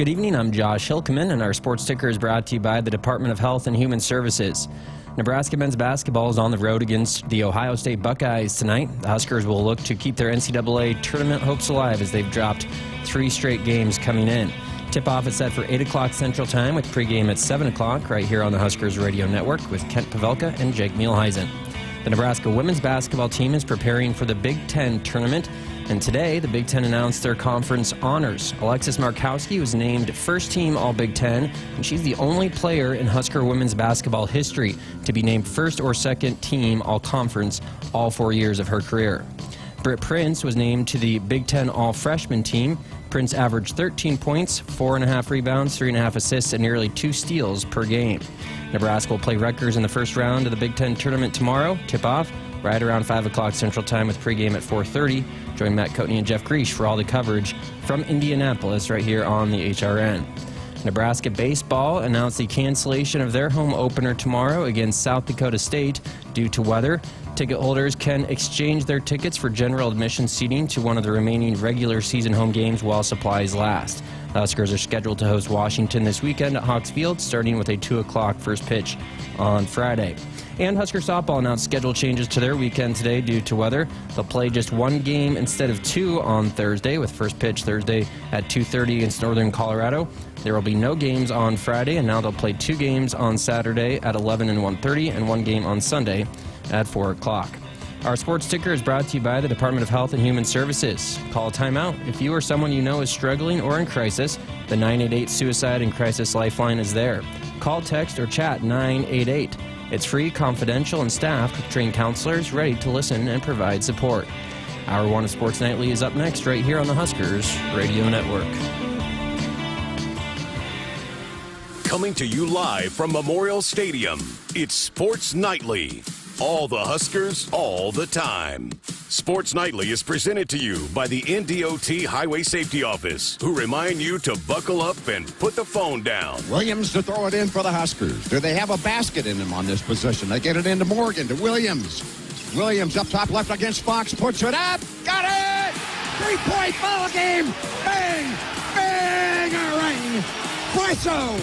Good evening, I'm Josh Hilkeman, and our sports ticker is brought to you by the Department of Health and Human Services. Nebraska men's basketball is on the road against the Ohio State Buckeyes tonight. The Huskers will look to keep their NCAA tournament hopes alive as they've dropped 3 straight games coming in. Tip-off is set for 8 o'clock Central Time with pregame at 7 o'clock right here on the Huskers Radio Network with Kent Pavelka and Jake Mielheisen. The Nebraska women's basketball team is preparing for the Big Ten tournament, and today the Big Ten announced their conference honors. Alexis Markowski was named first team All-Big Ten, and she's the only player in Husker women's basketball history to be named first or second team All-Conference all 4 years of her career. Britt Prince was named to the Big Ten All-Freshman team. Prince averaged 13 points, 4.5 rebounds, 3.5 assists, and nearly 2 steals per game. Nebraska will play Rutgers in the first round of the Big Ten tournament tomorrow. Tip-off right around 5 o'clock Central Time with pregame at 4:30. Join Matt Coatney and Jeff Griesch for all the coverage from Indianapolis right here on the HRN. Nebraska baseball announced the cancellation of their home opener tomorrow against South Dakota State due to weather. Ticket holders can exchange their tickets for general admission seating to one of the remaining regular season home games while supplies last. The Huskers are scheduled to host Washington this weekend at Hawks Field, starting with a 2 o'clock first pitch on Friday. And Husker softball announced schedule changes to their weekend today due to weather. They'll play just 1 game instead of 2 on Thursday, with first pitch Thursday at 2:30 against Northern Colorado. There will be no games on Friday, and now they'll play 2 games on Saturday at 11 and 1:30 and 1 game on Sunday at 4 o'clock. Our sports ticker is brought to you by the Department of Health and Human Services. Call a timeout if you or someone you know is struggling or in crisis. The 988 Suicide and Crisis Lifeline is there. Call, text, or chat 988. It's free, confidential, and staffed with trained counselors ready to listen and provide support. Hour 1 of Sports Nightly is up next right here on the Huskers Radio Network. Coming to you live from Memorial Stadium, it's Sports Nightly. All the Huskers, all the time. Sports Nightly is presented to you by the NDOT Highway Safety Office, who remind you to buckle up and put the phone down. Williams to throw it in for the Huskers. Do they have a basket in them on this position? They get it into Morgan, to Williams. Williams up top left against Fox, puts it up, got it! 3-point ball game! Bang! Bang! All right! Presso!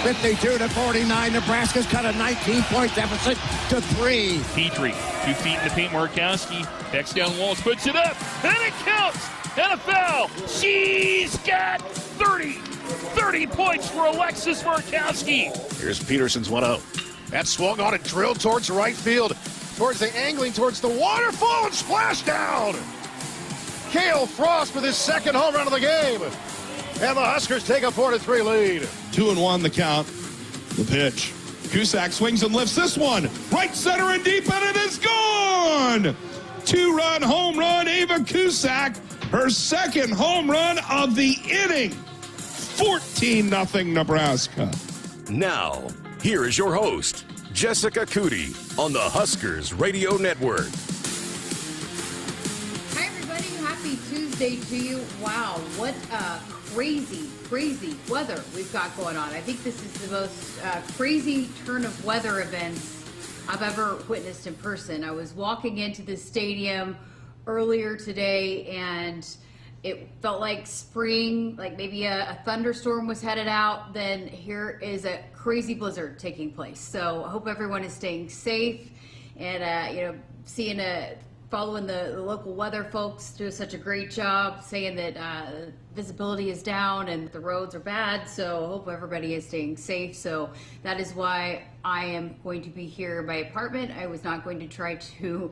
52-49. Nebraska's cut a 19-point deficit to 3. Petrie, 2 feet in the paint. Markowski backs down Walls, puts it up, and it counts! And a foul! She's got 30 points for Alexis Markowski. Here's Peterson's 1-0. That swung on and drilled towards the right field, towards the angling, towards the waterfall, and splashdown! Cale Frost with his second home run of the game. And the Huskers take a 4-3 lead. 2-1 the count. The pitch. Cusack swings and lifts this one. Right center and deep, and it is gone! 2-run home run, Ava Cusack. Her second home run of the inning. 14-0 Nebraska. Now, here is your host, Jessica Coody, on the Huskers Radio Network. Hi, everybody. Happy Tuesday to you. Wow, what a crazy weather we've got going on. I think this is the most crazy turn of weather events I've ever witnessed in person. I was walking into the stadium earlier today, and it felt like spring, like maybe a thunderstorm was headed out. Then here is a crazy blizzard taking place. So I hope everyone is staying safe and, following the local weather folks do such a great job saying that visibility is down and the roads are bad. So I hope everybody is staying safe. So that is why I am going to be here in my apartment. I was not going to try to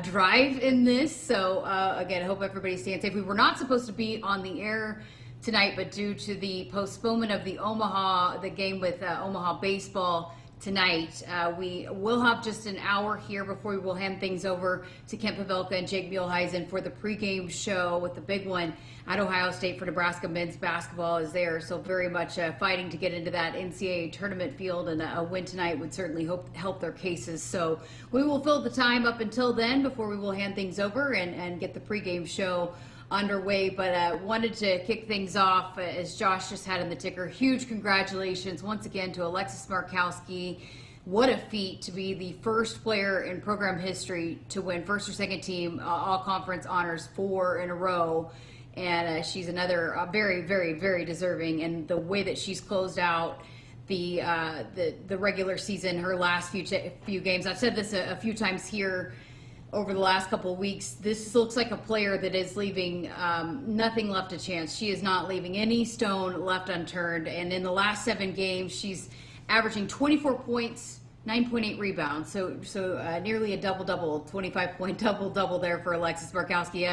drive in this. So again, I hope everybody's staying safe. We were not supposed to be on the air tonight, but due to the postponement of the game with Omaha baseball tonight, we will have just an hour here before we will hand things over to Kent Pavelka and Jake Mielheisen for the pregame show with the big one at Ohio State for Nebraska men's basketball is there. So very much fighting to get into that NCAA tournament field, and a win tonight would certainly help their cases. So we will fill the time up until then before we will hand things over and get the pregame show underway. But wanted to kick things off, as Josh just had in the ticker. Huge congratulations once again to Alexis Markowski. What a feat to be the first player in program history to win first or second team all conference honors 4 in a row. and she's another very, very, very deserving. And the way that she's closed out the regular season, her last few games, I've said this a few times here over the last couple of weeks, this looks like a player that is leaving nothing left to chance. She is not leaving any stone left unturned. And in the last 7 games, she's averaging 24 points, 9.8 rebounds. So nearly a double-double, 25-point double-double there for Alexis Markowski.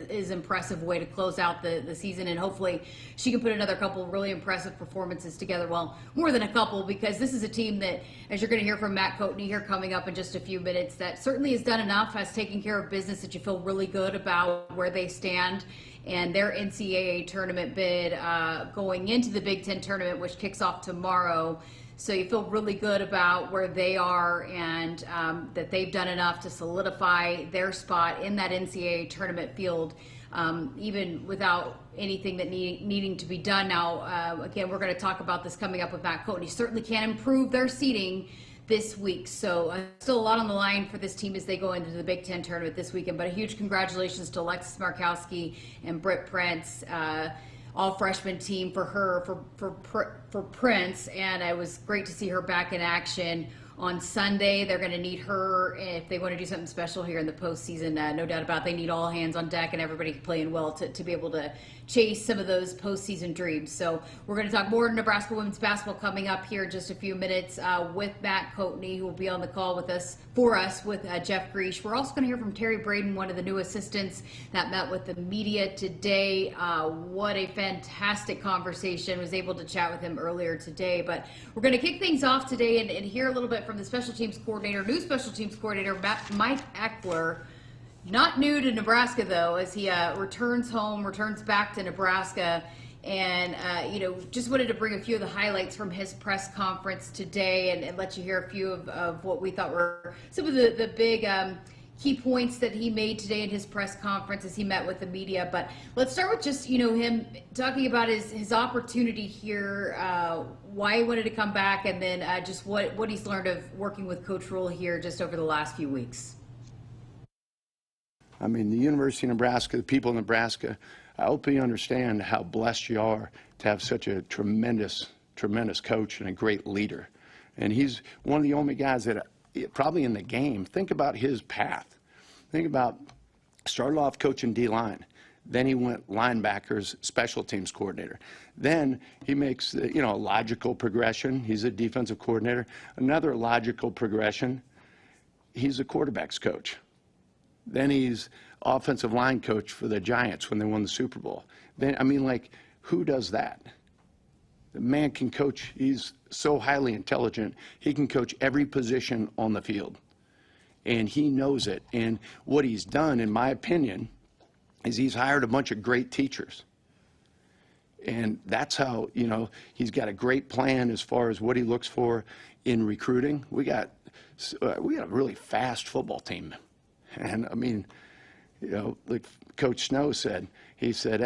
Is impressive way to close out the season, and hopefully she can put another couple really impressive performances together. Well, more than a couple, because this is a team that, as you're going to hear from Matt Coatney here coming up in just a few minutes, that certainly has done enough, has taken care of business, that you feel really good about where they stand and their NCAA tournament bid going into the Big Ten tournament, which kicks off tomorrow. So you feel really good about where they are, and that they've done enough to solidify their spot in that NCAA tournament field, even without anything that needing to be done. Now, again, we're going to talk about this coming up with Matt Coatney. Certainly can improve their seeding this week. So still a lot on the line for this team as they go into the Big Ten tournament this weekend. But a huge congratulations to Alexis Markowski and Britt Prince, all freshman team for her, for Prince, and it was great to see her back in action on Sunday. They're going to need her if they want to do something special here in the postseason. No doubt about it. They need all hands on deck and everybody playing well to be able to chase some of those postseason dreams. So we're going to talk more Nebraska women's basketball coming up here in just a few minutes with Matt Coatney, who will be on the call with us with Jeff Greesh. We're also going to hear from Terry Braden, one of the new assistants that met with the media today. What a fantastic conversation. Was able to chat with him earlier today. But we're going to kick things off today and hear a little bit from the special teams coordinator, new special teams coordinator, Mike Eckler. Not new to Nebraska, though, as he returns back to Nebraska. And, just wanted to bring a few of the highlights from his press conference today and let you hear a few of what we thought were some of the big key points that he made today in his press conference as he met with the media. But let's start with just, him talking about his opportunity here, why he wanted to come back, and then just what he's learned of working with Coach Rule here just over the last few weeks. I mean, the University of Nebraska, the people of Nebraska, I hope you understand how blessed you are to have such a tremendous, tremendous coach and a great leader. And he's one of the only guys that probably in the game. Think about his path. Think about, started off coaching D-line. Then he went linebackers, special teams coordinator. Then he makes, a logical progression. He's a defensive coordinator. Another logical progression, he's a quarterback's coach. Then he's offensive line coach for the Giants when they won the Super Bowl. Then, who does that? The man can coach. He's so highly intelligent. He can coach every position on the field. And he knows it. And what he's done, in my opinion, is he's hired a bunch of great teachers. And that's how, he's got a great plan as far as what he looks for in recruiting. We got a really fast football team. And like Coach Snow said, he said,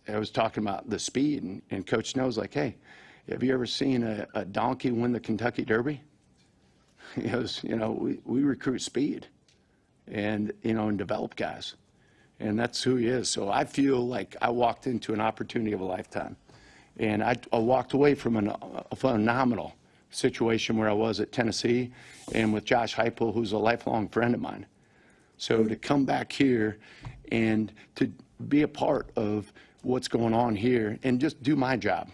I was talking about the speed, and Coach Snow's like, hey, have you ever seen a donkey win the Kentucky Derby? He goes, we recruit speed and develop guys. And that's who he is. So I feel like I walked into an opportunity of a lifetime. And I walked away from a phenomenal situation where I was at Tennessee and with Josh Heupel, who's a lifelong friend of mine. So to come back here and to be a part of what's going on here and just do my job.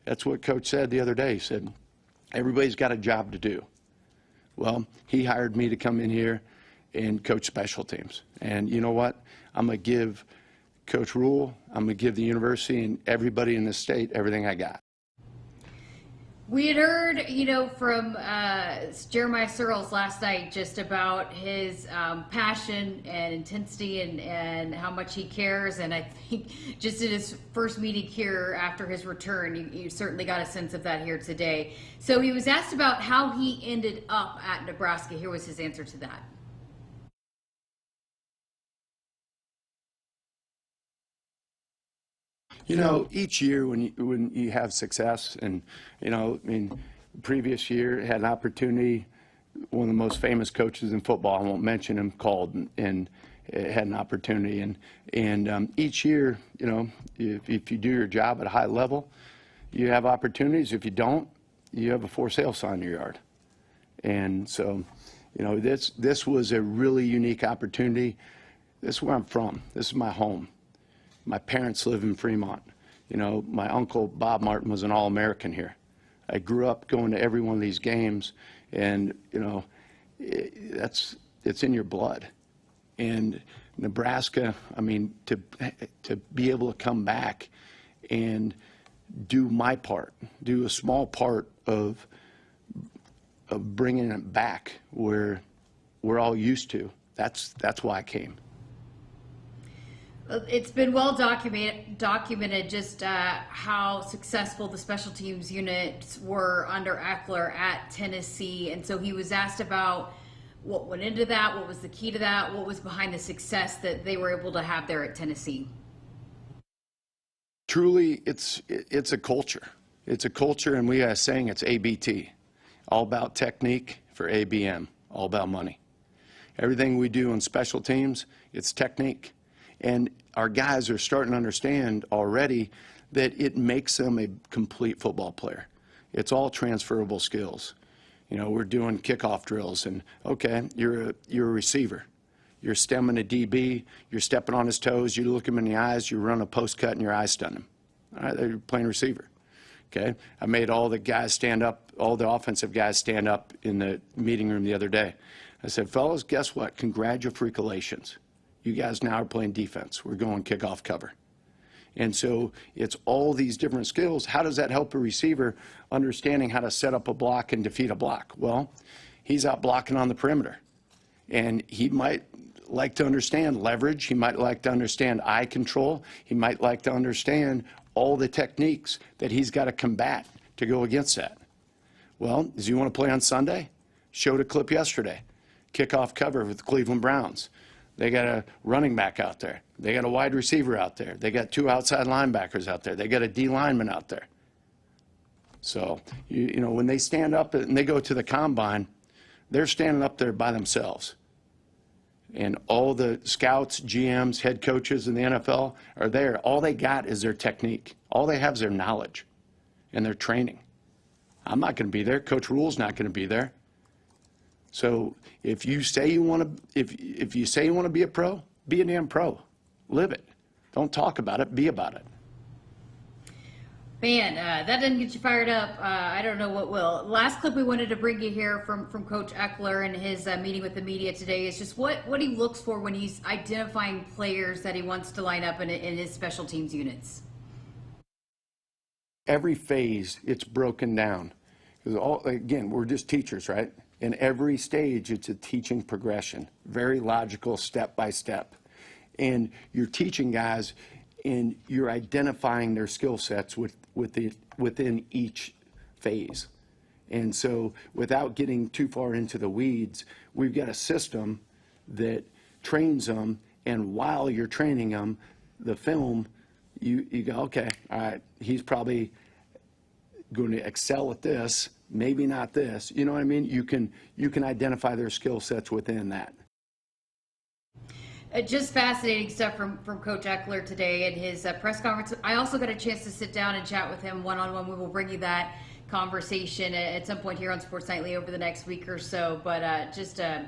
That's what Coach said the other day. He said, everybody's got a job to do. Well, he hired me to come in here and coach special teams. And you know what? I'm going to give Coach Rule, I'm going to give the university and everybody in the state everything I got. We had heard, from Jeremiah Searles last night just about his passion and intensity and how much he cares. And I think just in his first meeting here after his return, you certainly got a sense of that here today. So he was asked about how he ended up at Nebraska. Here was his answer to that. Each year when you have success, and previous year had an opportunity, one of the most famous coaches in football, I won't mention him, called, and had an opportunity. And each year, you know, if you do your job at a high level, you have opportunities. If you don't, you have a for sale sign in your yard. And so, you know, this was a really unique opportunity. This is where I'm from. This is my home. My parents live in Fremont. You know, my uncle Bob Martin was an All-American here. I grew up going to every one of these games, and you know, it's in your blood. And Nebraska, I mean, to be able to come back and do my part, do a small part of bringing it back where we're all used to. That's why I came. It's been well documented just how successful the special teams units were under Eckler at Tennessee. And so he was asked about what went into that, what was the key to that, what was behind the success that they were able to have there at Tennessee. Truly, it's a culture. It's a culture, and we have a saying, it's ABT. All about technique for ABM, all about money. Everything we do on special teams, it's technique. And our guys are starting to understand already that it makes them a complete football player. It's all transferable skills. You know, we're doing kickoff drills, and okay, you're a receiver. You're stemming a DB, you're stepping on his toes, you look him in the eyes, you run a post cut, and your eyes stun him. All right, you're playing receiver. Okay, I made all the guys stand up, all the offensive guys stand up in the meeting room the other day. I said, fellas, guess what? Congratulations. You guys now are playing defense. We're going kickoff cover. And so it's all these different skills. How does that help a receiver understanding how to set up a block and defeat a block? Well, he's out blocking on the perimeter. And he might like to understand leverage. He might like to understand eye control. He might like to understand all the techniques that he's got to combat to go against that. Well, does he want to play on Sunday? Showed a clip yesterday. Kickoff cover with the Cleveland Browns. They got a running back out there. They got a wide receiver out there. They got two outside linebackers out there. They got a D lineman out there. So, you know, when they stand up and they go to the combine, they're standing up there by themselves. And all the scouts, GMs, head coaches in the NFL are there. All they got is their technique. All they have is their knowledge and their training. I'm not going to be there. Coach Rule's not going to be there. So if you say you want to, if you say you want to be a pro, be a damn pro. Live it. Don't talk about it. Be about it. Man, that didn't get you fired up. I don't know what will. Last clip we wanted to bring you here from Coach Eckler and his meeting with the media today is just what he looks for when he's identifying players that he wants to line up in his special teams units. Every phase, it's broken down. Again, we're just teachers, right? In every stage, it's a teaching progression, very logical, step by step. And you're teaching guys, and you're identifying their skill sets within each phase. And so without getting too far into the weeds, we've got a system that trains them, and while you're training them, the film, you go, okay, all right, he's probably going to excel at this, maybe not this. You know what I mean? You can identify their skill sets within that. Just fascinating stuff from Coach Eckler today at his press conference. I also got a chance to sit down and chat with him one-on-one. We will bring you that conversation at some point here on Sports Nightly over the next week or so. But just a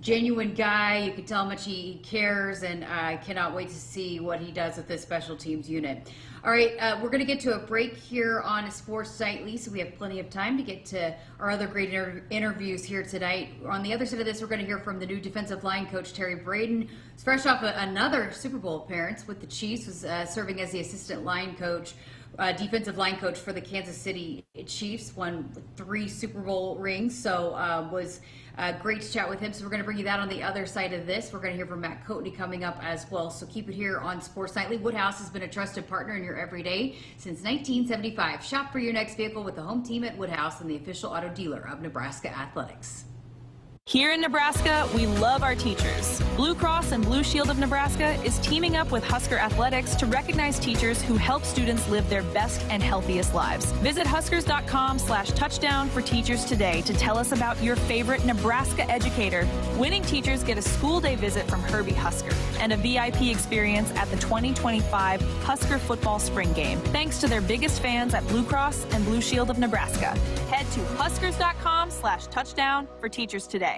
genuine guy. You can tell how much he cares, and I cannot wait to see what he does with this special teams unit. All right, we're going to get to a break here on Sports Nightly, so we have plenty of time to get to our other great interviews here tonight. On the other side of this, we're going to hear from the new defensive line coach, Terry Braden. He's fresh off another Super Bowl appearance with the Chiefs, was serving as the assistant line coach, defensive line coach for the Kansas City Chiefs, won 3 Super Bowl rings, so was great to chat with him. So we're going to bring you that on the other side of this. We're going to hear from Matt Coatney coming up as well. So keep it here on Sports Nightly. Woodhouse has been a trusted partner in your everyday since 1975. Shop for your next vehicle with the home team at Woodhouse and the official auto dealer of Nebraska Athletics. Here in Nebraska, we love our teachers. Blue Cross and Blue Shield of Nebraska is teaming up with Husker Athletics to recognize teachers who help students live their best and healthiest lives. Visit huskers.com/touchdown for teachers today to tell us about your favorite Nebraska educator. Winning teachers get a school day visit from Herbie Husker and a VIP experience at the 2025 Husker football spring game. Thanks to their biggest fans at Blue Cross and Blue Shield of Nebraska. Head to huskers.com/touchdown for teachers today.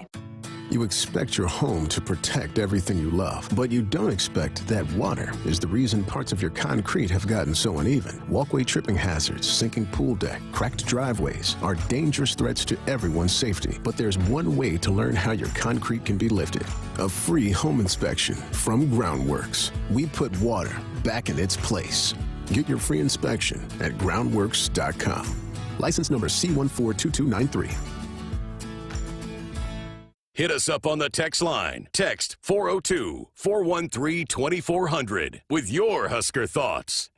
You expect your home to protect everything you love, but you don't expect that water is the reason parts of your concrete have gotten so uneven. Walkway tripping hazards, sinking pool deck, cracked driveways are dangerous threats to everyone's safety. But there's one way to learn how your concrete can be lifted. A free home inspection from Groundworks. We put water back in its place. Get your free inspection at groundworks.com. License number C142293. Hit us up on the text line. Text 402-413-2400 with your Husker thoughts.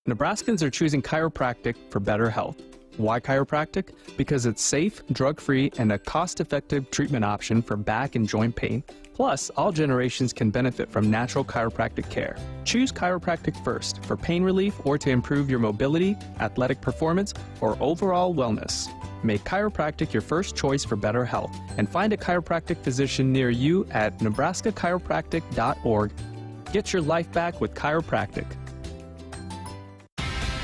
Nebraskans are choosing chiropractic for better health. Why chiropractic? Because it's safe, drug-free, and a cost-effective treatment option for back and joint pain. Plus, all generations can benefit from natural chiropractic care. Choose chiropractic first for pain relief or to improve your mobility, athletic performance, or overall wellness. Make chiropractic your first choice for better health and find a chiropractic physician near you at nebraska-chiropractic.org. Get your life back with chiropractic.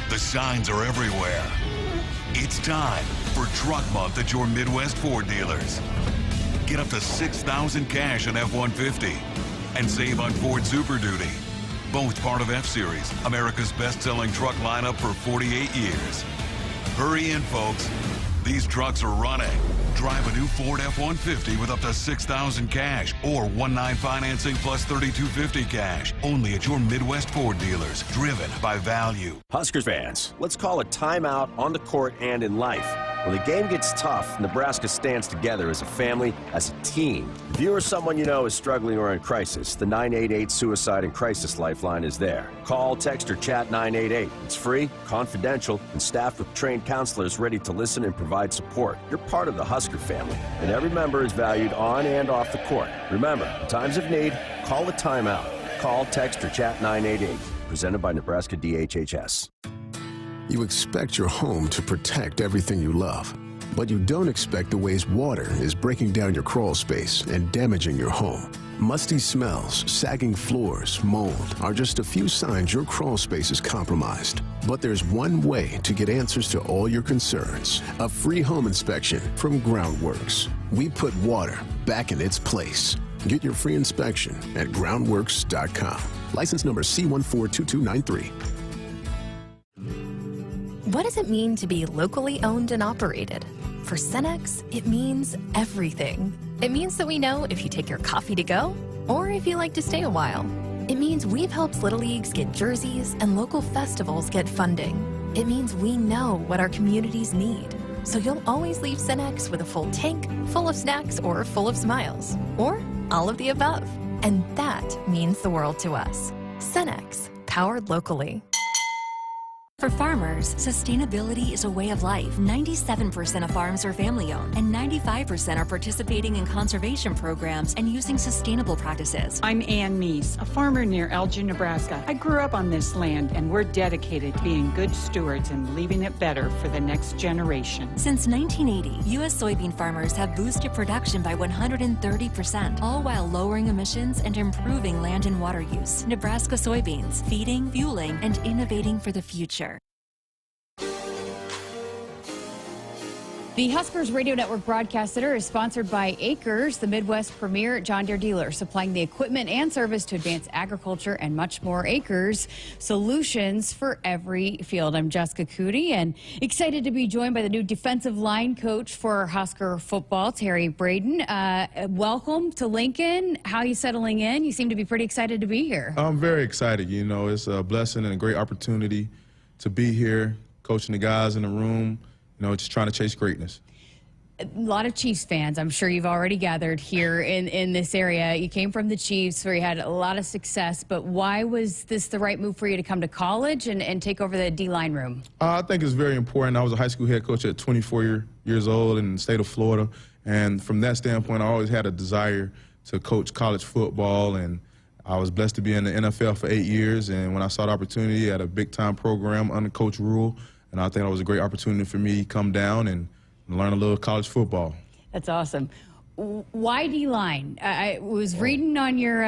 The signs are everywhere. It's time for Truck Month at your Midwest Ford dealers. Get up to $6,000 cash on F-150 and save on Ford Super Duty. Both part of F-Series, America's best-selling truck lineup for 48 years. Hurry in, folks. These trucks are running. Drive a new Ford F-150 with up to $6,000 cash or 1.9 financing plus $3,250 cash. Only at your Midwest Ford dealers. Driven by value. Huskers fans, let's call a timeout on the court and in life. When the game gets tough, Nebraska stands together as a family, as a team. If you or someone you know is struggling or in crisis, the 988 Suicide and Crisis Lifeline is there. Call, text, or chat 988. It's free, confidential, and staffed with trained counselors ready to listen and provide support. You're part of the Husker family, and every member is valued on and off the court. Remember, in times of need, call a timeout. Call, text, or chat 988. Presented by Nebraska DHHS. You expect your home to protect everything you love, but you don't expect the ways water is breaking down your crawl space and damaging your home. Musty smells, sagging floors, mold are just a few signs your crawl space is compromised. But there's one way to get answers to all your concerns. A free home inspection from Groundworks. We put water back in its place. Get your free inspection at groundworks.com. License number C142293. What does it mean to be locally owned and operated? For Cenex, it means everything. It means that we know if you take your coffee to go or if you like to stay a while. It means we've helped Little Leagues get jerseys and local festivals get funding. It means we know what our communities need. So you'll always leave Cenex with a full tank, full of snacks, or full of smiles. Or all of the above. And that means the world to us. Cenex, powered locally. For farmers, sustainability is a way of life. 97% of farms are family-owned, and 95% are participating in conservation programs and using sustainable practices. I'm Ann Meese, a farmer near Elgin, Nebraska. I grew up on this land, and we're dedicated to being good stewards and leaving it better for the next generation. Since 1980, U.S. soybean farmers have boosted production by 130%, all while lowering emissions and improving land and water use. Nebraska soybeans, feeding, fueling, and innovating for the future. The Huskers Radio Network Broadcast Center is sponsored by Akrs, the Midwest premier John Deere dealer, supplying the equipment and service to advance agriculture and much more. Akrs, solutions for every field. I'm Jessica Coody, and excited to be joined by the new defensive line coach for Husker football, Terry Braden. Welcome to Lincoln. How are you settling in? You seem to be pretty excited to be here. I'm very excited. You know, it's a blessing and a great opportunity to be here, coaching the guys in the room. You know, just trying to chase greatness. A lot of Chiefs fans, I'm sure you've already gathered here in this area. You came from the Chiefs where you had a lot of success, but why was this the right move for you to come to college and take over the D-line room? I think it's very important. I was a high school head coach at 24 years old in the state of Florida, and from that standpoint, I always had a desire to coach college football, and I was blessed to be in the NFL for 8 years, and when I saw the opportunity at a big-time program under Coach Rule, and I think it was a great opportunity for me to come down and learn a little college football. That's awesome. Why D-line? I was reading on your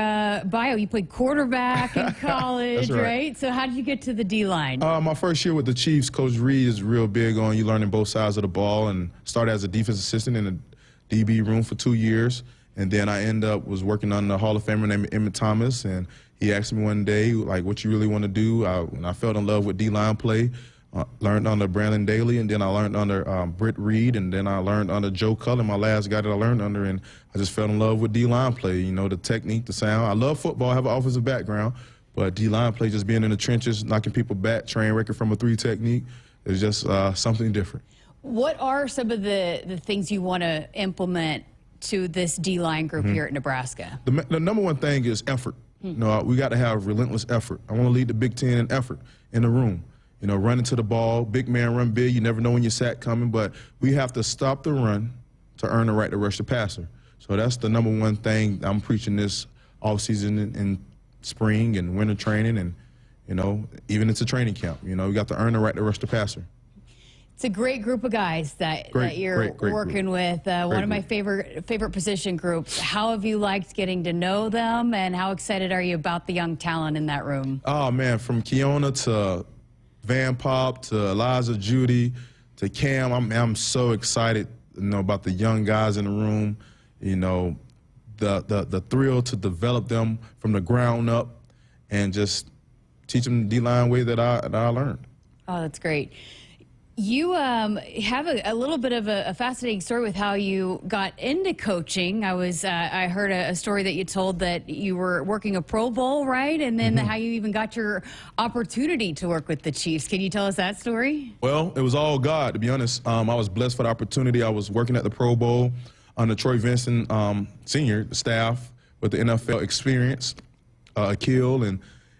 bio, you played quarterback in college, That's right? So how did you get to the D-line? My first year with the Chiefs, Coach Reed is real big on you learning both sides of the ball, and started as a defense assistant in the DB room for 2 years. And then I was working on the Hall of Famer named Emmett Thomas, and he asked me one day, like, what you really want to do? And I fell in love with D-line play. Learned under Brandon Daly, and then I learned under Britt Reed, and then I learned under Joe Cullen, my last guy that I learned under, and I just fell in love with D-line play, you know, the technique, the sound. I love football, I have an offensive background, but D-line play, just being in the trenches, knocking people back, train record from a 3 technique, is just something different. What are some of the things you want to implement to this D-line group here at Nebraska? The number one thing is effort. You know, we got to have relentless effort. I want to lead the Big Ten in effort in the room. You know, running to the ball, big man run big. You never know when your sack coming, but we have to stop the run to earn the right to rush the passer. So that's the number one thing I'm preaching this offseason in spring and winter training, and, you know, even into training camp. You know, we got to earn the right to rush the passer. It's a great group of guys that you're working with. One of my favorite position groups. How have you liked getting to know them, and how excited are you about the young talent in that room? Oh, man, from Keona to Van Pop to Eliza Judy to Cam, I'm so excited, you know, about the young guys in the room. You know, the thrill to develop them from the ground up and just teach them the D-line way that I learned. Oh, that's great. You have a little bit of a fascinating story with how you got into coaching. I heard a story that you told that you were working a Pro Bowl, right? And then how you even got your opportunity to work with the Chiefs. Can you tell us that story? Well, it was all God, to be honest. I was blessed for the opportunity. I was working at the Pro Bowl under Troy Vincent, Sr., staff with the NFL experience, Ekeler, and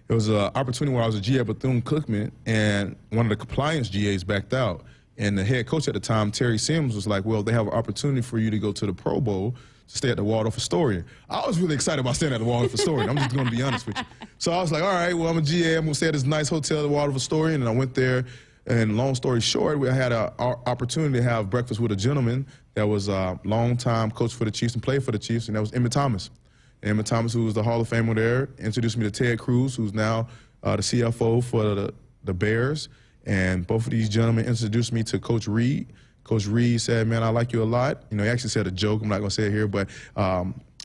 it was an opportunity where I was a GA at Bethune-Cookman, and one of the compliance GAs backed out. And the head coach at the time, Terry Sims, was like, well, they have an opportunity for you to go to the Pro Bowl to stay at the Waldorf Astoria. I was really excited about staying at the Waldorf Astoria. I'm just going to be honest with you. So I was like, all right, well, I'm a GA. I'm going to stay at this nice hotel at the Waldorf Astoria. And I went there, and long story short, we had an opportunity to have breakfast with a gentleman that was a longtime coach for the Chiefs and played for the Chiefs, and that was Emmett Thomas. Emmett Thomas, who was the Hall of Famer there, introduced me to Ted Cruz, who's now the CFO for the Bears. And both of these gentlemen introduced me to Coach Reed. Coach Reed said, man, I like you a lot. You know, he actually said a joke. I'm not going to say it here, but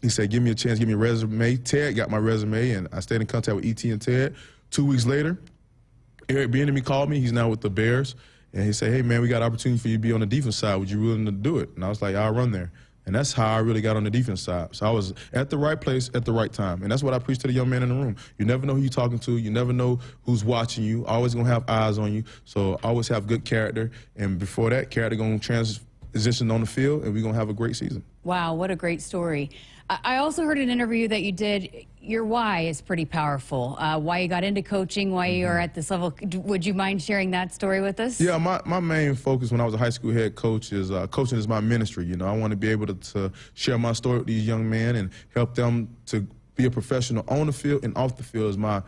he said, give me a chance, give me a resume. Ted got my resume, and I stayed in contact with E.T. and Ted. 2 weeks later, Eric Bieniemy called me. He's now with the Bears. And he said, hey, man, we got an opportunity for you to be on the defense side. Would you be willing to do it? And I was like, I'll run there. And that's how I really got on the defense side. So I was at the right place at the right time. And that's what I preach to the young man in the room. You never know who you're talking to. You never know who's watching you. Always going to have eyes on you. So always have good character. And before that, character going to transition on the field, and we're going to have a great season. Wow, what a great story. I also heard an interview that you did. Your why is pretty powerful. Why you got into coaching, why you are at this level. Would you mind sharing that story with us? Yeah, my main focus when I was a high school head coach is coaching is my ministry. You know, I want to be able to share my story with these young men and help them to be a professional on the field and off the field is my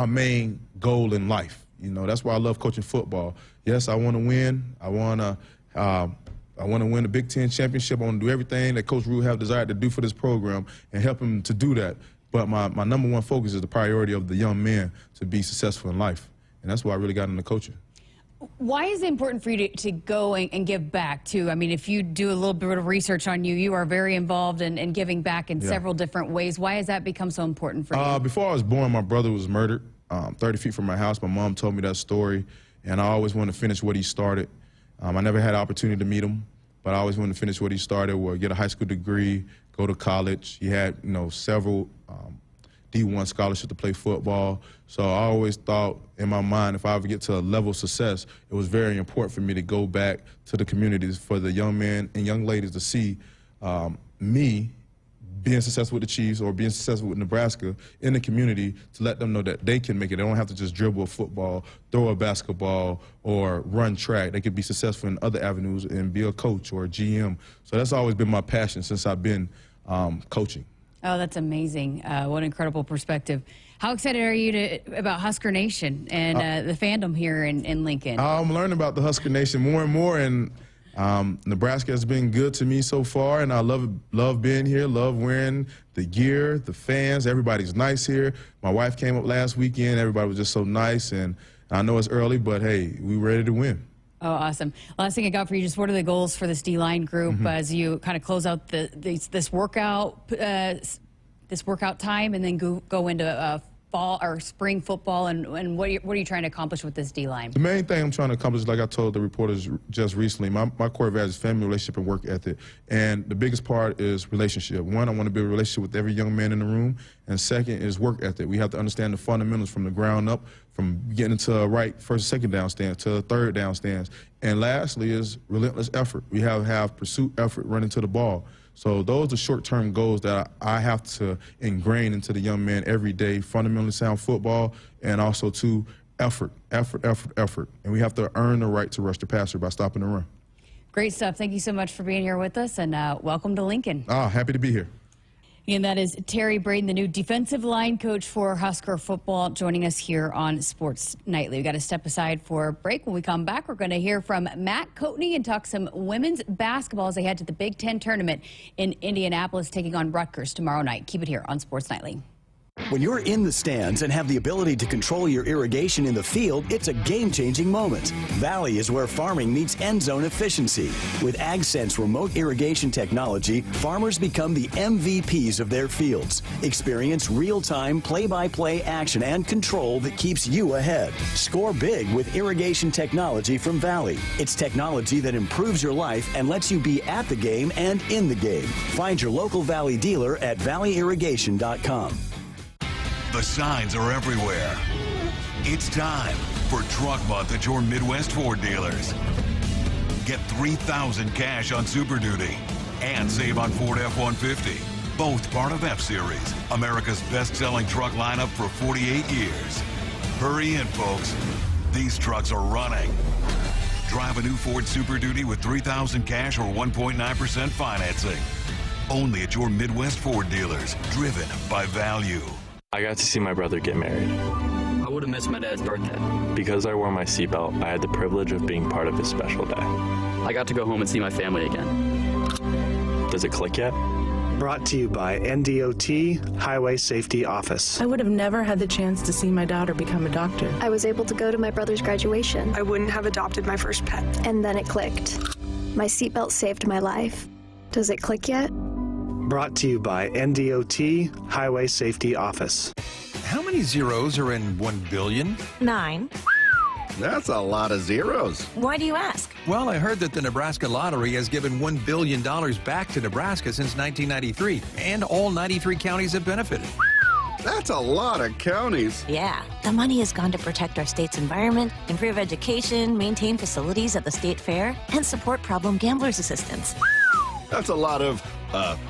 main goal in life. You know, that's why I love coaching football. Yes, I want to win. I want to win the Big Ten championship. I want to do everything that Coach Rule have desired to do for this program and help him to do that. But my number one focus is the priority of the young men to be successful in life. And that's why I really got into coaching. Why is it important for you to go and give back, too? I mean, if you do a little bit of research on you, you are very involved in giving back in several different ways. Why has that become so important for you? Before I was born, my brother was murdered 30 feet from my house. My mom told me that story, and I always wanted to finish what he started. I never had an opportunity to meet him, but I always wanted to finish what he started, or get a high school degree, go to college. He had, you know, several D1 scholarship to play football. So I always thought in my mind, if I ever get to a level of success, it was very important for me to go back to the communities for the young men and young ladies to see me being successful with the Chiefs or being successful with Nebraska in the community, to let them know that they can make it. They don't have to just dribble a football, throw a basketball, or run track. They could be successful in other avenues and be a coach or a GM. So that's always been my passion since I've been coaching. Oh, that's amazing. What an incredible perspective. How excited are you about Husker Nation and the fandom here in Lincoln? I'm learning about the Husker Nation more and more, and Nebraska has been good to me so far, and I love being here, love wearing the gear, the fans. Everybody's nice here. My wife came up last weekend. Everybody was just so nice, and I know it's early, but hey, we're ready to win. Oh, awesome. Last thing I got for you, just what are the goals for this D-line group as you kind of close out this workout time and then go into fall or spring football, and what are you trying to accomplish with this D-line? The main thing I'm trying to accomplish, like I told the reporters just recently, my core value is family, relationship, and work ethic. And the biggest part is relationship. One, I want to build a relationship with every young man in the room. And second is work ethic. We have to understand the fundamentals from the ground up, from getting to a right first, second down stance to a third down stance. And lastly is relentless effort. We have pursuit effort running to the ball. So those are short-term goals that I have to ingrain into the young man every day, fundamentally sound football, and also to effort. And we have to earn the right to rush the passer by stopping the run. Great stuff. Thank you so much for being here with us, and welcome to Lincoln. Happy to be here. And that is Terry Braden, the new defensive line coach for Husker football, joining us here on Sports Nightly. We've got to step aside for a break. When we come back, we're going to hear from Matt Coatney and talk some women's basketball as they head to the Big Ten tournament in Indianapolis, taking on Rutgers tomorrow night. Keep it here on Sports Nightly. When you're in the stands and have the ability to control your irrigation in the field, it's a game-changing moment. Valley is where farming meets end zone efficiency. With AgSense remote irrigation technology, farmers become the MVPs of their fields. Experience real-time, play-by-play action and control that keeps you ahead. Score big with irrigation technology from Valley. It's technology that improves your life and lets you be at the game and in the game. Find your local Valley dealer at valleyirrigation.com. The signs are everywhere. It's time for Truck Month at your Midwest Ford dealers. Get $3,000 cash on Super Duty and save on Ford F-150. Both part of F-Series, America's best-selling truck lineup for 48 years. Hurry in, folks. These trucks are running. Drive a new Ford Super Duty with $3,000 cash or 1.9% financing. Only at your Midwest Ford dealers, driven by value. I got to see my brother get married. I would have missed my dad's birthday. Because I wore my seatbelt, I had the privilege of being part of his special day. I got to go home and see my family again. Does it click yet? Brought to you by NDOT Highway Safety Office. I would have never had the chance to see my daughter become a doctor. I was able to go to my brother's graduation. I wouldn't have adopted my first pet. And then it clicked. My seatbelt saved my life. Does it click yet? Brought to you by NDOT Highway Safety Office. How many zeros are in 1 billion? 9. That's a lot of zeros. Why do you ask? Well, I heard that the Nebraska Lottery has given $1 billion back to Nebraska since 1993, and all 93 counties have benefited. That's a lot of counties. Yeah. The money has gone to protect our state's environment, improve education, maintain facilities at the state fair, and support problem gamblers assistance. That's a lot of,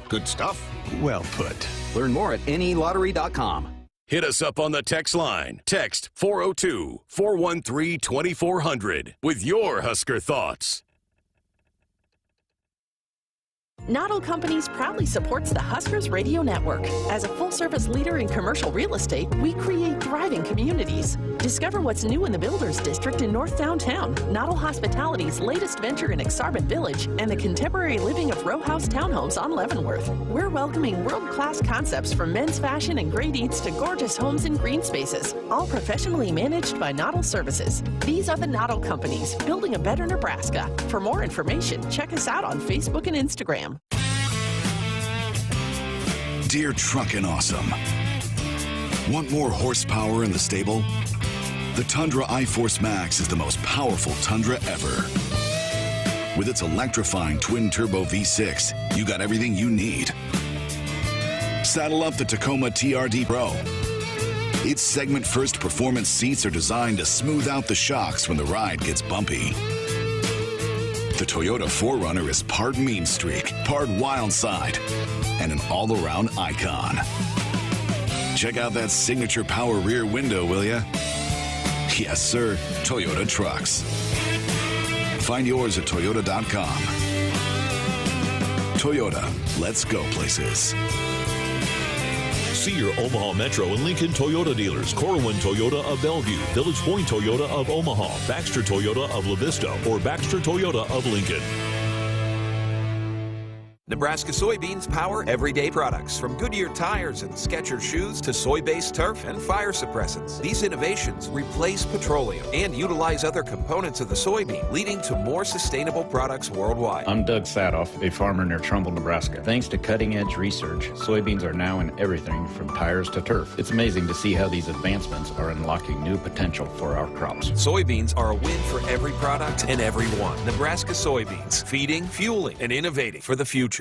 good stuff. Well put. Learn more at nelottery.com. Hit us up on the text line. Text 402-413-2400 with your Husker thoughts. Noddle Companies proudly supports the Huskers Radio Network. As a full-service leader in commercial real estate, we create thriving communities. Discover what's new in the Builders District in North Downtown, Noddle Hospitality's latest venture in Exarban Village, and the contemporary living of row house townhomes on Leavenworth. We're welcoming world-class concepts from men's fashion and great eats to gorgeous homes and green spaces, all professionally managed by Noddle Services. These are the Noddle Companies, building a better Nebraska. For more information, check us out on Facebook and Instagram. Dear Truckin' Awesome. Want more horsepower in the stable? The Tundra iForce Max is the most powerful Tundra ever. With its electrifying twin-turbo V6, you got everything you need. Saddle up the Tacoma TRD Pro. Its segment-first performance seats are designed to smooth out the shocks when the ride gets bumpy. The Toyota 4Runner is part mean streak, part wild side, and an all-around icon. Check out that signature power rear window, will ya? Yes, sir, Toyota trucks. Find yours at toyota.com. Toyota, let's go places. See your Omaha Metro and Lincoln Toyota dealers. Corwin Toyota of Bellevue, Village Point Toyota of Omaha, Baxter Toyota of La Vista, or Baxter Toyota of Lincoln. Nebraska soybeans power everyday products, from Goodyear tires and Skechers shoes to soy-based turf and fire suppressants. These innovations replace petroleum and utilize other components of the soybean, leading to more sustainable products worldwide. I'm Doug Sadoff, a farmer near Trumbull, Nebraska. Thanks to cutting-edge research, soybeans are now in everything from tires to turf. It's amazing to see how these advancements are unlocking new potential for our crops. Soybeans are a win for every product and everyone. Nebraska soybeans, feeding, fueling, and innovating for the future.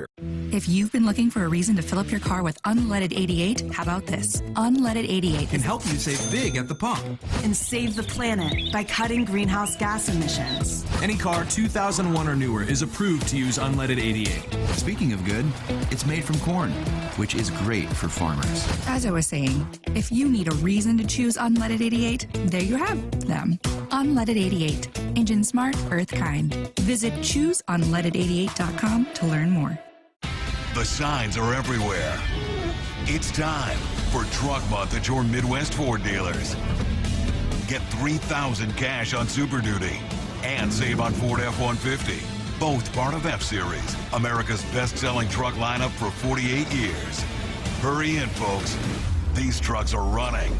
If you've been looking for a reason to fill up your car with unleaded 88, how about this? Unleaded 88 can help you save big at the pump and save the planet by cutting greenhouse gas emissions. Any car 2001 or newer is approved to use unleaded 88. Speaking of good, it's made from corn, which is great for farmers. As I was saying, if you need a reason to choose unleaded 88, there you have them. Unleaded 88, engine smart, earth kind. Visit chooseunleaded88.com to learn more. The signs are everywhere. It's time for Truck Month at your Midwest Ford dealers. Get $3,000 cash on Super Duty and save on Ford F-150. Both part of F-Series, America's best-selling truck lineup for 48 years. Hurry in, folks. These trucks are running.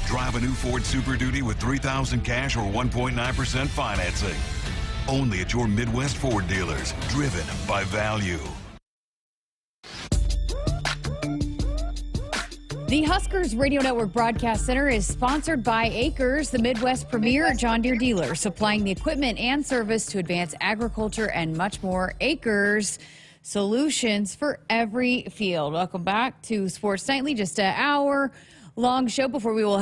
Drive a new Ford Super Duty with $3,000 cash or 1.9% financing. Only at your Midwest Ford dealers, driven by value. The Huskers Radio Network Broadcast Center is sponsored by Akrs, the Midwest premier John Deere dealer, supplying the equipment and service to advance agriculture and much more. Akrs, solutions for every field. Welcome back to Sports Nightly. Just an hour-long show before we will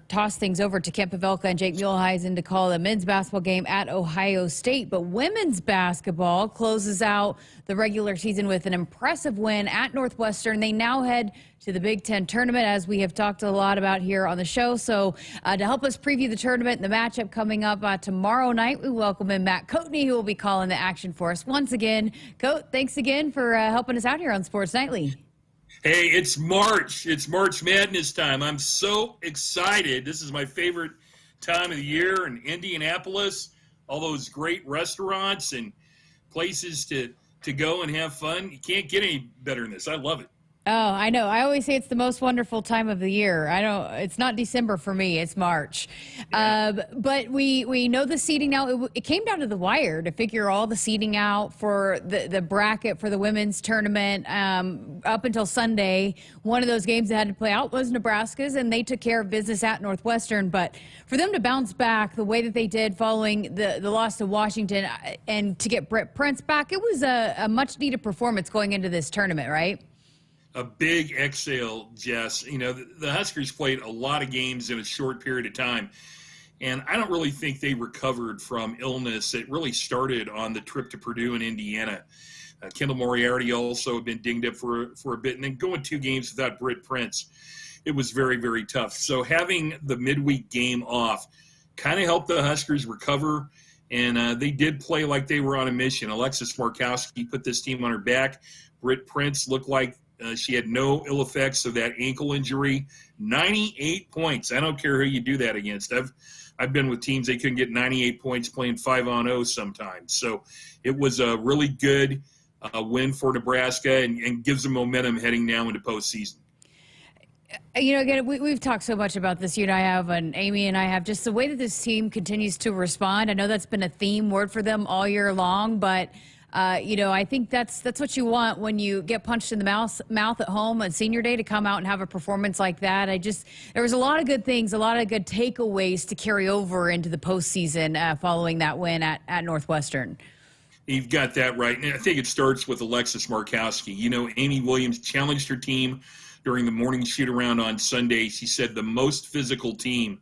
toss things over to Kent Pavelka and Jake Muehlheisen to call the men's basketball game at Ohio State. But women's basketball closes out the regular season with an impressive win at Northwestern. They now head to the Big Ten tournament, as we have talked a lot about here on the show. So to help us preview the tournament and the matchup coming up tomorrow night, we welcome in Matt Coatney, who will be calling the action for us once again. Coat, thanks again for helping us out here on Sports Nightly. Hey, it's March. It's March Madness time. I'm so excited. This is my favorite time of the year in Indianapolis. All those great restaurants and places to go and have fun. You can't get any better than this. I love it. Oh, I know. I always say it's the most wonderful time of the year. It's not December for me. It's March. Yeah. But we know the seeding now. It came down to the wire to figure all the seeding out for the bracket for the women's tournament. Up until Sunday, one of those games that had to play out was Nebraska's, and they took care of business at Northwestern. But for them to bounce back the way that they did following the loss to Washington and to get Britt Prince back, it was a much-needed performance going into this tournament, right? A big exhale, Jess. You know, the Huskers played a lot of games in a short period of time, and I don't really think they recovered from illness. It really started on the trip to Purdue and Indiana. Kendall Moriarty also had been dinged up for a bit, and then going 2 games without Britt Prince, it was very, very tough. So having the midweek game off kind of helped the Huskers recover, and they did play like they were on a mission. Alexis Markowski put this team on her back. Britt Prince looked like she had no ill effects of that ankle injury. 98 points. I don't care who you do that against. I've been with teams they couldn't get 98 points playing 5-on-0 sometimes. So it was a really good win for Nebraska and gives them momentum heading now into postseason. You know, again, we've talked so much about this. You and I have, and Amy and I have, just the way that this team continues to respond. I know that's been a theme word for them all year long, but you know, I think that's what you want when you get punched in the mouth at home on senior day, to come out and have a performance like that. There was a lot of good things, a lot of good takeaways to carry over into the postseason following that win at Northwestern. You've got that right. And I think it starts with Alexis Markowski. You know, Amy Williams challenged her team during the morning shoot-around on Sunday. She said the most physical team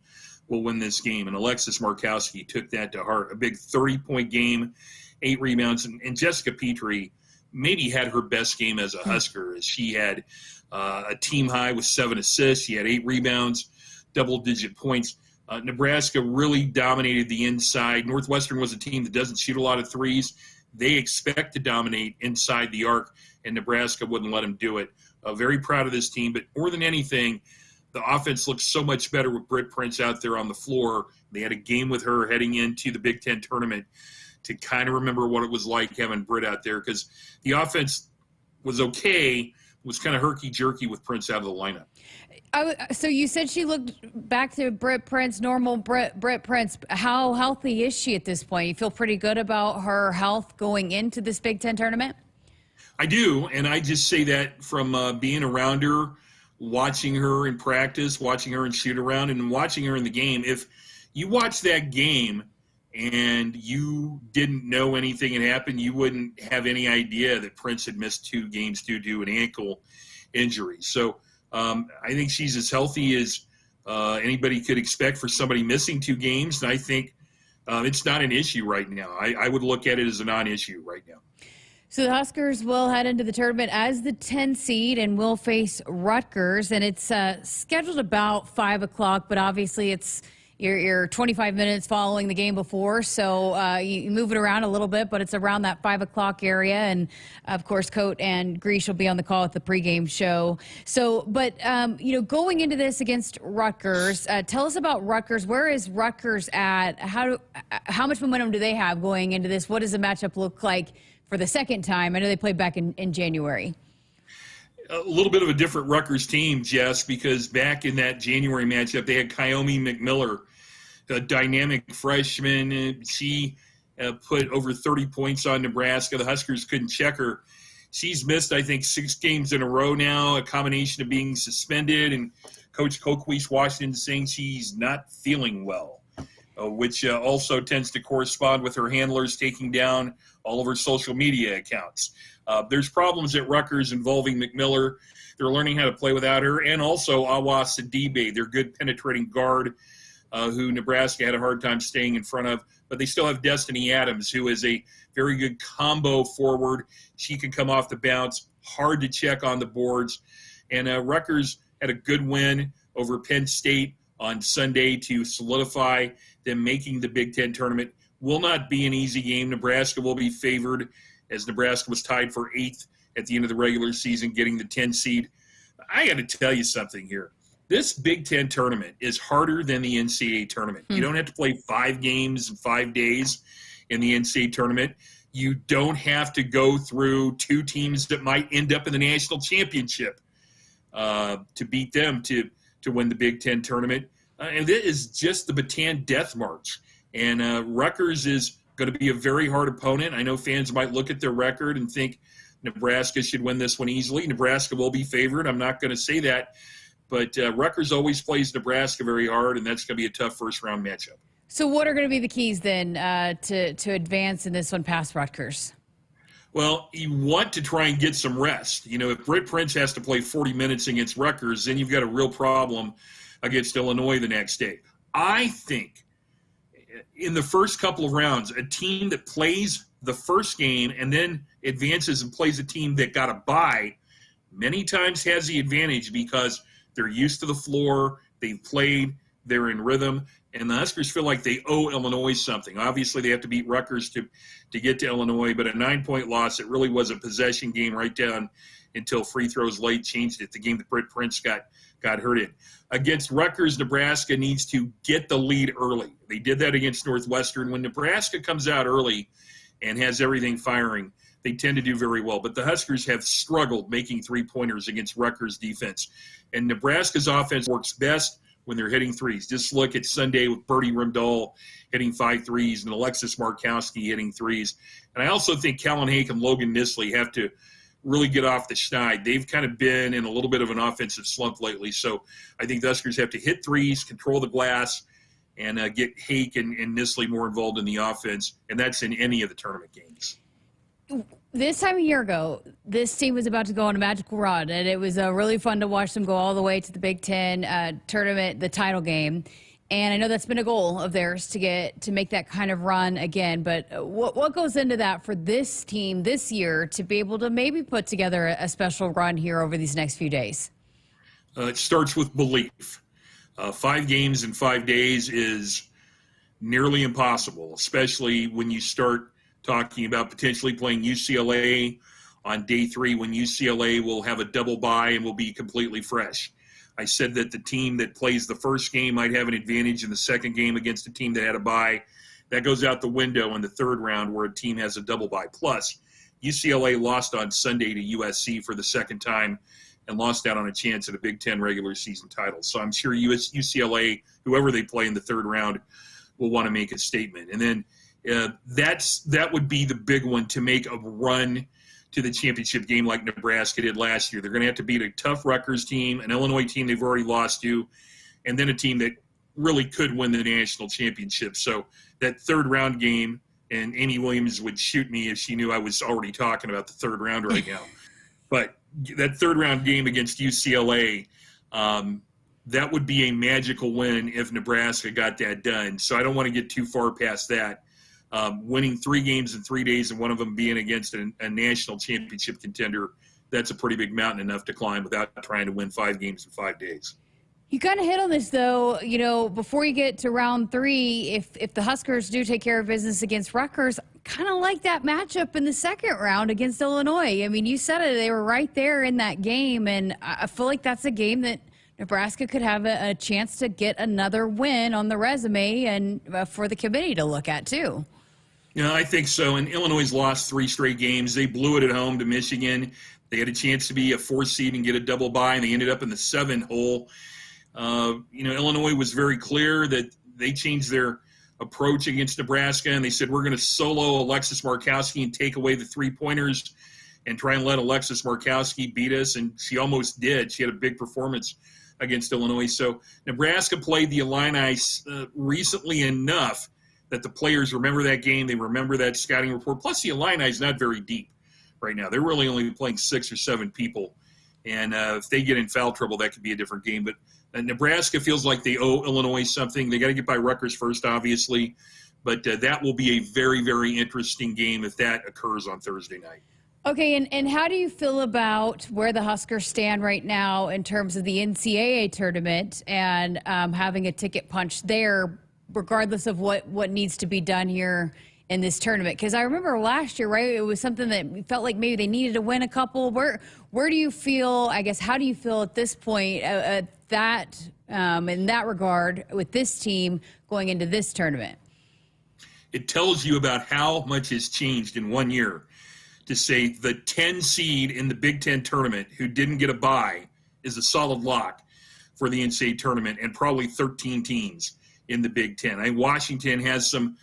will win this game, and Alexis Markowski took that to heart. A big 30-point game, 8 rebounds, and Jessica Petrie maybe had her best game as a Husker, as she had a team high with 7 assists. She had 8 rebounds, double-digit points. Nebraska really dominated the inside. Northwestern was a team that doesn't shoot a lot of threes. They expect to dominate inside the arc, and Nebraska wouldn't let them do it. Very proud of this team, but more than anything, the offense looks so much better with Britt Prince out there on the floor. They had a game with her heading into the Big Ten tournament to kind of remember what it was like having Britt out there, because the offense was okay, was kind of herky-jerky with Prince out of the lineup. So you said she looked back to Britt Prince, normal Britt Prince. How healthy is she at this point? You feel pretty good about her health going into this Big Ten tournament? I do, and I just say that from being around her, watching her in practice, watching her in shoot-around, and watching her in the game. If you watch that game and you didn't know anything had happened, you wouldn't have any idea that Prince had missed 2 games due to an ankle injury. So I think she's as healthy as anybody could expect for somebody missing 2 games, and I think it's not an issue right now. I would look at it as a non-issue right now. So the Huskers will head into the tournament as the 10 seed and will face Rutgers, and it's scheduled about 5 o'clock, but obviously it's you're 25 minutes following the game before, so you move it around a little bit, but it's around that 5 o'clock area, and of course Coat and Grease will be on the call at the pregame show. So, but going into this against Rutgers, tell us about Rutgers. Where is Rutgers at? How much momentum do they have going into this? What does the matchup look like for the second time? I know they played back in January. A little bit of a different Rutgers team, Jess, because back in that January matchup, they had Kyomi McMiller, a dynamic freshman. She put over 30 points on Nebraska. The Huskers couldn't check her. She's missed, I think, 6 games in a row now, a combination of being suspended and Coach Coquise Washington saying she's not feeling well, which also tends to correspond with her handlers taking down all of her social media accounts. There's problems at Rutgers involving McMiller. They're learning how to play without her, and also Awa Sidibe, their good penetrating guard, who Nebraska had a hard time staying in front of. But they still have Destiny Adams, who is a very good combo forward. She can come off the bounce, hard to check on the boards. And Rutgers had a good win over Penn State on Sunday to solidify them making the Big Ten tournament. Will not be an easy game. Nebraska will be favored, as Nebraska was tied for 8th at the end of the regular season, getting the 10 seed. I got to tell you something here. This Big Ten tournament is harder than the NCAA tournament. You don't have to play 5 games in 5 days in the NCAA tournament. You don't have to go through 2 teams that might end up in the national championship to beat them to win the Big Ten tournament. And it is just the Bataan Death March. And Rutgers is going to be a very hard opponent. I know fans might look at their record and think Nebraska should win this one easily. Nebraska will be favored. I'm not going to say that. But Rutgers always plays Nebraska very hard, and that's going to be a tough first-round matchup. So what are going to be the keys then to advance in this one past Rutgers? Well, you want to try and get some rest. You know, if Britt Prince has to play 40 minutes against Rutgers, then you've got a real problem against Illinois the next day. I think in the first couple of rounds, a team that plays the first game and then advances and plays a team that got a bye many times has the advantage because they're used to the floor, they've played, they're in rhythm, and the Huskers feel like they owe Illinois something. Obviously, they have to beat Rutgers to get to Illinois, but a 9-point loss, it really was a possession game right down until free throws late changed it, the game that Britt Prince got hurt in. Against Rutgers, Nebraska needs to get the lead early. They did that against Northwestern. When Nebraska comes out early and has everything firing, they tend to do very well. But the Huskers have struggled making 3-pointers against Rutgers' defense. And Nebraska's offense works best when they're hitting threes. Just look at Sunday with Bertie Rimdahl hitting 5 threes and Alexis Markowski hitting threes. And I also think Callan Hake and Logan Nisley have to really get off the schneid. They've kind of been in a little bit of an offensive slump lately. So I think the Huskers have to hit threes, control the glass, and get Hake and Nisley more involved in the offense. And that's in any of the tournament games. This time a year ago, this team was about to go on a magical run, and it was really fun to watch them go all the way to the Big Ten tournament, the title game. And I know that's been a goal of theirs to make that kind of run again. But what goes into that for this team this year to be able to maybe put together a special run here over these next few days? It starts with belief. 5 games in 5 days is nearly impossible, especially when you start talking about potentially playing UCLA on day 3 when UCLA will have a double bye and will be completely fresh. I said that the team that plays the first game might have an advantage in the second game against a team that had a bye. That goes out the window in the third round where a team has a double bye. Plus, UCLA lost on Sunday to USC for the second time and lost out on a chance at a Big Ten regular season title. So I'm sure UCLA, whoever they play in the third round, will want to make a statement. And then that would be the big one to make a run to the championship game like Nebraska did last year. They're going to have to beat a tough Rutgers team, an Illinois team they've already lost to, and then a team that really could win the national championship. So that third round game, and Amy Williams would shoot me if she knew I was already talking about the third round right now. But that third round game against UCLA, that would be a magical win if Nebraska got that done. So I don't want to get too far past that. Winning 3 games in 3 days and one of them being against a national championship contender, that's a pretty big mountain enough to climb without trying to win 5 games in 5 days. You kind of hit on this, though, before you get to round 3, if the Huskers do take care of business against Rutgers, kind of like that matchup in the second round against Illinois. I mean, you said it, they were right there in that game, and I feel like that's a game that Nebraska could have a chance to get another win on the resume and for the committee to look at, too. Yeah, I think so. And Illinois lost 3 straight games. They blew it at home to Michigan. They had a chance to be a 4th seed and get a double bye, and they ended up in the 7 hole. Illinois was very clear that they changed their approach against Nebraska, and they said, we're going to solo Alexis Markowski and take away the 3-pointers and try and let Alexis Markowski beat us, and she almost did. She had a big performance against Illinois. So Nebraska played the Illini recently enough that the players remember that game. They remember that scouting report. Plus, the Illini is not very deep right now. They're really only playing 6 or 7 people. And if they get in foul trouble, that could be a different game. But Nebraska feels like they owe Illinois something. They got to get by Rutgers first, obviously. But that will be a very, very interesting game if that occurs on Thursday night. Okay, and how do you feel about where the Huskers stand right now in terms of the NCAA tournament and having a ticket punch there, regardless of what needs to be done here in this tournament? Because I remember last year, right, it was something that we felt like maybe they needed to win a couple. Where do you feel, I guess, how do you feel at this point in that regard with this team going into this tournament? It tells you about how much has changed in 1 year to say the 10 seed in the Big Ten tournament who didn't get a bye is a solid lock for the NCAA tournament, and probably 13 teams in the Big Ten. I think Washington has some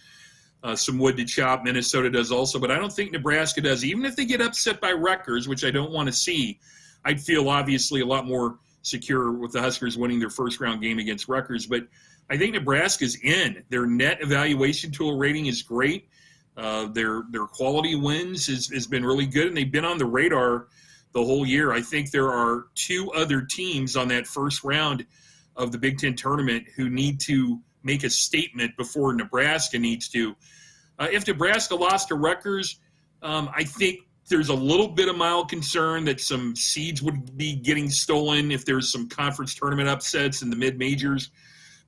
wood to chop. Minnesota does also, but I don't think Nebraska does. Even if they get upset by Rutgers, which I don't want to see, I'd feel obviously a lot more secure with the Huskers winning their first round game against Rutgers. But I think Nebraska's in. Their net evaluation tool rating is great. Their quality wins has been really good, and they've been on the radar the whole year. I think there are 2 other teams on that first round of the Big Ten tournament who need to make a statement before Nebraska needs to. If Nebraska lost to Rutgers, I think there's a little bit of mild concern that some seeds would be getting stolen if there's some conference tournament upsets in the mid-majors.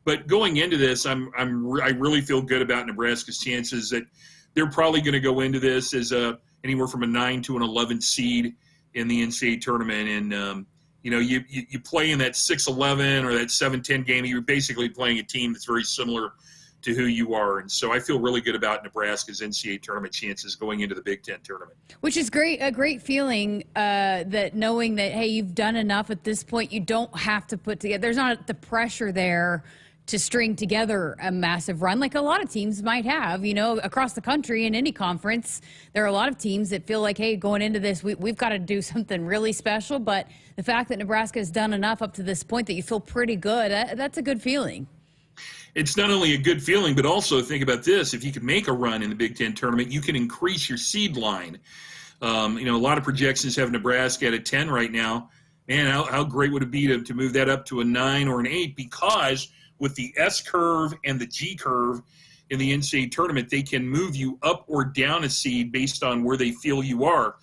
But going into this, I really feel good about Nebraska's chances that they're probably going to go into this as anywhere from a 9 to an 11 seed in the NCAA tournament. And, you play in that 6-11 or that 7-10 game, you're basically playing a team that's very similar to who you are. And so I feel really good about Nebraska's NCAA tournament chances going into the Big Ten tournament. Which is great, a great feeling that knowing that, hey, you've done enough at this point. You don't have to put together – there's not the pressure there to string together a massive run like a lot of teams might have, across the country in any conference. There are a lot of teams that feel like, hey, going into this, we've got to do something really special. But the fact that Nebraska has done enough up to this point that you feel pretty good, that's a good feeling. It's not only a good feeling, but also think about this. If you can make a run in the Big Ten tournament, you can increase your seed line. A lot of projections have Nebraska at a 10 right now. Man, how great would it be to move that up to a 9 or an 8? Because with the S curve and the G curve in the NCAA tournament, they can move you up or down a seed based on where they feel you are.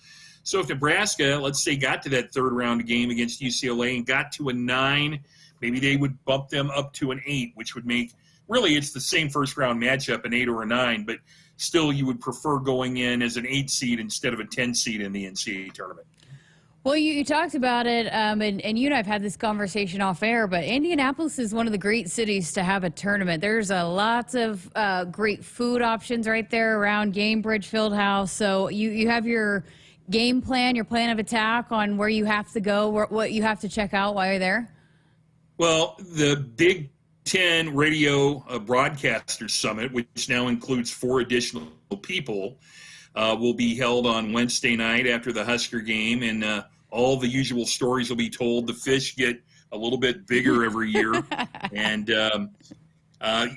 So if Nebraska, let's say, got to that third round game against UCLA and got to a 9, maybe they would bump them up to an 8, which would make, really, it's the same first round matchup, an 8 or a 9, but still you would prefer going in as an 8 seed instead of a 10 seed in the NCAA tournament. Well, you talked about it, and you and I have had this conversation off air, but Indianapolis is one of the great cities to have a tournament. There's lots of great food options right there around Gamebridge Fieldhouse. So you have your game plan, your plan of attack on where you have to go, what you have to check out while you're there? Well, the Big Ten Radio Broadcasters Summit, which now includes 4 additional people, will be held on Wednesday night after the Husker game, and all the usual stories will be told. The fish get a little bit bigger every year, and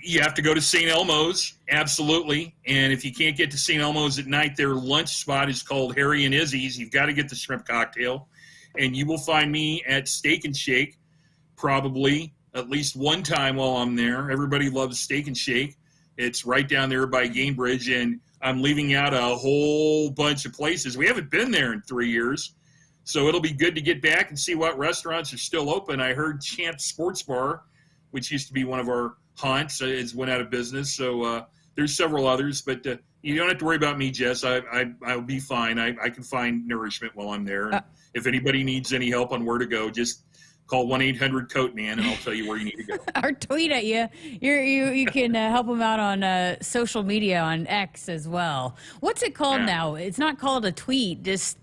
you have to go to St. Elmo's, absolutely. And if you can't get to St. Elmo's at night, their lunch spot is called Harry and Izzy's. You've got to get the shrimp cocktail, and you will find me at Steak and Shake probably at least one time while I'm there. Everybody loves Steak and Shake. It's right down there by Gamebridge, and I'm leaving out a whole bunch of places. We haven't been there in 3 years, so it'll be good to get back and see what restaurants are still open. I heard Champ Sports Bar, which used to be one of our haunts, has went out of business. So there's several others, but you don't have to worry about me, Jess. I'll be fine. I can find nourishment while I'm there. If anybody needs any help on where to go, just call 1-800-COATMAN, and I'll tell you where you need to go. Or tweet at you. You can help them out on social media on X as well. What's it called now? It's not called a tweet. Just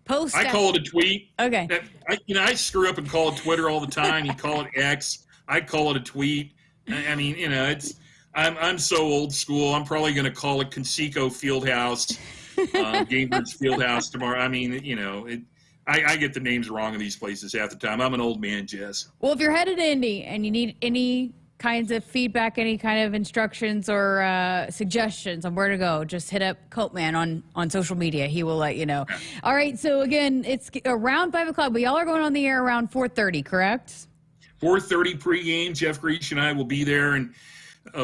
post. I call it a tweet. Okay. I screw up and call it Twitter all the time. You call it X. I call it a tweet. I mean, it's. I'm so old school. I'm probably going to call it Conseco Fieldhouse, Gamebridge Fieldhouse tomorrow. I mean, I get the names wrong of these places half the time. I'm an old man, Jess. Well, if you're headed to Indy and you need any kinds of feedback, any kind of instructions or suggestions on where to go, just hit up Coatman on social media. He will let you know. Yeah. All right, so again, it's around 5 o'clock, but y'all are going on the air around 4:30, correct? 4:30 pregame. Jeff Greach and I will be there, and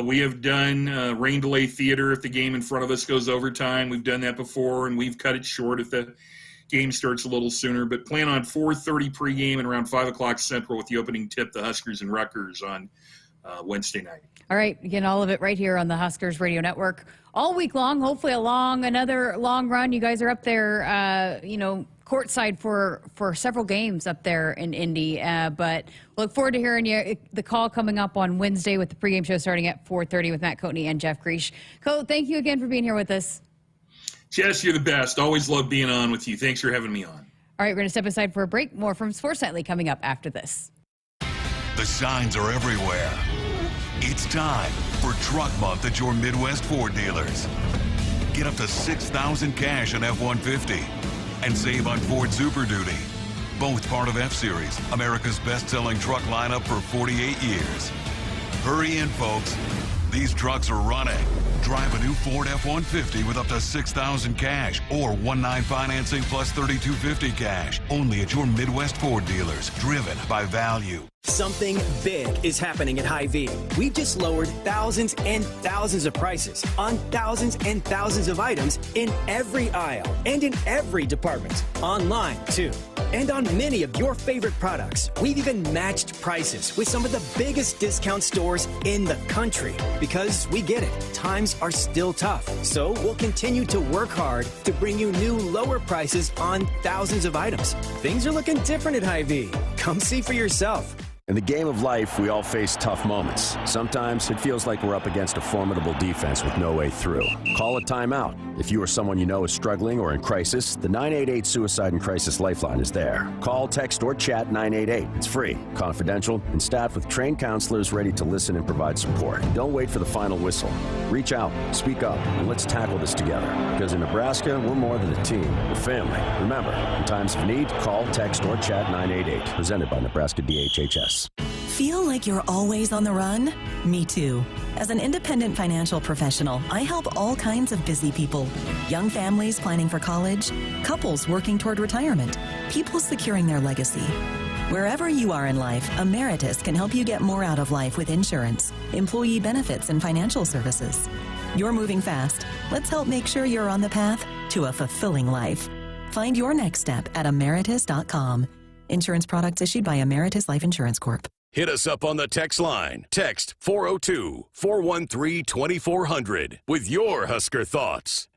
we have done rain delay theater if the game in front of us goes overtime. We've done that before, and we've cut it short if the game starts a little sooner. But plan on 4:30 pregame and around 5 o'clock Central with the opening tip, the Huskers and Rutgers on Wednesday night. All right, again, all of it right here on the Huskers Radio Network all week long. Hopefully another long run. You guys are up there, courtside for several games up there in Indy. But look forward to hearing the call coming up on Wednesday with the pregame show starting at 4:30 with Matt Coatney and Jeff Greach. Coat, thank you again for being here with us. Jess, you're the best. Always love being on with you. Thanks for having me on. All right, we're going to step aside for a break. More from Sports Nightly coming up after this. The signs are everywhere. It's time for Truck Month at your Midwest Ford dealers. Get up to $6,000 cash on F-150 and save on Ford Super Duty. Both part of F-Series, America's best-selling truck lineup for 48 years. Hurry in, folks. These trucks are running. Drive a new Ford F-150 with up to $6,000 cash or 1.9 financing plus $3,250 cash. Only at your Midwest Ford dealers. Driven by value. Something big is happening at Hy-Vee. We've just lowered thousands and thousands of prices on thousands and thousands of items in every aisle and in every department. Online, too. And on many of your favorite products. We've even matched prices with some of the biggest discount stores in the country. Because we get it. Times are still tough. So we'll continue to work hard to bring you new lower prices on thousands of items. Things are looking different at Hy-Vee. Come see for yourself. In the game of life, we all face tough moments. Sometimes it feels like we're up against a formidable defense with no way through. Call a timeout. If you or someone you know is struggling or in crisis, the 988 Suicide and Crisis Lifeline is there. Call, text, or chat 988. It's free, confidential, and staffed with trained counselors ready to listen and provide support. Don't wait for the final whistle. Reach out, speak up, and let's tackle this together. Because in Nebraska, we're more than a team. We're family. Remember, in times of need, call, text, or chat 988. Presented by Nebraska DHHS. Feel like you're always on the run? Me too. As an independent financial professional, I help all kinds of busy people. Young families planning for college, couples working toward retirement, people securing their legacy. Wherever you are in life, Emeritus can help you get more out of life with insurance, employee benefits, and financial services. You're moving fast. Let's help make sure you're on the path to a fulfilling life. Find your next step at emeritus.com. Insurance products issued by Emeritus Life Insurance Corp. Hit us up on the text line. Text 402-413-2400 with your Husker thoughts.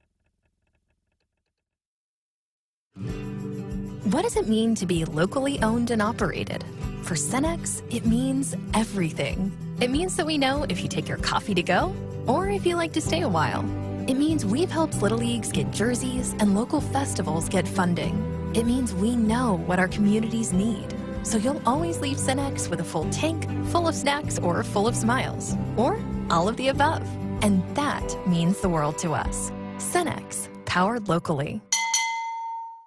What does it mean to be locally owned and operated? For Cenex, it means everything. It means that we know if you take your coffee to go or if you like to stay a while. It means we've helped Little Leagues get jerseys and local festivals get funding. It means we know what our communities need. So you'll always leave Cenex with a full tank, full of snacks, or full of smiles. Or all of the above. And that means the world to us. Cenex, powered locally.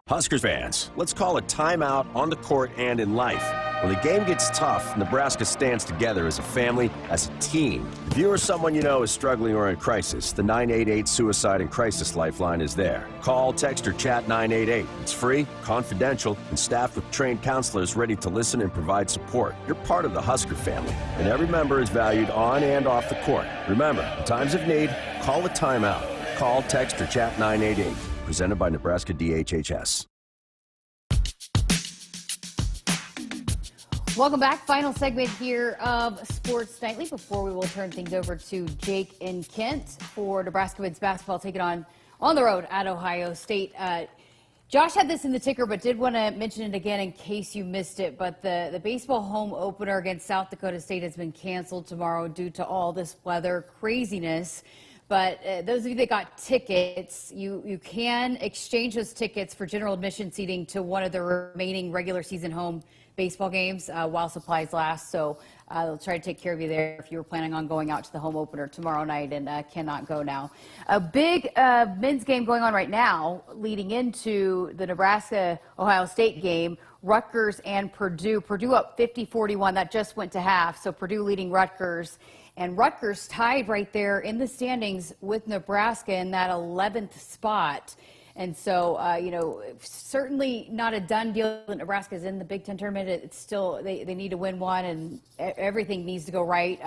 Huskers fans, let's call a timeout on the court and in life. When the game gets tough, Nebraska stands together as a family, as a team. If you or someone you know is struggling or in crisis, the 988 Suicide and Crisis Lifeline is there. Call, text, or chat 988. It's free, confidential, and staffed with trained counselors ready to listen and provide support. You're part of the Husker family, and every member is valued on and off the court. Remember, in times of need, call a timeout. Call, text, or chat 988. Presented by Nebraska DHHS. Welcome back. Final segment here of Sports Nightly before we will turn things over to Jake and Kent for Nebraska men's basketball taking on the road at Ohio State. Josh had this in the ticker, but did want to mention it again in case you missed it. But the baseball home opener against South Dakota State has been canceled tomorrow due to all this weather craziness. But those of you that got tickets, you can exchange those tickets for general admission seating to one of the remaining regular season home baseball games while supplies last. So they'll try to take care of you there if you were planning on going out to the home opener tomorrow night and cannot go now. A big men's game going on right now leading into the Nebraska-Ohio State game. Rutgers and Purdue. Purdue up 50-41. That just went to half. So Purdue leading Rutgers. And Rutgers tied right there in the standings with Nebraska in that 11th spot. And so, certainly not a done deal that Nebraska is in the Big Ten tournament. It's still, they need to win one, and everything needs to go right.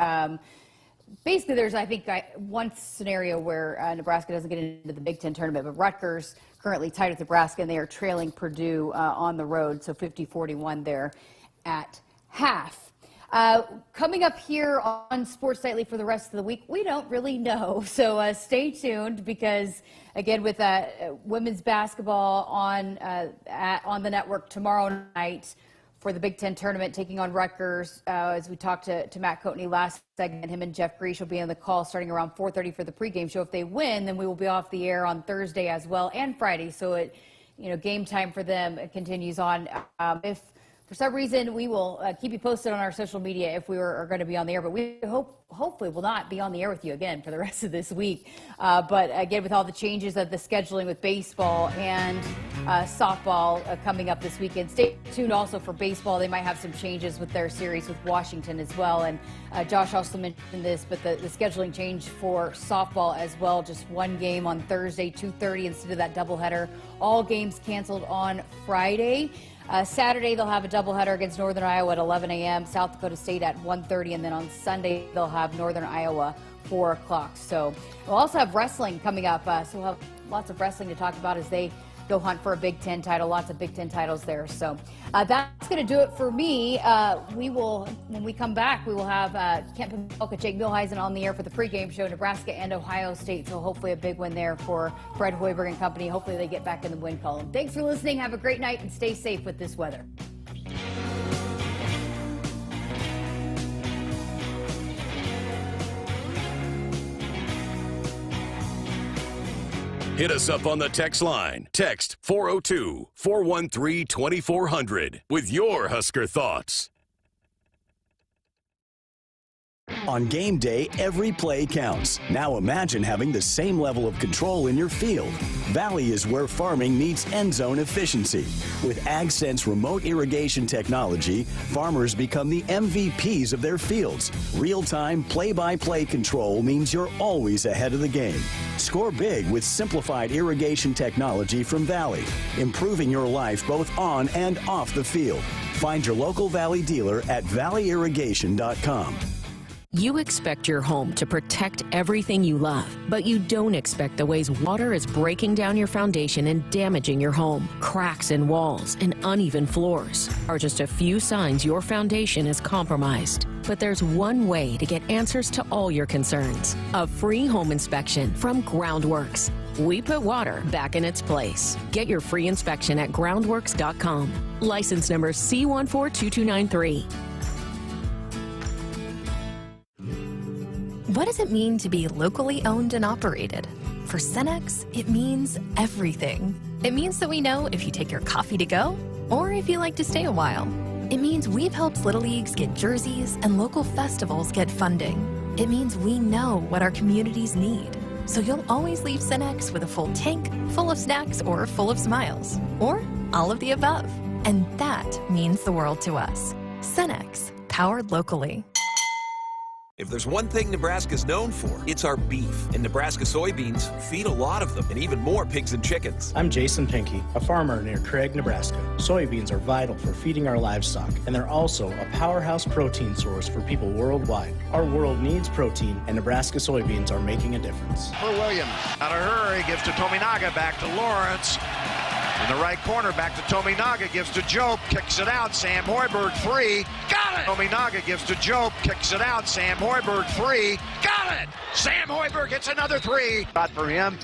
Basically, there's, I think, one scenario where Nebraska doesn't get into the Big Ten tournament, but Rutgers currently tied with Nebraska, and they are trailing Purdue on the road, so 50-41 there at half. Coming up here on Sports Nightly for the rest of the week, we don't really know. So stay tuned because, again, with women's basketball on the network tomorrow night for the Big Ten tournament, taking on Rutgers. As we talked to Matt Coatney last segment, him and Jeff Grease will be on the call starting around 4:30 for the pregame show. If they win, then we will be off the air on Thursday as well and Friday. So game time for them continues on. If for some reason, we will keep you posted on our social media if we are going to be on the air, but we hopefully will not be on the air with you again for the rest of this week. But again, with all the changes of the scheduling with baseball and softball coming up this weekend, stay tuned also for baseball. They might have some changes with their series with Washington as well. And Josh also mentioned this, but the scheduling change for softball as well. Just one game on Thursday, 2:30 instead of that doubleheader. All games canceled on Friday. Saturday, they'll have a doubleheader against Northern Iowa at 11 a.m., South Dakota State at 1:30, and then on Sunday, they'll have Northern Iowa 4 o'clock. So we'll also have wrestling coming up. So we'll have lots of wrestling to talk about as they go hunt for a Big Ten title. Lots of Big Ten titles there. So that's going to do it for me. We will, when we come back, we will have Kent Pamelka, Jake Milheisen on the air for the pregame show, Nebraska and Ohio State. So hopefully a big win there for Fred Hoiberg and company. Hopefully they get back in the win column. Thanks for listening. Have a great night and stay safe with this weather. Hit us up on the text line. Text 402-413-2400 with your Husker thoughts. On game day, every play counts. Now imagine having the same level of control in your field. Valley is where farming meets end zone efficiency. With AgSense remote irrigation technology, farmers become the MVPs of their fields. Real-time, play-by-play control means you're always ahead of the game. Score big with simplified irrigation technology from Valley, improving your life both on and off the field. Find your local Valley dealer at valleyirrigation.com. You expect your home to protect everything you love, but you don't expect the ways water is breaking down your foundation and damaging your home. Cracks in walls and uneven floors are just a few signs your foundation is compromised. But there's one way to get answers to all your concerns: a free home inspection from Groundworks. We put water back in its place. Get your free inspection at groundworks.com. License number C142293. What does it mean to be locally owned and operated? For Cenex, it means everything. It means that we know if you take your coffee to go or if you like to stay a while. It means we've helped Little Leagues get jerseys and local festivals get funding. It means we know what our communities need. So you'll always leave Cenex with a full tank, full of snacks, or full of smiles. Or all of the above. And that means the world to us. Cenex, powered locally. If there's one thing Nebraska's known for, it's our beef. And Nebraska soybeans feed a lot of them, and even more pigs and chickens. I'm Jason Pinky, a farmer near Craig, Nebraska. Soybeans are vital for feeding our livestock, and they're also a powerhouse protein source for people worldwide. Our world needs protein, and Nebraska soybeans are making a difference. For Williams, out of hurry, gives to Tominaga, back to Lawrence. In the right corner, back to Tominaga, gives to Jobe, kicks it out. Sam Hoiberg, free. Got it! Tominaga gives to Jobe, kicks it out. Sam Hoiberg, free. Got it! Sam Hoiberg hits another three. Shot for him.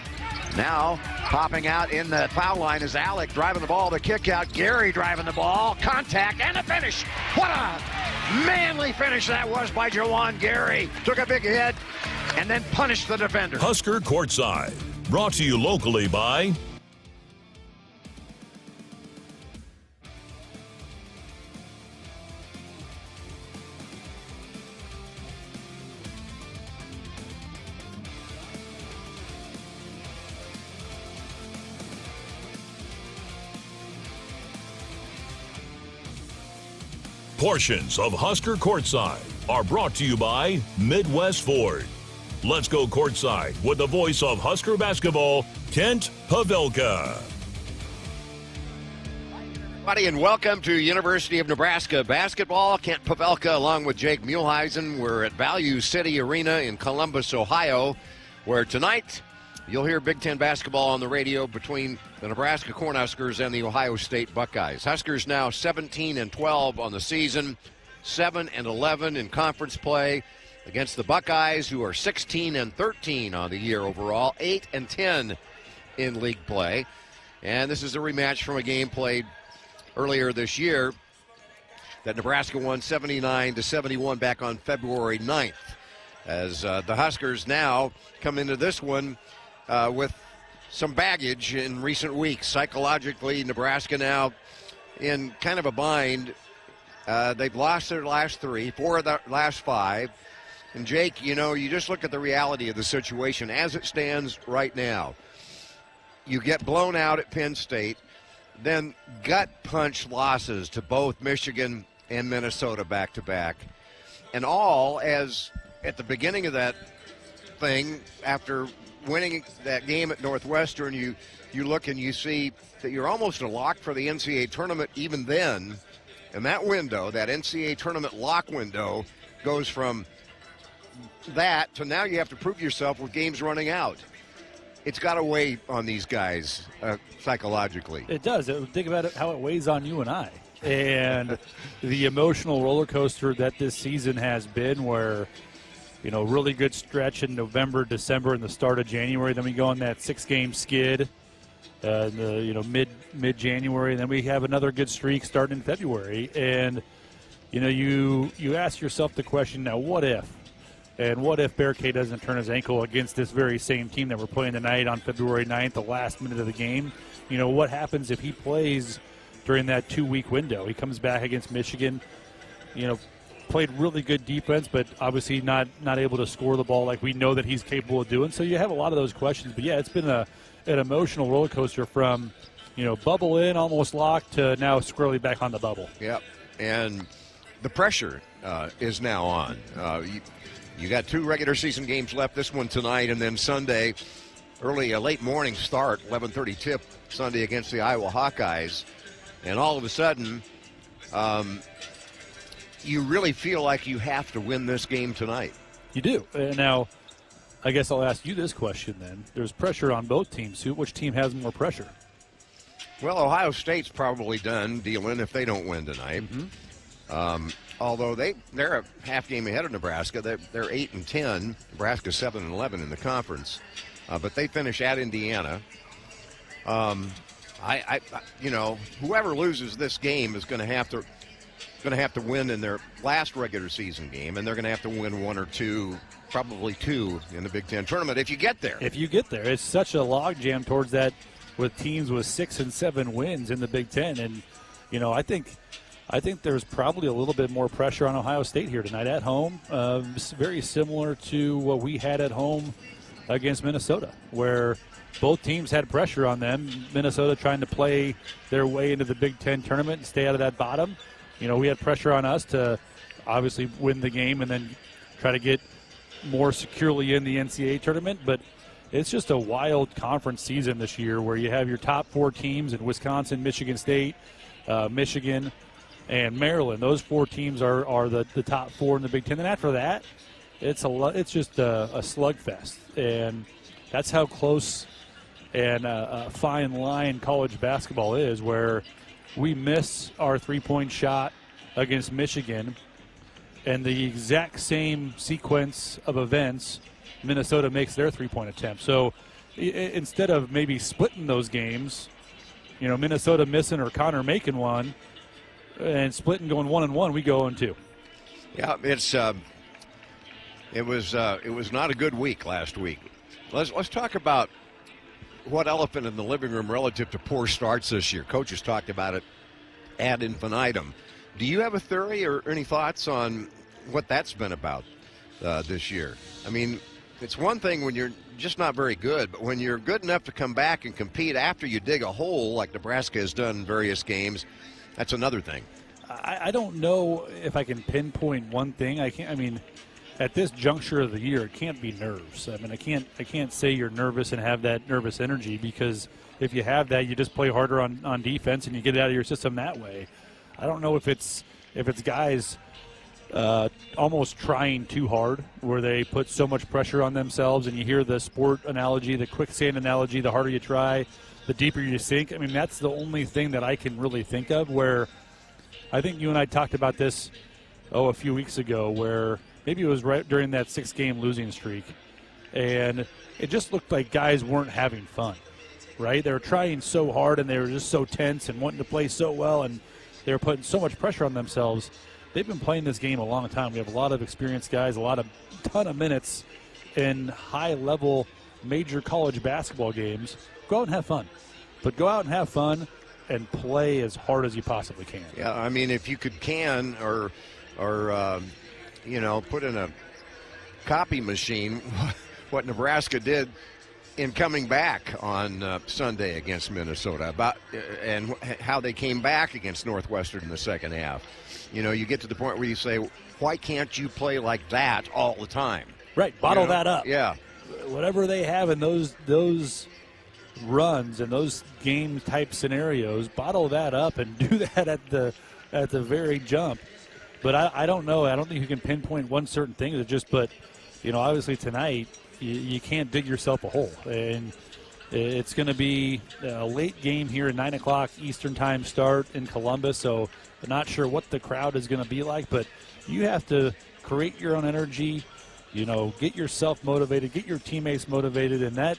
Now, popping out in the foul line is Alec driving the ball, the kick out. Gary driving the ball, contact, and a finish. What a manly finish that was by Jawan Gary. Took a big hit and then punished the defender. Husker Courtside, brought to you locally by Portions of Husker Courtside are brought to you by Midwest Ford. Let's go courtside with the voice of Husker basketball, Kent Pavelka. Everybody, and welcome to University of Nebraska basketball. Kent Pavelka along with Jake Muehlheisen. We're at Value City Arena in Columbus, Ohio, where tonight you'll hear Big Ten basketball on the radio between the Nebraska Cornhuskers and the Ohio State Buckeyes. Huskers now 17-12 on the season, 7-11 in conference play against the Buckeyes, who are 16-13 on the year overall, 8-10 in league play. And this is a rematch from a game played earlier this year that Nebraska won 79-71 back on February 9th. As the Huskers now come into this one with some baggage in recent weeks. Psychologically, Nebraska now in kind of a bind. They've lost their last 3, 4 of the last 5. And Jake, you know, you just look at the reality of the situation as it stands right now. You get blown out at Penn State, then gut punch losses to both Michigan and Minnesota back-to-back. And all as at the beginning of that thing, after winning that game at Northwestern, you look and you see that you're almost a lock for the NCAA tournament even then. And that window, that NCAA tournament lock window, goes from that to now you have to prove yourself with games running out. It's got to weigh on these guys psychologically. It does. Think about it, how it weighs on you and I. And the emotional roller coaster that this season has been, where you know, really good stretch in November, December, and the start of January. Then we go on that 6-game skid, mid-January. And then we have another good streak starting in February. And, you know, you ask yourself the question, now what if? And what if Bear K doesn't turn his ankle against this very same team that we're playing tonight on February 9th, the last minute of the game? You know, what happens if he plays during that 2-week window? He comes back against Michigan, you know, played really good defense, but obviously not able to score the ball like we know that he's capable of doing. So you have a lot of those questions. But, yeah, it's been an emotional roller coaster from, bubble in, almost locked, to now squarely back on the bubble. Yep, and the pressure is now on. You got 2 regular season games left, this one tonight, and then Sunday, late morning start, 11:30 tip Sunday against the Iowa Hawkeyes. And all of a sudden, you really feel like you have to win this game tonight. You do. Now, I guess I'll ask you this question then. There's pressure on both teams. Which team has more pressure? Well, Ohio State's probably done dealing if they don't win tonight. Mm-hmm. Although they're a half game ahead of Nebraska. They're 8-10. Nebraska's 7-11 in the conference. But they finish at Indiana. Whoever loses this game is going to have to win in their last regular season game, and they're going to have to win 1 or 2, probably 2 in the Big Ten tournament if you get there. If you get there, it's such a logjam towards that with teams with 6 and 7 wins in the Big Ten, and I think there's probably a little bit more pressure on Ohio State here tonight at home. Very similar to what we had at home against Minnesota, where both teams had pressure on them. Minnesota trying to play their way into the Big Ten tournament and stay out of that bottom. We had pressure on us to obviously win the game and then try to get more securely in the NCAA tournament. But it's just a wild conference season this year where you have your top 4 teams in Wisconsin, Michigan State, Michigan, and Maryland. Those 4 teams are the top 4 in the Big Ten. And after that, it's just a slugfest. And that's how close and a fine line college basketball is, where we miss our 3-point shot against Michigan, and the exact same sequence of events, Minnesota makes their 3-point attempt. So instead of maybe splitting those games, Minnesota missing or Connor making one, and splitting going 1-1, we go 0-2. Yeah, it was not a good week last week. Let's talk about what elephant in the living room relative to poor starts this year. Coaches talked about it ad infinitum. Do you have a theory or any thoughts on what that's been about this year? I mean, it's one thing when you're just not very good, but when you're good enough to come back and compete after you dig a hole like Nebraska has done in various games, that's another thing. I don't know if I can pinpoint one thing. At this juncture of the year, it can't be nerves. I can't say you're nervous and have that nervous energy, because if you have that, you just play harder on defense and you get it out of your system that way. I don't know if it's guys almost trying too hard, where they put so much pressure on themselves, and you hear the sport analogy, the quicksand analogy, the harder you try, the deeper you sink. That's the only thing that I can really think of, where I think you and I talked about this a few weeks ago, where maybe it was right during that 6-game losing streak, and it just looked like guys weren't having fun, right? They were trying so hard, and they were just so tense and wanting to play so well, and they were putting so much pressure on themselves. They've been playing this game a long time. We have a lot of experienced guys, ton of minutes in high-level major college basketball games. Go out and have fun. But go out and have fun and play as hard as you possibly can. Yeah, if you could or put in a copy machine what Nebraska did in coming back on Sunday against Minnesota, and how they came back against Northwestern in the second half. You get to the point where you say, why can't you play like that all the time? Right, bottle that up. Yeah. Whatever they have in those runs and those game-type scenarios, bottle that up and do that at the very jump. But I don't know. I don't think you can pinpoint one certain thing. Obviously tonight you can't dig yourself a hole. And it's going to be a late game here at 9 o'clock Eastern time start in Columbus. So I'm not sure what the crowd is going to be like. But you have to create your own energy, get yourself motivated, get your teammates motivated. And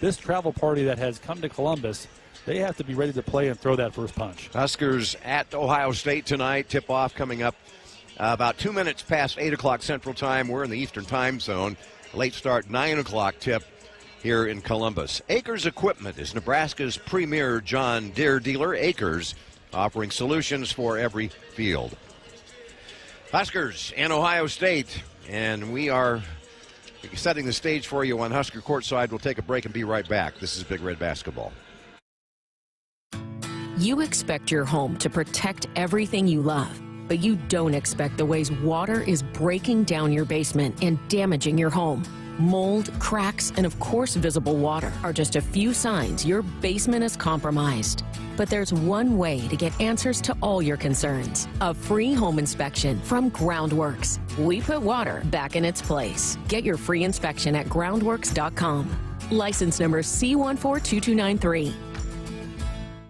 this travel party that has come to Columbus, they have to be ready to play and throw that first punch. Huskers at Ohio State tonight. Tip-off coming up about 2 minutes past 8 o'clock Central Time. We're in the Eastern Time Zone. Late start, 9 o'clock tip here in Columbus. Akrs Equipment is Nebraska's premier John Deere dealer. Akrs, offering solutions for every field. Huskers and Ohio State, and we are setting the stage for you on Husker Courtside. We'll take a break and be right back. This is Big Red Basketball. You expect your home to protect everything you love, but you don't expect the ways water is breaking down your basement and damaging your home. Mold, cracks, and of course visible water are just a few signs your basement is compromised. But there's one way to get answers to all your concerns. A free home inspection from Groundworks. We put water back in its place. Get your free inspection at groundworks.com. License number C142293.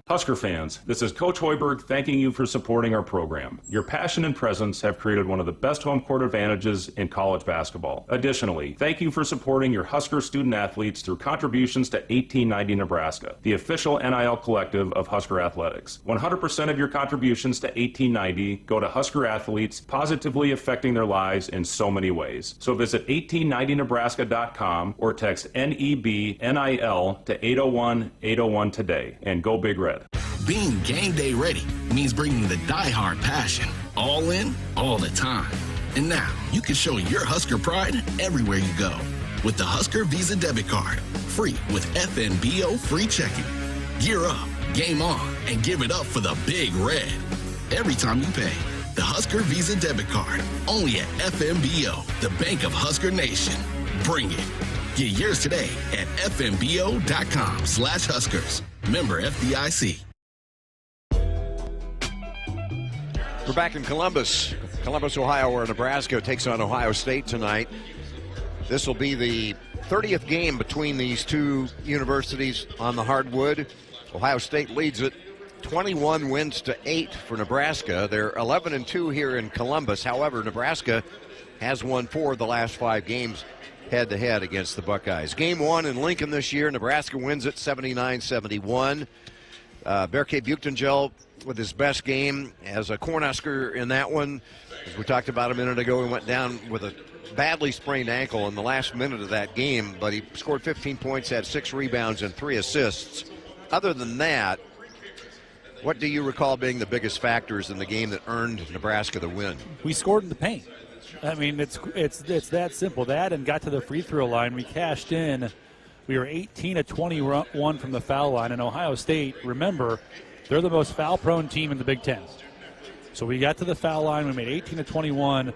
Husker fans, this is Coach Hoiberg thanking you for supporting our program. Your passion and presence have created one of the best home court advantages in college basketball. Additionally, thank you for supporting your Husker student athletes through contributions to 1890 Nebraska, the official NIL collective of Husker Athletics. 100% of your contributions to 1890 go to Husker athletes, positively affecting their lives in so many ways. So visit 1890nebraska.com or text NEBNIL to 801-801 today and go Big Red. Being game day ready means bringing the die-hard passion, all in, all the time. And now, you can show your Husker pride everywhere you go with the Husker Visa Debit Card, free with FNBO free checking. Gear up, game on, and give it up for the Big Red. Every time you pay, the Husker Visa Debit Card, only at FNBO, the Bank of Husker Nation. Bring it. Get yours today at fnbo.com/Huskers. Member FDIC. We're back in Columbus, Ohio, where Nebraska takes on Ohio State tonight. This will be the 30th game between these two universities on the hardwood. Ohio State leads it 21 wins to 8 for Nebraska. They're 11-2 here in Columbus. However, Nebraska has won 4 of the last 5 games head-to-head against the Buckeyes. Game 1 in Lincoln this year, Nebraska wins it 79-71. Berke Buchtengel with his best game as a Cornhusker in that one. As we talked about a minute ago, he went down with a badly sprained ankle in the last minute of that game, but he scored 15 points, had 6 rebounds, and 3 assists. Other than that, what do you recall being the biggest factors in the game that earned Nebraska the win? We scored in the paint. I mean, it's that simple. That and got to the free throw line. We cashed in. We were 18 of 21 from the foul line. And Ohio State, remember, they're the most foul-prone team in the Big Ten. So we got to the foul line. We made 18 of 21.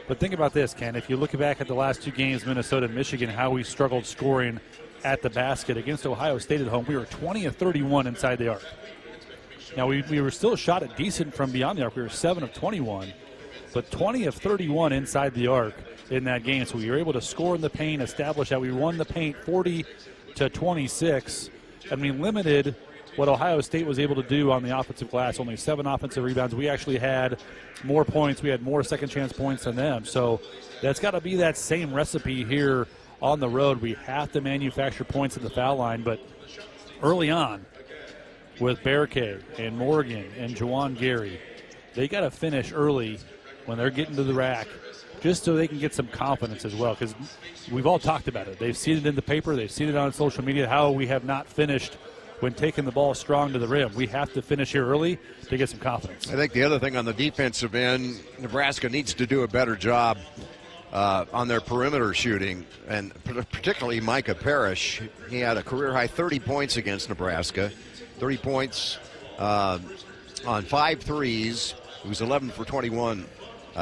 But think about this, Ken. If you look back at the last 2 games, Minnesota and Michigan, how we struggled scoring at the basket against Ohio State at home, we were 20 of 31 inside the arc. Now, we were still shot at decent from beyond the arc. We were 7 of 21. But 20 of 31 inside the arc in that game. So we were able to score in the paint, establish that we won the paint 40-26. I mean, limited what Ohio State was able to do on the offensive glass. Only 7 offensive rebounds. We actually had more points. We had more second chance points than them. So that's got to be that same recipe here on the road. We have to manufacture points at the foul line. But early on with Berke and Morgan and Juwan Gary, they got to finish early when they're getting to the rack, just so they can get some confidence as well, because we've all talked about it. They've seen it in the paper. They've seen it on social media, how we have not finished when taking the ball strong to the rim. We have to finish here early to get some confidence. I think the other thing on the defensive end, Nebraska needs to do a better job on their perimeter shooting, and particularly Micah Parrish. He had a career-high 30 points against Nebraska, 30 points on 5 threes. He was 11 for 21.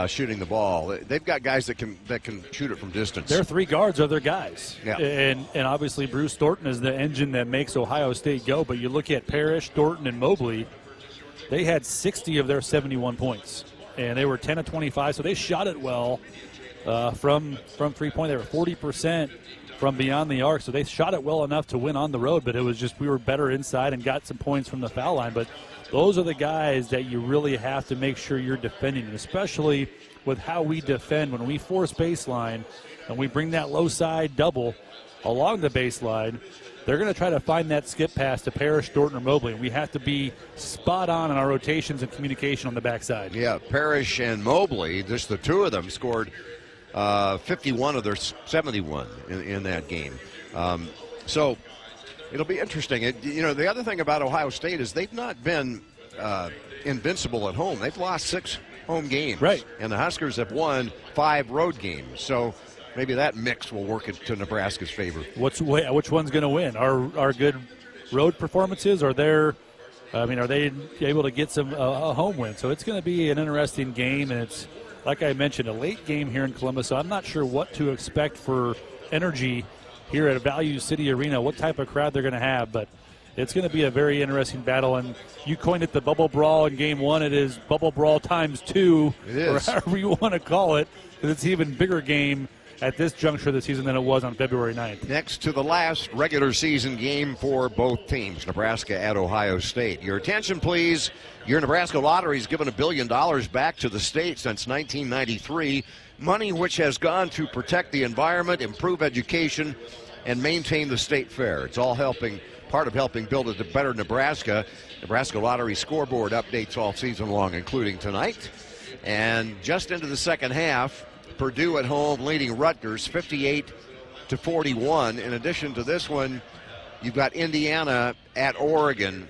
Shooting the ball. They've got guys that can shoot it from distance. Their 3 guards are their guys. Yeah. And obviously Bruce Thornton is the engine that makes Ohio State go. But you look at Parrish, Thornton, and Mobley, they had 60 of their 71 points. And they were 10 of 25, so they shot it well from three-point. They were 40% from beyond the arc, so they shot it well enough to win on the road. But it was just we were better inside and got some points from the foul line. But those are the guys that you really have to make sure you're defending, especially with how we defend when we force baseline and we bring that low side double along the baseline. They're going to try to find that skip pass to Parrish, Thornton, or Mobley. We have to be spot on in our rotations and communication on the backside. Yeah, Parrish and Mobley, just the 2 of them scored 51 of their 71 in that game. So it'll be interesting. The other thing about Ohio State is they've not been invincible at home. They've lost 6 home games. Right. And the Huskers have won 5 road games. So maybe that mix will work into Nebraska's favor. Which one's going to win? Our good road performances, or are they able to get a home win? So it's going to be an interesting game, and it's, like I mentioned, a late game here in Columbus. So I'm not sure what to expect for energy here at Value City Arena, what type of crowd they're going to have, but it's going to be a very interesting battle. And you coined it the bubble brawl in game 1. It is bubble brawl times 2, it is, or however you want to call it, because it's an even bigger game at this juncture of the season than it was on February 9th. Next to the last regular season game for both teams, Nebraska at Ohio State. Your attention, please. Your Nebraska Lottery has given $1 billion back to the state since 1993, money which has gone to protect the environment, improve education, and maintain the state fair. It's all part of helping build a better Nebraska. Nebraska Lottery scoreboard updates all season long, including tonight. And just into the second half, Purdue at home leading Rutgers 58-41. In addition to this one, you've got Indiana at Oregon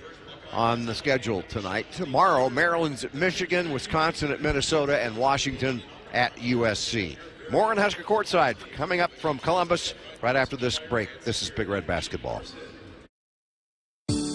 on the schedule tonight. Tomorrow, Maryland's at Michigan, Wisconsin at Minnesota, and Washington at USC. More on Husker Courtside coming up from Columbus right after this break. This is Big Red Basketball.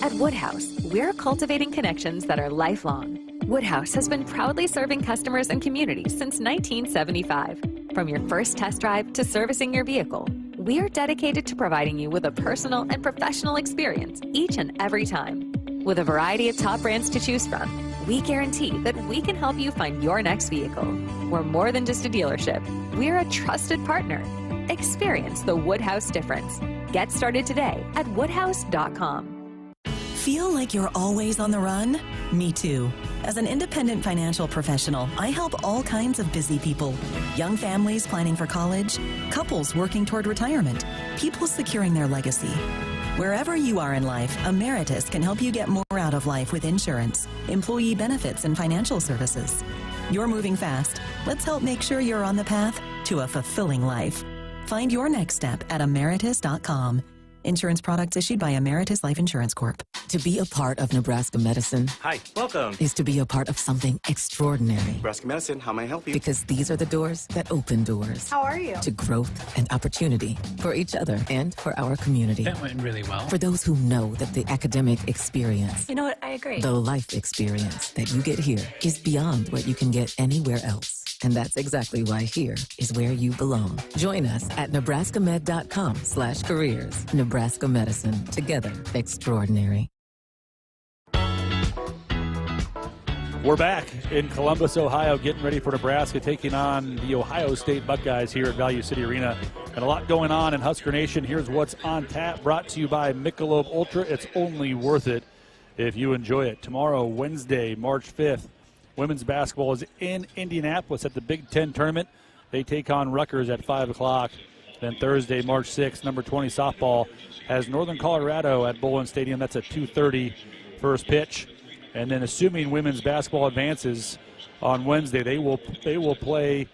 At Woodhouse, we're cultivating connections that are lifelong. Woodhouse has been proudly serving customers and communities since 1975. From your first test drive to servicing your vehicle, we're dedicated to providing you with a personal and professional experience each and every time. With a variety of top brands to choose from, we guarantee that we can help you find your next vehicle. We're more than just a dealership. We're a trusted partner. Experience the Woodhouse difference. Get started today at woodhouse.com. Feel like you're always on the run? Me too. As an independent financial professional, I help all kinds of busy people. Young families planning for college, couples working toward retirement, people securing their legacy. Wherever you are in life, Emeritus can help you get more out of life with insurance, employee benefits, and financial services. You're moving fast. Let's help make sure you're on the path to a fulfilling life. Find your next step at emeritus.com. Insurance products issued by Emeritus Life Insurance Corp. To be a part of Nebraska medicine. Hi, welcome. Is to be a part of something extraordinary. Nebraska medicine, how may I help you? Because these are the doors that open doors. How are you? To growth and opportunity for each other and for our community. That went really well. For those who know that the academic experience. You know what? I agree. The life experience that you get here is beyond what you can get anywhere else. And that's exactly why here is where you belong. Join us at nebraskamed.com/careers. Nebraska Medicine. Together, extraordinary. We're back in Columbus, Ohio, getting ready for Nebraska, taking on the Ohio State Buckeyes here at Value City Arena. And a lot going on in Husker Nation. Here's what's on tap, brought to you by Michelob Ultra. It's only worth it if you enjoy it. Tomorrow, Wednesday, March 5th, women's basketball is in Indianapolis at the Big Ten tournament. They take on Rutgers at 5 o'clock. Then Thursday, March 6th, number 20 softball has Northern Colorado at Bowling Stadium. That's a 2:30 first pitch. And then assuming women's basketball advances on Wednesday, they will play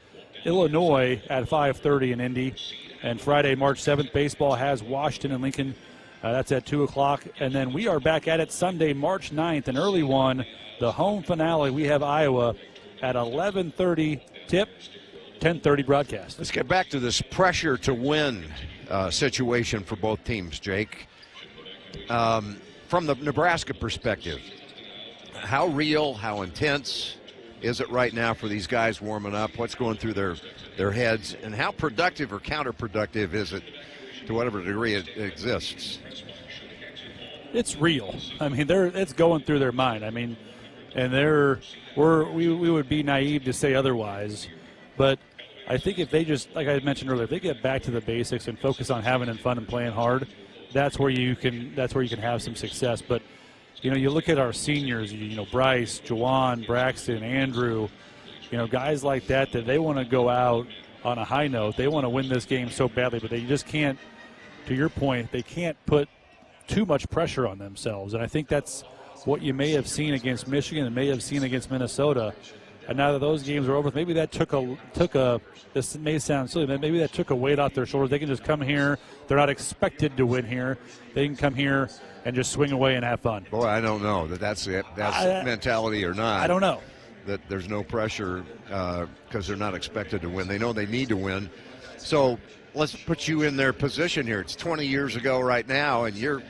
Illinois at 5:30 in Indy. And Friday, March 7th, baseball has Washington and Lincoln. That's at 2 o'clock. And then we are back at it Sunday, March 9th, an early one. The home finale, we have Iowa at 11:30 tip, 10:30 broadcast. Let's get back to this pressure to win situation for both teams, Jake. From the Nebraska perspective, how real, how intense is it right now for these guys warming up? What's going through their heads? And how productive or counterproductive is it to whatever degree it exists? It's real. I mean, it's going through their mind. I mean, and we would be naive to say otherwise. But I think if they just, like I mentioned earlier, if they get back to the basics and focus on having fun and playing hard, that's where you can have some success. But you look at our seniors, Bryce, Jawan, Braxton, Andrew, guys like that they want to go out on a high note. They want to win this game so badly, but they just can't, to your point, they can't put too much pressure on themselves. And I think that's what you may have seen against Michigan and may have seen against Minnesota. And now that those games are over, maybe that took a this may sound silly, but maybe that took a weight off their shoulders. They can just come here. They're not expected to win here. They can come here and just swing away and have fun. Boy, I don't know that's the mentality or not. I don't know. that there's no pressure because they're not expected to win. They know they need to win. So let's put you in their position here. It's 20 years ago right now, and you're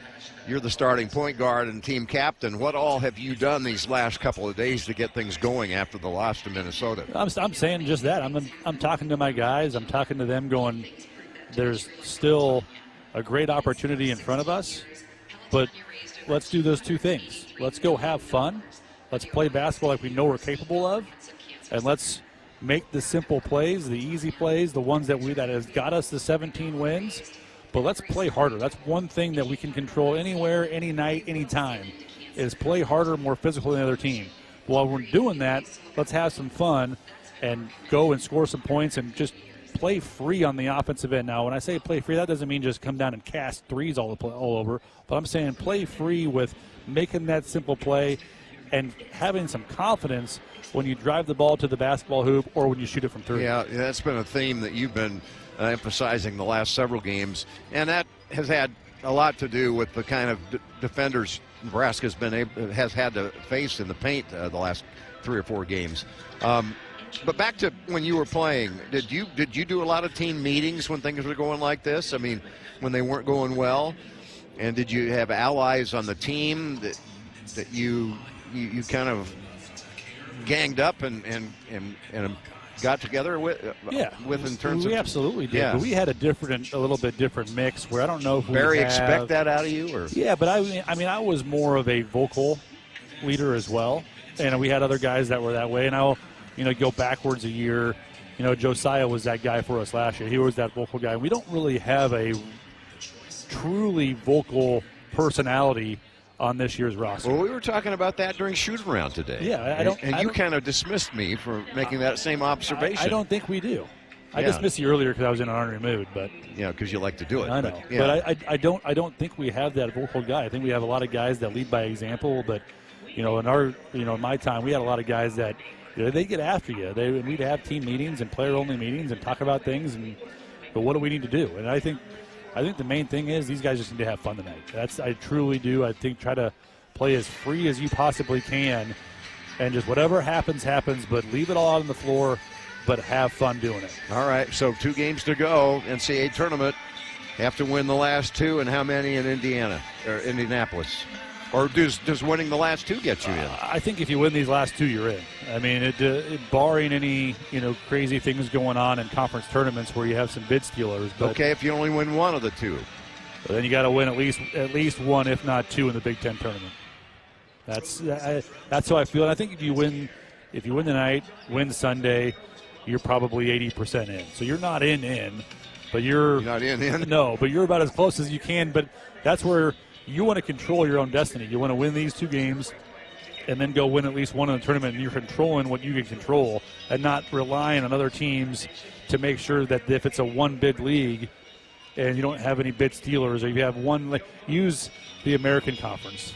the starting point guard and team captain. What all have you done these last couple of days to get things going after the loss to Minnesota? I'm saying just that. I'm talking to my guys. I'm talking to them going, there's still a great opportunity in front of us, but let's do those two things. Let's go have fun. Let's play basketball like we know we're capable of, and let's make the simple plays, the easy plays, the ones that has got us the 17 wins. But let's play harder. That's one thing that we can control anywhere, any night, any time, is play harder, more physical than the other team. While we're doing that, let's have some fun and go and score some points and just play free on the offensive end. Now, when I say play free, that doesn't mean just come down and cast threes all over. But I'm saying play free with making that simple play and having some confidence when you drive the ball to the basketball hoop or when you shoot it from three. Yeah, that's been a theme that you've been emphasizing the last several games, and that has had a lot to do with the kind of defenders Nebraska has had to face in the paint the last 3 or 4 games. But back to when you were playing, did you do a lot of team meetings when things were going like this? I mean, when they weren't going well, and did you have allies on the team that you kind of ganged up and got together with in terms of? We absolutely did. Yeah. But we had a little bit different mix where I don't know if Barry expect that out of you, or? Yeah, but I was more of a vocal leader as well, and we had other guys that were that way. And I'll go backwards a year. Josiah was that guy for us last year. He was that vocal guy. We don't really have a truly vocal personality on this year's roster. Well, we were talking about that during shoot-around today. Yeah, you kind of dismissed me for making that same observation. I don't think we do. I dismissed you earlier because I was in an ornery mood, but because you like to do it. I know, but I don't think we have that vocal guy. I think we have a lot of guys that lead by example. But in my time, we had a lot of guys that they get after you. We'd have team meetings and player-only meetings and talk about things. But what do we need to do? And I think the main thing is these guys just need to have fun tonight. I truly do. I think try to play as free as you possibly can, and just whatever happens, but leave it all out on the floor, but have fun doing it. All right, so 2 games to go. NCAA tournament. Have to win the last 2, and how many in Indianapolis? Or does winning the last 2 get you in? I think if you win these last 2, you're in. I mean, barring any crazy things going on in conference tournaments where you have some bid stealers. But okay, if you only win 1 of the 2, then you got to win at least 1, if not 2, in the Big Ten tournament. That's how I feel. And I think if you win tonight, win Sunday, you're probably 80% in. So you're not in, but you're not in. No, but you're about as close as you can. But that's where you want to control your own destiny. You want to win these 2 games and then go win at least 1 in the tournament, and you're controlling what you can control and not relying on other teams to make sure that if it's a 1-bid league and you don't have any bid stealers, or you have one, use the American Conference,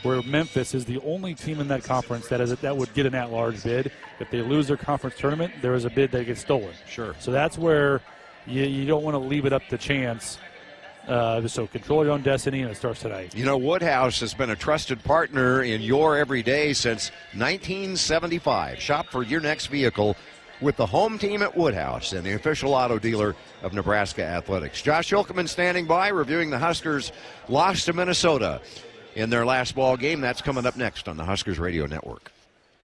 where Memphis is the only team in that conference that would get an at-large bid. If they lose their conference tournament, there is a bid that gets stolen. Sure. So that's where you don't want to leave it up to chance. So control your own destiny, and it starts tonight. Woodhouse has been a trusted partner in your everyday since 1975. Shop for your next vehicle with the home team at Woodhouse and the official auto dealer of Nebraska Athletics. Josh Hilkeman standing by, reviewing the Huskers' loss to Minnesota in their last ball game. That's coming up next on the Huskers Radio Network.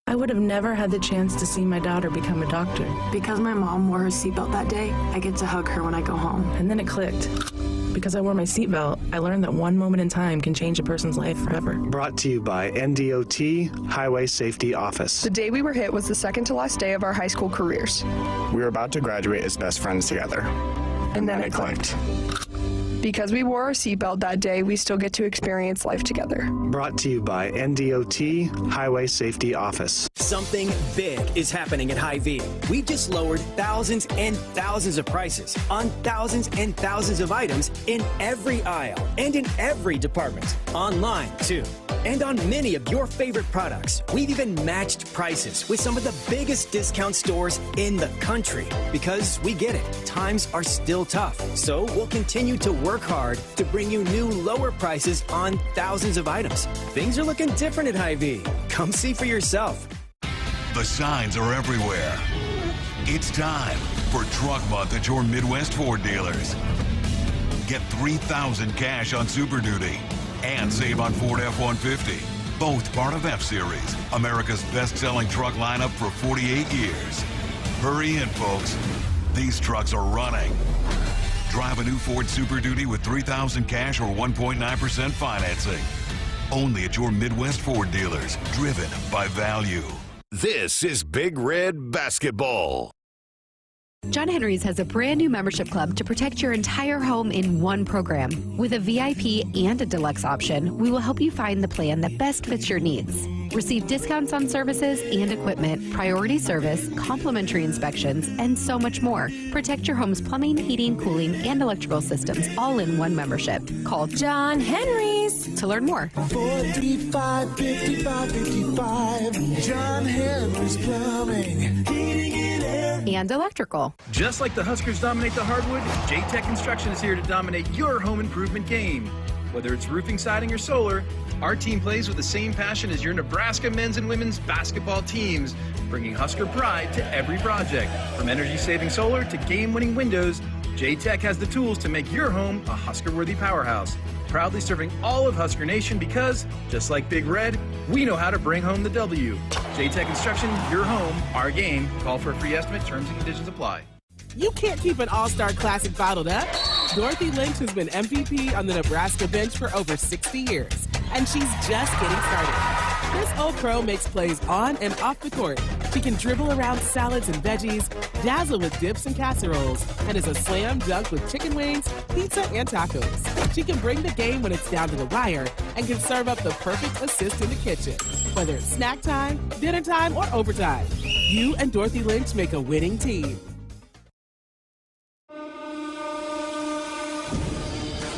I would have never had the chance to see my daughter become a doctor. Because my mom wore her seatbelt that day, I get to hug her when I go home. And then it clicked. Because I wore my seatbelt, I learned that one moment in time can change a person's life forever. Brought to you by NDOT Highway Safety Office. The day we were hit was the second to last day of our high school careers. We were about to graduate as best friends together. And then it clicked. Because we wore our seatbelt that day, we still get to experience life together. Brought to you by NDOT Highway Safety Office. Something big is happening at Hy-Vee. We just lowered thousands and thousands of prices on thousands and thousands of items in every aisle and in every department. Online, too. And on many of your favorite products. We've even matched prices with some of the biggest discount stores in the country. Because we get it. Times are still tough. So we'll continue to work hard to bring you new lower prices on thousands of items. Things are looking different at Hy-Vee. Come see for yourself. The signs are everywhere. It's time for Truck Month at your Midwest Ford dealers. Get $3,000 cash on Super Duty and save on Ford F-150. Both part of F-Series, America's best-selling truck lineup for 48 years. Hurry in, folks. These trucks are running. Drive a new Ford Super Duty with $3,000 cash or 1.9% financing. Only at your Midwest Ford dealers, driven by value. This is Big Red Basketball. John Henry's has a brand new membership club to protect your entire home in one program. With a VIP and a deluxe option, we will help you find the plan that best fits your needs. Receive discounts on services and equipment, priority service, complimentary inspections, and so much more. Protect your home's plumbing, heating, cooling, and electrical systems all in one membership. Call John Henry's to learn more. 435-5555. John Henry's Plumbing, Heating and Air, and Electrical. Just like the Huskers dominate the hardwood, J-Tech Construction is here to dominate your home improvement game. Whether it's roofing, siding, or solar, our team plays with the same passion as your Nebraska men's and women's basketball teams, bringing Husker pride to every project. From energy-saving solar to game-winning windows, J-Tech has the tools to make your home a Husker-worthy powerhouse. Proudly serving all of Husker Nation because, just like Big Red, we know how to bring home the W. J-Tech Construction, your home, our game. Call for a free estimate. Terms and conditions apply. You can't keep an all-star classic bottled up. Dorothy Lynch has been MVP on the Nebraska bench for over 60 years, and she's just getting started. This old pro makes plays on and off the court. She can dribble around salads and veggies, dazzle with dips and casseroles, and is a slam dunk with chicken wings, pizza, and tacos. She can bring the game when it's down to the wire and can serve up the perfect assist in the kitchen. Whether it's snack time, dinner time, or overtime, you and Dorothy Lynch make a winning team.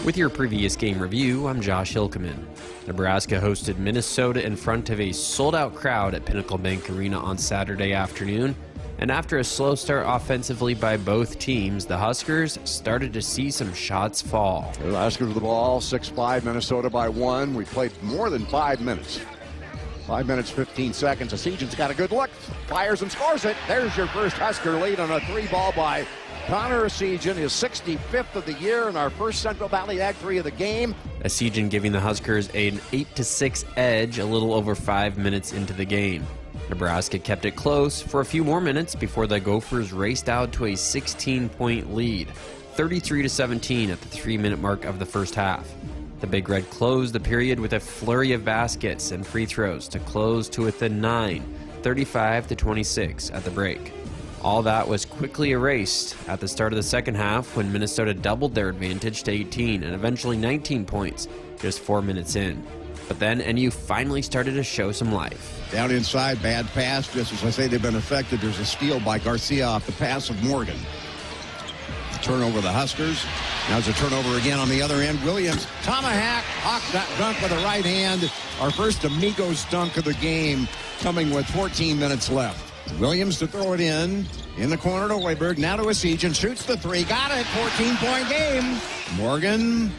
With your previous game review, I'm Josh Hilkeman. Nebraska hosted Minnesota in front of a sold-out crowd at Pinnacle Bank Arena on Saturday afternoon, and after a slow start offensively by both teams, the Huskers started to see some shots fall. The Huskers with the ball, 6-5, Minnesota by 1. We played more than 5 minutes. 5 minutes, 15 seconds. Asijan's got a good look, fires and scores it. There's your first Husker lead on a 3-ball by Connor Asijan, his 65th of the year, and our first Central Valley Ag 3 of the game. Asijan giving the Huskers an 8-6 edge a little over 5 minutes into the game. Nebraska kept it close for a few more minutes before the Gophers raced out to a 16-point lead, 33-17 at the 3-minute mark of the first half. The Big Red closed the period with a flurry of baskets and free throws to close to within 9, 35-26 at the break. All that was quickly erased at the start of the second half when Minnesota doubled their advantage to 18 and eventually 19 points just 4 minutes in. But then NU finally started to show some life. Down inside, bad pass. Just as I say, they've been affected. There's a steal by Garcia off the pass of Morgan. Turnover the Huskers. Now it's a turnover again on the other end. Williams, tomahawk, dunk with the right hand. Our first Amigos dunk of the game coming with 14 minutes left. Williams to throw it in the corner to Hoiberg. Now to Asijan, shoots the 3, got it, 14-point game. Morgan,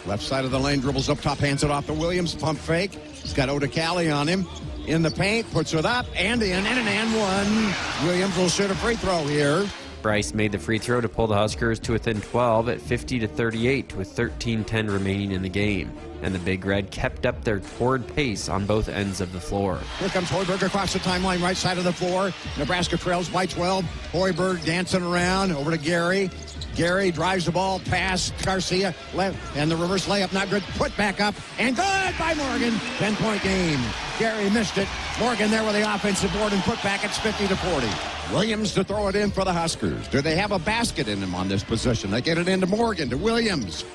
left side of the lane, dribbles up top, hands it off to Williams, pump fake. He's got Odekali on him. In the paint, puts it up, and in, and an and one. Williams will shoot a free throw here. Bryce made the free throw to pull the Huskers to within 12 at 50-38 with 13:10 remaining in the game. And the Big Red kept up their torrid pace on both ends of the floor. Here comes Hoiberg across the timeline, right side of the floor. Nebraska trails by 12. Hoiberg dancing around over to Gary. Gary drives the ball past Garcia, left, and the reverse layup not good. Put back up, and good by Morgan. 10-point game. Gary missed it. Morgan there with the offensive board and put back. It's 50-40. Williams to throw it in for the Huskers. Do they have a basket in them on this position? They get it into Morgan, to Williams.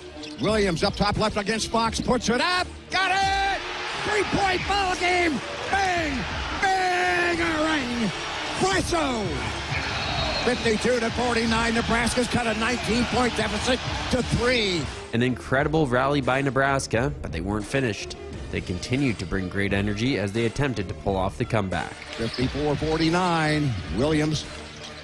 Williams up top left against Fox, puts it up, got it! 3-point ball game, bang, bang, a ring, Bryso! 52-49, Nebraska's cut a 19-point deficit to 3. An incredible rally by Nebraska, but they weren't finished. They continued to bring great energy as they attempted to pull off the comeback. 54-49, Williams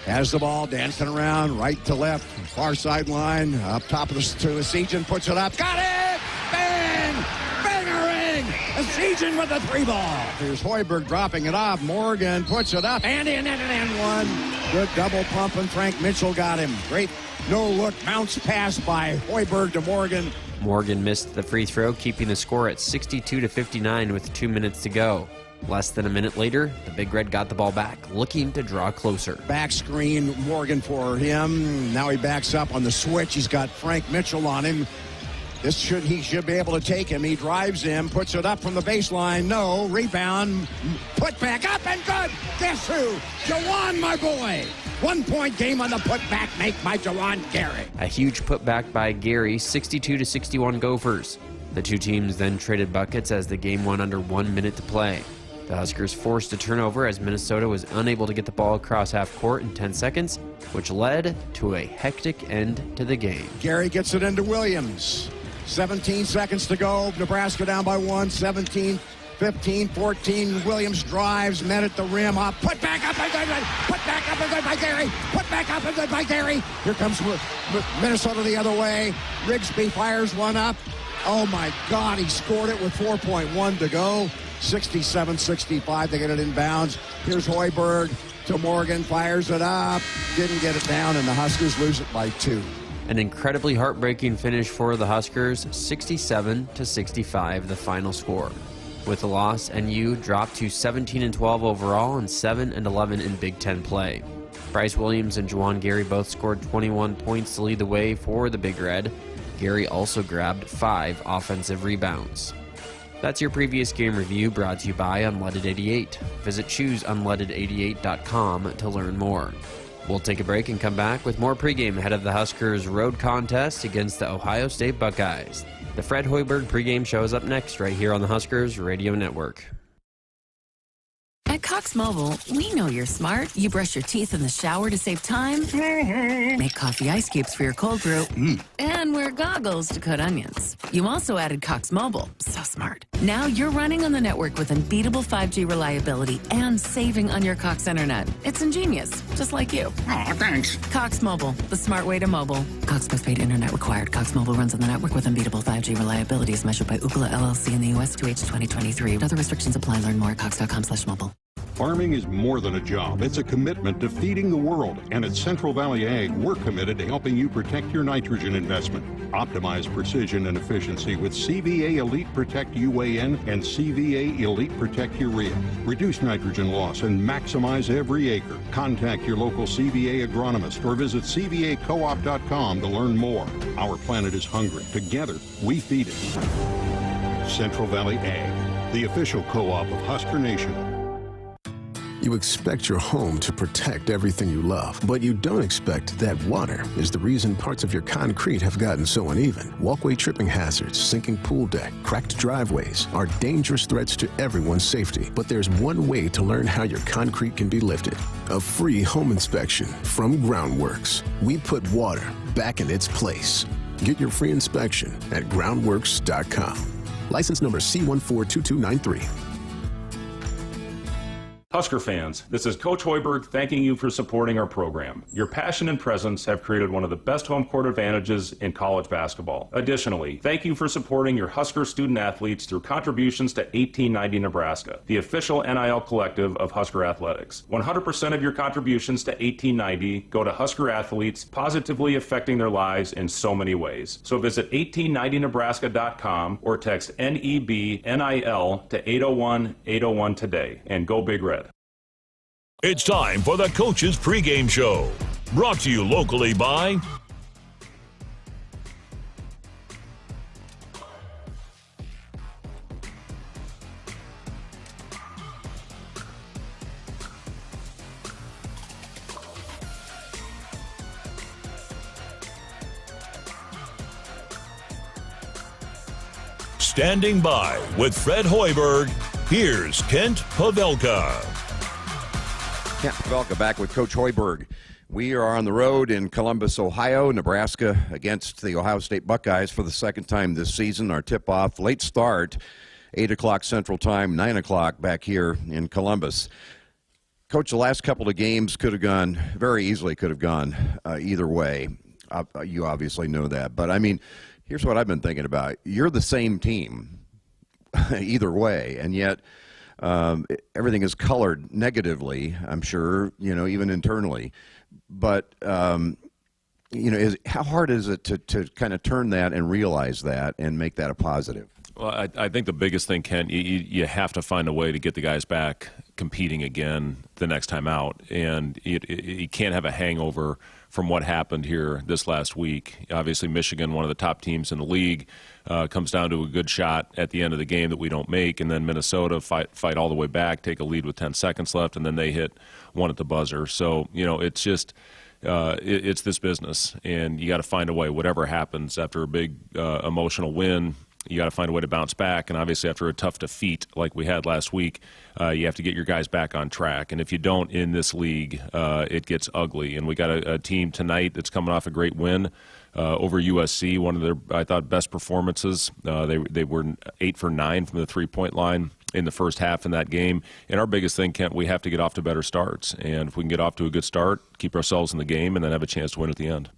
has the ball, dancing around, right to left, far sideline, up top of the Asijan, puts it up, got it! Bang! Bang a ring! Season with the 3-ball. Here's Hoiberg dropping it off. Morgan puts it up and in and one. Good double pump, and Frank Mitchell got him. Great no-look bounce pass by Hoiberg to Morgan. Morgan missed the free throw, keeping the score at 62-59 with 2 minutes to go. Less than a minute later, the Big Red got the ball back, looking to draw closer. Back screen, Morgan for him. Now he backs up on the switch. He's got Frank Mitchell on him. He should be able to take him. He drives him, puts it up from the baseline. No, rebound, put back up and good. Guess who? Jawan, my boy. 1-point game on the putback make by Jawan Gary. A huge putback by Gary, 62-61 Gophers. The two teams then traded buckets as the game went under 1 minute to play. The Huskers forced a turnover as Minnesota was unable to get the ball across half court in 10 seconds, which led to a hectic end to the game. Gary gets it into Williams. 17 seconds to go. Nebraska down by 1. 17, 15, 14. Williams drives, met at the rim. Put back up and good. Put back up and good by Gary. Put back up and good by Gary. Here comes Minnesota the other way. Rigsby fires one up. Oh my God, he scored it with 4.1 to go. 67-65, they get it inbounds. Here's Hoiberg to Morgan, fires it up. Didn't get it down, and the Huskers lose it by 2. An incredibly heartbreaking finish for the Huskers, 67-65 the final score. With the loss, NU dropped to 17-12 overall and 7-11 in Big Ten play. Bryce Williams and Jawan Gary both scored 21 points to lead the way for the Big Red. Gary also grabbed 5 offensive rebounds. That's your previous game review, brought to you by Unleaded 88. Visit chooseunleaded88.com to learn more. We'll take a break and come back with more pregame ahead of the Huskers' road contest against the Ohio State Buckeyes. The Fred Hoiberg pregame show is up next right here on the Huskers Radio Network. At Cox Mobile, we know you're smart. You brush your teeth in the shower to save time, make coffee ice cubes for your cold brew, and wear goggles to cut onions. You also added Cox Mobile. So smart. Now you're running on the network with unbeatable 5G reliability and saving on your Cox internet. It's ingenious, just like you. Aw, thanks. Cox Mobile, the smart way to mobile. Cox postpaid internet required. Cox Mobile runs on the network with unbeatable 5G reliability as measured by Ookla LLC in the U.S. to H 2023. Other restrictions apply. Learn more at cox.com/mobile. Farming is more than a job. It's a commitment to feeding the world. And at Central Valley Ag, we're committed to helping you protect your nitrogen investment. Optimize precision and efficiency with CVA Elite Protect UAN and CVA Elite Protect Urea. Reduce nitrogen loss and maximize every acre. Contact your local CVA agronomist or visit cvacoop.com to learn more. Our planet is hungry. Together, we feed it. Central Valley Ag, the official co-op of Husker Nation. You expect your home to protect everything you love, but you don't expect that water is the reason parts of your concrete have gotten so uneven. Walkway tripping hazards, sinking pool deck, cracked driveways are dangerous threats to everyone's safety. But there's one way to learn how your concrete can be lifted. A free home inspection from Groundworks. We put water back in its place. Get your free inspection at groundworks.com. License number C142293. Husker fans, this is Coach Hoiberg thanking you for supporting our program. Your passion and presence have created one of the best home court advantages in college basketball. Additionally, thank you for supporting your Husker student athletes through contributions to 1890 Nebraska, the official NIL collective of Husker Athletics. 100% of your contributions to 1890 go to Husker athletes, positively affecting their lives in so many ways. So visit 1890nebraska.com or text NEBNIL to 801-801 today and go Big Red. It's time for the Coach's Pregame Show, brought to you locally by Standing By with Fred Hoiberg. Here's Kent Pavelka. Kent Pavelka back with Coach Hoiberg. We are on the road in Columbus, Ohio, Nebraska against the Ohio State Buckeyes for the second time this season. Our tip-off, late start, 8 o'clock Central Time, 9 o'clock back here in Columbus. Coach, the last couple of games could have gone, very easily could have gone either way. You obviously know that. But, I mean, here's what I've been thinking about. You're the same team either way, and yet everything is colored negatively, I'm sure, even internally. But, how hard is it to kind of turn that and realize that and make that a positive? Well, I think the biggest thing, Kent, you have to find a way to get the guys back competing again the next time out. And you can't have a hangover from what happened here this last week. Obviously, Michigan, one of the top teams in the league, comes down to a good shot at the end of the game that we don't make. And then Minnesota fight all the way back, take a lead with 10 seconds left, and then they hit one at the buzzer. So, it's just it's this business. And you got to find a way, whatever happens after a big emotional win, you got to find a way to bounce back. And obviously after a tough defeat like we had last week, you have to get your guys back on track. And if you don't in this league, it gets ugly. And we got a team tonight that's coming off a great win over USC, one of their, I thought, best performances. They were 8 for 9 from the three-point line in the first half in that game. And our biggest thing, Kent, we have to get off to better starts. And if we can get off to a good start, keep ourselves in the game, and then have a chance to win at the end.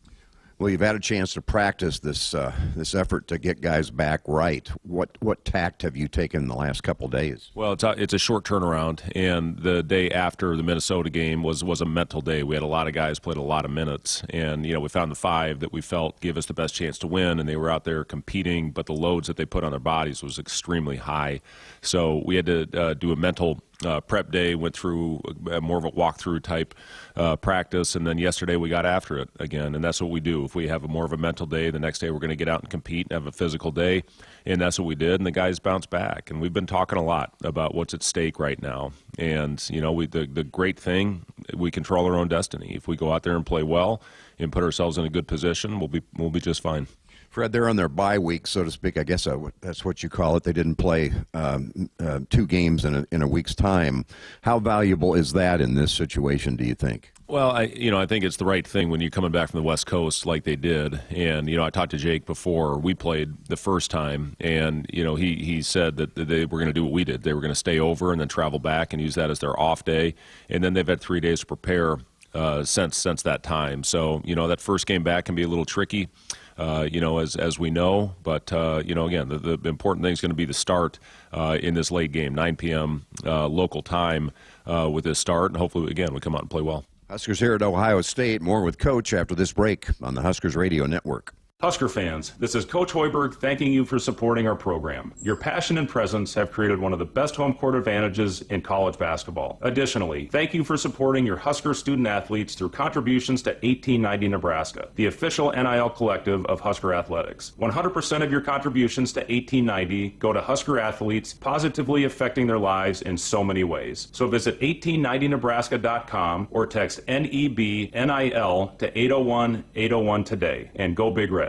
Well, you've had a chance to practice this effort to get guys back right. What tact have you taken in the last couple days? Well, it's a short turnaround, and the day after the Minnesota game was a mental day. We had a lot of guys played a lot of minutes, and we found the 5 that we felt gave us the best chance to win, and they were out there competing, but the loads that they put on their bodies was extremely high. So we had to do a mental prep day, went through more of a walkthrough type practice, and then yesterday we got after it again, and that's what we do. If we have more of a mental day, the next day we're going to get out and compete and have a physical day, and that's what we did, and the guys bounced back. And we've been talking a lot about what's at stake right now, and the great thing, we control our own destiny. If we go out there and play well and put ourselves in a good position, we'll be just fine. Fred, they're on their bye week, so to speak. I guess that's what you call it. They didn't play 2 games in a week's time. How valuable is that in this situation, do you think? Well, I think it's the right thing when you're coming back from the West Coast like they did. And, I talked to Jake before we played the first time, and, he said that they were going to do what we did. They were going to stay over and then travel back and use that as their off day. And then they've had 3 days to prepare since that time. So, that first game back can be a little tricky. As we know, but again, the important thing is going to be the start in this late game, 9 p.m. Local time with this start, and hopefully, again, we come out and play well. Huskers here at Ohio State. More with Coach after this break on the Huskers Radio Network. Husker fans, this is Coach Hoiberg thanking you for supporting our program. Your passion and presence have created one of the best home court advantages in college basketball. Additionally, thank you for supporting your Husker student athletes through contributions to 1890 Nebraska, the official NIL collective of Husker Athletics. 100% of your contributions to 1890 go to Husker athletes, positively affecting their lives in so many ways. So visit 1890nebraska.com or text NEBNIL to 801-801 today and go Big Red.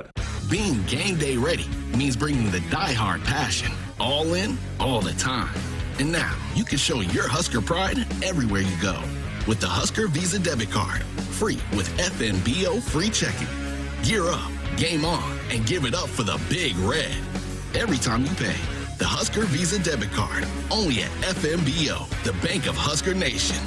Being game day ready means bringing the die-hard passion, all in, all the time. And now you can show your Husker pride everywhere you go with the Husker Visa debit card, free with FNBO free checking. Gear up, game on, and give it up for the Big Red every time you pay. The Husker Visa debit card, only at FNBO, the Bank of Husker Nation.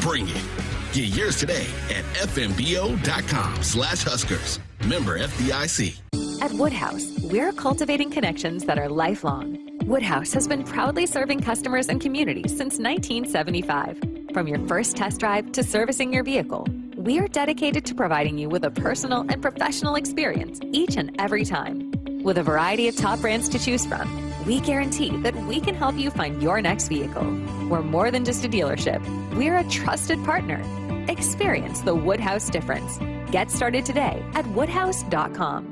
Bring it. Get yours today at fnbo.com/Huskers. Member FDIC. At Woodhouse, we're cultivating connections that are lifelong. Woodhouse has been proudly serving customers and communities since 1975. From your first test drive to servicing your vehicle, we're dedicated to providing you with a personal and professional experience each and every time. With a variety of top brands to choose from, we guarantee that we can help you find your next vehicle. We're more than just a dealership. We're a trusted partner. Experience the Woodhouse difference. Get started today at woodhouse.com.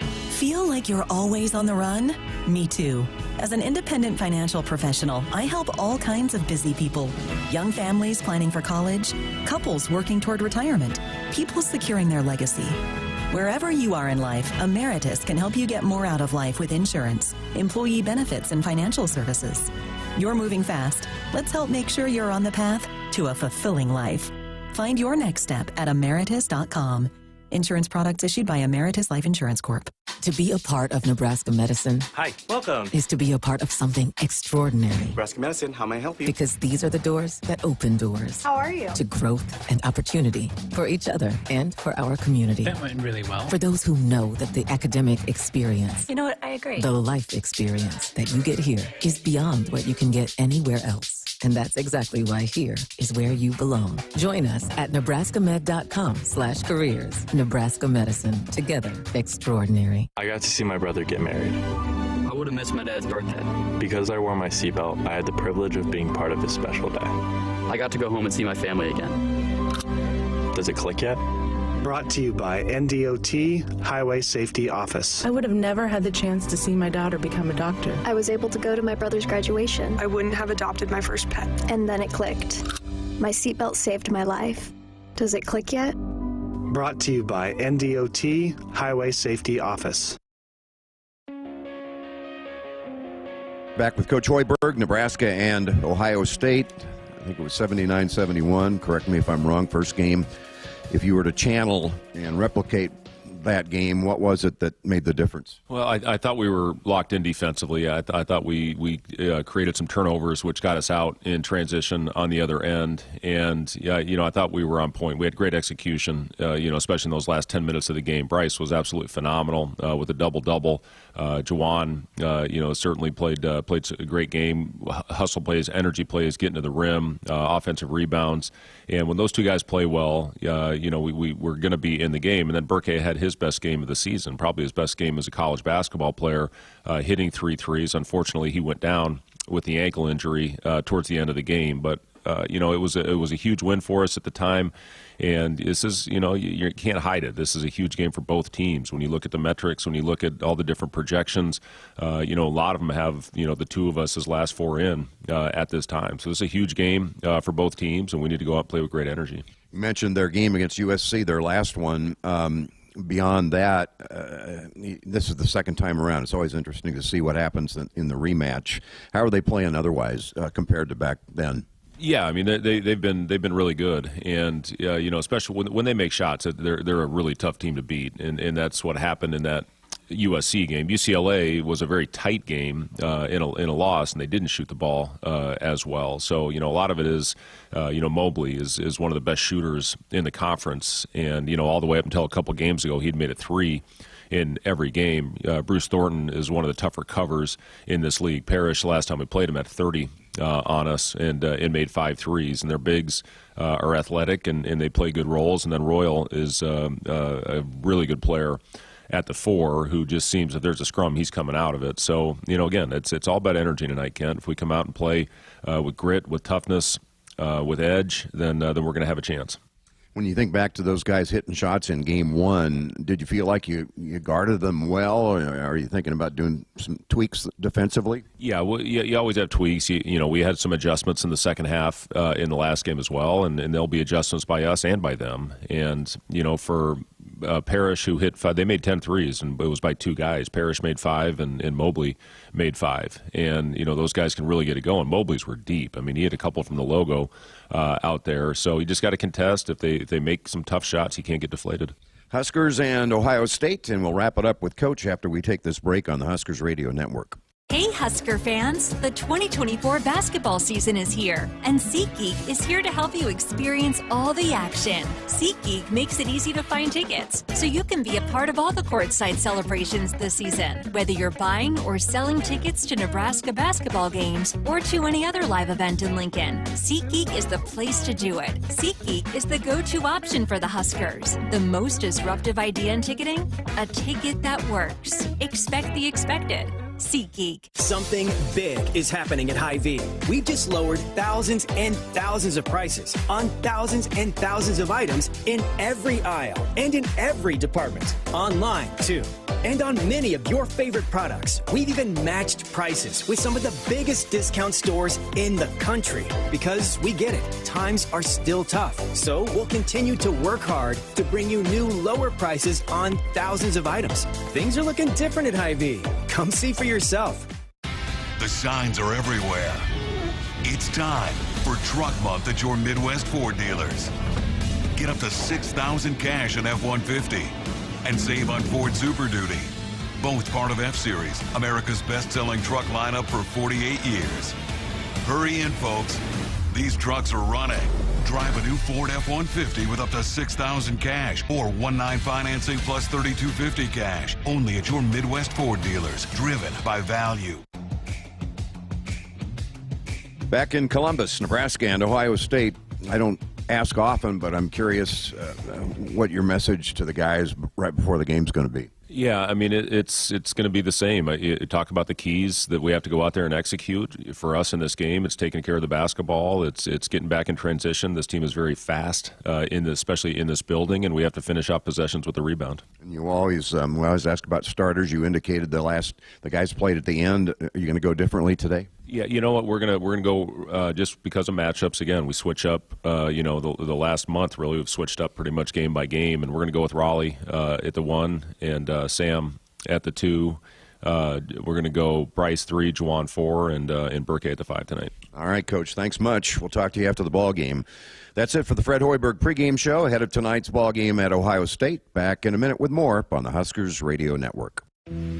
Feel like you're always on the run? Me too. As an independent financial professional, I help all kinds of busy people. Young families planning for college, couples working toward retirement, people securing their legacy. Wherever you are in life, Emeritus can help you get more out of life with insurance, employee benefits, and financial services. You're moving fast. Let's help make sure you're on the path to a fulfilling life. Find your next step at emeritus.com. Insurance products issued by Emeritus Life Insurance Corp. To be a part of Nebraska medicine Hi, welcome. is to be a part of something extraordinary. Nebraska Medicine, how may I help you? Because these are the doors that open doors. How are you? To growth and opportunity for each other and for our community. That went really well. For those who know that the academic experience, You know what? I agree. the life experience that you get here is beyond what you can get anywhere else. And that's exactly why here is where you belong. Join us at nebraskamed.com/careers. Nebraska Medicine. Together, extraordinary. I got to see my brother get married. I would have missed my dad's birthday. Because I wore my seatbelt, I had the privilege of being part of his special day. I got to go home and see my family again. Does it click yet? Brought to you by NDOT Highway Safety Office. I would have never had the chance to see my daughter become a doctor. I was able to go to my brother's graduation. I wouldn't have adopted my first pet. And then it clicked. My seatbelt saved my life. Does it click yet? Brought to you by NDOT Highway Safety Office. Back with Coach Hoiberg, Nebraska and Ohio State. I think it was 79-71. Correct me if I'm wrong. First game. If you were to channel and replicate that game, what was it that made the difference? Well, I thought we were locked in defensively. I thought we created some turnovers, which got us out in transition on the other end. And, I thought we were on point. We had great execution, especially in those last 10 minutes of the game. Bryce was absolutely phenomenal with a double-double. Jawan, certainly played a great game. Hustle plays, energy plays, getting to the rim, offensive rebounds. And when those two guys play well, we're going to be in the game. And then Burke had his best game of the season, probably his best game as a college basketball player, hitting 3 threes. Unfortunately, he went down with the ankle injury towards the end of the game. But it was a huge win for us at the time. And this is, you can't hide it. This is a huge game for both teams. When you look at the metrics, when you look at all the different projections, a lot of them have, the two of us as last 4 in at this time. So this is a huge game for both teams, and we need to go out and play with great energy. You mentioned their game against USC, their last one. Beyond that, this is the second time around. It's always interesting to see what happens in the rematch. How are they playing otherwise compared to back then? Yeah, I mean they've been really good, and especially when they make shots, they're a really tough team to beat, and that's what happened in that USC game. UCLA was a very tight game in a loss, and they didn't shoot the ball as well. So a lot of it is Mobley is one of the best shooters in the conference, and all the way up until a couple games ago, he'd made a 3 in every game. Bruce Thornton is one of the tougher covers in this league. Parrish, last time we played him, at 30 on us and made 5 threes. And their bigs are athletic and they play good roles. And then Royal is a really good player at the 4 who just seems that there's a scrum, he's coming out of it. So, again, it's all about energy tonight, Kent. If we come out and play with grit, with toughness, with edge, then we're going to have a chance. When you think back to those guys hitting shots in game 1, did you feel like you guarded them well, or are you thinking about doing some tweaks defensively? Yeah, well, you always have tweaks. We had some adjustments in the second half in the last game as well, and there'll be adjustments by us and by them. And, for Parrish, who hit 5, they made 10 threes, and it was by 2 guys. Parrish made 5, and Mobley made 5. And, those guys can really get it going. Mobley's were deep. I mean, he had a couple from the logo out there. So you just got to contest. If they make some tough shots, he can't get deflated. Huskers and Ohio State, and we'll wrap it up with Coach after we take this break on the Huskers Radio Network. Hey Husker fans, the 2024 basketball season is here, and SeatGeek is here to help you experience all the action. SeatGeek makes it easy to find tickets, so you can be a part of all the courtside celebrations this season, whether you're buying or selling tickets to Nebraska basketball games or to any other live event in Lincoln. SeatGeek is the place to do it. SeatGeek is the go-to option for the Huskers. The most disruptive idea in ticketing? A ticket that works. Expect the expected. SeatGeek. Something big is happening at Hy-Vee. We've just lowered thousands and thousands of prices on thousands and thousands of items in every aisle and in every department. Online, too. And on many of your favorite products, we've even matched prices with some of the biggest discount stores in the country. Because we get it, times are still tough. So we'll continue to work hard to bring you new lower prices on thousands of items. Things are looking different at Hy-Vee. Come see for yourself. The signs are everywhere. It's time for Truck Month at your Midwest Ford dealers. Get up to $6,000 cash on F-150 and save on Ford Super Duty. both part of F-Series, America's best-selling truck lineup for 48 years. Hurry in, folks. These trucks are running. Drive a new Ford F-150 with up to $6,000 cash or 1.9 financing plus $3,250 cash. Only at your Midwest Ford dealers. Driven by value. Back in Columbus, Nebraska and Ohio State, I don't ask often, but I'm curious what your message to the guys right before the game's going to be. Yeah, I mean, it's going to be the same. You talk about the keys that we have to go out there and execute. For us in this game, it's taking care of the basketball. It's getting back in transition. This team is very fast, especially in this building, and we have to finish off possessions with the rebound. And you always, when I was asked about starters, you indicated the guys played at the end. Are you going to go differently today? Yeah, you know what? We're gonna go just because of matchups. Again, we switch up. The last month really we've switched up pretty much game by game, and we're gonna go with Raleigh at the 1 and Sam at the 2. We're gonna go Bryce 3, Juwan 4, and Burke at the 5 tonight. All right, Coach. Thanks much. We'll talk to you after the ball game. That's it for the Fred Hoiberg pregame show ahead of tonight's ball game at Ohio State. Back in a minute with more on the Huskers Radio Network.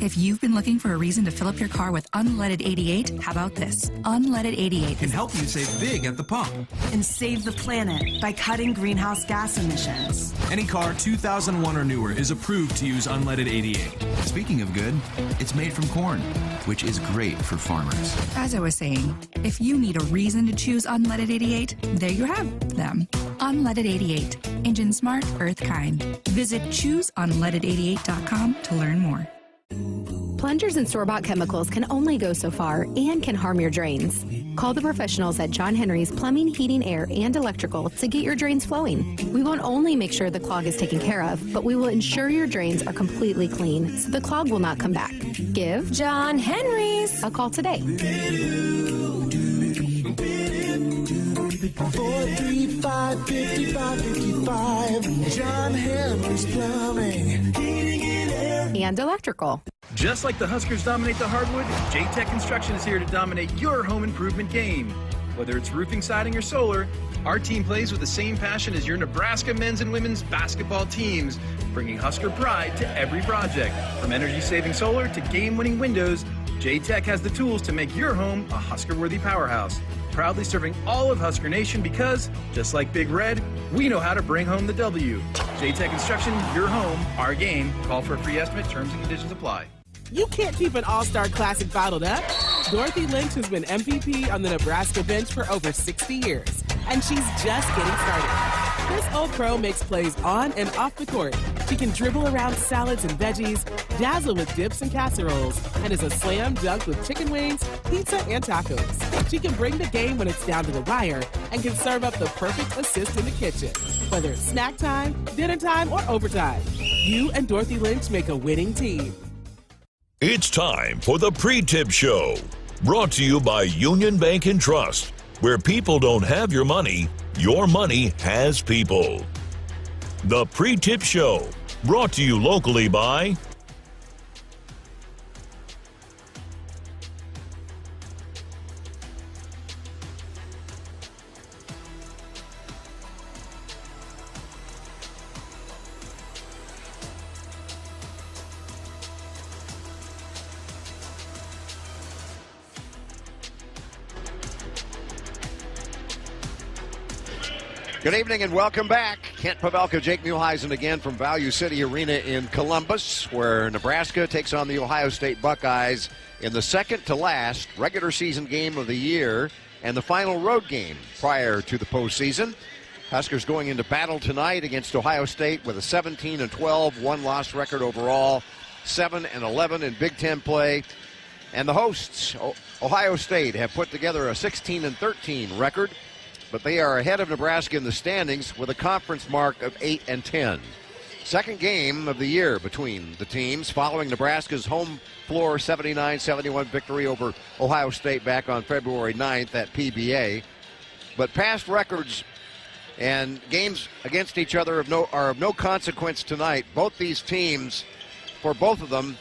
If you've been looking for a reason to fill up your car with unleaded 88, how about this? Unleaded 88 can help you save big at the pump and save the planet by cutting greenhouse gas emissions. Any car 2001 or newer is approved to use unleaded 88. Speaking of good, it's made from corn, which is great for farmers. As I was saying, if you need a reason to choose unleaded 88, there you have them. Unleaded 88. Engine smart, earth kind. Visit chooseunleaded88.com to learn more. Plungers and store-bought chemicals can only go so far and can harm your drains. Call the professionals at John Henry's Plumbing, Heating, Air, and Electrical to get your drains flowing. We won't only make sure the clog is taken care of, but we will ensure your drains are completely clean so the clog will not come back. Give John Henry's a call today. 435-5555. John Henry's Plumbing, Heating, and Air, and Electrical. Just like the Huskers dominate the hardwood, J-Tech Construction is here to dominate your home improvement game. Whether it's roofing, siding, or solar, our team plays with the same passion as your Nebraska men's and women's basketball teams, bringing Husker pride to every project. From energy-saving solar to game-winning windows, J-Tech has the tools to make your home a Husker-worthy powerhouse. Proudly serving all of Husker Nation because, just like Big Red, we know how to bring home the W. J-Tech Construction, your home, our game. Call for a free estimate. Terms and conditions apply. You can't keep an all-star classic bottled up. Dorothy Lynch has been MVP on the Nebraska bench for over 60 years, and she's just getting started. This old pro makes plays on and off the court. She can dribble around salads and veggies, dazzle with dips and casseroles, and is a slam dunk with chicken wings, pizza, and tacos. She can bring the game when it's down to the wire and can serve up the perfect assist in the kitchen. Whether it's snack time, dinner time, or overtime, you and Dorothy Lynch make a winning team. It's time for the Pre-Tip Show, brought to you by Union Bank and Trust, where people don't have your money has people. The Pre-Tip Show, brought to you locally by Good evening and welcome back. Kent Pavelka, Jake Muehlheisen again from Value City Arena in Columbus, where Nebraska takes on the Ohio State Buckeyes in the second to last regular season game of the year and the final road game prior to the postseason. Huskers going into battle tonight against Ohio State with a 17-12 one-loss record overall, 7-11 in Big Ten play. And the hosts, Ohio State, have put together a 16-13 record, but they are ahead of Nebraska in the standings with a conference mark of 8-10. Second game of the year between the teams following Nebraska's home floor 79-71 victory over Ohio State back on February 9th at PBA. But past records and games against each other are of no consequence tonight. Both these teams, for both of them,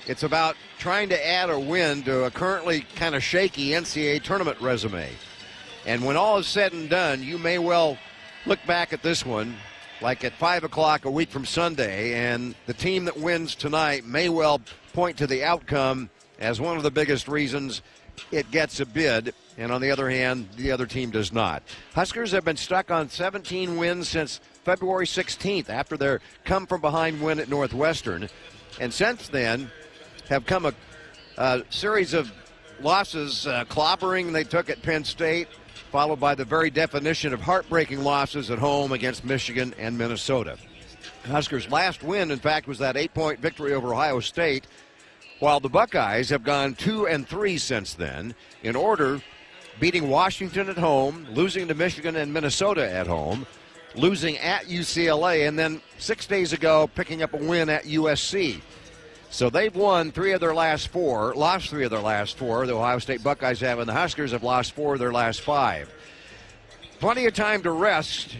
it's about trying to add a win to a currently kind of shaky NCAA tournament resume. And when all is said and done, you may well look back at this one like at 5 o'clock a week from Sunday, and the team that wins tonight may well point to the outcome as one of the biggest reasons it gets a bid, and on the other hand, the other team does not. Huskers have been stuck on 17 wins since February 16th after their come-from-behind win at Northwestern, and since then have come a series of losses, clobbering they took at Penn State, followed by the very definition of heartbreaking losses at home against Michigan and Minnesota. Huskers' last win, in fact, was that 8-point victory over Ohio State, while the Buckeyes have gone 2-3 since then, in order, beating Washington at home, losing to Michigan and Minnesota at home, losing at UCLA, and then 6 days ago picking up a win at USC. So they've won 3 of their last 4, lost 3 of their last 4. The Ohio State Buckeyes have, and the Huskers have lost 4 of their last 5. Plenty of time to rest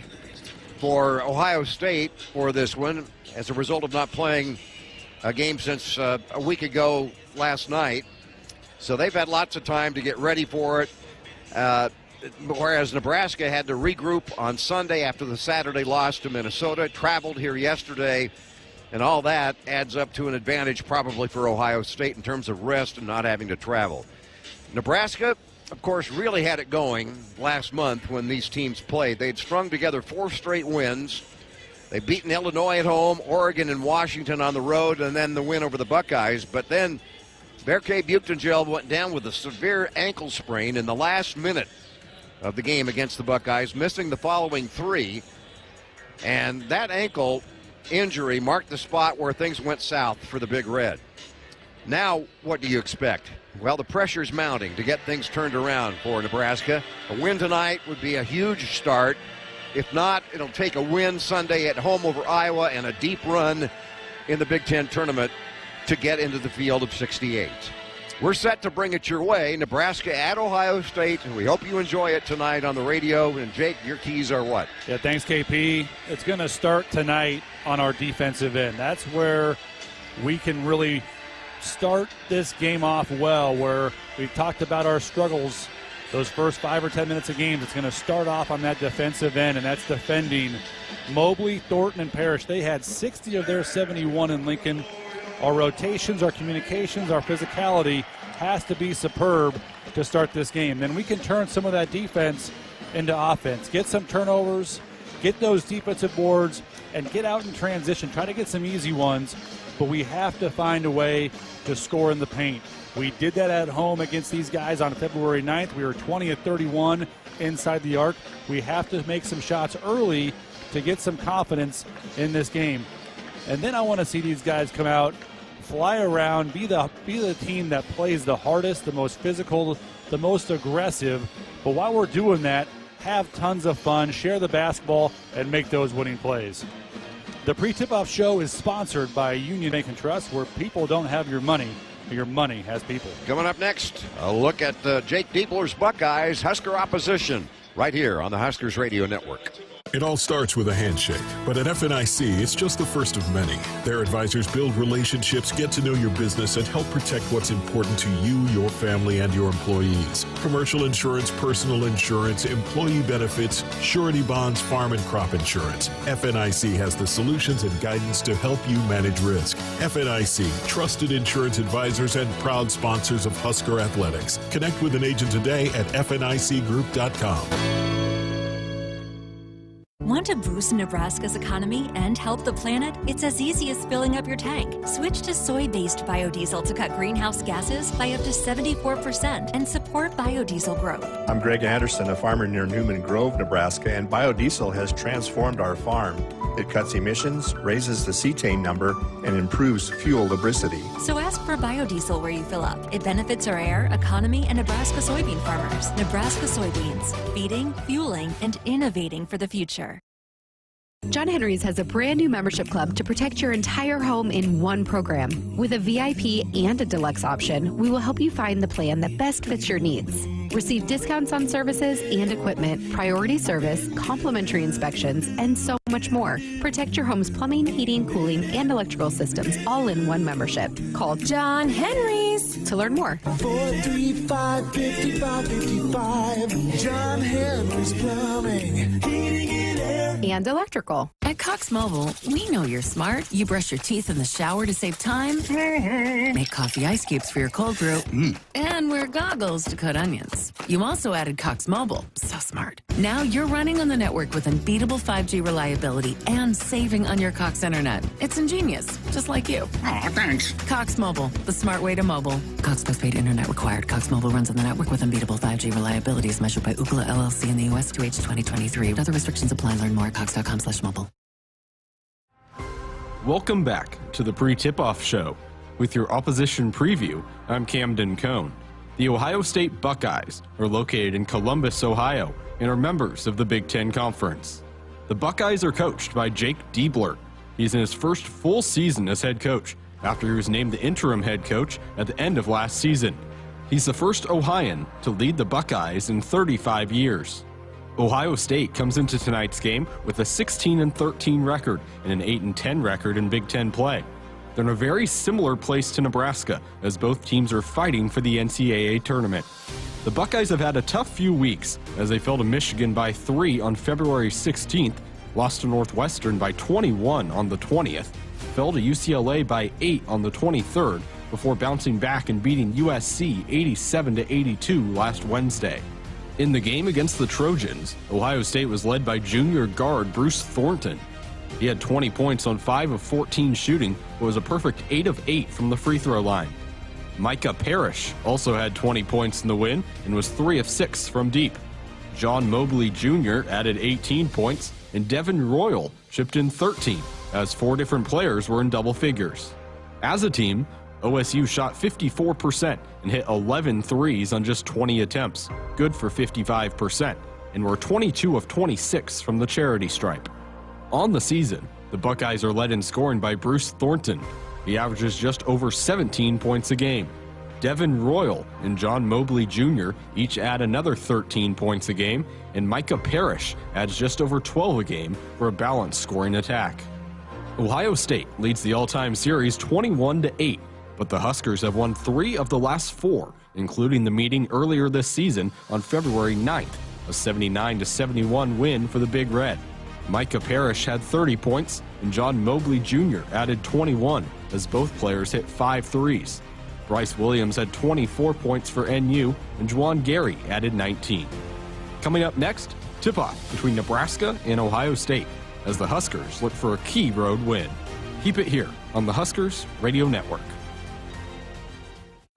for Ohio State for this one as a result of not playing a game since a week ago last night. So they've had lots of time to get ready for it, whereas Nebraska had to regroup on Sunday after the Saturday loss to Minnesota, traveled here yesterday, and all that adds up to an advantage probably for Ohio State in terms of rest and not having to travel. Nebraska, of course, really had it going last month when these teams played. They'd strung together 4 straight wins. They've beaten Illinois at home, Oregon and Washington on the road, and then the win over the Buckeyes. But then Berke Buchtengel went down with a severe ankle sprain in the last minute of the game against the Buckeyes, missing the following 3. And that ankle injury marked the spot where things went south for the Big Red. Now, what do you expect? Well, the pressure's mounting to get things turned around for Nebraska. A win tonight would be a huge start. If not, it'll take a win Sunday at home over Iowa and a deep run in the Big Ten tournament to get into the field of 68. We're set to bring it your way. Nebraska at Ohio State. We hope you enjoy it tonight on the radio. And, Jake, your keys are what? Yeah, thanks, KP. It's going to start tonight on our defensive end. That's where we can really start this game off well, where we've talked about our struggles those first 5 or 10 minutes of games. It's going to start off on that defensive end, and that's defending Mobley, Thornton, and Parrish. They had 60 of their 71 in Lincoln. Our rotations, our communications, our physicality has to be superb to start this game. Then we can turn some of that defense into offense, get some turnovers, get those defensive boards, and get out in transition. Try to get some easy ones, but we have to find a way to score in the paint. We did that at home against these guys on February 9th. We were 20 of 31 inside the arc. We have to make some shots early to get some confidence in this game. And then I want to see these guys come out, fly around, be the team that plays the hardest, the most physical, the most aggressive. But while we're doing that, have tons of fun, share the basketball, and make those winning plays. The pre-tip-off show is sponsored by Union Bank and Trust, where people don't have your money has people. Coming up next, a look at Jake Diebler's Buckeyes, Husker opposition, right here on the Huskers Radio Network. It all starts with a handshake, but at FNIC, it's just the first of many. Their advisors build relationships, get to know your business, and help protect what's important to you, your family, and your employees. Commercial insurance, personal insurance, employee benefits, surety bonds, farm and crop insurance. FNIC has the solutions and guidance to help you manage risk. FNIC, trusted insurance advisors and proud sponsors of Husker Athletics. Connect with an agent today at FNICgroup.com. Want to boost Nebraska's economy and help the planet? It's as easy as filling up your tank. Switch to soy-based biodiesel to cut greenhouse gases by up to 74% and support biodiesel growth. I'm Greg Anderson, a farmer near Newman Grove, Nebraska, and biodiesel has transformed our farm. It cuts emissions, raises the cetane number, and improves fuel lubricity. So ask for biodiesel where you fill up. It benefits our air, economy, and Nebraska soybean farmers. Nebraska soybeans, feeding, fueling, and innovating for the future. John Henry's has a brand new membership club to protect your entire home in one program. With a VIP and a deluxe option, we will help you find the plan that best fits your needs. Receive discounts on services and equipment, priority service, complimentary inspections, and so much more. Protect your home's plumbing, heating, cooling, and electrical systems all in one membership. Call John Henry's to learn more. 435-5555. John Henry's Plumbing, Heating and Air. And electrical. At Cox Mobile, we know you're smart. You brush your teeth in the shower to save time, make coffee ice cubes for your cold brew, and wear goggles to cut onions. You also added Cox Mobile. So smart. Now you're running on the network with unbeatable 5G reliability and saving on your Cox internet. It's ingenious, just like you. Aw, thanks. Cox Mobile, the smart way to mobile. Cox postpaid internet required. Cox Mobile runs on the network with unbeatable 5G reliability as measured by Ookla LLC in the U.S. 2H 2023. Other restrictions apply. Learn more at cox.com/mobile. Welcome back to the Pre-Tip-Off Show. With your opposition preview, I'm Camden Cohn. The Ohio State Buckeyes are located in Columbus, Ohio, and are members of the Big Ten Conference. The Buckeyes are coached by Jake Diebler. He's in his first full season as head coach, after he was named the interim head coach at the end of last season. He's the first Ohioan to lead the Buckeyes in 35 years. Ohio State comes into tonight's game with a 16-13 record and an 8-10 record in Big Ten play. They're in a very similar place to Nebraska, as both teams are fighting for the NCAA tournament. The Buckeyes have had a tough few weeks, as they fell to Michigan by 3 on February 16th, lost to Northwestern by 21 on the 20th, fell to UCLA by 8 on the 23rd, before bouncing back and beating USC 87-82 last Wednesday. In the game against the Trojans, Ohio State was led by junior guard Bruce Thornton. He had 20 points on 5 of 14 shooting, but was a perfect 8 of 8 from the free throw line. Micah Parrish also had 20 points in the win and was 3 of 6 from deep. John Mobley Jr. added 18 points, and Devin Royal chipped in 13, as 4 different players were in double figures. As a team, OSU shot 54% and hit 11 threes on just 20 attempts, good for 55%, and were 22 of 26 from the charity stripe. On the season, the Buckeyes are led in scoring by Bruce Thornton. He averages just over 17 points a game. Devin Royal and John Mobley Jr. each add another 13 points a game, and Micah Parrish adds just over 12 a game for a balanced scoring attack. Ohio State leads the all-time series 21-8. But the Huskers have won 3 of the last 4, including the meeting earlier this season on February 9th, a 79-71 win for the Big Red. Micah Parrish had 30 points, and John Mobley Jr. added 21, as both players hit 5 threes. Bryce Williams had 24 points for NU, and Juwan Gary added 19. Coming up next, tip-off between Nebraska and Ohio State, as the Huskers look for a key road win. Keep it here on the Huskers Radio Network.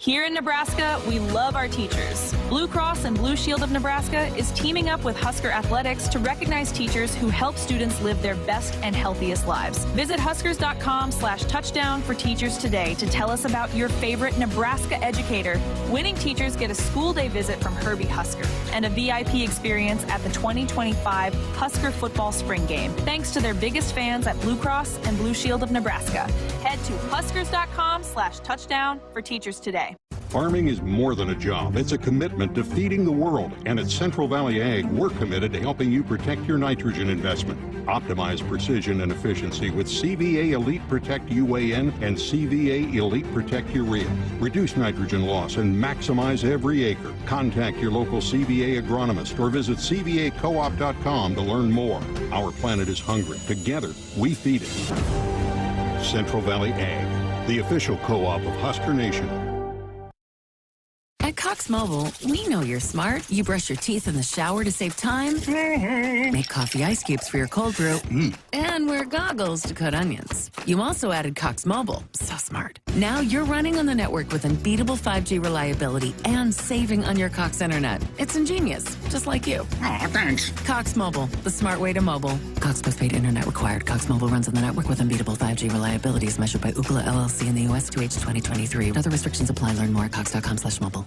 Here in Nebraska, we love our teachers. Blue Cross and Blue Shield of Nebraska is teaming up with Husker Athletics to recognize teachers who help students live their best and healthiest lives. Visit huskers.com/touchdown for teachers today to tell us about your favorite Nebraska educator. Winning teachers get a school day visit from Herbie Husker and a VIP experience at the 2025 Husker football spring game, thanks to their biggest fans at Blue Cross and Blue Shield of Nebraska. Head to huskers.com/touchdown for teachers today. Farming is more than a job. It's a commitment to feeding the world. And at Central Valley Ag, we're committed to helping you protect your nitrogen investment. Optimize precision and efficiency with CVA Elite Protect UAN and CVA Elite Protect Urea. Reduce nitrogen loss and maximize every acre. Contact your local CVA agronomist or visit cvacoop.com to learn more. Our planet is hungry. Together, we feed it. Central Valley Ag, the official co-op of Husker Nation. At Cox Mobile, we know you're smart. You brush your teeth in the shower to save time, make coffee ice cubes for your cold brew, and wear goggles to cut onions. You also added Cox Mobile. So smart. Now you're running on the network with unbeatable 5G reliability and saving on your Cox internet. It's ingenious, just like you. Aw, thanks. Cox Mobile, the smart way to mobile. Cox postpaid internet required. Cox Mobile runs on the network with unbeatable 5G reliability as measured by Ookla LLC in the U.S. 2H 2023. Other restrictions apply. Learn more at cox.com/mobile.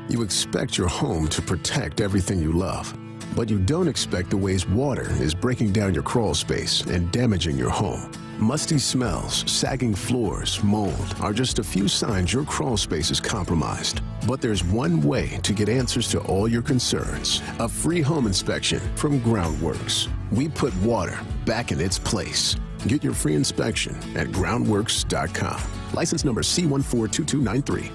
You expect your home to protect everything you love, but you don't expect the ways water is breaking down your crawl space and damaging your home. Musty smells, sagging floors, mold are just a few signs your crawl space is compromised. But there's one way to get answers to all your concerns: a free home inspection from Groundworks. We put water back in its place. Get your free inspection at groundworks.com. License number C142293.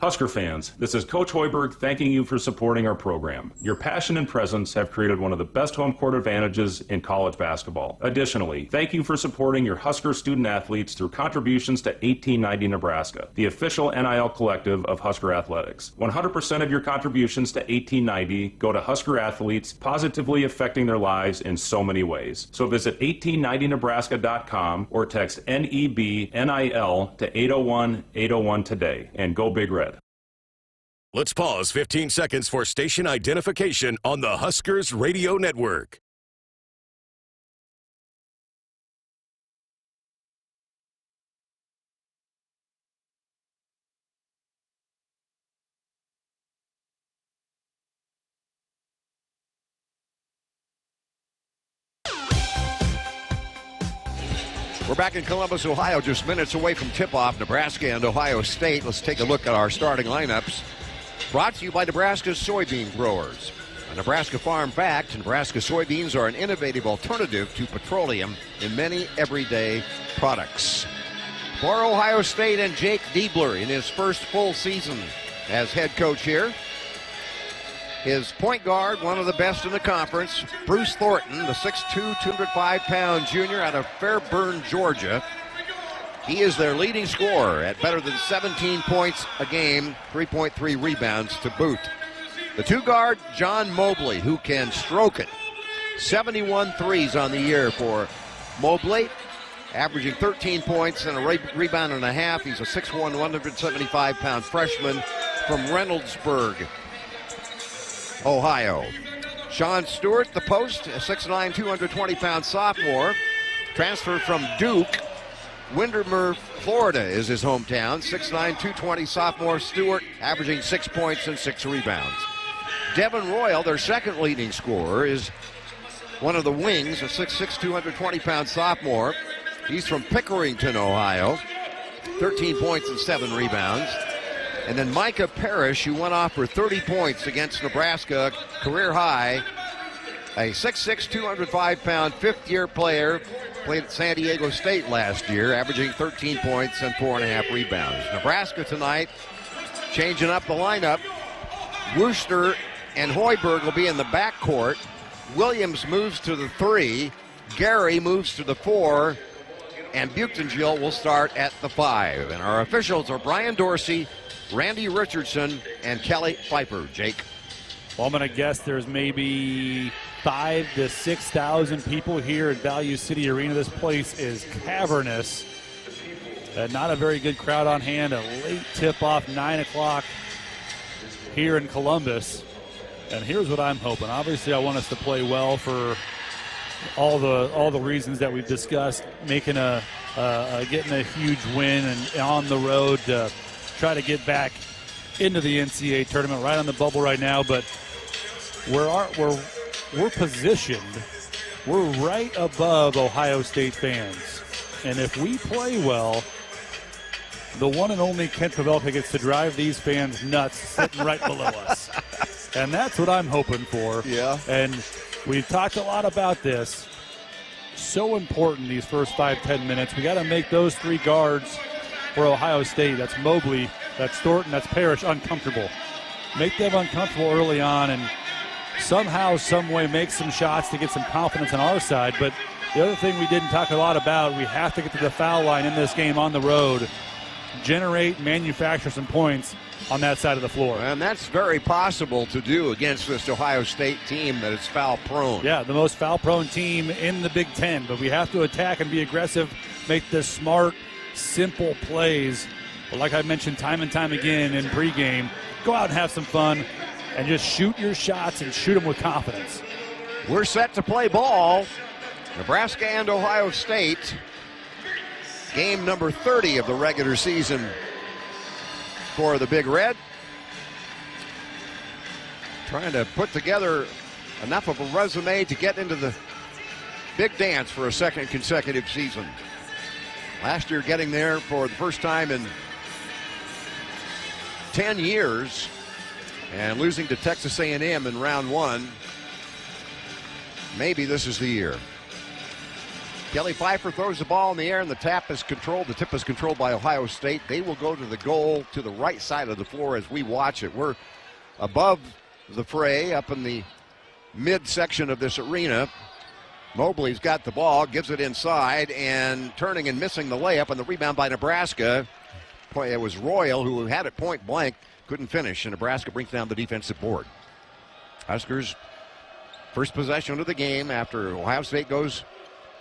Husker fans, this is Coach Hoiberg thanking you for supporting our program. Your passion and presence have created one of the best home court advantages in college basketball. Additionally, thank you for supporting your Husker student athletes through contributions to 1890 Nebraska, the official NIL collective of Husker Athletics. 100% of your contributions to 1890 go to Husker athletes, positively affecting their lives in so many ways. So visit 1890nebraska.com or text NEBNIL to 801-801 today and go Big Red. Let's pause 15 seconds for station identification on the Huskers Radio Network. We're back in Columbus, Ohio, just minutes away from tip-off, Nebraska and Ohio State. Let's take a look at our starting lineups. Brought to you by Nebraska's soybean growers. A Nebraska farm fact, Nebraska soybeans are an innovative alternative to petroleum in many everyday products. For Ohio State and Jake Diebler in his first full season as head coach here. His point guard, one of the best in the conference, Bruce Thornton, the 6'2", 205-pound junior out of Fairburn, Georgia. He is their leading scorer at better than 17 points a game, 3.3 rebounds to boot. The two-guard, John Mobley, who can stroke it. 71 threes on the year for Mobley, averaging 13 points and a rebound and a half. He's a 6'1", 175-pound freshman from Reynoldsburg, Ohio. Sean Stewart, the post, a 6'9", 220-pound sophomore, transferred from Duke. Windermere, Florida is his hometown. 6'9", 220 sophomore Stewart, averaging 6 points and 6 rebounds. Devin Royal, their second leading scorer, is one of the wings, a 6'6", 220-pound sophomore. He's from Pickerington, Ohio. 13 points and 7 rebounds. And then Micah Parrish, who went off for 30 points against Nebraska, career high. A 6'6", 205-pound fifth-year player, played at San Diego State last year, averaging 13 points and 4.5 rebounds. Nebraska tonight changing up the lineup. Wooster and Hoiberg will be in the backcourt. Williams moves to the 3. Gary moves to the 4. And Buchtengill will start at the 5. And our officials are Brian Dorsey, Randy Richardson, and Kelly Pfeiffer. Jake? Well, I'm going to guess there's maybe 5,000 to 6,000 people here at Value City Arena. This place is cavernous. Not a very good crowd on hand. A late tip-off, 9 o'clock here in Columbus. And here's what I'm hoping. Obviously, I want us to play well for all the reasons that we've discussed, making getting a huge win and on the road to try to get back into the NCAA tournament, right on the bubble right now. But we're positioned. We're right above Ohio State fans, and if we play well, the one and only Kent Pavelka gets to drive these fans nuts, sitting right below us, and that's what I'm hoping for. Yeah. And we've talked a lot about this. So important these first 5-10 minutes. We got to make those 3 guards for Ohio State. That's Mobley, that's Thornton, that's Parrish uncomfortable. Make them uncomfortable early on and somehow, some way make some shots to get some confidence on our side. But the other thing we didn't talk a lot about, we have to get to the foul line in this game on the road, generate, manufacture some points on that side of the floor. And that's very possible to do against this Ohio State team that is foul-prone. Yeah, the most foul-prone team in the Big Ten. But we have to attack and be aggressive, make the smart, simple plays. But like I mentioned time and time again in pregame, go out and have some fun and just shoot your shots and shoot them with confidence. We're set to play ball. Nebraska and Ohio State. Game number 30 of the regular season for the Big Red. Trying to put together enough of a resume to get into the big dance for a second consecutive season. Last year getting there for the first time in 10 years and losing to Texas A&M in round 1. Maybe this is the year. Kelly Pfeiffer throws the ball in the air, and the tip is controlled by Ohio State. They will go to the goal to the right side of the floor as we watch it. We're above the fray, up in the midsection of this arena. Mobley's got the ball, gives it inside, and turning and missing the layup, and the rebound by Nebraska. It was Royal who had it point blank, couldn't finish, and Nebraska brings down the defensive board. Huskers first possession of the game after Ohio State goes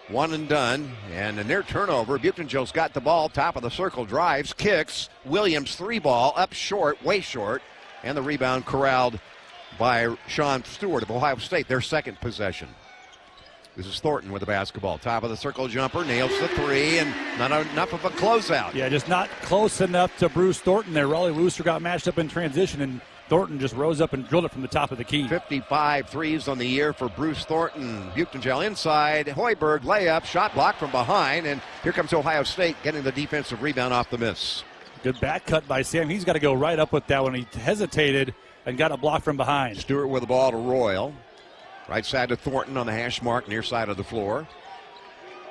one and done, and a near turnover. Butengel's got the ball, top of the circle, drives, kicks. Williams 3-ball, up short, way short, and the rebound corralled by Sean Stewart of Ohio State, their second possession. This is Thornton with the basketball. Top of the circle jumper, nails the three, and not enough of a closeout. Yeah, just not close enough to Bruce Thornton there. Raleigh Wooster got matched up in transition, and Thornton just rose up and drilled it from the top of the key. 55 threes on the year for Bruce Thornton. Butengel inside. Hoiberg layup, shot blocked from behind, and here comes Ohio State getting the defensive rebound off the miss. Good back cut by Sam. He's got to go right up with that one. He hesitated and got a block from behind. Stewart with the ball to Royal. Right side to Thornton on the hash mark, near side of the floor.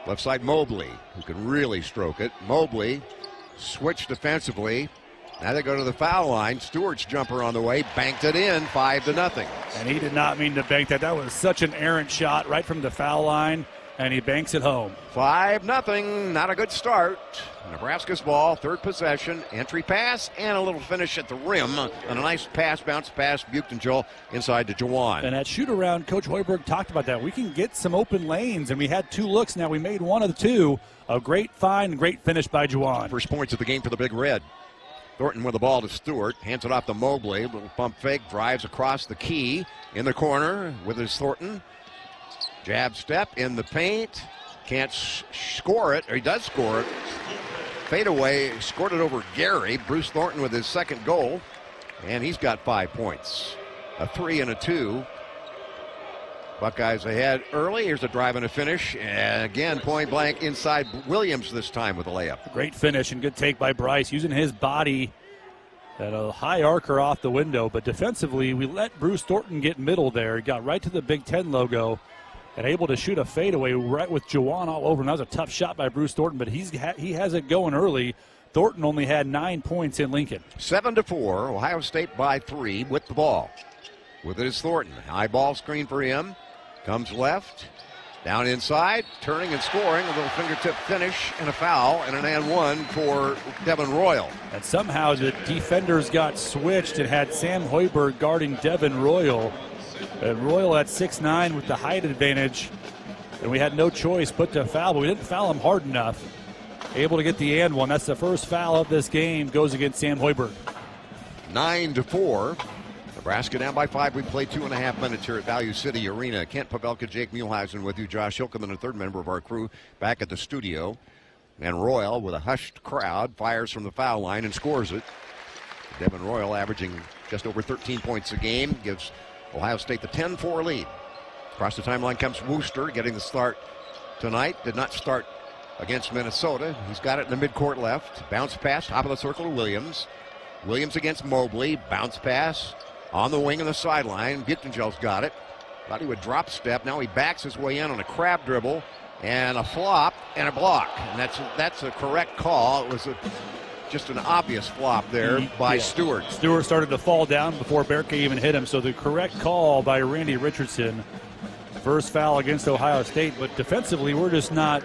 Left side Mobley, who can really stroke it. Mobley switched defensively. Now they go to the foul line. Stewart's jumper on the way, banked it in, 5-0. And he did not mean to bank that. That was such an errant shot right from the foul line, and he banks it home. 5-0, not a good start. Nebraska's ball, third possession, entry pass, and a little finish at the rim. And a nice pass, bounce pass, Butengel inside to Jawan. And that shoot-around, Coach Hoiberg talked about that. We can get some open lanes, and we had 2 looks. Now we made one of the 2. A great find, great finish by Jawan. First points of the game for the Big Red. Thornton with the ball to Stewart, hands it off to Mobley. Little pump fake, drives across the key. In the corner with his Thornton. Jab step in the paint. Can't score it, or he does score it. Fadeaway, scored it over Gary. Bruce Thornton with his second goal, and he's got 5 points. A 3 and a 2. Buckeyes ahead early. Here's a drive and a finish. And again, point blank inside Williams this time with a layup. Great finish and good take by Bryce, using his body at a high arcer off the window. But defensively, we let Bruce Thornton get middle there. He got right to the Big Ten logo and able to shoot a fadeaway right with Jawan all over. And that was a tough shot by Bruce Thornton, but he has it going early. Thornton only had 9 points in Lincoln. 7-4, Ohio State by 3 with the ball. With it is Thornton. High ball screen for him. Comes left. Down inside. Turning and scoring. A little fingertip finish and a foul and an and one for Devin Royal. And somehow the defenders got switched and had Sam Hoiberg guarding Devin Royal. And Royal at 6'9" with the height advantage. And we had no choice but to foul, but we didn't foul him hard enough. Able to get the and one. That's the first foul of this game. Goes against Sam Hoiberg. 9-4. Nebraska down by 5. We played 2.5 minutes here at Value City Arena. Kent Pavelka, Jake Muehlhausen with you. Josh Hilkeman, a third member of our crew, back at the studio. And Royal, with a hushed crowd, fires from the foul line and scores it. Devin Royal averaging just over 13 points a game, gives Ohio State the 10-4 lead. Across the timeline comes Wooster, getting the start tonight. Did not start against Minnesota. He's got it in the midcourt left. Bounce pass, top of the circle to Williams. Williams against Mobley. Bounce pass on the wing and the sideline. Butengel's got it. Thought he would drop step. Now he backs his way in on a crab dribble and a flop and a block. And that's a correct call. It was just an obvious flop there by Stewart. Stewart started to fall down before Berke even hit him. So the correct call by Randy Richardson. First foul against Ohio State. But defensively, we're just not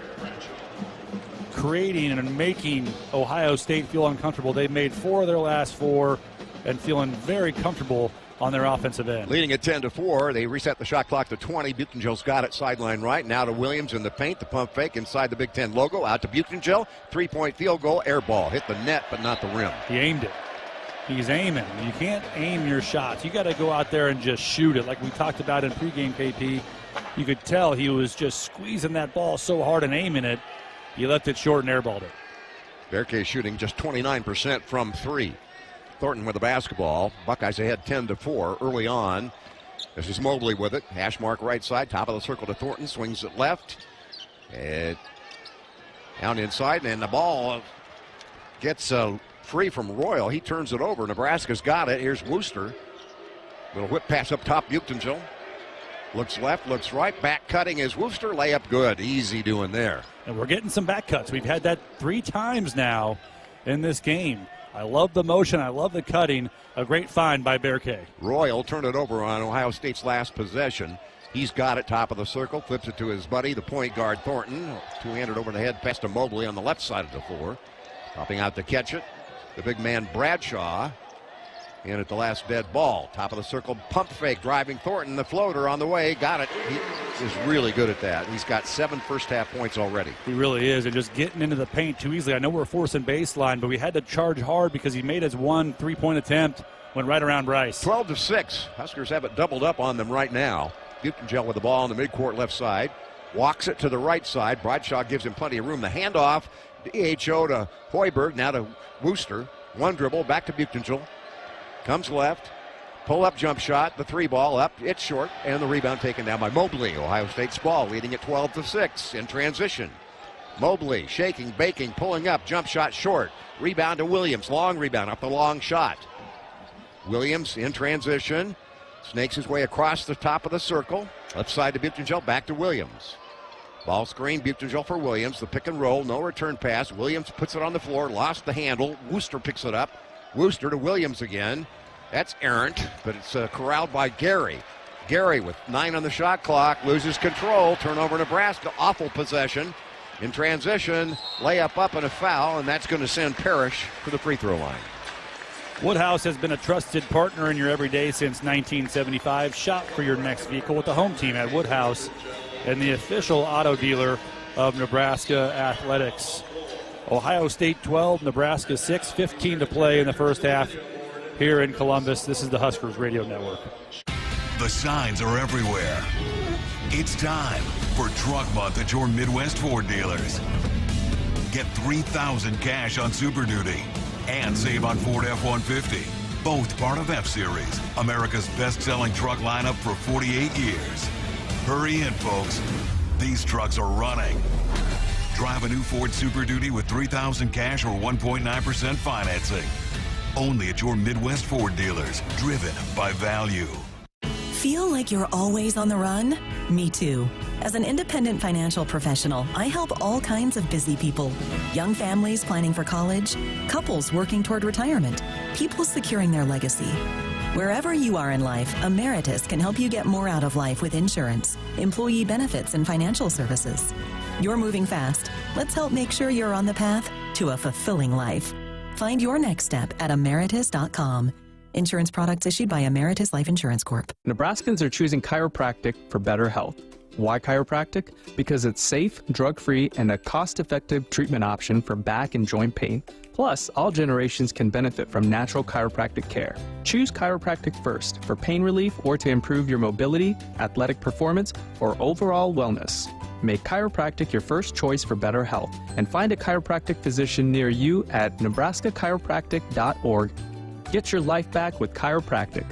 creating and making Ohio State feel uncomfortable. They've made 4 of their last 4 and feeling very comfortable on their offensive end. Leading at 10-4, they reset the shot clock to 20. Butengel's got it sideline right. Now to Williams in the paint, the pump fake inside the Big Ten logo. Out to Butengel, 3-point field goal, air ball. Hit the net, but not the rim. He aimed it. He's aiming. You can't aim your shots. You got to go out there and just shoot it. Like we talked about in pregame, KP, you could tell he was just squeezing that ball so hard and aiming it. He left it short and airballed it. Berke shooting just 29% from 3. Thornton with the basketball. Buckeyes ahead 10-4 early on. This is Mobley with it. Hash mark right side. Top of the circle to Thornton. Swings it left. Down inside. And the ball gets free from Royal. He turns it over. Nebraska's got it. Here's Wooster. Little whip pass up top. Butengel. Looks left, looks right. Back cutting is Wooster. Layup good. Easy doing there. And we're getting some back cuts. We've had that 3 times now in this game. I love the motion. I love the cutting. A great find by Bear K. Roy will turn it over on Ohio State's last possession. He's got it, top of the circle, flips it to his buddy, the point guard Thornton. Two-handed over the head, pass to Mobley on the left side of the floor. Popping out to catch it, the big man Bradshaw. In at the last dead ball. Top of the circle, pump fake, driving Thornton. The floater on the way, got it. He is really good at that. He's got 7 first-half points already. He really is, and just getting into the paint too easily. I know we're forcing baseline, but we had to charge hard because he made his 1 3-point attempt, went right around Bryce. 12-6. Huskers have it doubled up on them right now. Buchengel with the ball on the midcourt left side. Walks it to the right side. Bradshaw gives him plenty of room. The handoff, DHO to Hoiberg, now to Wooster. 1 dribble, back to Buchengel. Comes left, pull-up jump shot, the 3 ball up, it's short, and the rebound taken down by Mobley. Ohio State's ball leading at 12-6 in transition. Mobley shaking, baking, pulling up, jump shot short. Rebound to Williams, long rebound up the long shot. Williams in transition, snakes his way across the top of the circle. Left side to Buchengel, back to Williams. Ball screen, Buchengel for Williams, the pick and roll, no return pass. Williams puts it on the floor, lost the handle. Wooster picks it up. Wooster to Williams again. That's errant, but it's corralled by Gary. Gary with 9 on the shot clock, loses control. Turnover Nebraska, awful possession. In transition, layup up and a foul, and that's going to send Parrish to the free throw line. Woodhouse has been a trusted partner in your everyday since 1975. Shop for your next vehicle with the home team at Woodhouse and the official auto dealer of Nebraska Athletics. Ohio State 12, Nebraska 6, 15 to play in the first half here in Columbus. This is the Huskers Radio Network. The signs are everywhere. It's time for Truck Month at your Midwest Ford dealers. Get $3,000 cash on Super Duty and save on Ford F-150. Both part of F-Series, America's best-selling truck lineup for 48 years. Hurry in, folks. These trucks are running. Drive a new Ford Super Duty with $3,000 cash or 1.9% financing. Only at your Midwest Ford dealers, driven by value. Feel like you're always on the run? Me too. As an independent financial professional, I help all kinds of busy people. Young families planning for college, couples working toward retirement, people securing their legacy. Wherever you are in life, Emeritus can help you get more out of life with insurance, employee benefits, and financial services. You're moving fast. Let's help make sure you're on the path to a fulfilling life. Find your next step at emeritus.com. Insurance products issued by Emeritus Life Insurance Corp. Nebraskans are choosing chiropractic for better health. Why chiropractic? Because it's safe, drug-free, and a cost-effective treatment option for back and joint pain. Plus, all generations can benefit from natural chiropractic care. Choose chiropractic first for pain relief or to improve your mobility, athletic performance, or overall wellness. Make chiropractic your first choice for better health and find a chiropractic physician near you at nebraska-chiropractic.org. Get your life back with chiropractic.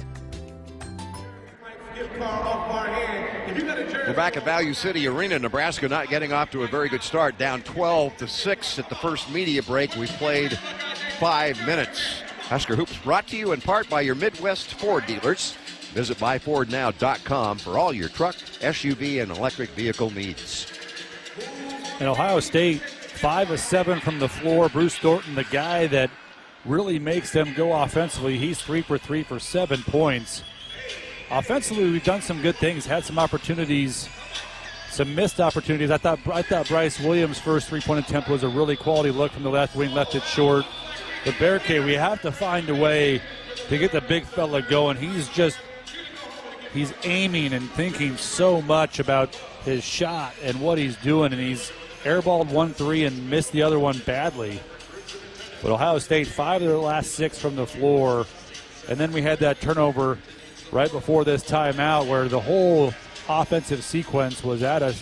We're back at Value City Arena. Nebraska not getting off to a very good start. Down 12-6 at the first media break. We played 5 minutes. Husker Hoops brought to you in part by your Midwest Ford dealers. Visit buyfordnow.com for all your truck, SUV, and electric vehicle needs. And Ohio State, 5 of 7 from the floor. Bruce Thornton, the guy that really makes them go offensively. He's 3 for 3 for 7 points. Offensively, we've done some good things, had some opportunities, some missed opportunities. I thought Bryce Williams' first 3-point attempt was a really quality look from the left wing, left it short. But Bear K, we have to find a way to get the big fella going. He's aiming and thinking so much about his shot and what he's doing, and he's airballed 1-3 and missed the other one badly. But Ohio State, 5 of their last 6 from the floor. And then we had that turnover right before this timeout where the whole offensive sequence was out of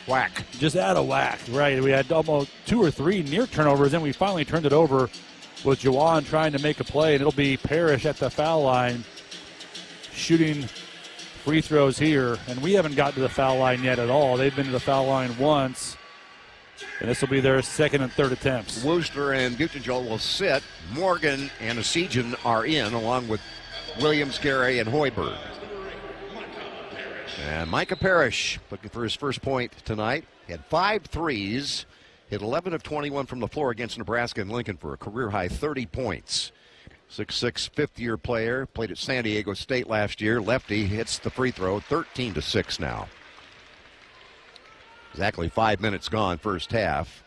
whack. Just out of whack, right. We had almost 2 or 3 near turnovers, and we finally turned it over with Juwan trying to make a play, and it'll be Parrish at the foul line shooting free throws here. And we haven't gotten to the foul line yet at all. They've been to the foul line once, and this will be their second and third attempts. Wooster and Buchengel will sit. Morgan and Asijan are in, along with Williams, Gary, and Hoiberg. And Micah Parrish looking for his first point tonight. He had 5 threes, hit 11 of 21 from the floor against Nebraska and Lincoln for a career-high 30 points. 6'6", fifth-year player, played at San Diego State last year. Lefty hits the free throw, 13-6 now. Exactly 5 minutes gone first half.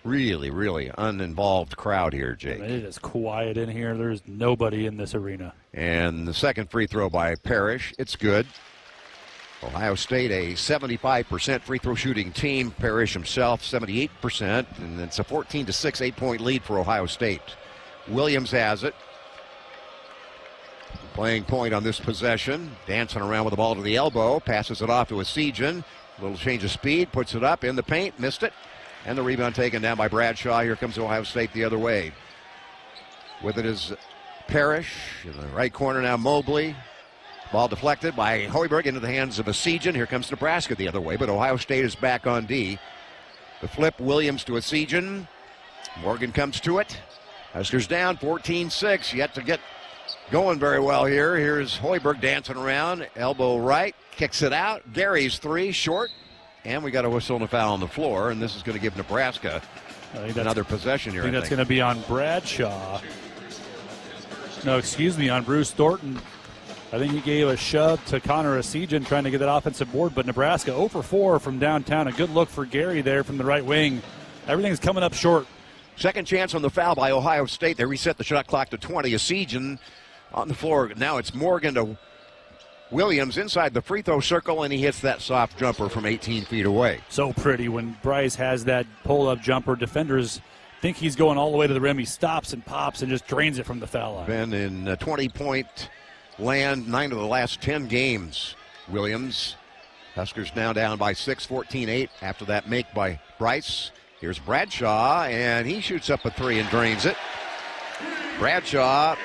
Really, really uninvolved crowd here, Jake. It is quiet in here. There's nobody in this arena. And the second free throw by Parrish. It's good. Ohio State, a 75% free throw shooting team. Parrish himself, 78%. And it's a 14-6, 8-point lead for Ohio State. Williams has it. Playing point on this possession. Dancing around with the ball to the elbow. Passes it off to Asijan. A little change of speed. Puts it up in the paint. Missed it. And the rebound taken down by Bradshaw. Here comes Ohio State the other way. With it is Parrish. In the right corner now, Mobley. Ball deflected by Hoiberg into the hands of Asijan. Here comes Nebraska the other way, but Ohio State is back on D. The flip, Williams to Asijan. Morgan comes to it. Huskers down 14-6. Yet to get going very well here. Here's Hoiberg dancing around. Elbow right. Kicks it out. Gary's three, short. And we got a whistle and a foul on the floor. And this is going to give Nebraska another possession here. I think that's going to be on Bradshaw. No, excuse me, on Bruce Thornton. I think he gave a shove to Connor Asijan trying to get that offensive board, but Nebraska 0 for 4 from downtown. A good look for Gary there from the right wing. Everything's coming up short. Second chance on the foul by Ohio State. They reset the shot clock to 20. Asijan on the floor. Now it's Morgan to Williams inside the free throw circle, and he hits that soft jumper from 18 feet away. So pretty when Bryce has that pull-up jumper. Defenders think he's going all the way to the rim. He stops and pops and just drains it from the foul line. Been in a 20-point land 9 of the last 10 games. Williams. Huskers now down by 6, 14-8 after that make by Bryce. Here's Bradshaw, and he shoots up a three and drains it. Bradshaw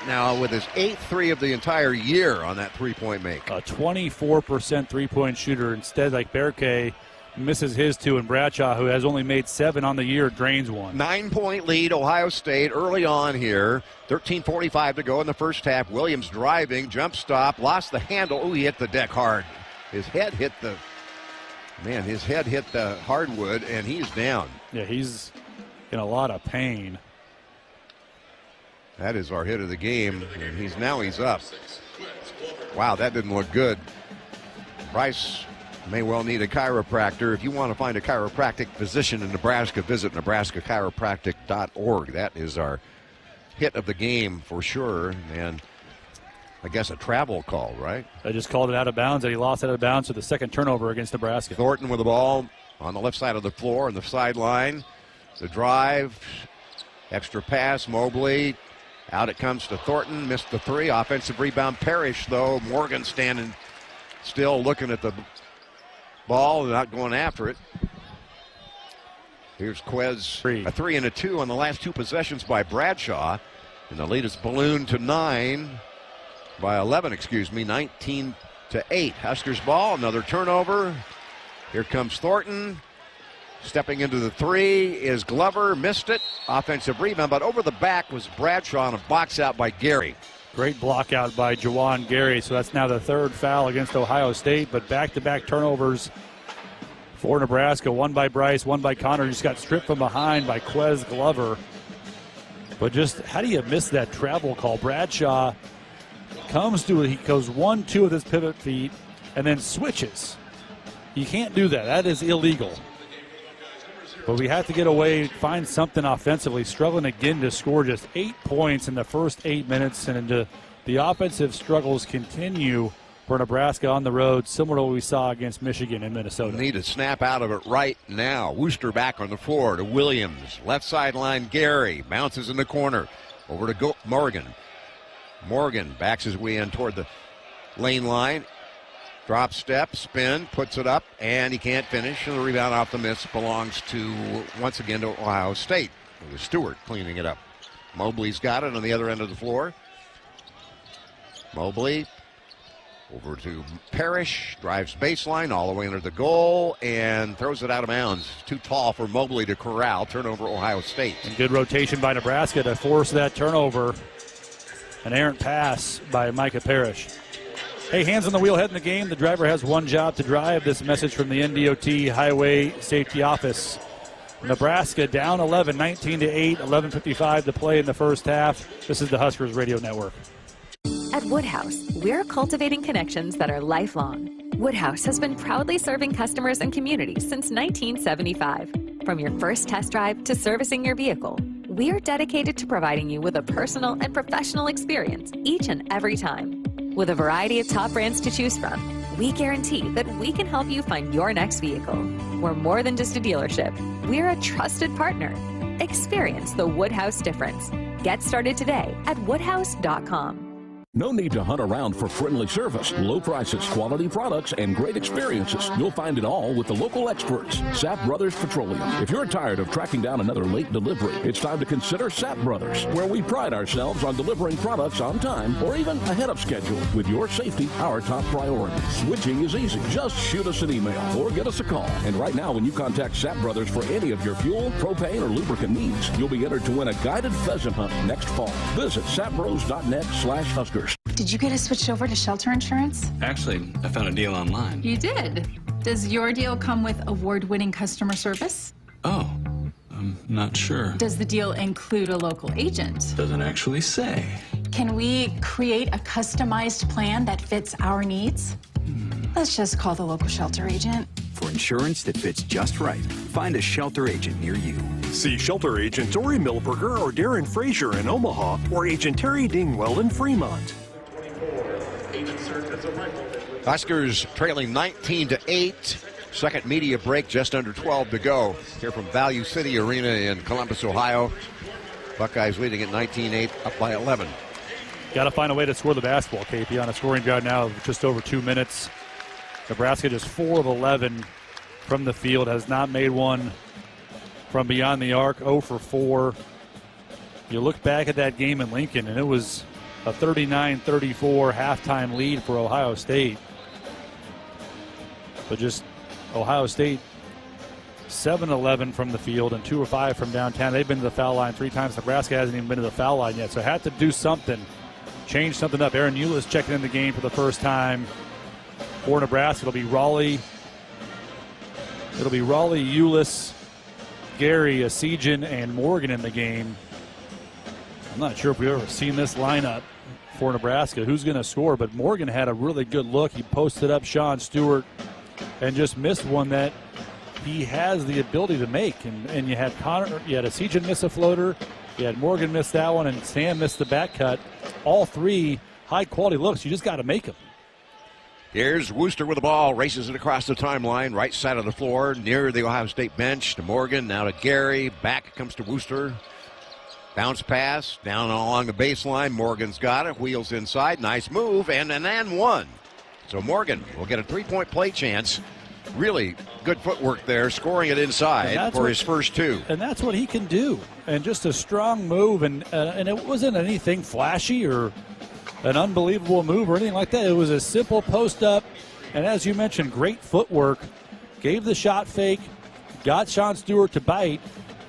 now with his 8th three of the entire year on that three-point make. A 24% three-point shooter. Instead, like Berke, misses his 2, and Bradshaw, who has only made 7 on the year, drains 1. 9-point lead, Ohio State early on here. 13:45 to go in the first half. Williams driving, jump stop, lost the handle. Ooh, he hit the deck hard. His head hit the hardwood, and he's down. Yeah, he's in a lot of pain. That is our hit of the game, and he's up. Wow, that didn't look good. Bryce may well need a chiropractor. If you want to find a chiropractic physician in Nebraska, visit nebraska-chiropractic.org. That is our hit of the game for sure, and I guess a travel call, right? They just called it out of bounds, and he lost out of bounds for the second turnover against Nebraska. Thornton with the ball on the left side of the floor on the sideline. The drive, extra pass, Mobley. Out it comes to Thornton, missed the three. Offensive rebound, Parrish, though. Morgan standing still looking at the ball and not going after it. Here's Quez, a 3 and a 2 on the last 2 possessions by Bradshaw. And the lead is ballooned to 19 to 8. Huskers ball, another turnover. Here comes Thornton. Stepping into the three is Glover, missed it. Offensive rebound, but over the back was Bradshaw, and a box out by Gary. Great block out by Jawan Gary, so that's now the 3rd foul against Ohio State, but back-to-back turnovers for Nebraska. 1 by Bryce, 1 by Connor. Just got stripped from behind by Quez Glover. But just how do you miss that travel call? Bradshaw comes to it. He goes 1-2 with his pivot feet and then switches. You can't do that. That is illegal. But we have to get away, find something offensively. Struggling again to score just 8 points in the first 8 minutes. And the offensive struggles continue for Nebraska on the road, similar to what we saw against Michigan and Minnesota. Need to snap out of it right now. Wooster back on the floor to Williams. Left sideline, Gary. Bounces in the corner. Over to Morgan. Morgan backs his way in toward the lane line. Drop step, spin, puts it up, and he can't finish. And the rebound off the miss belongs once again to Ohio State. It was Stewart cleaning it up. Mobley's got it on the other end of the floor. Mobley over to Parrish, drives baseline all the way under the goal, and throws it out of bounds. Too tall for Mobley to corral. Turnover, Ohio State. And good rotation by Nebraska to force that turnover. An errant pass by Micah Parrish. Hey, hands on the wheel, head in the game. The driver has one job to drive. This message from the NDOT Highway Safety Office. Nebraska down 11, 19-8, 11:55 to play in the first half. This is the Huskers Radio Network. At Woodhouse, we're cultivating connections that are lifelong. Woodhouse has been proudly serving customers and communities since 1975. From your first test drive to servicing your vehicle, we're dedicated to providing you with a personal and professional experience each and every time. With a variety of top brands to choose from, we guarantee that we can help you find your next vehicle. We're more than just a dealership. We're a trusted partner. Experience the Woodhouse difference. Get started today at woodhouse.com. No need to hunt around for friendly service, low prices, quality products, and great experiences. You'll find it all with the local experts, Sapp Brothers Petroleum. If you're tired of tracking down another late delivery, it's time to consider Sapp Brothers, where we pride ourselves on delivering products on time or even ahead of schedule. With your safety our top priority. Switching is easy. Just shoot us an email or give us a call. And right now, when you contact Sapp Brothers for any of your fuel, propane, or lubricant needs, you'll be entered to win a guided pheasant hunt next fall. Visit sappbros.net/Huskers. Did you get us switched over to shelter insurance? Actually, I found a deal online. You did? Does your deal come with award-winning customer service? Oh, I'm not sure. Does the deal include a local agent? Doesn't actually say. Can we create a customized plan that fits our needs? Let's just call the local shelter agent. For insurance that fits just right, find a shelter agent near you. See shelter agent Dory Milberger or Darren Frazier in Omaha or agent Terry Dingwell in Fremont. Huskers trailing 19-8. Second media break, just under 12 to go. Here from Value City Arena in Columbus, Ohio. Buckeyes leading at 19-8, up by 11. Got to find a way to score the basketball, KP, on a scoring drive now of just over 2 minutes. Nebraska just 4 of 11 from the field, has not made one from beyond the arc, 0 for 4. You look back at that game in Lincoln, and it was a 39-34 halftime lead for Ohio State. But just Ohio State 7-11 from the field and 2 or 5 from downtown. They've been to the foul line 3 times. Nebraska hasn't even been to the foul line yet, so had to do something, change something up. Aaron Eulis checking in the game for the first time for Nebraska. It'll be Raleigh, Eulis, Gary, Asijan, and Morgan in the game. I'm not sure if we've ever seen this lineup for Nebraska. Who's going to score? But Morgan had a really good look. He posted up Sean Stewart and just missed one that he has the ability to make. And you had Asijan miss a floater. You had Morgan miss that one, and Sam missed the back cut. All 3 high-quality looks. You just got to make them. Here's Wooster with the ball, races it across the timeline, right side of the floor, near the Ohio State bench to Morgan, now to Gary, back comes to Wooster. Bounce pass, down along the baseline, Morgan's got it, wheels inside, nice move, and one. So Morgan will get a 3-point play chance. Really good footwork there, scoring it inside for his first 2. And that's what he can do. And just a strong move, and it wasn't anything flashy or an unbelievable move or anything like that. It was a simple post up, and as you mentioned, great footwork. Gave the shot fake, got Sean Stewart to bite,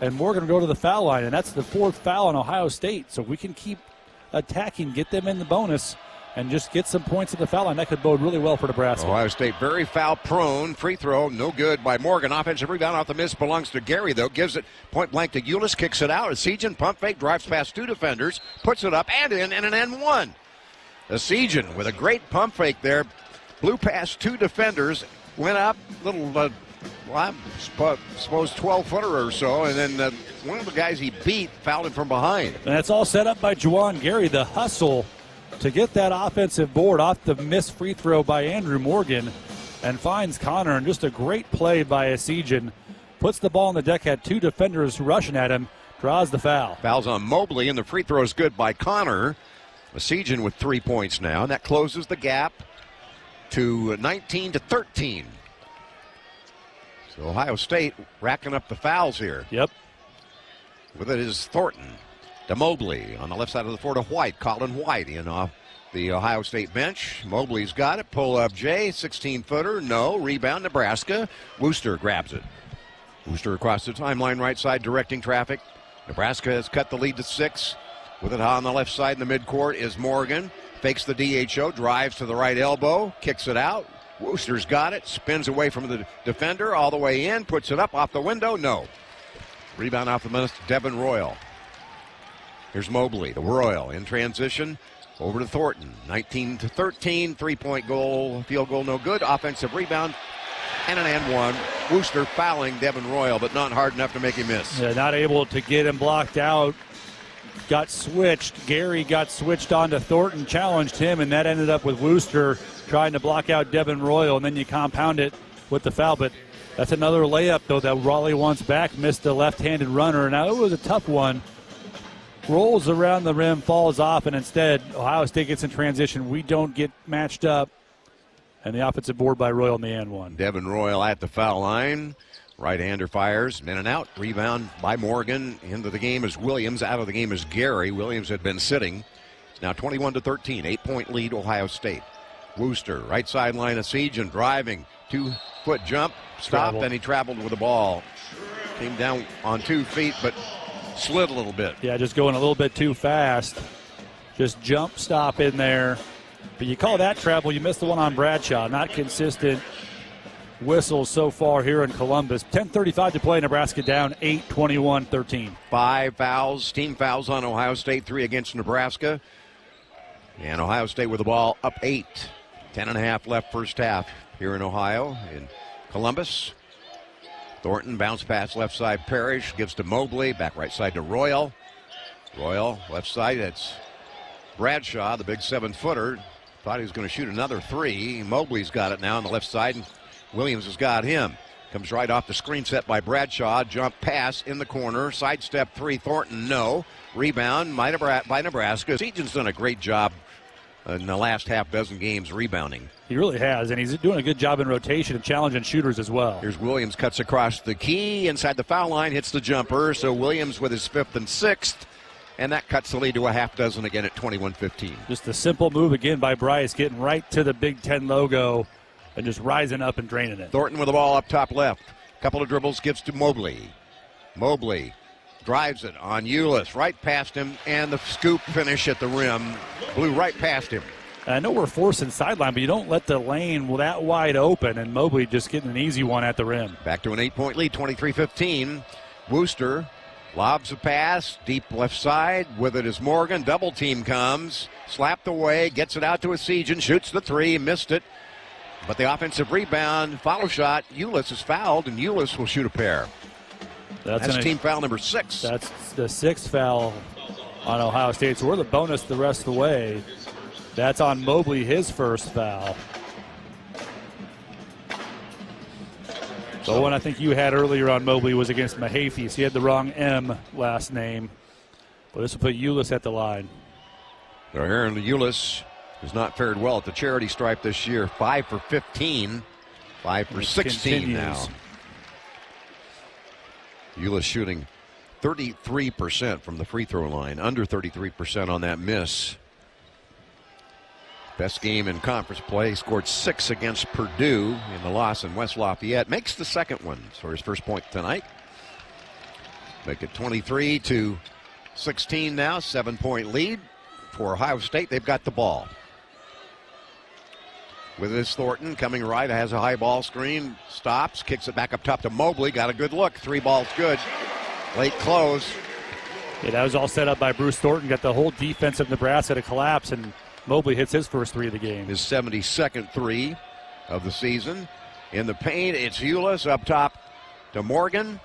and Morgan will go to the foul line, and that's the 4th foul on Ohio State. So we can keep attacking, get them in the bonus, and just get some points at the foul line. That could bode really well for Nebraska. Ohio State very foul prone. Free throw, no good by Morgan. Offensive rebound off the miss belongs to Gary, though. Gives it point blank to Eulis, kicks it out. Asijan pump fake, drives past 2 defenders, puts it up and in, and an N1. Asijan with a great pump fake there. Blew past 2 defenders, went up, little, I suppose 12-footer or so, and then one of the guys he beat fouled him from behind. And that's all set up by Juwan Gary. The hustle to get that offensive board off the missed free throw by Andrew Morgan and finds Connor, and just a great play by Asijan. Puts the ball on the deck, had 2 defenders rushing at him, draws the foul. Fouls on Mobley, and the free throw is good by Connor. Asijan with 3 points now, and that closes the gap to 19-13. So Ohio State racking up the fouls here. Yep. With it is Thornton to Mobley on the left side of the floor to White. Colin White in off the Ohio State bench. Mobley's got it. Pull up Jay, 16-footer. No. Rebound Nebraska. Wooster grabs it. Wooster across the timeline right side directing traffic. Nebraska has cut the lead to 6. With it on the left side in the midcourt is Morgan. fakes the DHO, drives to the right elbow, kicks it out. Wooster's got it, spins away from the defender, all the way in, puts it up off the window. No. Rebound off the minutes, Devin Royal. Here's Mobley to Royal in transition. Over to Thornton. 19-13, three-point goal, field goal no good. Offensive rebound and an and one. Wooster fouling Devin Royal, but not hard enough to make him miss. Yeah, not able to get him blocked out. Got switched. Gary got switched onto Thornton, challenged him, and that ended up with Wooster trying to block out Devin Royal, and then you compound it with the foul. But that's another layup, though, that Raleigh wants back. Missed a left-handed runner. Now, it was a tough one. Rolls around the rim, falls off, and instead Ohio State gets in transition. We don't get matched up. And the offensive board by Royal in the and one. Devin Royal at the foul line. Right-hander fires, in and out. Rebound by Morgan. Into the game is Williams. Out of the game is Gary. Williams had been sitting. It's now 21-13. 8-point lead, Ohio State. Wooster, right sideline of Siege and driving. 2-foot jump. Stop, and he traveled with the ball. Came down on 2 feet, but slid a little bit. Yeah, just going a little bit too fast. Just jump stop in there. But you call that travel, you missed the one on Bradshaw. Not consistent whistles so far here in Columbus. 10:35 to play. Nebraska down 8, 21-13. 5 fouls, team fouls on Ohio State, 3 against Nebraska. And Ohio State with the ball up 8. 10.5 left first half here in Ohio, in Columbus. Thornton bounce pass left side. Parrish gives to Mobley. Back right side to Royal. Royal left side. That's Bradshaw, the big 7-footer. Thought he was going to shoot another 3. Mobley's got it now on the left side. And Williams has got him. Comes right off the screen set by Bradshaw. Jump pass in the corner. Sidestep 3. Thornton, no. Rebound by Nebraska. Seaton's done a great job in the last half dozen games rebounding. He really has, and he's doing a good job in rotation and challenging shooters as well. Here's Williams, cuts across the key. Inside the foul line, hits the jumper. So Williams with his 5th and 6th. And that cuts the lead to a half dozen again at 21-15. Just a simple move again by Bryce, getting right to the Big Ten logo and just rising up and draining it. Thornton with the ball up top left. Couple of dribbles, gives to Mobley. Mobley drives it on Ulis, right past him, and the scoop finish at the rim. Blew right past him. And I know we're forcing sideline, but you don't let the lane that wide open, and Mobley just getting an easy one at the rim. Back to an 8-point lead, 23-15. Wooster lobs a pass, deep left side. With it is Morgan. Double team comes. Slapped away, gets it out to Asijan, shoots the 3, missed it. But the offensive rebound, follow shot, Ulis is fouled, and Ulis will shoot a pair. That's team foul number 6. That's the 6th foul on Ohio State. So we're the bonus the rest of the way. That's on Mobley, his first foul. The one I think you had earlier on Mobley was against Mahaffey. So he had the wrong M last name. But this will put Ulis at the line. So Aaron Ulis has not fared well at the charity stripe this year. 5 for 15. 5 for 16 now. Ulis shooting 33% from the free throw line. Under 33% on that miss. Best game in conference play. Scored 6 against Purdue in the loss in West Lafayette. Makes the second one for his first point tonight. Make it 23-16 now. 7-point lead for Ohio State. They've got the ball. With this Thornton coming right, has a high ball screen, stops, kicks it back up top to Mobley. Got a good look. 3 balls good. Late close. Yeah, that was all set up by Bruce Thornton. Got the whole defense of Nebraska to collapse, and Mobley hits his first 3 of the game. His 72nd 3 of the season. In the paint, it's Ulis up top to Morgan.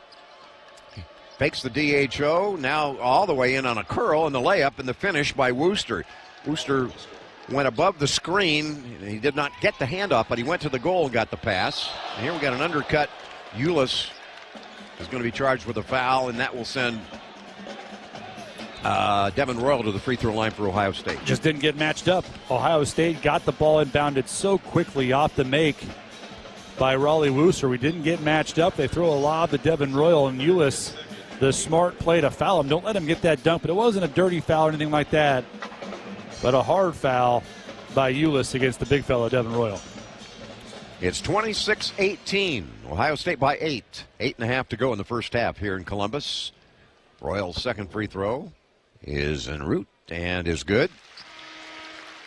Fakes the DHO, now all the way in on a curl, and the layup and the finish by Wooster. Wooster went above the screen. He did not get the handoff, but he went to the goal and got the pass. And here we got an undercut. Ulis is going to be charged with a foul, and that will send Devin Royal to the free throw line for Ohio State. Just didn't get matched up. Ohio State got the ball inbounded so quickly off the make by Raleigh Wooster. We didn't get matched up. They throw a lob to Devin Royal, and Ulis, the smart play to foul him. Don't let him get that dunk, but it wasn't a dirty foul or anything like that. But a hard foul by Ulis against the big fellow, Devin Royal. It's 26-18. Ohio State by 8. 8.5 to go in the first half here in Columbus. Royal's second free throw is en route and is good.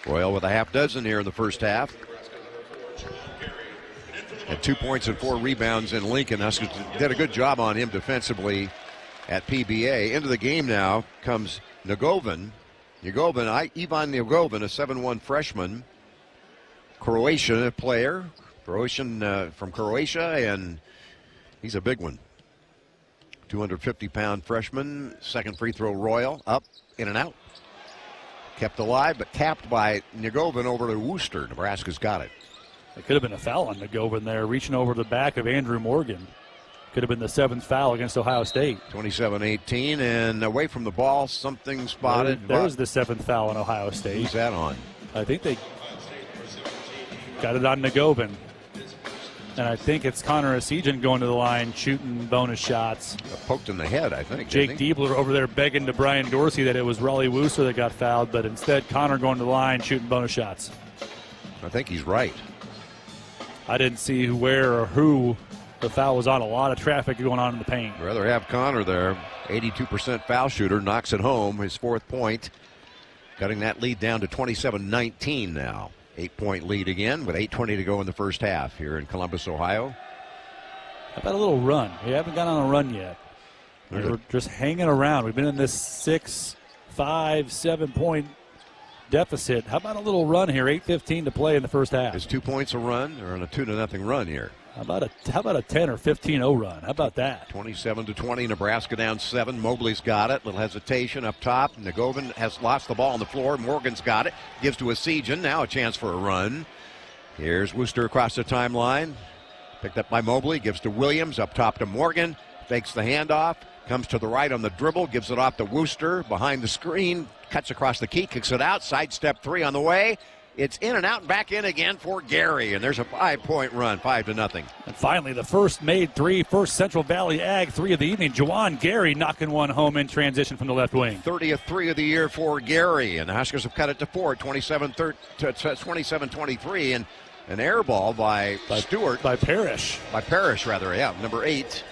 Royal with a half dozen here in the first half. And 2 points and 4 rebounds in Lincoln. Huskers did a good job on him defensively at PBA. Into the game now comes Njegovan. Ivan Njegovan, a 7'1" freshman, Croatian player, from Croatia, and he's a big one. 250-pound freshman, second free throw Royal, up, in and out. Kept alive, but tapped by Njegovan over to Worcester. Nebraska's got it. It could have been a foul on Njegovan there, reaching over the back of Andrew Morgan. Could have been the 7th foul against Ohio State. 27-18, and away from the ball, something spotted. There's the 7th foul on Ohio State. Who's that on? I think they got it on Njegovan. And I think it's Connor Asijan going to the line, shooting bonus shots. Poked in the head, I think. Jake Diebler over there begging to Brian Dorsey that it was Raleigh Worcester that got fouled, but instead Connor going to the line, shooting bonus shots. I think he's right. I didn't see where or who the foul was on. A lot of traffic going on in the paint. Rather have Connor there. 82% foul shooter, knocks it home, his 4th point. Cutting that lead down to 27-19 now. 8-point lead again with 8:20 to go in the first half here in Columbus, Ohio. How about a little run? We haven't got on a run yet. We're just hanging around. We've been in this 6, 5, 7-point deficit. How about a little run here? 8:15 to play in the first half. Is 2 points a run or on a 2-0 run here? How about a 10 or 15-0 run? How about that? 27-20, Nebraska down 7. Mobley's got it. Little hesitation up top. Njegovan has lost the ball on the floor. Morgan's got it. Gives to Asijan. Now a chance for a run. Here's Worcester across the timeline. Picked up by Mobley. Gives to Williams. Up top to Morgan. Fakes the handoff. Comes to the right on the dribble. Gives it off to Worcester. Behind the screen. Cuts across the key. Kicks it out. Sidestep 3 on the way. It's in and out and back in again for Gary. And there's a 5-point run, 5-0. And finally, the first made three, first Central Valley Ag 3 of the evening. Juwan Gary knocking one home in transition from the left wing. 30th 3 of the year for Gary. And the Huskers have cut it to 4, 27-23. And an air ball by Stewart. By Parrish. By Parrish, rather, yeah, number 8.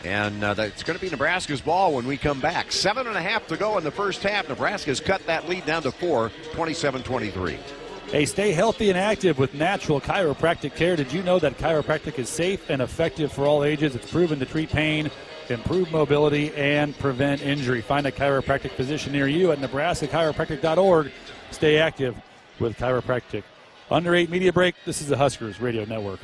And it's going to be Nebraska's ball when we come back. 7.5 to go in the first half. Nebraska's cut that lead down to 4, 27-23. Hey, stay healthy and active with natural chiropractic care. Did you know that chiropractic is safe and effective for all ages? It's proven to treat pain, improve mobility, and prevent injury. Find a chiropractic physician near you at nebraskachiropractic.org. Stay active with chiropractic. Under 8 media break. This is the Huskers Radio Network.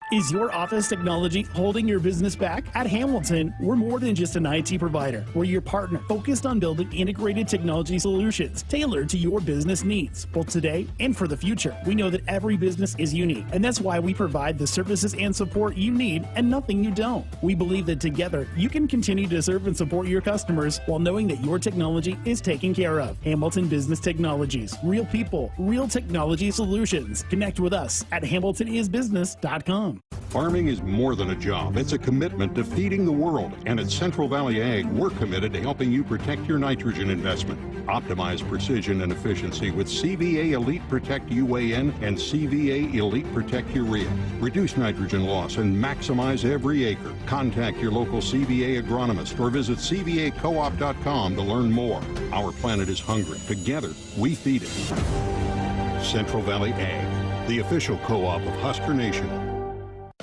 Is your office technology holding your business back? At Hamilton, we're more than just an IT provider. We're your partner, focused on building integrated technology solutions tailored to your business needs, both today and for the future. We know that every business is unique, and that's why we provide the services and support you need and nothing you don't. We believe that together, you can continue to serve and support your customers while knowing that your technology is taken care of. Hamilton Business Technologies. Real people, real technology solutions. Connect with us at hamiltonisbusiness.com. Farming is more than a job. It's a commitment to feeding the world. And at Central Valley Ag, we're committed to helping you protect your nitrogen investment. Optimize precision and efficiency with CVA Elite Protect UAN and CVA Elite Protect Urea. Reduce nitrogen loss and maximize every acre. Contact your local CVA agronomist or visit cvacoop.com to learn more. Our planet is hungry. Together, we feed it. Central Valley Ag, the official co-op of Husker Nation.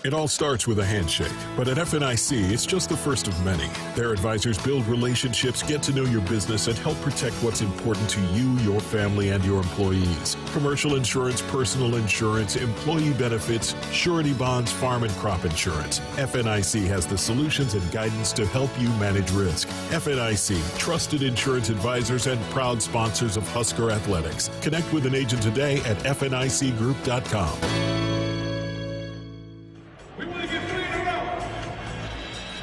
It all starts with a handshake, but at FNIC, it's just the first of many. Their advisors build relationships, get to know your business, and help protect what's important to you, your family, and your employees. Commercial insurance, personal insurance, employee benefits, surety bonds, farm and crop insurance. FNIC has the solutions and guidance to help you manage risk. FNIC, trusted insurance advisors and proud sponsors of Husker Athletics. Connect with an agent today at FNICgroup.com.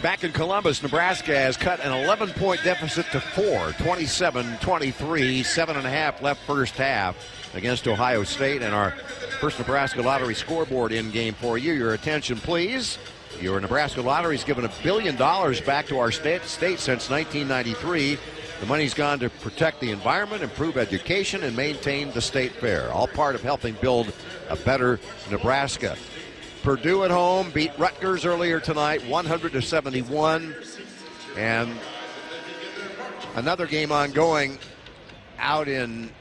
Back in Columbus, Nebraska has cut an 11-point deficit to 4, 27-23, 7.5 left first half against Ohio State. And our first Nebraska Lottery scoreboard in game for you. Your attention, please. Your Nebraska Lottery's given $1 billion back to our state since 1993. The money's gone to protect the environment, improve education, and maintain the state fair. All part of helping build a better Nebraska. Purdue at home beat Rutgers earlier tonight, 100-71. And another game ongoing out in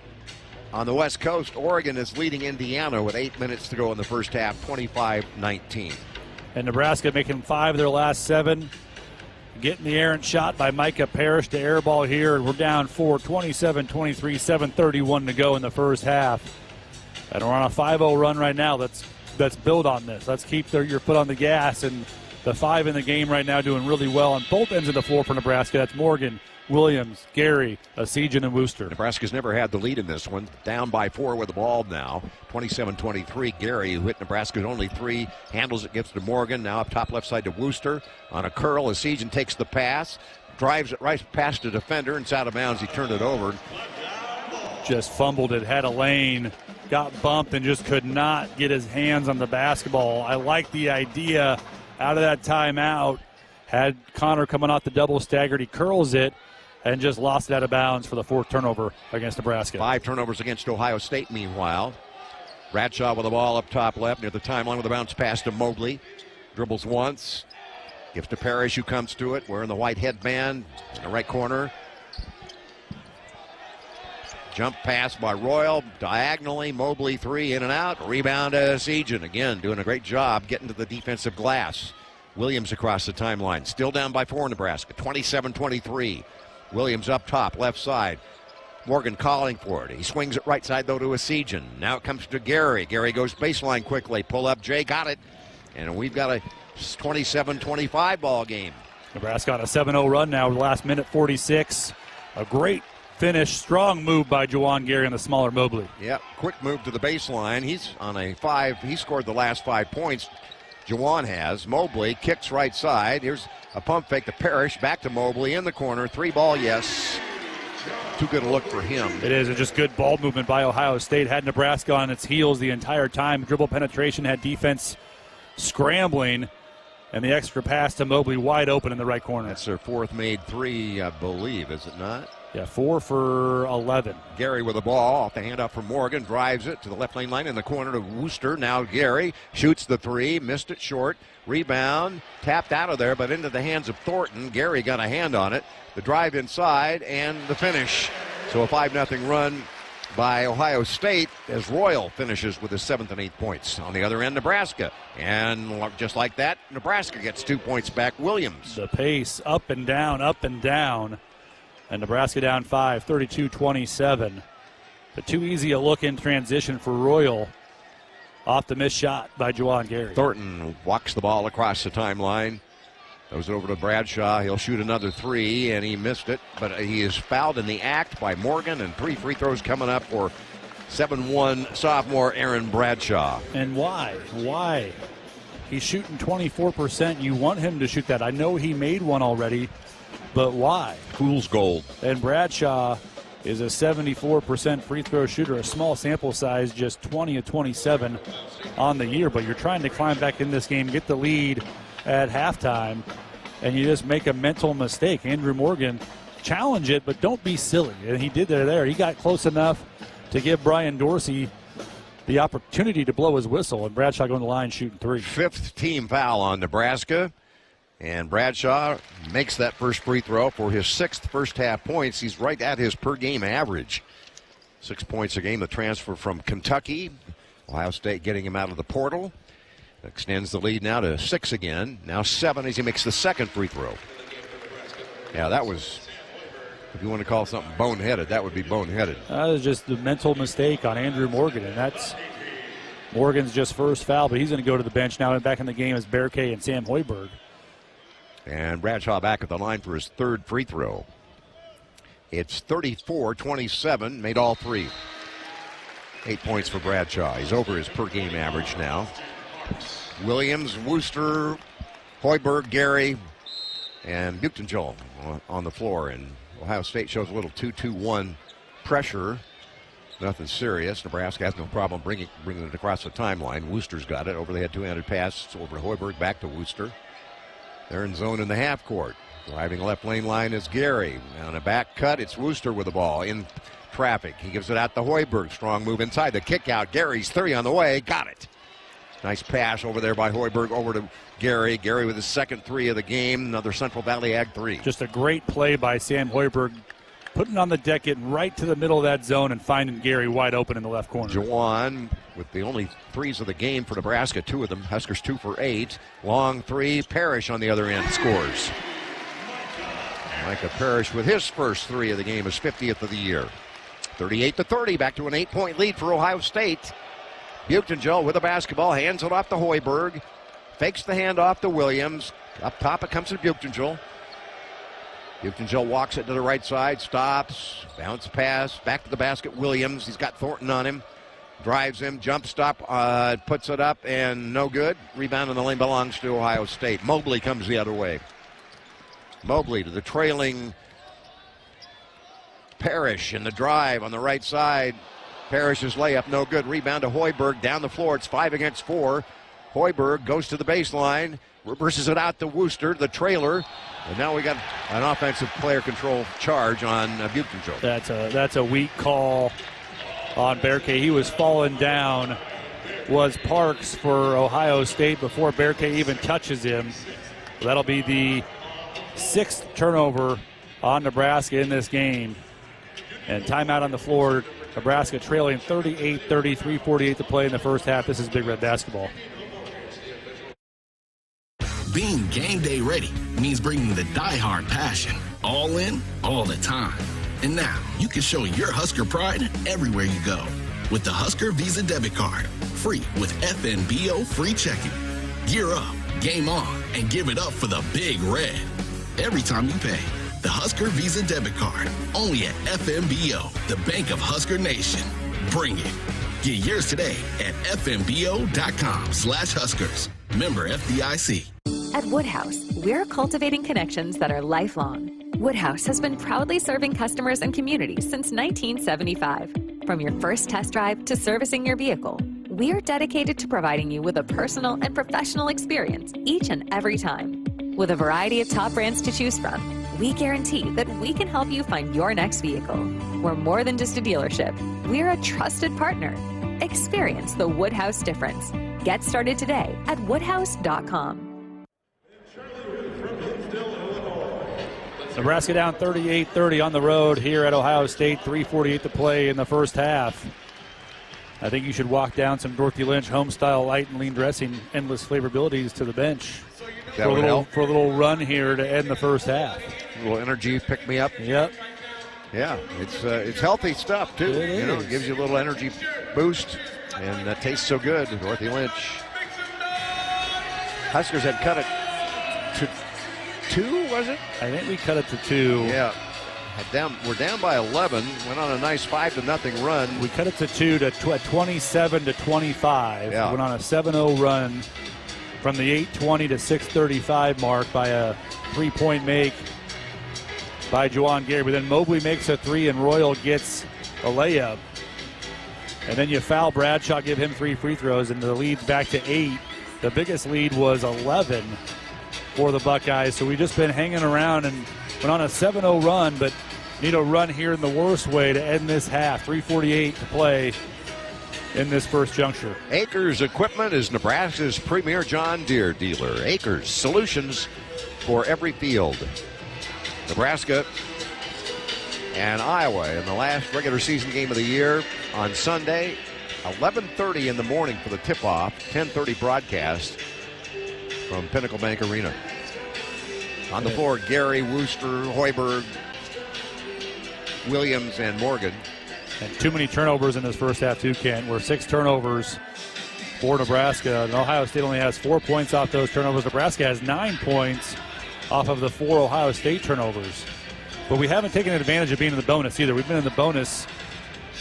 On the West Coast, Oregon is leading Indiana with 8 minutes to go in the first half, 25-19. And Nebraska making 5 of their last 7. Getting the errant shot by Micah Parrish to air ball here. And we're down 4, 27-23, 7:31 to go in the first half. And we're on a 5-0 run right now. Let's build on this. Let's keep your foot on the gas. And the 5 in the game right now doing really well on both ends of the floor for Nebraska. That's Morgan, Williams, Gary, Asijan, and Wooster. Nebraska's never had the lead in this one. Down by 4 with the ball now. 27-23. Gary, who hit Nebraska's only 3, handles it, gets to Morgan. Now up top left side to Wooster. On a curl, Asijan takes the pass, drives it right past the defender, and it's out of bounds. He turned it over. Just fumbled it, had a lane, got bumped, and just could not get his hands on the basketball. I like the idea out of that timeout. Had Connor coming off the double staggered. He curls it and just lost it out of bounds for the 4th turnover against Nebraska. 5 turnovers against Ohio State, meanwhile. Bradshaw with the ball up top left near the timeline with a bounce pass to Mobley. Dribbles once. Gives to Parrish, who comes to it, wearing the white headband in the right corner. Jump pass by Royal, diagonally, Mobley 3, in and out. Rebound to Asijan, again, doing a great job getting to the defensive glass. Williams across the timeline, still down by 4, Nebraska, 27-23. Williams up top, left side. Morgan calling for it. He swings it right side, though, to Asijan. Now it comes to Gary. Gary goes baseline quickly. Pull up, Jay got it. And we've got a 27-25 ball game. Nebraska on a 7-0 run now, last minute 46. A great finish, strong move by Juwan Gary on the smaller Mobley. Yep, quick move to the baseline. He's on a 5. He scored the last 5 points. Juwan has. Mobley kicks right side. Here's a pump fake to Parrish. Back to Mobley in the corner. 3 ball, yes. Too good a look for him. It is. Just good ball movement by Ohio State. Had Nebraska on its heels the entire time. Dribble penetration, had defense scrambling. And the extra pass to Mobley wide open in the right corner. That's their 4th made 3, I believe, is it not? Yeah, 4 for 11. Gary with the ball off the handoff from Morgan, drives it to the left lane line in the corner to Wooster. Now Gary shoots the 3, missed it short. Rebound, tapped out of there, but into the hands of Thornton. Gary got a hand on it. The drive inside and the finish. So a 5-0 run by Ohio State as Royal finishes with his 7th and 8th points. On the other end, Nebraska. And just like that, Nebraska gets 2 points back. Williams. The pace up and down, up and down. And Nebraska down 5, 32-27. But too easy a look in transition for Royal. Off the missed shot by Juwan Gary. Thornton walks the ball across the timeline. Goes over to Bradshaw. He'll shoot another 3, and he missed it. But he is fouled in the act by Morgan, and 3 free throws coming up for 7-1 sophomore Aaron Bradshaw. And why? Why? He's shooting 24%. You want him to shoot that. I know he made one already, but why? Fool's gold. And Bradshaw is a 74% free throw shooter, a small sample size, just 20 of 27 on the year. But you're trying to climb back in this game, get the lead at halftime, and you just make a mental mistake. Andrew Morgan, challenge it, but don't be silly. And he did that there. He got close enough to give Brian Dorsey the opportunity to blow his whistle, and Bradshaw going to the line shooting 3. 5th team foul on Nebraska. And Bradshaw makes that first free throw for his 6th first half points. He's right at his per game average. 6 points a game, the transfer from Kentucky. Ohio State getting him out of the portal. Extends the lead now to 6 again. Now 7 as he makes the 2nd free throw. Yeah, that was, if you want to call something boneheaded, that would be boneheaded. That was just the mental mistake on Andrew Morgan, and that's Morgan's just first foul, but he's going to go to the bench now, and back in the game is Berkay and Sam Hoiberg. And Bradshaw back at the line for his 3rd free throw. It's 34-27, made all 3. 8 points for Bradshaw. He's over his per game average now. Williams, Wooster, Hoiberg, Gary, and Buchtenjol on the floor. And Ohio State shows a little 2-2-1 pressure. Nothing serious. Nebraska has no problem bringing it across the timeline. Wooster's got it. Over the head two-handed pass over to Hoiberg, back to Wooster. They're in zone in the half court. Driving left lane line is Gary. On a back cut, it's Wooster with the ball in traffic. He gives it out to Hoiberg. Strong move inside. The kick out. Gary's 3 on the way. Got it. Nice pass over there by Hoiberg over to Gary. Gary with his 2nd 3 of the game. Another Central Valley Ag 3. Just a great play by Sam Hoiberg. putting it on the deck, getting right to the middle of that zone and finding Gary wide open in the left corner. Juwan with the only threes of the game for Nebraska, 2 of them. Huskers 2 for 8. Long three. Parrish on the other end scores. Micah Parrish with his first 3 of the game, his 50th of the year. 38-30, back to an 8-point lead for Ohio State. Buchtengill with the basketball, hands it off to Hoiberg. Fakes the handoff to Williams. Up top it comes to Buchtengill. Buchtengill walks it to the right side, stops, bounce pass, back to the basket. Williams, he's got Thornton on him. Drives him, jump stop, puts it up, and no good. Rebound in the lane belongs to Ohio State. Mobley comes the other way. Mobley to the trailing Parrish in the drive on the right side. Parrish's layup, no good. Rebound to Hoiberg down the floor. It's 5 against 4. Hoiberg goes to the baseline, reverses it out to Wooster, the trailer. And now we got an offensive player control charge on Buchtengill. That's a weak call on Berke. He was falling down, was Parks for Ohio State before Berke even touches him. That'll be the 6th turnover on Nebraska in this game. And timeout on the floor. Nebraska trailing 38-30, 3:48 to play in the first half. This is Big Red basketball. Being game day ready means bringing the die-hard passion, all in, all the time. And now you can show your Husker pride everywhere you go with the Husker Visa debit card, free with FNBO free checking. Gear up, game on, and give it up for the Big Red every time you pay. The Husker Visa debit card, only at FNBO, the bank of Husker Nation. Bring it. Get yours today at fnbo.com/Huskers. Member FDIC. At Woodhouse, we're cultivating connections that are lifelong. Woodhouse has been proudly serving customers and communities since 1975. From your first test drive to servicing your vehicle, we're dedicated to providing you with a personal and professional experience each and every time. With a variety of top brands to choose from, we guarantee that we can help you find your next vehicle. We're more than just a dealership. We're a trusted partner. Experience the Woodhouse difference. Get started today at woodhouse.com. Nebraska down 38-30 on the road here at Ohio State. 3:48 to play in the first half. I think you should walk down some Dorothy Lynch home-style light and lean dressing, endless flavorabilities to the bench for a little run here to end the first half. A little energy pick-me-up. Yep. Yeah, it's healthy stuff, too. It gives you a little energy boost, and that tastes so good. Dorothy Lynch. Huskers had cut it to 2, was it? I think we cut it to 2. Yeah. We're down by 11. Went on a nice 5-0 run. We cut it to 2 to 27-25. Yeah. Went on a 7-0 run from the 8:20 to 6:35 mark by a 3-point make by Juwan Gary. But then Mobley makes a 3 and Royal gets a layup. And then you foul Bradshaw, give him 3 free throws, and the lead's back to 8. The biggest lead was 11 for the Buckeyes. So we've just been hanging around and went on a 7-0 run, but need a run here in the worst way to end this half. 3:48 to play in this first juncture. Akrs Equipment is Nebraska's premier John Deere dealer. Akrs, solutions for every field. Nebraska and Iowa in the last regular season game of the year on Sunday. 11:30 in the morning for the tip-off. 10:30 broadcast from Pinnacle Bank Arena. On the floor, Gary, Wooster, Hoiberg, Williams, and Morgan. And too many turnovers in this first half, too, Kent. We're 6 turnovers for Nebraska. And Ohio State only has 4 points off those turnovers. Nebraska has 9 points off of the 4 Ohio State turnovers. But we haven't taken advantage of being in the bonus either. We've been in the bonus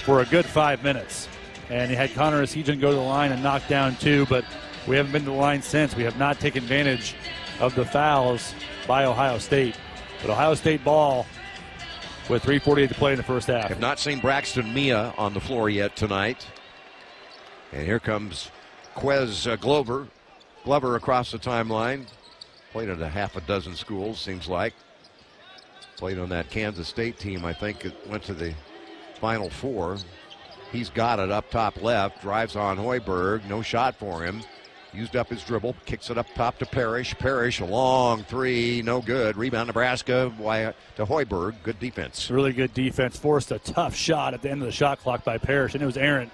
for a good 5 minutes. And you had Connor Essegian go to the line and knock down 2, but we haven't been to the line since. We have not taken advantage of the fouls by Ohio State. But Ohio State ball with 3:48 to play in the first half. Have not seen Braxton Mia on the floor yet tonight. And here comes Quez Glover across the timeline. Played at a half a dozen schools, seems like. Played on that Kansas State team, I think. It went to the Final Four. He's got it up top left. Drives on Hoiberg. No shot for him. Used up his dribble, kicks it up top to Parrish. Parrish, a long three, no good. Rebound Nebraska to Hoiberg. Good defense. Really good defense. Forced a tough shot at the end of the shot clock by Parrish, and it was Aaron.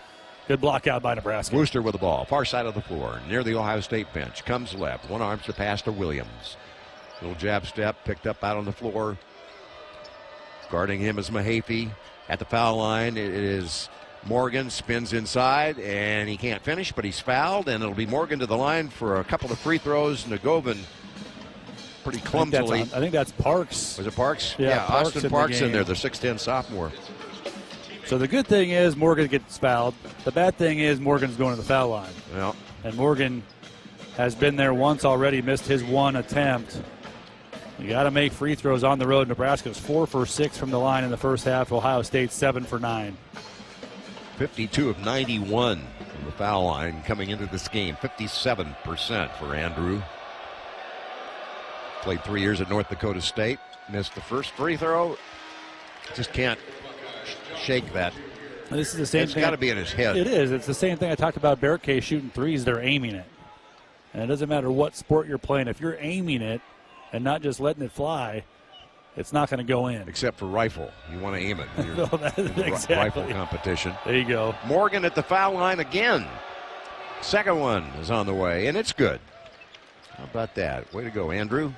Good block out by Nebraska. Wooster with the ball, far side of the floor, near the Ohio State bench. Comes left, one arms to pass to Williams. Little jab step, picked up out on the floor. Guarding him is Mahaffey. At the foul line, it is Morgan, spins inside, and he can't finish, but he's fouled, and it'll be Morgan to the line for a couple of free throws. Nagovin pretty clumsily. I think that's Parks. Was it Parks? Yeah, Austin Parks in there, the 6'10 sophomore. So the good thing is Morgan gets fouled. The bad thing is Morgan's going to the foul line. Yeah. And Morgan has been there once already, missed his one attempt. You got to make free throws on the road. Nebraska's 4 for 6 from the line in the first half. Ohio State 7 for 9. 52 of 91 from the foul line coming into this game. 57% for Andrew. Played 3 years at North Dakota State. Missed the first free throw. Just can't shake that. This is the same thing. It's got to be in his head. It is. It's the same thing I talked about. Barricade shooting threes. They're aiming it. And it doesn't matter what sport you're playing. If you're aiming it and not just letting it fly, it's not going to go in. Except for rifle. You want to aim it. Exactly. Rifle competition. There you go. Morgan at the foul line again. Second one is on the way, and it's good. How about that? Way to go, Andrew.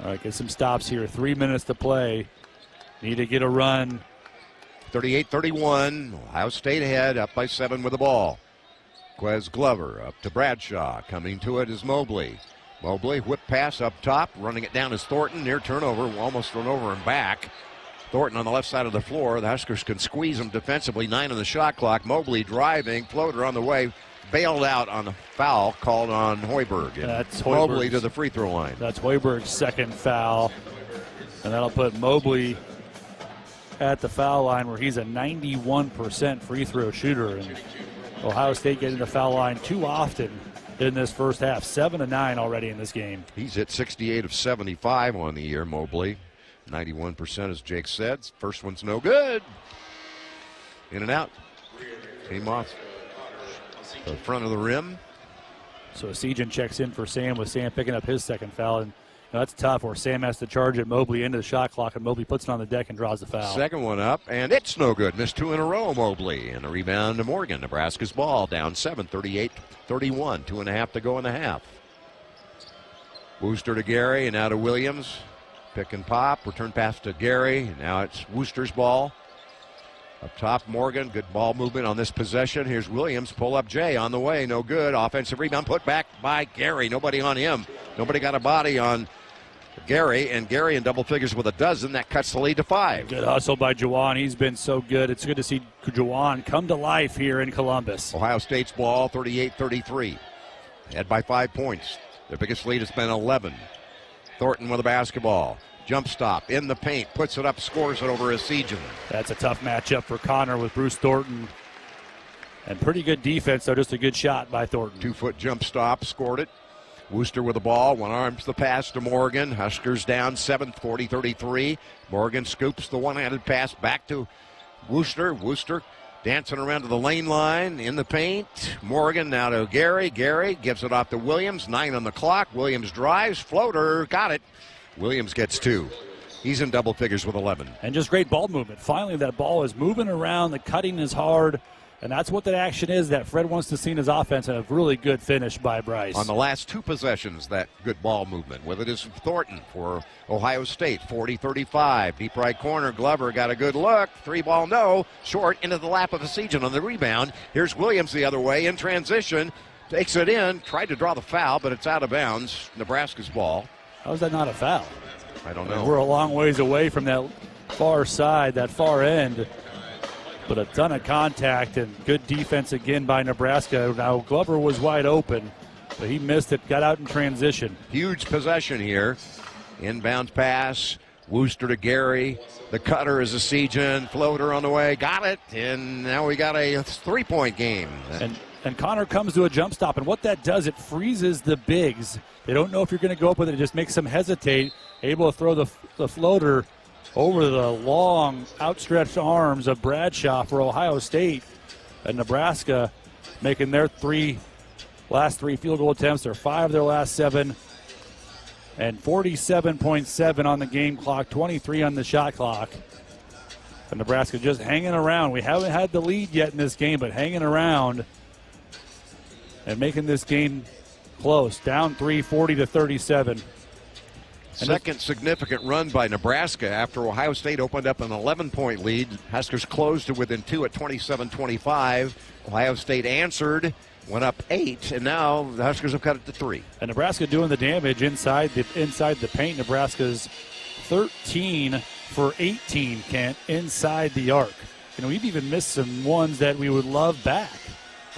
All right, get some stops here. 3 minutes to play. Need to get a run. 38-31. Ohio State ahead, up by 7 with the ball. Quez Glover up to Bradshaw. Coming to it is Mobley. Mobley, whip pass up top, running it down is Thornton. Near turnover, almost run over and back. Thornton on the left side of the floor. The Huskers can squeeze him defensively. 9 on the shot clock. Mobley driving, floater on the way. Bailed out on the foul called on Hoiberg. That's Mobley to the free throw line. That's Hoiberg's second foul. And that'll put Mobley at the foul line where he's a 91% free throw shooter. And Ohio State getting the foul line too often in this first half. 7-9 already in this game. He's hit 68 of 75 on the year, Mobley. 91%, as Jake said. First one's no good. In and out. Came off the front of the rim. So Sejan checks in for Sam, with Sam picking up his second foul. And that's tough, where Sam has to charge it. Mobley into the shot clock, and Mobley puts it on the deck and draws the foul. Second one up, and it's no good. Missed 2 in a row, Mobley. And a rebound to Morgan. Nebraska's ball down 7, 38-31. 2.5 to go in the half. Wooster to Gary, and now to Williams. Pick and pop. Return pass to Gary. And now it's Wooster's ball. Up top, Morgan. Good ball movement on this possession. Here's Williams. Pull up Jay on the way. No good. Offensive rebound put back by Gary. Nobody on him. Nobody got a body on Gary. And Gary in double figures with a dozen. That cuts the lead to 5. Good hustle by Juwan. He's been so good. It's good to see Juwan come to life here in Columbus. Ohio State's ball, 38-33. Ahead by 5 points. Their biggest lead has been 11. Thornton with the basketball. Jump stop in the paint, puts it up, scores it over Sejan. That's a tough matchup for Connor with Bruce Thornton. And pretty good defense, though, just a good shot by Thornton. 2-foot jump stop, scored it. Wooster with the ball, one arms the pass to Morgan. Huskers down 7, 40-33. Morgan scoops the one-handed pass back to Wooster. Wooster dancing around to the lane line in the paint. Morgan now to Gary. Gary gives it off to Williams. 9 on the clock. Williams drives, floater, got it. Williams gets 2. He's in double figures with 11. And just great ball movement. Finally, that ball is moving around. The cutting is hard. And that's what that action is that Fred wants to see in his offense. And a really good finish by Bryce. On the last 2 possessions, that good ball movement. With it is Thornton for Ohio State. 40-35. Deep right corner. Glover got a good look. 3-ball no. Short into the lap of Sejan on the rebound. Here's Williams the other way in transition. Takes it in. Tried to draw the foul, but it's out of bounds. Nebraska's ball. How is that not a foul? I don't know. We're a long ways away from that far side, that far end. But a ton of contact and good defense again by Nebraska. Now, Glover was wide open, but he missed it, got out in transition. Huge possession here. Inbounds pass. Wooster to Gary. The cutter is Sejan. Floater on the way. Got it. And now we got a 3-point game. And Connor comes to a jump stop, and what that does, it freezes the bigs. They don't know if you're going to go up with it. It just makes them hesitate, able to throw the floater over the long, outstretched arms of Bradshaw for Ohio State. And Nebraska making their 3 last 3 field goal attempts. They're 5 of their last 7. And 47.7 on the game clock, 23 on the shot clock. And Nebraska just hanging around. We haven't had the lead yet in this game, but hanging around and making this game close. Down 3, 40-37. Second significant run by Nebraska after Ohio State opened up an 11-point lead. Huskers closed to within 2 at 27-25. Ohio State answered, went up 8, and now the Huskers have cut it to 3. And Nebraska doing the damage inside the paint. Nebraska's 13 for 18, Kent, inside the arc. We've even missed some ones that we would love back.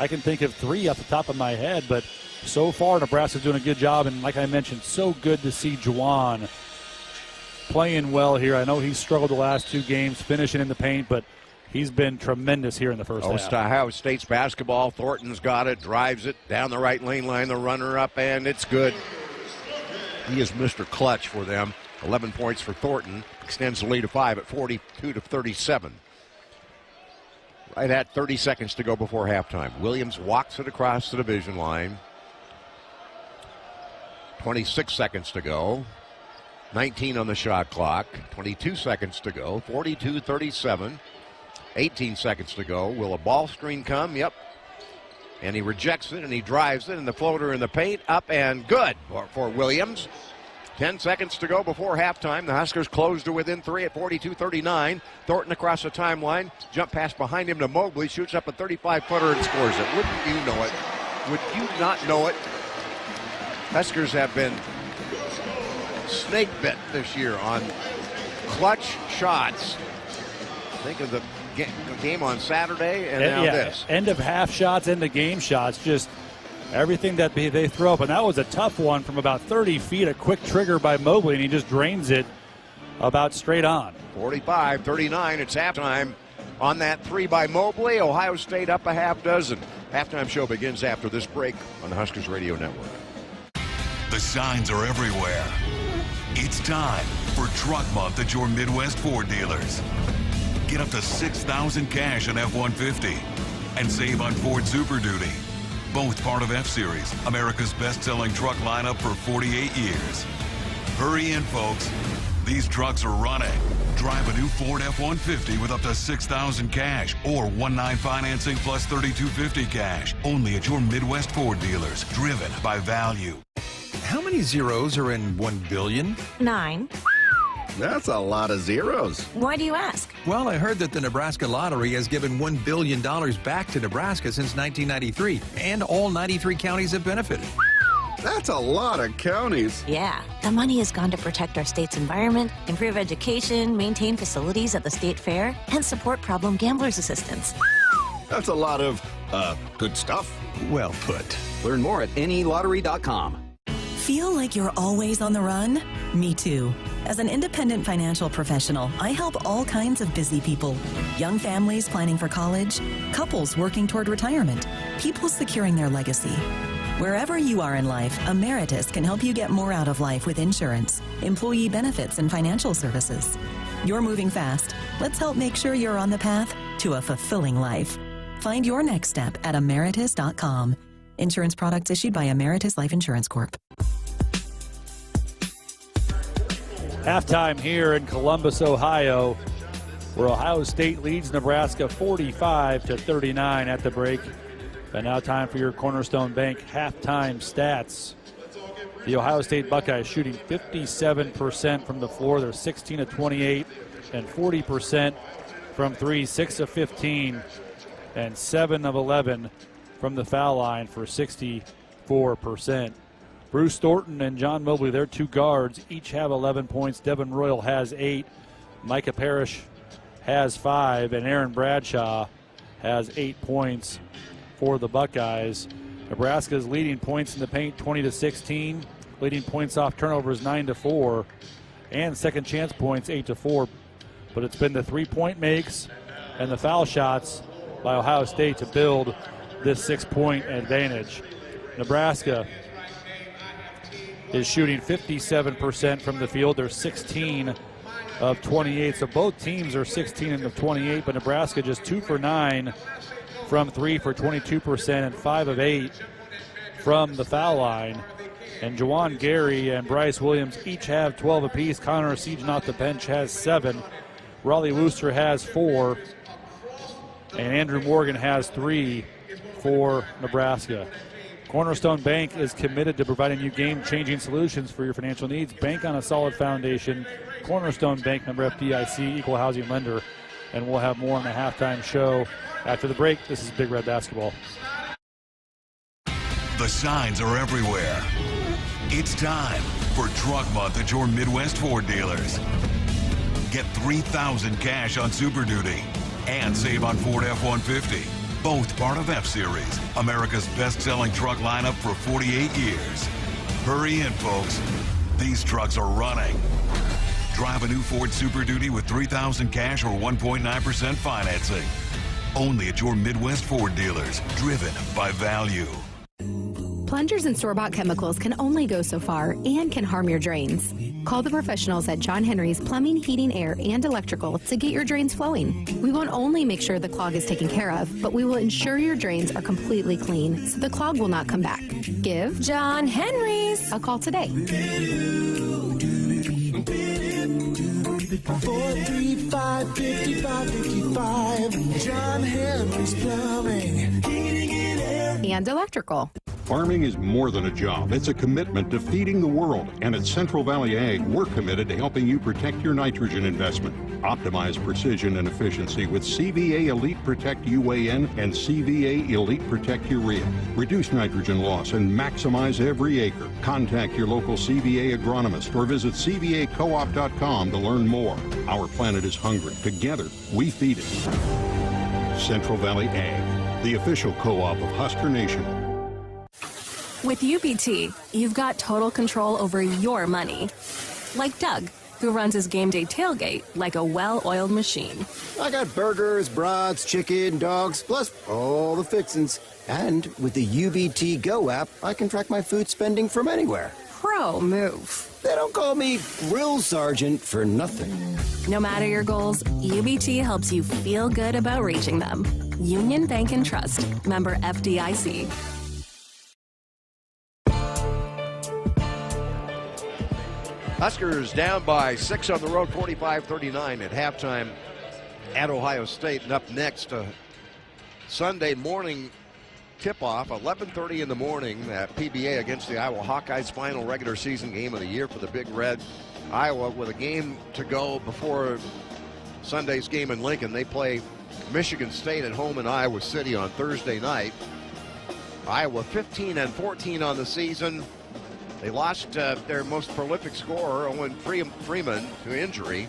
I can think of 3 off the top of my head, but so far Nebraska's doing a good job. And like I mentioned, so good to see Juwan playing well here. I know he's struggled the last 2 games finishing in the paint, but he's been tremendous here in the first half. Ohio State's basketball. Thornton's got it, drives it down the right lane line, the runner up, and it's good. He is Mr. Clutch for them. 11 points for Thornton. Extends the lead to 5 at 42-37. Right at 30 seconds to go before halftime. Williams walks it across the division line. 26 seconds to go. 19 on the shot clock. 22 seconds to go. 42-37. 18 seconds to go. Will a ball screen come? Yep. And he rejects it, and he drives it, and the floater in the paint, up and good for Williams. 10 seconds to go before halftime. The Huskers close to within 3 at 42-39. Thornton across the timeline. Jump pass behind him to Mobley. Shoots up a 35-footer and scores it. Wouldn't you know it? Would you not know it? Huskers have been snake bit this year on clutch shots. Think of the game on Saturday and now this. End of half shots, end of game shots. Just everything that they throw up. And that was a tough one from about 30 feet. A quick trigger by Mobley, and he just drains it about straight on. 45-39. It's halftime on that 3 by Mobley. Ohio State up a half dozen. Halftime show begins after this break on the Huskers Radio Network. The signs are everywhere. It's time for Truck Month at your Midwest Ford dealers. Get up to $6,000 cash on F-150 and save on Ford Super Duty. Both part of F-Series, America's best-selling truck lineup for 48 years. Hurry in, folks. These trucks are running. Drive a new Ford F-150 with up to $6,000 cash or 1.9 financing plus $3,250 cash. Only at your Midwest Ford dealers. Driven by value. How many zeros are in 1 billion? 9. That's a lot of zeros. Why do you ask? Well, I heard that the Nebraska Lottery has given $1 billion back to Nebraska since 1993, and all 93 counties have benefited. That's a lot of counties. Yeah, the money has gone to protect our state's environment, improve education, maintain facilities at the state fair, and support problem gamblers assistance. That's a lot of, good stuff. Well put. Learn more at nelottery.com. Feel like you're always on the run? Me too. As an independent financial professional, I help all kinds of busy people. Young families planning for college, couples working toward retirement, people securing their legacy. Wherever you are in life, Emeritus can help you get more out of life with insurance, employee benefits, and financial services. You're moving fast. Let's help make sure you're on the path to a fulfilling life. Find your next step at emeritus.com. Insurance products issued by Emeritus Life Insurance Corp. Halftime here in Columbus, Ohio, where Ohio State leads Nebraska 45-39 at the break. And now time for your Cornerstone Bank halftime stats. The Ohio State Buckeyes shooting 57% from the floor. They're 16-28 and 40% from 3, 6 of 15 and 7 of 11 from the foul line for 64%. Bruce Thornton and John Mobley, their 2 guards, each have 11 points. Devin Royal has 8. Micah Parrish has 5. And Aaron Bradshaw has 8 points for the Buckeyes. Nebraska's leading points in the paint 20-16. Leading points off turnovers 9-4. And second chance points 8-4. But it's been the 3-point makes and the foul shots by Ohio State to build this 6-point advantage. Nebraska is shooting 57% from the field. They're 16 of 28. So both teams are 16 of 28, but Nebraska just 2 for 9 from 3 for 22% and 5 of 8 from the foul line. And Juwan Gary and Bryce Williams each have 12 apiece. Connor Siegen off the bench has 7. Raleigh Wooster has 4. And Andrew Morgan has 3 for Nebraska. Cornerstone Bank is committed to providing you game-changing solutions for your financial needs. Bank on a solid foundation. Cornerstone Bank, member FDIC, equal housing lender. And we'll have more on the halftime show after the break. This is Big Red Basketball. The signs are everywhere. It's time for Truck Month at your Midwest Ford dealers. Get $3,000 cash on Super Duty and save on Ford F-150. Both part of F-Series, America's best-selling truck lineup for 48 years. Hurry in, folks. These trucks are running. Drive a new Ford Super Duty with $3,000 cash or 1.9% financing. Only at your Midwest Ford dealers, driven by value. Plungers and store-bought chemicals can only go so far and can harm your drains. Call the professionals at John Henry's Plumbing, Heating, Air, and Electrical to get your drains flowing. We won't only make sure the clog is taken care of, but we will ensure your drains are completely clean so the clog will not come back. Give John Henry's a call today. 435-5555. John Henry's Plumbing, Heating, and Air, and Electrical. Farming is more than a job. It's a commitment to feeding the world. And at Central Valley Ag, we're committed to helping you protect your nitrogen investment. Optimize precision and efficiency with CVA Elite Protect UAN and CVA Elite Protect Urea. Reduce nitrogen loss and maximize every acre. Contact your local CVA agronomist or visit CVAcoop.com to learn more. Our planet is hungry. Together, we feed it. Central Valley Ag, the official co-op of Husker Nation. With UBT, you've got total control over your money. Like Doug, who runs his game day tailgate like a well-oiled machine. I got burgers, brats, chicken, dogs, plus all the fixins. And with the UBT Go app, I can track my food spending from anywhere. Pro move. They don't call me Grill Sergeant for nothing. No matter your goals, UBT helps you feel good about reaching them. Union Bank and Trust, member FDIC. Huskers down by 6 on the road, 45-39 at halftime at Ohio State. And up next, Sunday morning tip-off, 11:30 in the morning at PBA against the Iowa Hawkeyes, final regular season game of the year for the Big Red. Iowa with a game to go before Sunday's game in Lincoln. They play Michigan State at home in Iowa City on Thursday night. Iowa 15-14 on the season. They lost their most prolific scorer, Owen Freeman, to injury,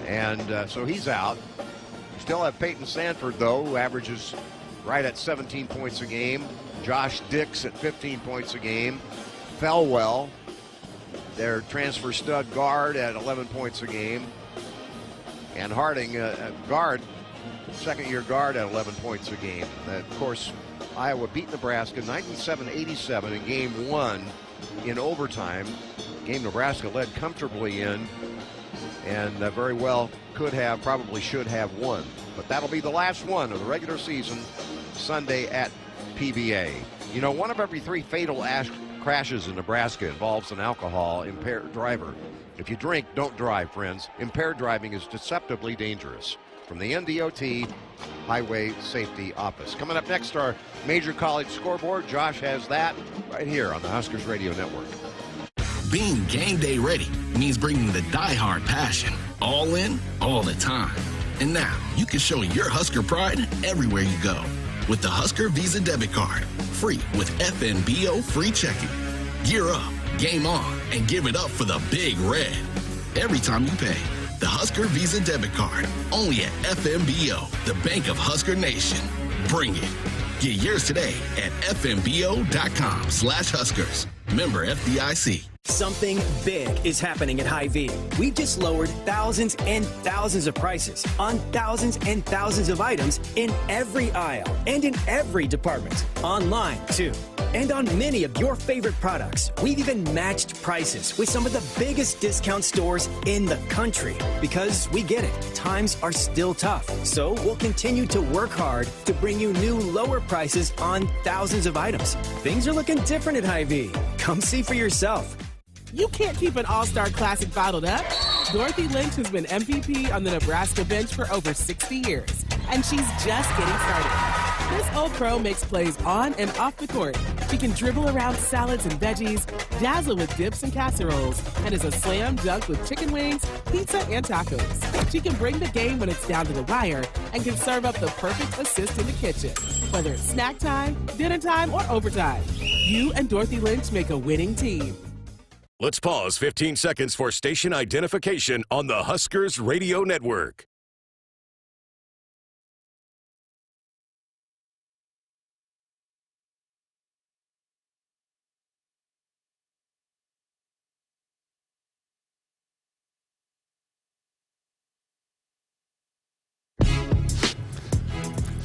and so he's out. Still have Peyton Sanford, though, who averages right at 17 points a game. Josh Dix at 15 points a game. Felwell, their transfer stud guard, at 11 points a game. And Harding, guard, second-year guard, at 11 points a game. Of course, Iowa beat Nebraska 97-87 in Game 1 in overtime. Game Nebraska led comfortably in, and very well probably should have won. But that'll be the last one of the regular season, Sunday at PBA. You know, one of every 3 fatal crashes in Nebraska involves an alcohol-impaired driver. If you drink, don't drive, friends. Impaired driving is deceptively dangerous. From the NDOT Highway Safety Office. Coming up next, our Major College Scoreboard. Josh has that right here on the Huskers Radio Network. Being game day ready means bringing the die-hard passion, all in, all the time. And now you can show your Husker pride everywhere you go with the Husker Visa Debit Card, free with FNBO free checking. Gear up, game on, and give it up for the Big Red every time you pay. The Husker Visa Debit Card, only at FNBO, the bank of Husker Nation. Bring it. Get yours today at fnbo.com/Huskers. Member FDIC. Something big is happening at Hy-Vee. We've just lowered thousands and thousands of prices on thousands and thousands of items in every aisle and in every department. Online, too. And on many of your favorite products. We've even matched prices with some of the biggest discount stores in the country. Because we get it, times are still tough. So we'll continue to work hard to bring you new lower prices on thousands of items. Things are looking different at Hy-Vee. Come see for yourself. You can't keep an all-star classic bottled up. Dorothy Lynch has been MVP on the Nebraska bench for over 60 years, and she's just getting started. This old pro makes plays on and off the court. She can dribble around salads and veggies, dazzle with dips and casseroles, and is a slam dunk with chicken wings, pizza, and tacos. She can bring the game when it's down to the wire and can serve up the perfect assist in the kitchen, whether it's snack time, dinner time, or overtime. You and Dorothy Lynch make a winning team. Let's pause 15 seconds for station identification on the Huskers Radio Network.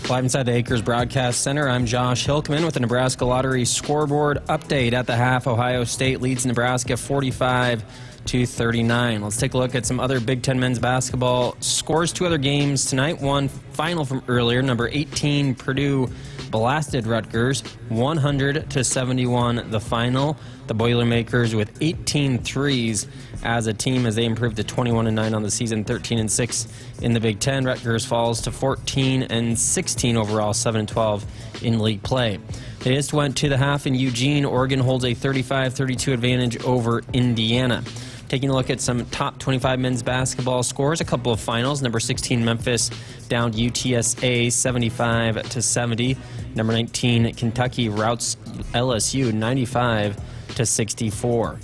Live inside the Akrs Broadcast Center, I'm Josh Hilkman with the Nebraska Lottery scoreboard update. At the half, Ohio State leads Nebraska 45-39. Let's take a look at some other Big Ten men's basketball scores. Two other games tonight. One final from earlier. Number 18, Purdue blasted Rutgers 100-71 the final. The Boilermakers with 18 threes as a team as they improved to 21-9 on the season, 13-6 in the Big Ten. Rutgers falls to 14-16 overall, 7-12 in league play. They just went to the half in Eugene. Oregon holds a 35-32 advantage over Indiana. Taking a look at some top 25 men's basketball scores, a couple of finals. Number 16, Memphis downed UTSA 75-70. Number 19, Kentucky routs LSU 95-64.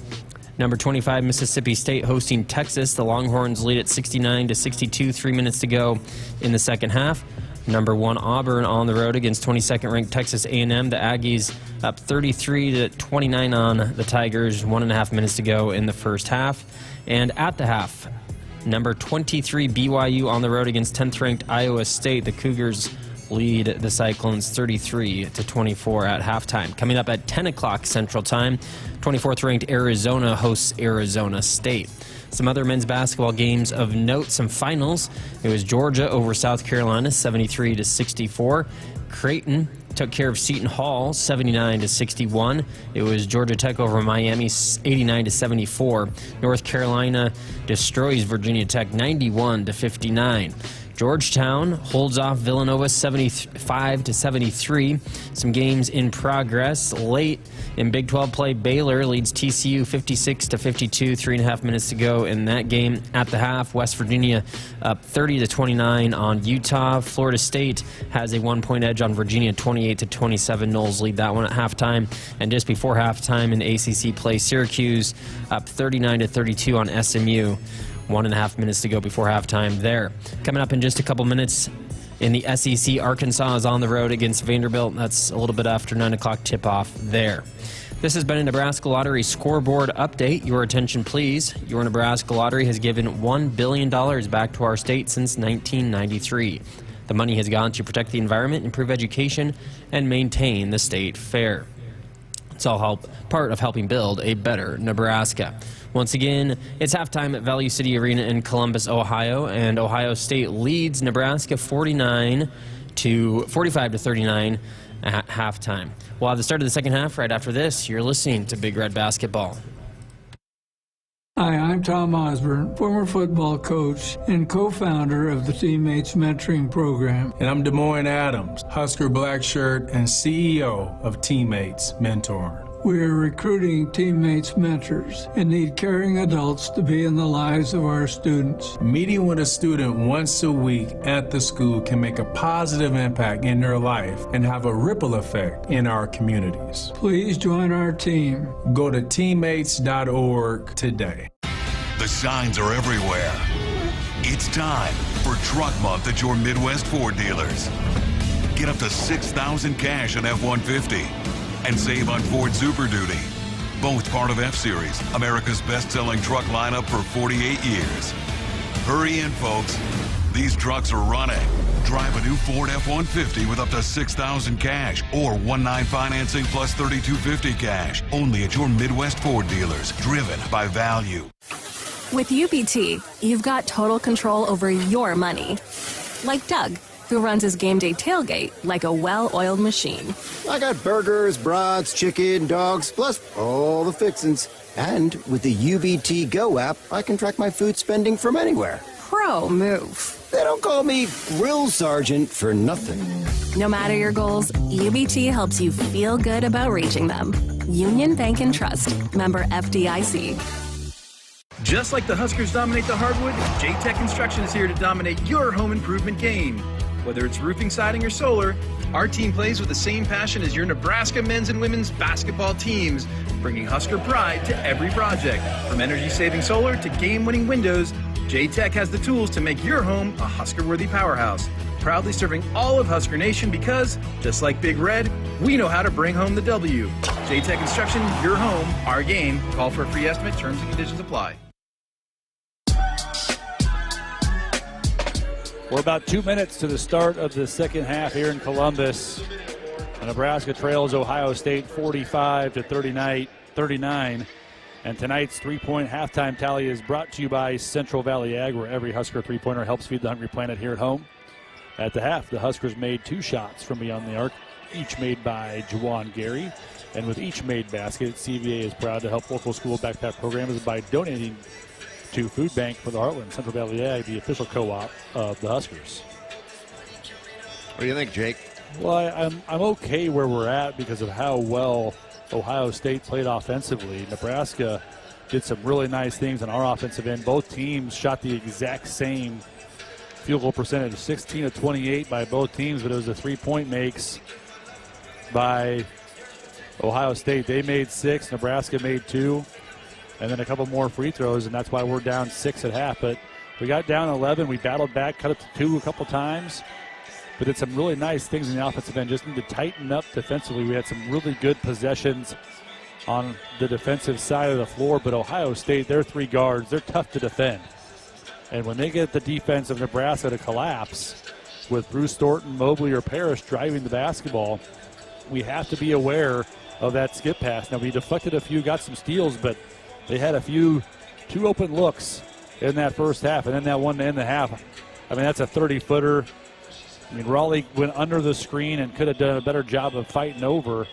Number 25, Mississippi State hosting Texas. The Longhorns lead at 69-62, 3 minutes to go in the second half. Number 1, Auburn on the road against 22nd-ranked Texas A&M. The Aggies up 33-29 on the Tigers, 1.5 minutes to go in the first half. And at the half, number 23, BYU on the road against 10th-ranked Iowa State. The Cougars lead the Cyclones 33-24 at halftime. Coming up at 10 o'clock Central Time, 24th-ranked Arizona hosts Arizona State. Some other men's basketball games of note, some finals. It was Georgia over South Carolina, 73-64. Creighton took care of Seton Hall, 79-61. It was Georgia Tech over Miami, 89-74. North Carolina destroys Virginia Tech, 91-59. Georgetown holds off Villanova 75-73. Some games in progress. Late in Big 12 play, Baylor leads TCU 56-52, 3.5 minutes to go in that game. At the half, West Virginia up 30-29 on Utah. Florida State has a 1-point edge on Virginia, 28-27. Noles lead that one at halftime. And just before halftime in ACC play, Syracuse up 39-32 on SMU. 1.5 minutes to go before halftime there. Coming up in just a couple minutes in the SEC, Arkansas is on the road against Vanderbilt. That's a little bit after 9 o'clock tip-off there. This has been a Nebraska Lottery scoreboard update. Your attention, please. Your Nebraska Lottery has given $1 billion back to our state since 1993. The money has gone to protect the environment, improve education, and maintain the state fair. It's all part of helping build a better Nebraska. Once again, it's halftime at Value City Arena in Columbus, Ohio, and Ohio State leads Nebraska 45-39 at halftime. Well, at the start of the second half, right after this, you're listening to Big Red Basketball. Hi, I'm Tom Osborne, former football coach and co-founder of the Teammates Mentoring Program. And I'm Des Moines Adams, Husker Black Shirt and CEO of Teammates Mentoring. We are recruiting Teammates mentors and need caring adults to be in the lives of our students. Meeting with a student once a week at the school can make a positive impact in their life and have a ripple effect in our communities. Please join our team. Go to teammates.org today. The signs are everywhere. It's time for Truck Month at your Midwest Ford dealers. Get up to $6,000 cash on F-150 and save on Ford Super Duty. both part of F-Series, America's best-selling truck lineup for 48 years. Hurry in, folks. These trucks are running. Drive a new Ford F-150 with up to $6,000 cash or 1.9 financing plus $3,250 cash. Only at your Midwest Ford dealers. Driven by value. With UBT, you've got total control over your money. Like Doug, who runs his game day tailgate like a well-oiled machine. I got burgers, brats, chicken, dogs, plus all the fixins. And with the UBT Go app, I can track my food spending from anywhere. Pro move. They don't call me Grill Sergeant for nothing. No matter your goals, UBT helps you feel good about reaching them. Union Bank and Trust. Member FDIC. Just like the Huskers dominate the hardwood, J-Tech Construction is here to dominate your home improvement game. Whether it's roofing, siding, or solar, our team plays with the same passion as your Nebraska men's and women's basketball teams, bringing Husker pride to every project. From energy-saving solar to game-winning windows, J-Tech has the tools to make your home a Husker-worthy powerhouse. Proudly serving all of Husker Nation because, just like Big Red, we know how to bring home the W. J-Tech Construction, your home, our game. Call for a free estimate. Terms and conditions apply. We're about 2 minutes to the start of the second half here in Columbus. Nebraska trails Ohio State 45-39. And tonight's three-point halftime tally is brought to you by Central Valley Ag, where every Husker three-pointer helps feed the hungry planet here at home. At the half, the Huskers made 2 shots from beyond the arc, each made by Juwan Gary. And with each made basket, CVA is proud to help local school backpack programs by donating to Food Bank for the Heartland. Central Valley Ag, the official co-op of the Huskers. What do you think, Jake? Well, I'm okay where we're at because of how well Ohio State played offensively. Nebraska did some really nice things on our offensive end. Both teams shot the exact same field goal percentage, 16 of 28 by both teams, but it was the three-point makes by Ohio State. They made 6, Nebraska made 2, and then a couple more free throws, and that's why we're down 6 at half. But we got down 11. We battled back, cut it to 2 a couple times, but did some really nice things in the offensive end. Just need to tighten up defensively. We had some really good possessions on the defensive side of the floor, but Ohio State, their 3 guards, they're tough to defend. And when they get the defense of Nebraska to collapse with Bruce Thornton, Mobley, or Parrish driving the basketball, we have to be aware of that skip pass. Now, we deflected a few, got some steals, but they had 2 open looks in that first half, and then that one to end the half. I mean, that's a 30-footer. I mean, Raleigh went under the screen and could have done a better job of fighting over,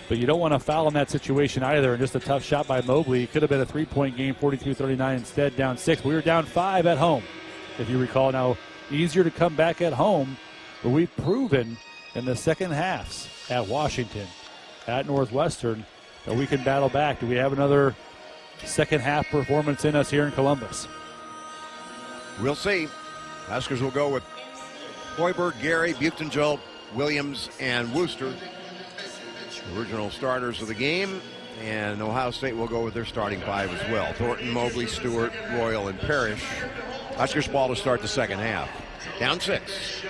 but you don't want to foul in that situation either. And just a tough shot by Mobley. Could have been a 3-point game, 42-39 instead, down 6. We were down 5 at home, if you recall. Now, easier to come back at home, but we've proven in the second halves at Washington, at Northwestern, that we can battle back. Do we have another second half performance in us here in Columbus? We'll see. Huskers will go with Hoiberg, Gary, Butenjolt, Williams, and Wooster, original starters of the game, and Ohio State will go with their starting 5 as well. Thornton, Mobley, Stewart, Royal, and Parrish. Huskers ball to start the second half. Down 6.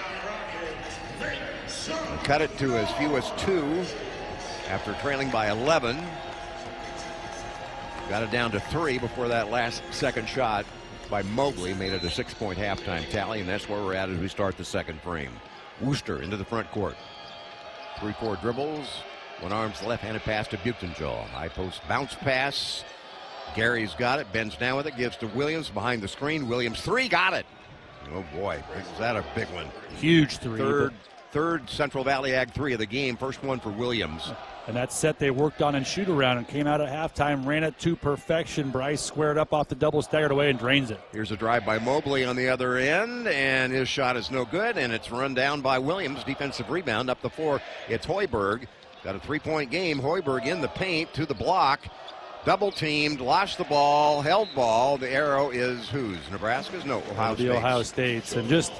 And cut it to as few as 2 after trailing by 11. Got it down to 3 before that last second shot by Mobley made it a 6-point halftime tally, and that's where we're at as we start the second frame. Wooster into the front court. 3-4 dribbles. One arm's left-handed pass to Butenjolt. High post bounce pass. Gary's got it. Bends down with it. Gives to Williams behind the screen. Williams 3. Got it. Oh, boy. Is that a big one? Huge 3. Third Central Valley Ag 3 of the game. First one for Williams. And that set they worked on in shoot around and came out at halftime, ran it to perfection. Bryce squared up off the double, staggered away, and drains it. Here's a drive by Mobley on the other end, and his shot is no good, and it's run down by Williams. Defensive rebound up the floor. It's Hoiberg. Got a 3-point game. Hoiberg in the paint to the block. Double teamed, lost the ball, held ball. The arrow is whose? Nebraska's? No, Ohio State's. The Ohio State's. And just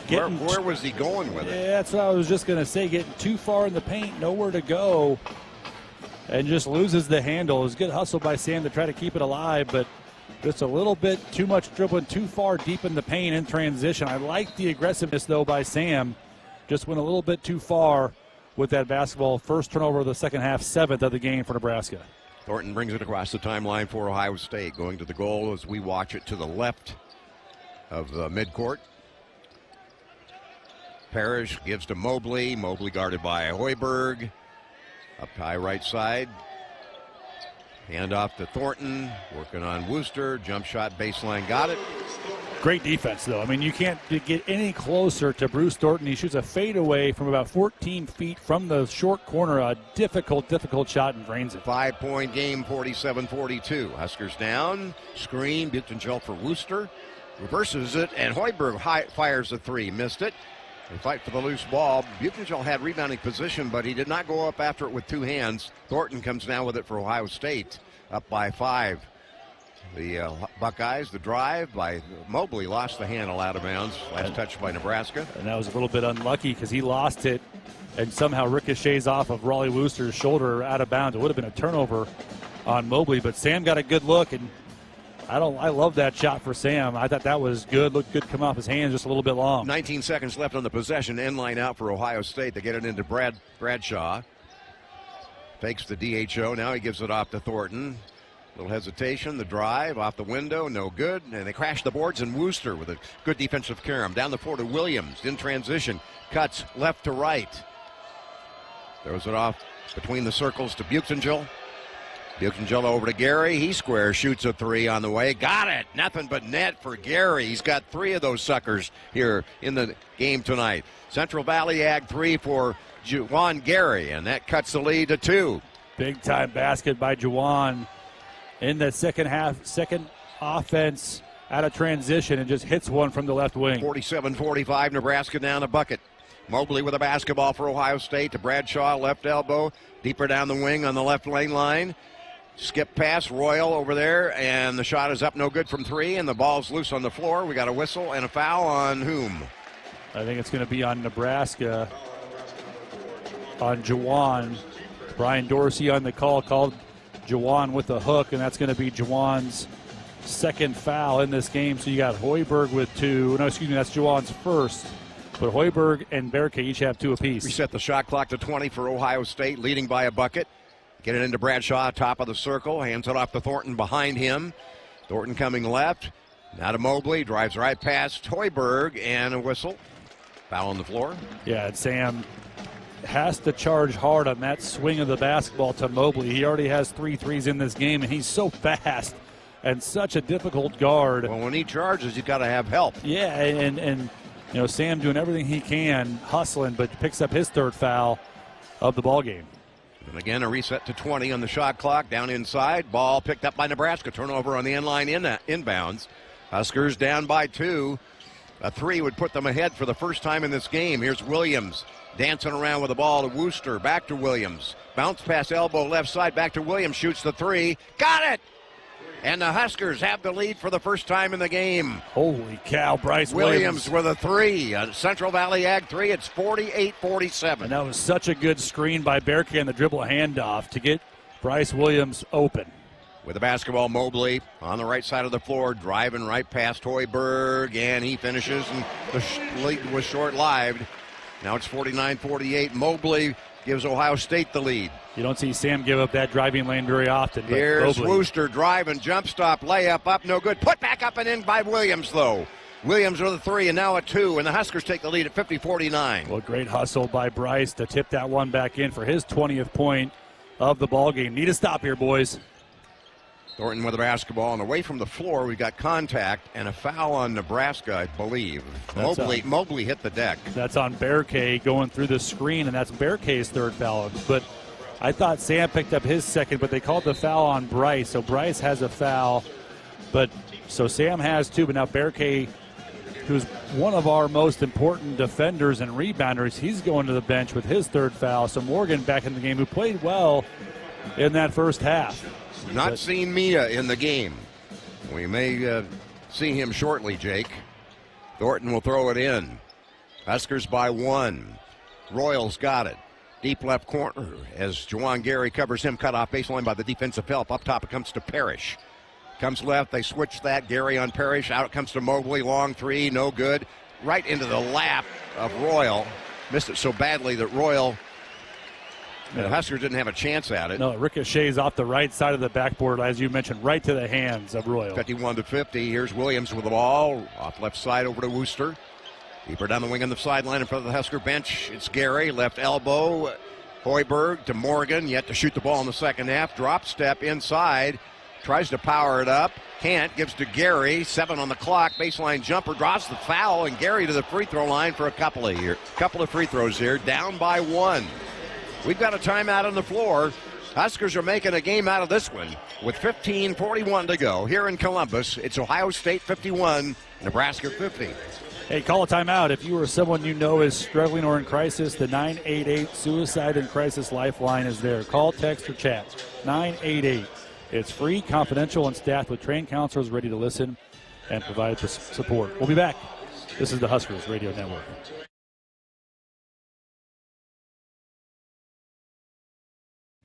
where was he going with it? Yeah, that's what I was just going to say. Getting too far in the paint, nowhere to go, and just loses the handle. It was a good hustle by Sam to try to keep it alive, but just a little bit too much dribbling, too far deep in the paint in transition. I like the aggressiveness, though, by Sam. Just went a little bit too far with that basketball. First turnover of the second half, 7th of the game for Nebraska. Thornton brings it across the timeline for Ohio State. Going to the goal as we watch it to the left of the midcourt. Parrish gives to Mobley. Mobley guarded by Hoiberg. Up high right side. Hand off to Thornton. Working on Wooster. Jump shot baseline. Got it. Great defense, though. I mean, you can't get any closer to Bruce Thornton. He shoots a fadeaway from about 14 feet from the short corner. A difficult shot and drains it. 5-point game, 47-42. Huskers down. Screen. Buchengel for Wooster. Reverses it, and Hoiberg fires a three. Missed it. They fight for the loose ball. Buchengel had rebounding position, but he did not go up after it with two hands. Thornton comes down with it for Ohio State, up by 5. The Buckeyes, the drive by Mobley, lost the handle out of bounds. Last touch by Nebraska. And that was a little bit unlucky because he lost it and somehow ricochets off of Raleigh Wooster's shoulder out of bounds. It would have been a turnover on Mobley, but Sam got a good look, and I love that shot for Sam. I thought that was good. Looked good come off his hands, just a little bit long. 19 seconds left on the possession. End line out for Ohio State. They get it into Bradshaw. Fakes the DHO. Now he gives it off to Thornton. Little hesitation. The drive off the window. No good. And they crash the boards, and Wooster with a good defensive carom. Down the floor to Williams. In transition. Cuts left to right. Throws it off between the circles to Buchengel. Buchengel over to Gary. He squares, shoots a three on the way. Got it. Nothing but net for Gary. He's got 3 of those suckers here in the game tonight. Central Valley Ag 3 for Juwan Gary, and that cuts the lead to 2. Big-time basket by Juwan in the second half. Second offense out of transition and just hits one from the left wing. 47-45, Nebraska down a bucket. Mobley with a basketball for Ohio State to Bradshaw, left elbow. Deeper down the wing on the left lane line. Skip pass, Royal over there, and the shot is up no good from 3, and the ball's loose on the floor. We got a whistle and a foul on whom? I think it's going to be on Nebraska, on Juwan. Brian Dorsey on the call, called Juwan with a hook, and that's going to be Juwan's second foul in this game. So you got Hoiberg with 2. No, excuse me, that's Juwan's first. But Hoiberg and Berke each have 2 apiece. Reset the shot clock to 20 for Ohio State, leading by a bucket. Get it into Bradshaw, top of the circle. Hands it off to Thornton behind him. Thornton coming left. Now to Mobley. Drives right past Hoiberg, and a whistle. Foul on the floor. Yeah, and Sam has to charge hard on that swing of the basketball to Mobley. He already has 3 threes in this game, and he's so fast and such a difficult guard. Well, when he charges, you've got to have help. Yeah, and you know, Sam doing everything he can, hustling, but picks up his 3rd foul of the ball game. And again, a reset to 20 on the shot clock. Down inside. Ball picked up by Nebraska. Turnover on the end line inbounds. Huskers down by 2. A 3 would put them ahead for the first time in this game. Here's Williams dancing around with the ball to Wooster. Back to Williams. Bounce pass elbow left side. Back to Williams. Shoots the 3. Got it! And the Huskers have the lead for the first time in the game. Holy cow, Bryce Williams with a 3. Central Valley Ag 3. It's 48-47. And that was such a good screen by Berke and the dribble handoff to get Bryce Williams open. With the basketball, Mobley on the right side of the floor, driving right past Hoiberg, and he finishes, and the lead was short-lived. Now it's 49-48. Mobley gives Ohio State the lead. You don't see Sam give up that driving lane very often. Here's Wooster driving, jump stop, layup up, no good. Put back up and in by Williams, though. Williams with a 3 and now a 2, and the Huskers take the lead at 50-49. Well, great hustle by Bryce to tip that one back in for his 20th point of the ball game. Need a stop here, boys. Thornton with the basketball, and away from the floor, we got contact and a foul on Nebraska, I believe. Mobley hit the deck. That's on Berke going through the screen, and that's Berke's 3rd foul. But I thought Sam picked up his 2nd, but they called the foul on Bryce. So Bryce has a foul. But so Sam has 2, but now Berke, who's one of our most important defenders and rebounders, he's going to the bench with his 3rd foul. So Morgan back in the game, who played well in that first half. Not seen Mia in the game. We may see him shortly, Jake. Thornton will throw it in. Huskers by 1. Royals got it. Deep left corner as Juwan Gary covers him. Cut off baseline by the defensive help. Up top it comes to Parrish. Comes left. They switch that. Gary on Parrish. Out it comes to Mobley. Long 3. No good. Right into the lap of Royal. Missed it so badly that Royal The Huskers didn't have a chance at it. No, it ricochets off the right side of the backboard, as you mentioned, right to the hands of Royal. 51-50. Here's Williams with the ball. Off left side over to Wooster. Deeper down the wing on the sideline in front of the Husker bench. It's Gary, left elbow. Hoiberg to Morgan, yet to shoot the ball in the second half. Drop step inside. Tries to power it up. Can't. Gives to Gary. 7 on the clock. Baseline jumper. Draws the foul. And Gary to the free throw line for a couple of free throws here. Down by 1. We've got a timeout on the floor. Huskers are making a game out of this one with 15:41 to go. Here in Columbus, it's Ohio State 51, Nebraska 50. Hey, call a timeout. If you or someone you know is struggling or in crisis, the 988 Suicide and Crisis Lifeline is there. Call, text, or chat. 988. It's free, confidential, and staffed with trained counselors ready to listen and provide the support. We'll be back. This is the Huskers Radio Network.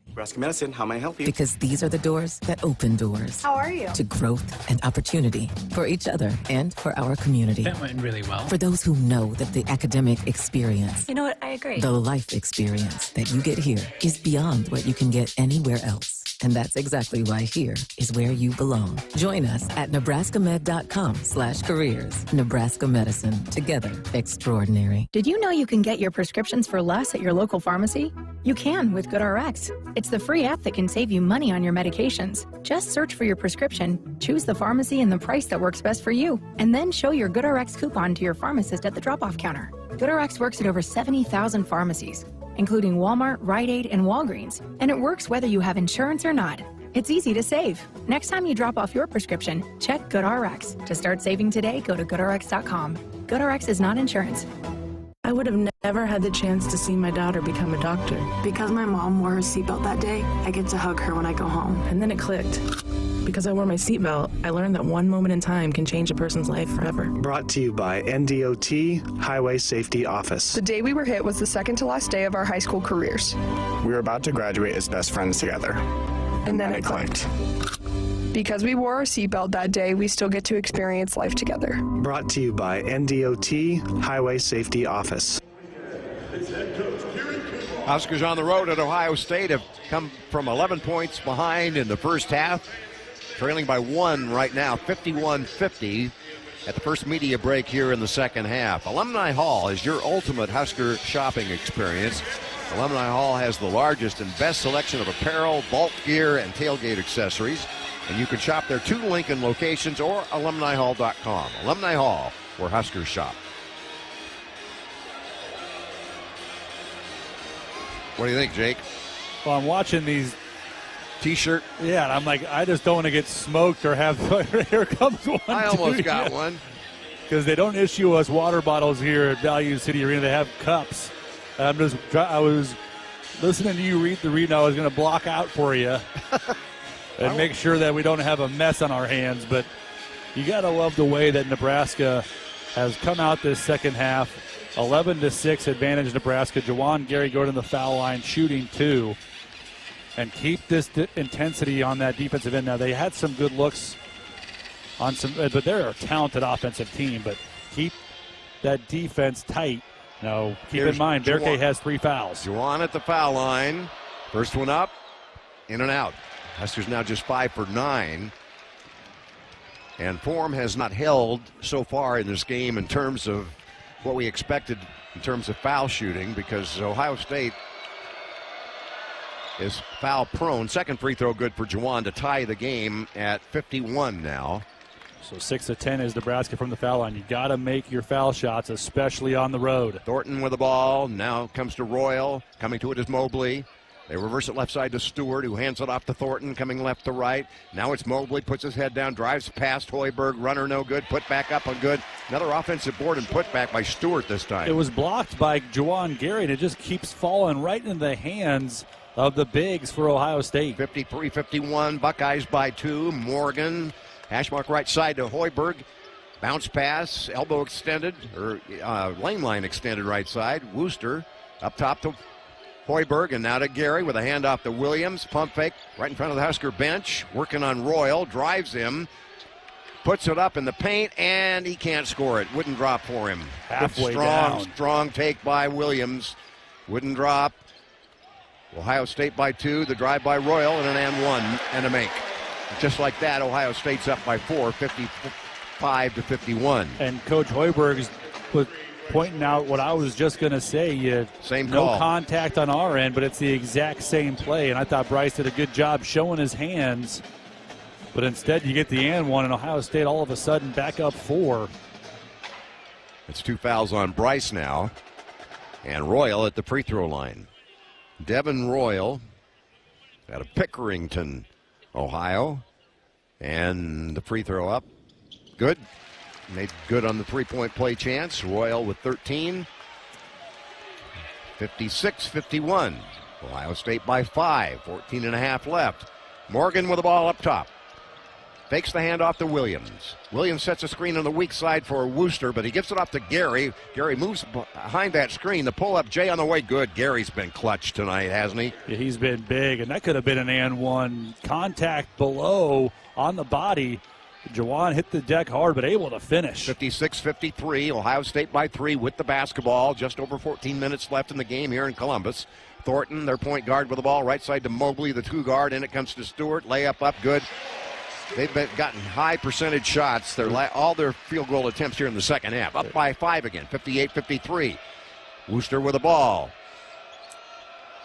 Nebraska Medicine, how may I help you? Because these are the doors that open doors. How are you? To growth and opportunity for each other and for our community. That went really well. For those who know that the academic experience, You know what? I agree. the life experience that you get here is beyond what you can get anywhere else. And that's exactly why here is where you belong. Join us at nebraskamed.com/careers. Nebraska Medicine. Together, extraordinary. Did you know you can get your prescriptions for less at your local pharmacy? You can with GoodRx. It's the free app that can save you money on your medications. Just search for your prescription, choose the pharmacy and the price that works best for you, and then show your GoodRx coupon to your pharmacist at the drop-off counter. GoodRx works at over 70,000 pharmacies, including Walmart, Rite Aid, and Walgreens, and it works whether you have insurance or not. It's easy to save. Next time you drop off your prescription, check GoodRx. To start saving today, go to goodrx.com. GoodRx is not insurance. I would have never had the chance to see my daughter become a doctor. Because my mom wore her seatbelt that day, I get to hug her when I go home. And then it clicked. Because I wore my seatbelt, I learned that one moment in time can change a person's life forever. Brought to you by NDOT Highway Safety Office. The day we were hit was the second to last day of our high school careers. We were about to graduate as best friends together. And then it clicked. Because we wore our seatbelt that day, we still get to experience life together. Brought to you by NDOT Highway Safety Office. Huskers on the road at Ohio State have come from 11 points behind in the first half, trailing by 1 right now, 51-50 at the first media break here in the second half. Alumni Hall is your ultimate Husker shopping experience. Alumni Hall has the largest and best selection of apparel, vault gear, and tailgate accessories. And you can shop their 2 Lincoln locations or alumnihall.com. Alumni Hall, where Huskers shop. What do you think, Jake? Well, I'm watching these T-shirt. Yeah, and I'm like, I just don't want to get smoked or have. Here comes one. I almost got one. Because they don't issue us water bottles here at Value City Arena. They have cups. I was listening to you read the read, and I was going to block out for you and make sure that we don't have a mess on our hands. But you got to love the way that Nebraska has come out this second half. 11-6 advantage Nebraska. Jawan Gary going to the foul line, shooting 2. And keep this intensity on that defensive end. Now, they had some good looks on some, but they're a talented offensive team. But keep that defense tight. Now, keep in mind, Berke has 3 fouls. Jawan at the foul line. First one up, in and out. Huskers now just 5 for 9. And form has not held so far in this game in terms of what we expected in terms of foul shooting, because Ohio State is foul prone. Second free throw good for Jawan to tie the game at 51 now. So 6 of 10 is Nebraska from the foul line. You got to make your foul shots, especially on the road. Thornton with the ball. Now comes to Royal. Coming to it is Mobley. They reverse it left side to Stewart, who hands it off to Thornton, coming left to right. Now it's Mobley, puts his head down, drives past Hoiberg. Runner no good, put back up on good. Another offensive board and put back by Stewart this time. It was blocked by Jawan Gary, and it just keeps falling right into the hands of the bigs for Ohio State. 53-51, Buckeyes by 2. Morgan, hash mark right side to Hoiberg. Bounce pass, elbow extended, or lane line extended right side. Wooster up top to Hoiberg, and now to Gary with a handoff to Williams. Pump fake right in front of the Husker bench. Working on Royal, drives him, puts it up in the paint, and he can't score it. Wouldn't drop for him. Halfway down. Strong take by Williams. Wouldn't drop. Ohio State by 2, the drive by Royal, and an and 1 and a make. Just like that, Ohio State's up by 4, 55-51. And Coach Hoiberg was pointing out what I was just going to say. Same no call. contact on our end, but it's the exact same play. And I thought Bryce did a good job showing his hands. But instead, you get the and 1, and Ohio State all of a sudden back up 4. It's 2 fouls on Bryce now. And Royal at the free throw line. Devin Royal out of Pickerington, Ohio. And the free throw up. Good. Made good on the three-point play chance. Royal with 13. 56-51. Ohio State by 5. 14 and a half left. Morgan with the ball up top. Fakes the handoff to Williams. Williams sets a screen on the weak side for Wooster, but he gives it off to Gary. Gary moves behind that screen. The pull-up, Jay on the way. Good. Gary's been clutch tonight, hasn't he? Yeah, he's been big, and that could have been an and 1. Contact below on the body. Jawan hit the deck hard, but able to finish. 56-53. Ohio State by 3 with the basketball. Just over 14 minutes left in the game here in Columbus. Thornton, their point guard, with the ball. Right side to Mobley, the 2 guard. In it comes to Stewart. Layup up, good. They've gotten high percentage shots. All their field goal attempts here in the second half. Up by 5 again, 58-53. Wooster with the ball.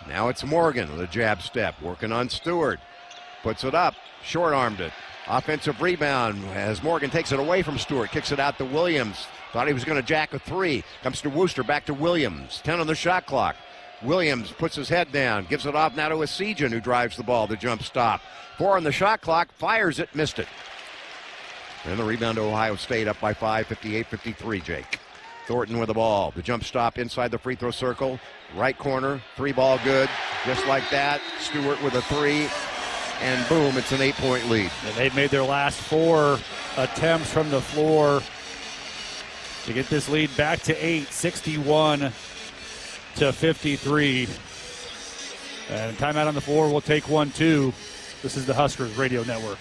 Now it's Morgan with a jab step, working on Stewart. Puts it up, short-armed it. Offensive rebound as Morgan takes it away from Stewart, kicks it out to Williams. Thought he was going to jack a 3. Comes to Wooster, back to Williams. 10 on the shot clock. Williams puts his head down, gives it off now to Asijan, who drives the ball, the jump stop. 4 on the shot clock, fires it, missed it. And the rebound to Ohio State, up by 5, 58-53, Jake. Thornton with the ball, the jump stop inside the free throw circle. Right corner, 3 ball good, just like that. Stewart with a 3, and boom, it's an 8-point lead. And they've made their last 4 attempts from the floor to get this lead back to 8, 61-53. And timeout on the floor, we'll take 1, 2. This is the Huskers Radio Network.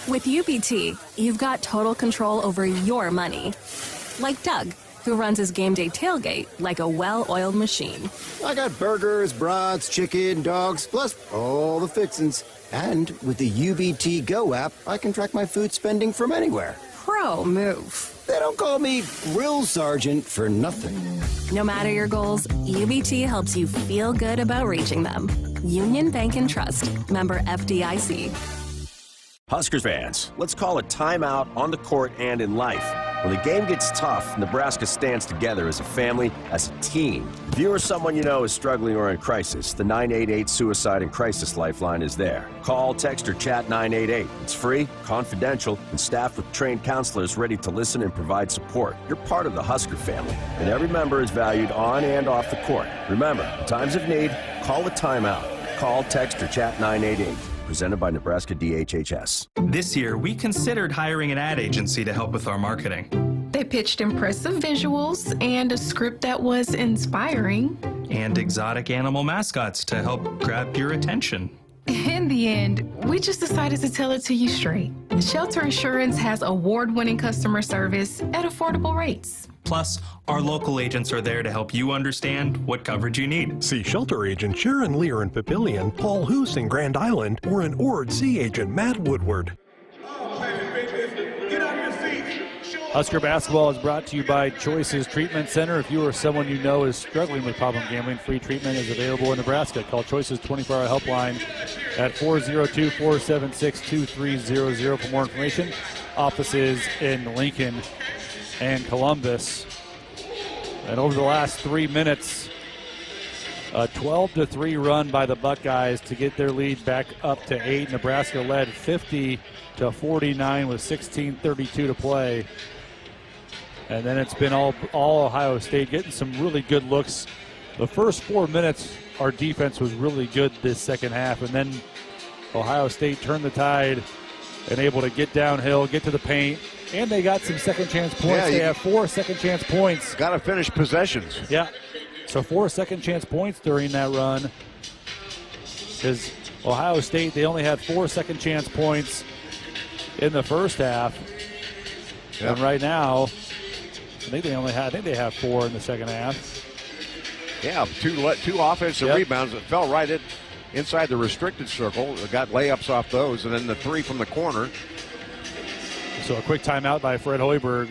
With UBT, you've got total control over your money. Like Doug, who runs his game day tailgate like a well-oiled machine. I got burgers, brats, chicken, dogs, plus all the fixins'. And with the UBT Go app, I can track my food spending from anywhere. Pro move. They don't call me Grill Sergeant for nothing. No matter your goals, UBT helps you feel good about reaching them. Union Bank and Trust. Member FDIC. Huskers fans, let's call a timeout on the court and in life. When the game gets tough, Nebraska stands together as a family, as a team. If you or someone you know is struggling or in crisis, the 988 Suicide and Crisis Lifeline is there. Call, text, or chat 988. It's free, confidential, and staffed with trained counselors ready to listen and provide support. You're part of the Husker family, and every member is valued on and off the court. Remember, in times of need, call a timeout. Call, text, or chat 988. Presented by Nebraska DHHS. This year, we considered hiring an ad agency to help with our marketing. They pitched impressive visuals and a script that was inspiring. And exotic animal mascots to help grab your attention. In the end, we just decided to tell it to you straight. Shelter Insurance has award-winning customer service at affordable rates. Plus, our local agents are there to help you understand what coverage you need. See Shelter Agent Sharon Lear in Papillion, Paul Hoos in Grand Island, or an Ord Sea Agent Matt Woodward. Husker basketball is brought to you by Choices Treatment Center. If you or someone you know is struggling with problem gambling, free treatment is available in Nebraska. Call Choices 24-hour helpline at 402-476-2300 for more information. Offices in Lincoln and Columbus. And over the last 3 minutes, a 12-3 run by the Buckeyes to get their lead back up to 8. Nebraska led 50-49 with 16:32 to play. And then it's been all Ohio State getting some really good looks. The first 4 minutes, our defense was really good this second half. And then Ohio State turned the tide and able to get downhill, get to the paint. And they got some second chance points. Yeah, they have 4 second chance points. Got to finish possessions. Yeah. So 4 second chance points during that run. Because Ohio State, they only had 4 second chance points in the first half. Yep. And right now, I think they have 4 in the second half. Yeah, two offensive rebounds that fell right inside the restricted circle. Got layups off those, and then the three from the corner. So a quick timeout by Fred Hoiberg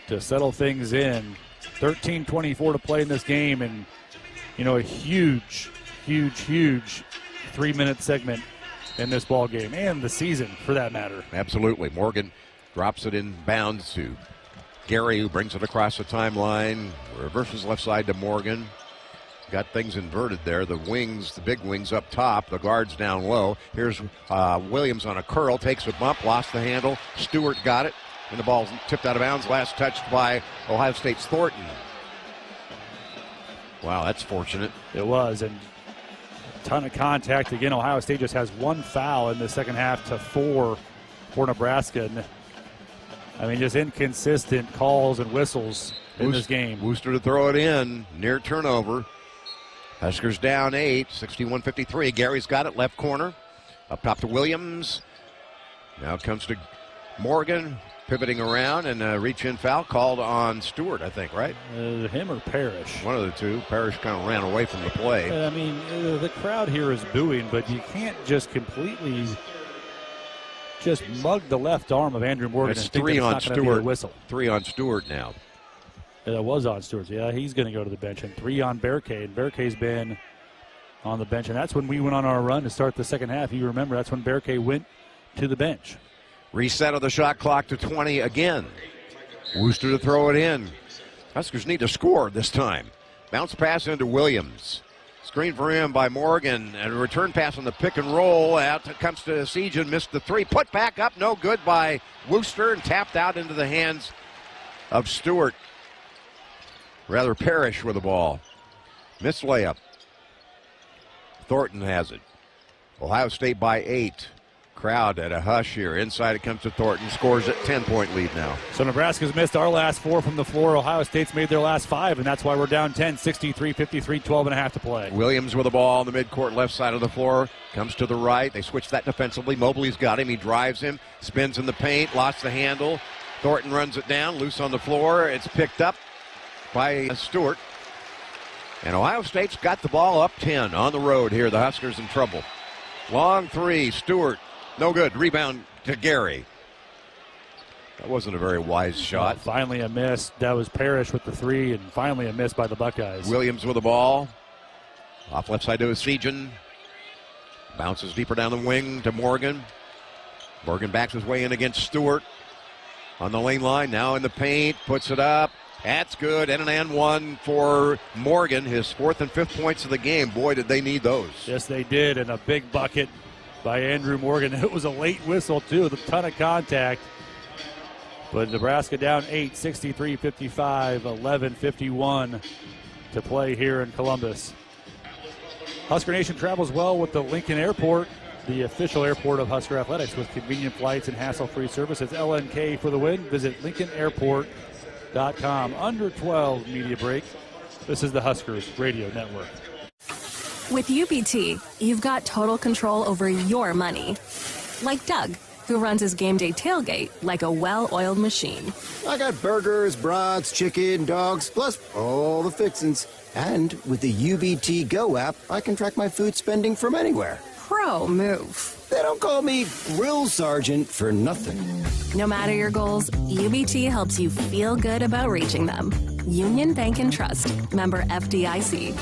to settle things in. 13:24 to play in this game, and a huge 3-minute segment in this ball game and the season, for that matter. Absolutely. Morgan drops it in bounds to Gary, who brings it across the timeline. Reverses left side to Morgan. Got things inverted there. The wings, the big wings up top, the guards down low. Here's Williams on a curl, takes a bump, lost the handle. Stewart got it, and the ball's tipped out of bounds. Last touched by Ohio State's Thornton. Wow, that's fortunate. It was, and a ton of contact. Again, Ohio State just has one foul in the second half to 4 for Nebraska. And, just inconsistent calls and whistles in this game. Wooster to throw it in, near turnover. Huskers down 8, 61-53. Gary's got it, left corner. Up top to Williams. Now it comes to Morgan, pivoting around, and a reach-in foul called on Stewart, I think, right? Him or Parrish? One of the two. Parrish kind of ran away from the play. The crowd here is booing, but you can't just completely just mug the left arm of Andrew Morgan. It's and think 3 that on it's not gonna be a Stewart. whistle. 3 on Stewart now. It was on Stewart. Yeah, he's going to go to the bench. And 3 on Berkay. And Berkay's been on the bench. And that's when we went on our run to start the second half. You remember, that's when Berkay went to the bench. Reset of the shot clock to 20 again. Wooster to throw it in. Huskers need to score this time. Bounce pass into Williams. Screen for him by Morgan. And a return pass on the pick and roll. Out comes to Sejan. Missed the three. Put back up. No good by Wooster. And tapped out into the hands of Stewart. Rather, Parrish with the ball. Missed layup. Thornton has it. Ohio State by 8. Crowd at a hush here. Inside it comes to Thornton. Scores at 10-point lead now. So Nebraska's missed our last 4 from the floor. Ohio State's made their last 5, and that's why we're down 10, 63-53, 12.5 to play. Williams with the ball on the midcourt left side of the floor. Comes to the right. They switch that defensively. Mobley's got him. He drives him. Spins in the paint. Lost the handle. Thornton runs it down. Loose on the floor. It's picked up by Stewart. And Ohio State's got the ball up 10 on the road here. The Huskers in trouble. Long three. Stewart. No good. Rebound to Gary. That wasn't a very wise shot. Finally a miss. That was Parrish with the 3, and finally a miss by the Buckeyes. Williams with the ball. Off left side to Sejan. Bounces deeper down the wing to Morgan. Morgan backs his way in against Stewart. On the lane line, now in the paint. Puts it up. That's good. And an and one for Morgan. His 4th and 5th points of the game. Boy, did they need those. Yes, they did. And a big bucket by Andrew Morgan. It was a late whistle, too, with a ton of contact. But Nebraska down 8, 63-55, 11-51 to play here in Columbus. Husker Nation travels well with the Lincoln Airport, the official airport of Husker Athletics, with convenient flights and hassle-free service. It's LNK for the win. Visit LincolnAirport.com. Under 12 media break. This is the Huskers Radio Network. With UBT, you've got total control over your money. Like Doug, who runs his game day tailgate like a well-oiled machine. I got burgers, brats, chicken, dogs, plus all the fixins. And with the UBT Go app, I can track my food spending from anywhere. Pro move. They don't call me Grill Sergeant for nothing. No matter your goals, UBT helps you feel good about reaching them. Union Bank and Trust. Member FDIC.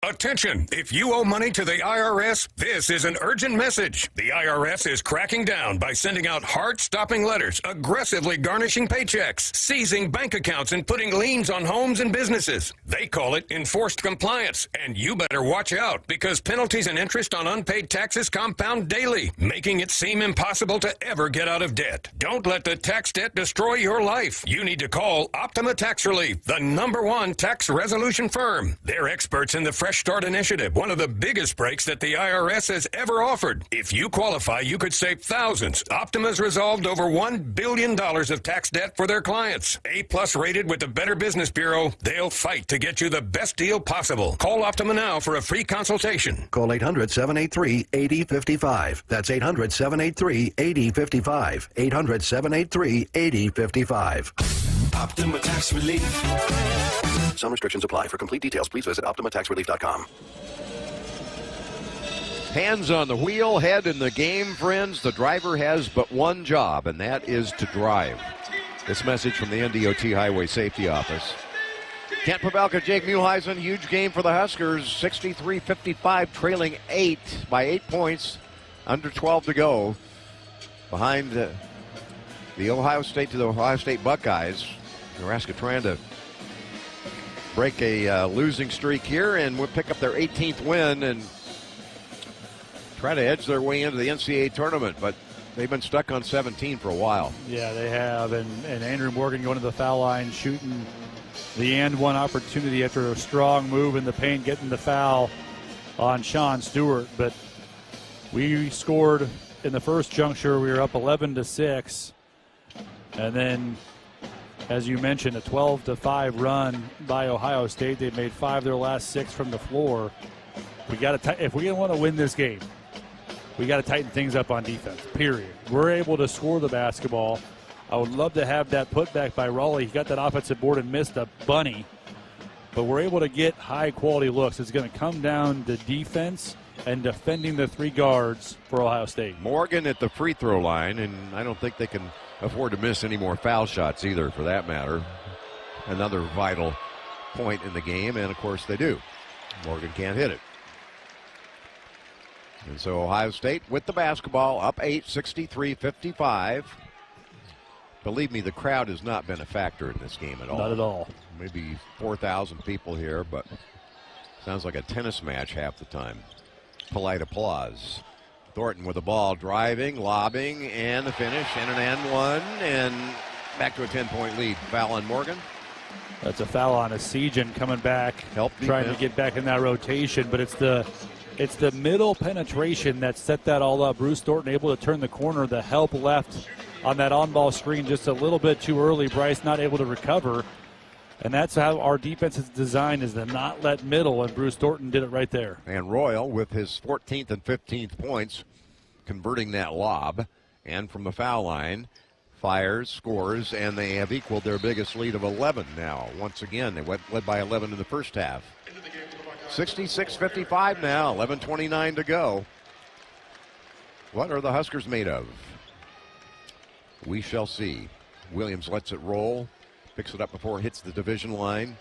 Attention! If you owe money to the IRS, this is an urgent message. The IRS is cracking down by sending out heart-stopping letters, aggressively garnishing paychecks, seizing bank accounts, and putting liens on homes and businesses. They call it enforced compliance, and you better watch out because penalties and interest on unpaid taxes compound daily, making it seem impossible to ever get out of debt. Don't let the tax debt destroy your life. You need to call Optima Tax Relief, the #1 tax resolution firm. They're experts in the Fresh Start Initiative, one of the biggest breaks that the IRS has ever offered. If you qualify, you could save thousands. Optima's resolved over $1 billion of tax debt for their clients. A+ rated with the Better Business Bureau, they'll fight to get you the best deal possible. Call Optima now for a free consultation. Call 800-783-8055. That's 800-783-8055. 800-783-8055. Optima Tax Relief. Some restrictions apply. For complete details, please visit OptimaTaxRelief.com. Hands on the wheel, head in the game, friends. The driver has but one job, and that is to drive. This message from the NDOT Highway Safety Office. Kent Pavelka, Jake Muehlheisen, huge game for the Huskers. 63-55, trailing by 8 points. Under 12 to go. Behind the Ohio State Buckeyes. Nebraska trying to break a losing streak here and will pick up their 18th win and try to edge their way into the NCAA tournament, but they've been stuck on 17 for a while. Yeah, they have, and Andrew Morgan going to the foul line, shooting the and one opportunity after a strong move in the paint, getting the foul on Sean Stewart. But we scored in the first juncture. We were up 11-6, and then, as you mentioned, a 12-5 run by Ohio State. They made 5 of their last 6 from the floor. We got to if we want to win this game, we got to tighten things up on defense, period. We're able to score the basketball. I would love to have that putback by Raleigh. He got that offensive board and missed a bunny. But we're able to get high-quality looks. It's going to come down to defense and defending the 3 guards for Ohio State. Morgan at the free throw line, and I don't think they can afford to miss any more foul shots either, for that matter. Another vital point in the game, and, of course, they do. Morgan can't hit it. And so Ohio State with the basketball, up 8, 63-55. Believe me, the crowd has not been a factor in this game at all. Not at all. Maybe 4,000 people here, but sounds like a tennis match half the time. Polite applause. Thornton with the ball, driving, lobbing, and the finish, and an and one, and back to a 10-point lead. Foul on Morgan. That's a foul on Asijan coming back, trying to get back in that rotation, but it's the middle penetration that set that all up. Bruce Thornton able to turn the corner. The help left on that on-ball screen just a little bit too early. Bryce not able to recover. And that's how our defense is designed, is to not let middle, and Bruce Thornton did it right there. And Royal with his 14th and 15th points, converting that lob. And from the foul line, fires, scores, and they have equaled their biggest lead of 11 now. Once again, they led by 11 in the first half. 66-55 now, 11:29 to go. What are the Huskers made of? We shall see. Williams lets it roll, picks it up before it hits the division line,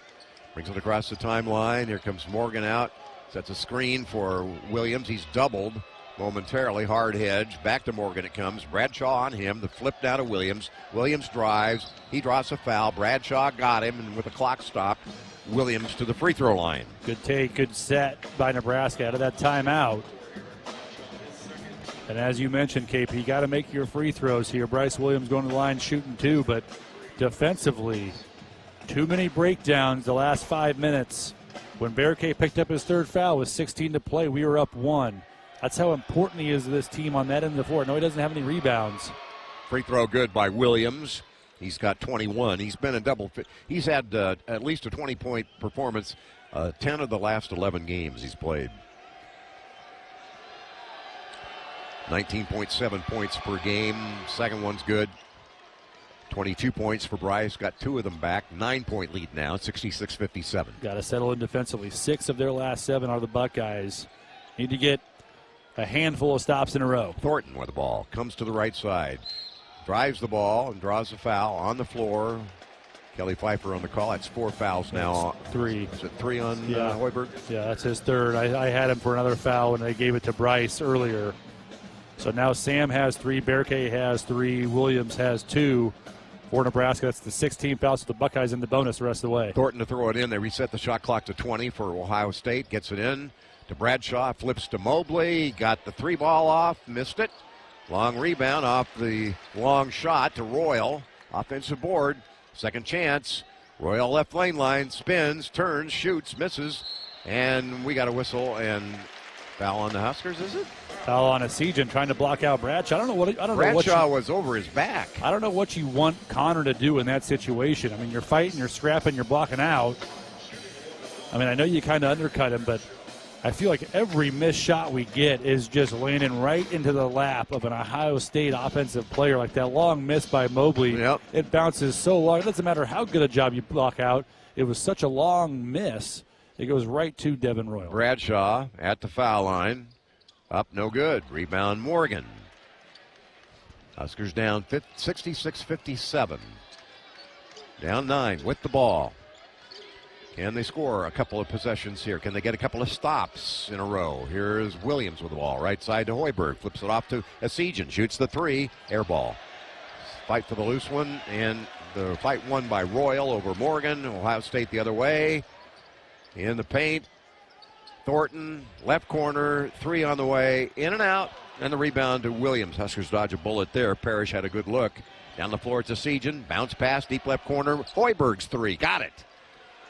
brings it across the timeline. Here comes Morgan out, sets a screen for Williams. He's doubled momentarily, hard hedge. Back to Morgan it comes. Bradshaw on him, the flip down to Williams. Williams drives, he draws a foul. Bradshaw got him, and with the clock stopped, Williams to the free throw line. Good take, good set by Nebraska out of that timeout. And as you mentioned, KP, you got to make your free throws here. Bryce Williams going to the line shooting 2, but defensively, too many breakdowns the last 5 minutes. When Barricade picked up his 3rd foul with 16 to play, we were up 1. That's how important he is to this team on that end of the floor. No, he doesn't have any rebounds. Free throw good by Williams. He's got 21. He's been in he's had at least a 20-point performance 10 of the last 11 games he's played. 19.7 points per game. Second one's good. 22 points for Bryce. Got 2 of them back. 9-point lead now, 66-57. Got to settle in defensively. 6 of their last 7 are the Buckeyes. Need to get a handful of stops in a row. Thornton with the ball. Comes to the right side. Drives the ball and draws a foul on the floor. Kelly Pfeiffer on the call. That's 4 fouls now. 3. Is it 3 on Hoiberg? Yeah, that's his 3rd. I had him for another foul when they gave it to Bryce earlier. So now Sam has 3, Barricade has 3, Williams has 2 for Nebraska. That's the 16 fouls with the Buckeyes in the bonus the rest of the way. Thornton to throw it in. They reset the shot clock to 20 for Ohio State. Gets it in to Bradshaw. Flips to Mobley. Got the 3 ball off. Missed it. Long rebound off the long shot to Royal. Offensive board. Second chance. Royal left lane line. Spins. Turns. Shoots. Misses. And we got a whistle and foul on the Huskers, is it? Foul on Asijan trying to block out Bradshaw. Bradshaw was over his back. I don't know what you want Connor to do in that situation. I mean, you're fighting, you're scrapping, you're blocking out. I mean, I know you kind of undercut him, but I feel like every missed shot we get is just landing right into the lap of an Ohio State offensive player. Like that long miss by Mobley. Yep. It bounces so long. It doesn't matter how good a job you block out. It was such a long miss. It goes right to Devin Royal. Bradshaw at the foul line. Up, no good. Rebound, Morgan. Huskers down 66-57. Down 9 with the ball. Can they score a couple of possessions here? Can they get a couple of stops in a row? Here's Williams with the ball. Right side to Hoiberg. Flips it off to Esijan. Shoots the 3. Air ball. Fight for the loose one. And the fight won by Royal over Morgan. Ohio State the other way. In the paint. Thornton. Left corner. 3 on the way. In and out. And the rebound to Williams. Huskers dodge a bullet there. Parrish had a good look. Down the floor to Esijan. Bounce pass. Deep left corner. Hoiberg's 3. Got it.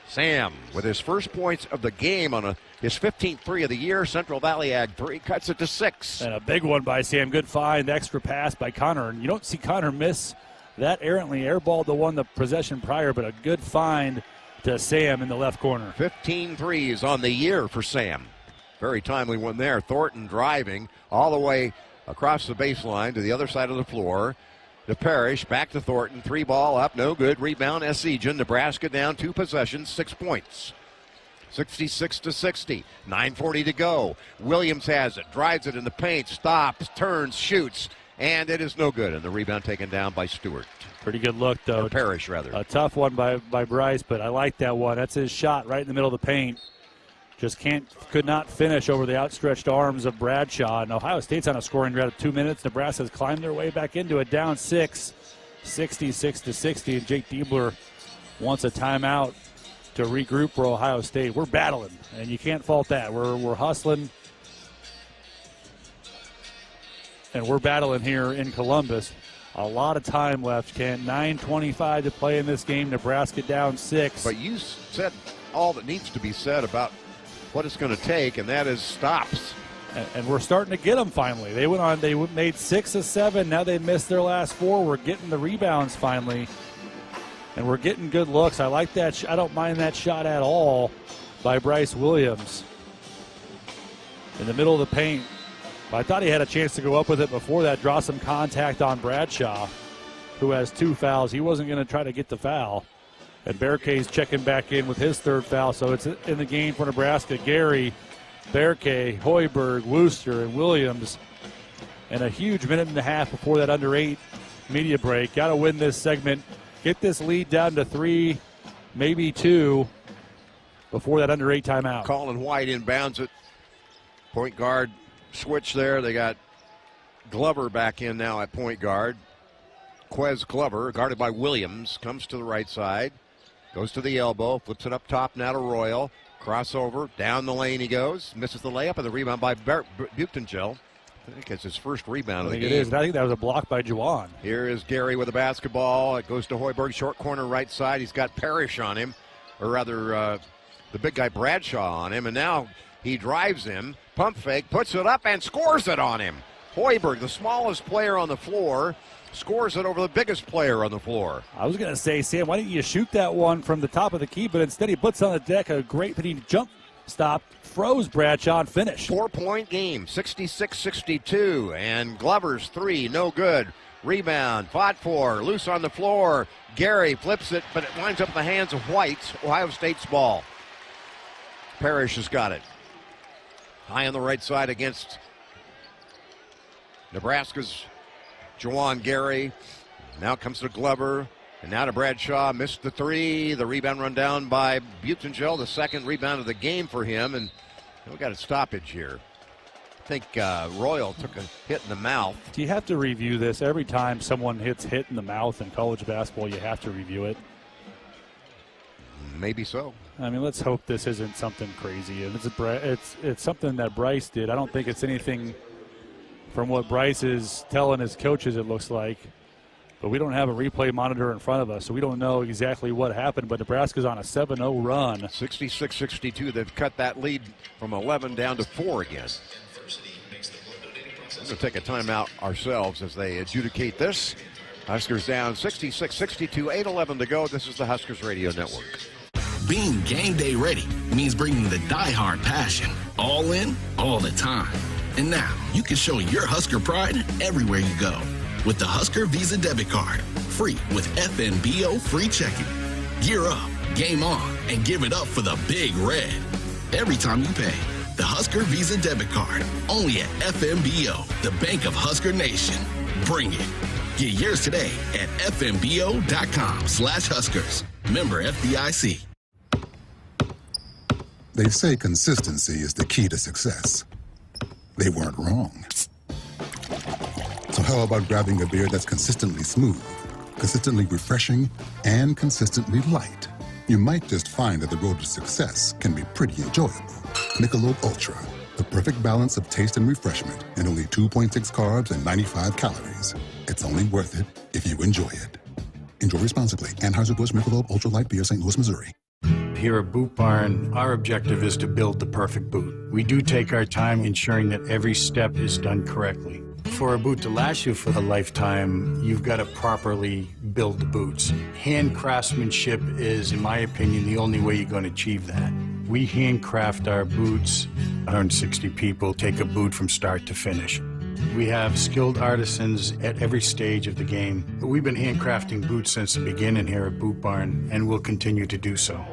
Sam, with his first points of the game on his 15th 3 of the year. Central Valley Ag 3, cuts it to 6. And a big one by Sam. Good find, extra pass by Connor. And you don't see Connor miss that errantly. Airballed the one the possession prior, but a good find to Sam in the left corner. 15 threes on the year for Sam. Very timely one there. Thornton driving all the way across the baseline to the other side of the floor. To Parrish, back to Thornton, 3 ball up, no good. Rebound, Esijan. Nebraska down 2 possessions, 6 points. 66-60, 9:40 to go. Williams has it, drives it in the paint, stops, turns, shoots, and it is no good. And the rebound taken down by Stewart. Pretty good look, though. Or Parrish, rather. A tough one by Bryce, but I like that one. That's his shot right in the middle of the paint. Just could not finish over the outstretched arms of Bradshaw. And Ohio State's on a scoring drought of 2 minutes. Nebraska's climbed their way back into it, down 6, 66-60. And Jake Diebler wants a timeout to regroup for Ohio State. We're battling, and you can't fault that. We're hustling, and we're battling here in Columbus. A lot of time left, Ken. 9:25 to play in this game. Nebraska down 6. But you said all that needs to be said about what it's going to take, and that is stops. And we're starting to get them finally. They went on, they made 6 of 7. Now they missed their last 4. We're getting the rebounds finally. And we're getting good looks. I like that. I don't mind that shot at all by Bryce Williams. In the middle of the paint. But I thought he had a chance to go up with it before that, draw some contact on Bradshaw, who has 2 fouls. He wasn't going to try to get the foul. And Berkay's checking back in with his 3rd foul, so it's in the game for Nebraska. Gary, Berkay, Hoiberg, Wooster, and Williams. And a huge minute and a half before that under 8 media break. Got to win this segment. Get this lead down to 3, maybe 2, before that under 8 timeout. Colin White inbounds it. Point guard switch there. They got Glover back in now at point guard. Quez Glover, guarded by Williams, comes to the right side. Goes to the elbow, flips it up top now to Royal. Crossover, down the lane he goes. Misses the layup, and the rebound by Buchtengel. I think it's his first rebound of the game. I think it is, and I think that was a block by Juwan. Here is Gary with the basketball. It goes to Hoiberg, short corner right side. He's got Parrish on him, or rather the big guy Bradshaw on him, and now he drives him, pump fake, puts it up, and scores it on him. Hoiberg, the smallest player on the floor, scores it over the biggest player on the floor. I was going to say, Sam, why didn't you shoot that one from the top of the key? But instead he puts on the deck a great pinning jump stop, froze Bradshaw, and finished. 4-point game, 66-62. And Glover's 3, no good. Rebound, fought for, loose on the floor. Gary flips it, but it winds up in the hands of White. Ohio State's ball. Parrish has got it. High on the right side against Nebraska's Juwan Gary. Now comes to Glover. And now to Bradshaw. Missed the 3. The rebound run down by Buchtengel. The 2nd rebound of the game for him. And we got a stoppage here. I think Royal took a hit in the mouth. Do you have to review this? Every time someone hits hit in the mouth in college basketball, you have to review it. Maybe so. I mean, let's hope this isn't something crazy. And it's something that Bryce did. I don't think it's anything from what Bryce is telling his coaches, it looks like. But we don't have a replay monitor in front of us, so we don't know exactly what happened. But Nebraska's on a 7-0 run. 66-62. They've cut that lead from 11 down to 4 again. We're going to take a timeout ourselves as they adjudicate this. Huskers down 66-62, 8:11 to go. This is the Huskers Radio Network. Being game day ready means bringing the die-hard passion all in, all the time. And now you can show your Husker pride everywhere you go with the Husker Visa Debit Card, free with FNBO free checking. Gear up, game on, and give it up for the Big Red every time you pay. The Husker Visa Debit Card, only at FNBO, the Bank of Husker Nation. Bring it. Get yours today at fnbo.com/Huskers. Member FDIC. They say consistency is the key to success. They weren't wrong. So how about grabbing a beer that's consistently smooth, consistently refreshing, and consistently light? You might just find that the road to success can be pretty enjoyable. Michelob Ultra, the perfect balance of taste and refreshment, and only 2.6 carbs and 95 calories. It's only worth it if you enjoy it. Enjoy responsibly. Anheuser-Busch Michelob Ultra Light Beer, St. Louis, Missouri. Here at Boot Barn, our objective is to build the perfect boot. We do take our time ensuring that every step is done correctly. For a boot to last you for a lifetime, you've got to properly build the boots. Hand craftsmanship is, in my opinion, the only way you're going to achieve that. We handcraft our boots. 160 people take a boot from start to finish. We have skilled artisans at every stage of the game. We've been handcrafting boots since the beginning here at Boot Barn, and we'll continue to do so.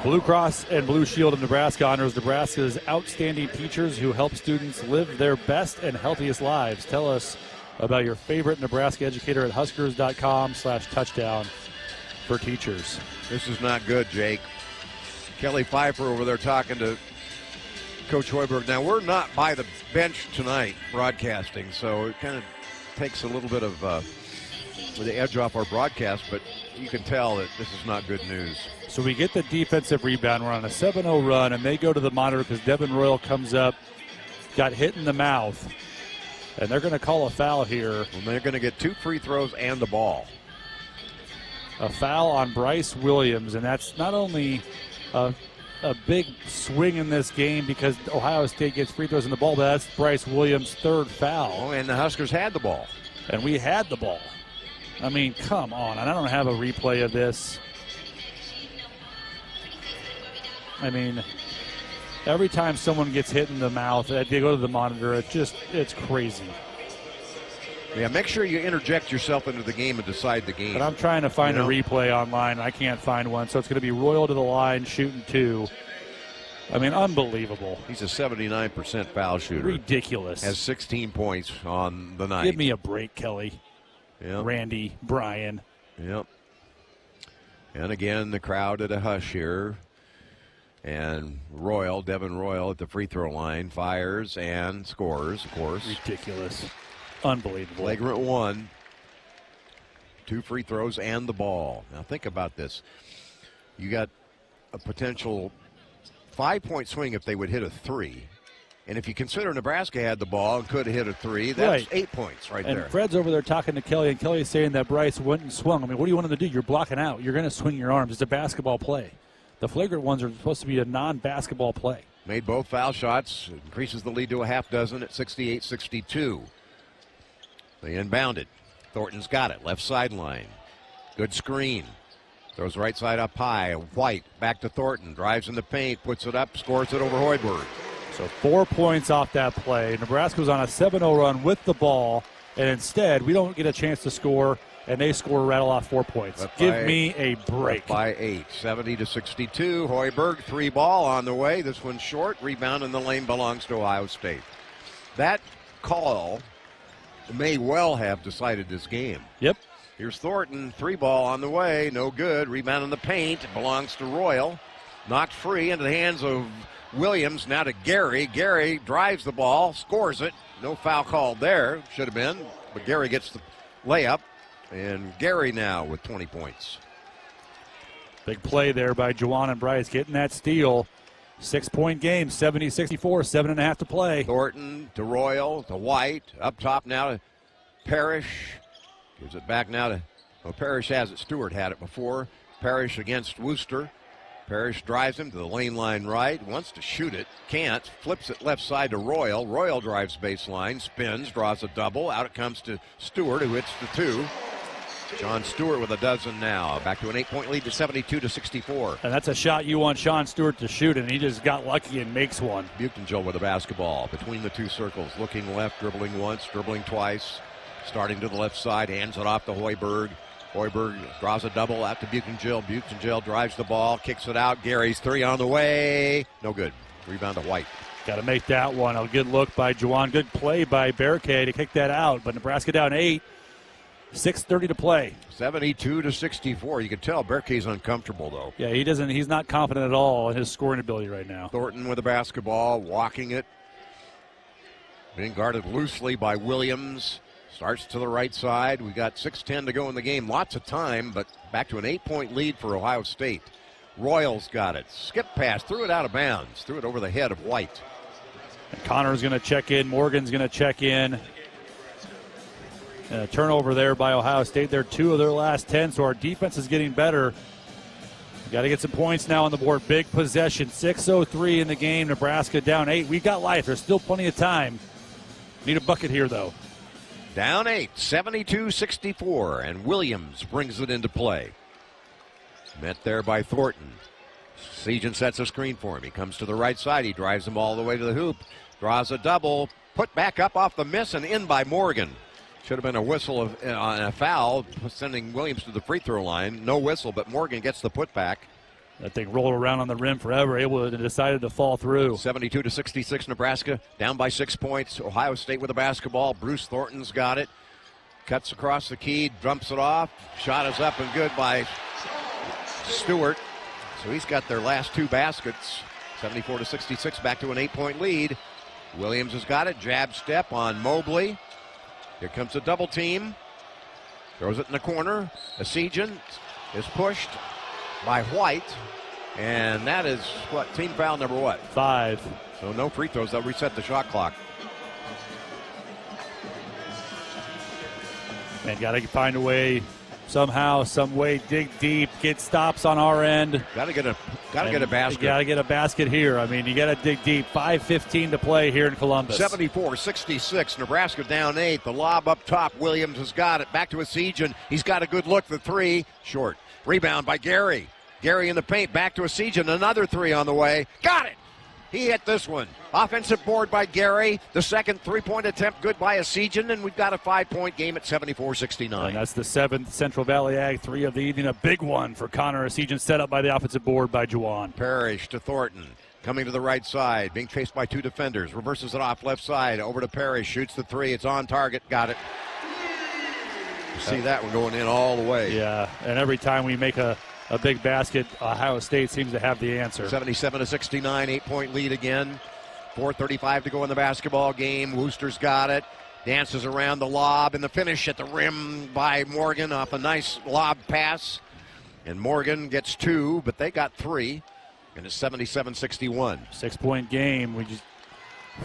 Blue Cross and Blue Shield of Nebraska honors Nebraska's outstanding teachers who help students live their best and healthiest lives. Tell us about your favorite Nebraska educator at huskers.com/touchdown for teachers. This is not good, Jake. Kelly Pfeiffer over there talking to Coach Hoiberg. Now, we're not by the bench tonight broadcasting, so it kind of takes a little bit of the edge off our broadcast, but you can tell that this is not good news. So we get the defensive rebound. We're on a 7-0 run, and they go to the monitor because Devin Royal comes up, got hit in the mouth, and they're going to call a foul here. And they're going to get 2 free throws and the ball. A foul on Bryce Williams, and that's not only a big swing in this game because Ohio State gets free throws in the ball, but that's Bryce Williams' 3rd foul. Oh, and the Huskers had the ball. And we had the ball. I mean, come on. And I don't have a replay of this. I mean, every time someone gets hit in the mouth, they go to the monitor. It's crazy. Yeah, make sure you interject yourself into the game and decide the game. But I'm trying to find a replay online. I can't find one. So it's going to be Royal to the line, shooting 2. I mean, unbelievable. He's a 79% foul shooter. Ridiculous. Has 16 points on the night. Give me a break, Kelly. Yep. Randy, Brian. Yep. And again, the crowd at a hush here. And Royal, Devin Royal at the free throw line, fires and scores, of course. Ridiculous. Unbelievable. Flagrant 1. 2 free throws and the ball. Now think about this. You got a potential 5-point swing if they would hit a 3. And if you consider Nebraska had the ball and could have hit a 3, that's right. 8 points right there. And Fred's over there talking to Kelly, and Kelly's saying that Bryce went and swung. I mean, what do you want him to do? You're blocking out. You're going to swing your arms. It's a basketball play. The flagrant ones are supposed to be a non-basketball play. Made both foul shots. Increases the lead to a half dozen at 68-62. They inbounded. Thornton's got it. Left sideline. Good screen. Throws right side up high. White back to Thornton. Drives in the paint. Puts it up. Scores it over Hoiberg. So 4 points off that play. Nebraska was on a 7-0 run with the ball, and instead we don't get a chance to score, and they score, rattle off 4 points. Give me a break. By 8, 70-62. Hoiberg, 3 ball on the way. This one's short. Rebound in the lane belongs to Ohio State. That call may well have decided this game. Yep. Here's Thornton, 3 ball on the way. No good. Rebound in the paint. It belongs to Royal. Knocked free into the hands of Williams. Now to Gary. Gary drives the ball, scores it. No foul called there. Should have been. But Gary gets the layup. And Gary now with 20 points. Big play there by Juwan and Bryce getting that steal. 6-point game, 70-64, 7.5 to play. Thornton to Royal to White. Up top now to Parrish. Gives it back now to, well, Parrish has it. Stewart had it before. Parrish against Wooster. Parrish drives him to the lane line right. Wants to shoot it. Can't. Flips it left side to Royal. Royal drives baseline. Spins. Draws a double. Out it comes to Stewart, who hits the 2. Sean Stewart with a dozen now. Back to an 8-point lead to 72-64. And that's a shot you want Sean Stewart to shoot, and he just got lucky and makes one. Buchtengill with the basketball between the two circles. Looking left, dribbling once, dribbling twice. Starting to the left side, hands it off to Hoiberg. Hoiberg draws a double out to Buchtengill. Buchtengill drives the ball, kicks it out. Gary's three on the way. No good. Rebound to White. Got to make that one. A good look by Juwan. Good play by Berkay to kick that out. But Nebraska down 8. 6:30 to play. 72-64. You can tell Berkay's uncomfortable, though. Yeah, he's not confident at all in his scoring ability right now. Thornton with the basketball, walking it. Being guarded loosely by Williams. Starts to the right side. We got 6:10 to go in the game. Lots of time, but back to an 8-point lead for Ohio State. Royals got it. Skip pass, threw it out of bounds. Threw it over the head of White. And Connor's going to check in. Morgan's going to check in. Turnover there by Ohio State. They're 2 of their last 10, so our defense is getting better. We got to get some points now on the board. Big possession. 6:03 in the game. Nebraska down 8. We got life. There's still plenty of time. Need a bucket here, though. Down 8, 72-64, and Williams brings it into play. Met there by Thornton. Sejan sets a screen for him. He comes to the right side. He drives him all the way to the hoop. Draws a double. Put back up off the miss and in by Morgan. Should have been a whistle on a foul, sending Williams to the free throw line. No whistle, but Morgan gets the putback. That thing rolled around on the rim forever, decided to fall through. 72-66, Nebraska, down by 6 points. Ohio State with the basketball. Bruce Thornton's got it. Cuts across the key, dumps it off. Shot is up and good by Stewart. So he's got their last 2 baskets. 74-66, back to an 8-point lead. Williams has got it. Jab step on Mobley. Here comes a double team. Throws it in the corner. Sejan is pushed by White. And that is, team foul number 5. So no free throws. They'll reset the shot clock. Man, got to find a way, somehow, some way, dig deep, get stops on our end. Got to get a basket. Got to get a basket here. I mean, you got to dig deep. 5:15 to play here in Columbus. 74-66. Nebraska down 8. The lob up top. Williams has got it. Back to Sejan. He's got a good look. The 3 short. Rebound by Gary. Gary in the paint. Back to Sejan. Another 3 on the way. Got it. He hit this one. Offensive board by Gary. The second 3-point attempt good by Sejan, and we've got a 5-point game at 74-69. And that's the 7th Central Valley Ag 3 of the evening. A big one for Connor Sejan, set up by the offensive board by Juwan. Parrish to Thornton. Coming to the right side. Being chased by 2 defenders. Reverses it off left side. Over to Parrish. Shoots the 3. It's on target. Got it. You see that one going in all the way. Yeah, and every time we make a big basket, Ohio State seems to have the answer. 77-69, 8-point lead again. 4:35 to go in the basketball game. Wooster's got it. Dances around the lob and the finish at the rim by Morgan off a nice lob pass. And Morgan gets 2, but they got 3. And it's 77-61. 6-point game. We just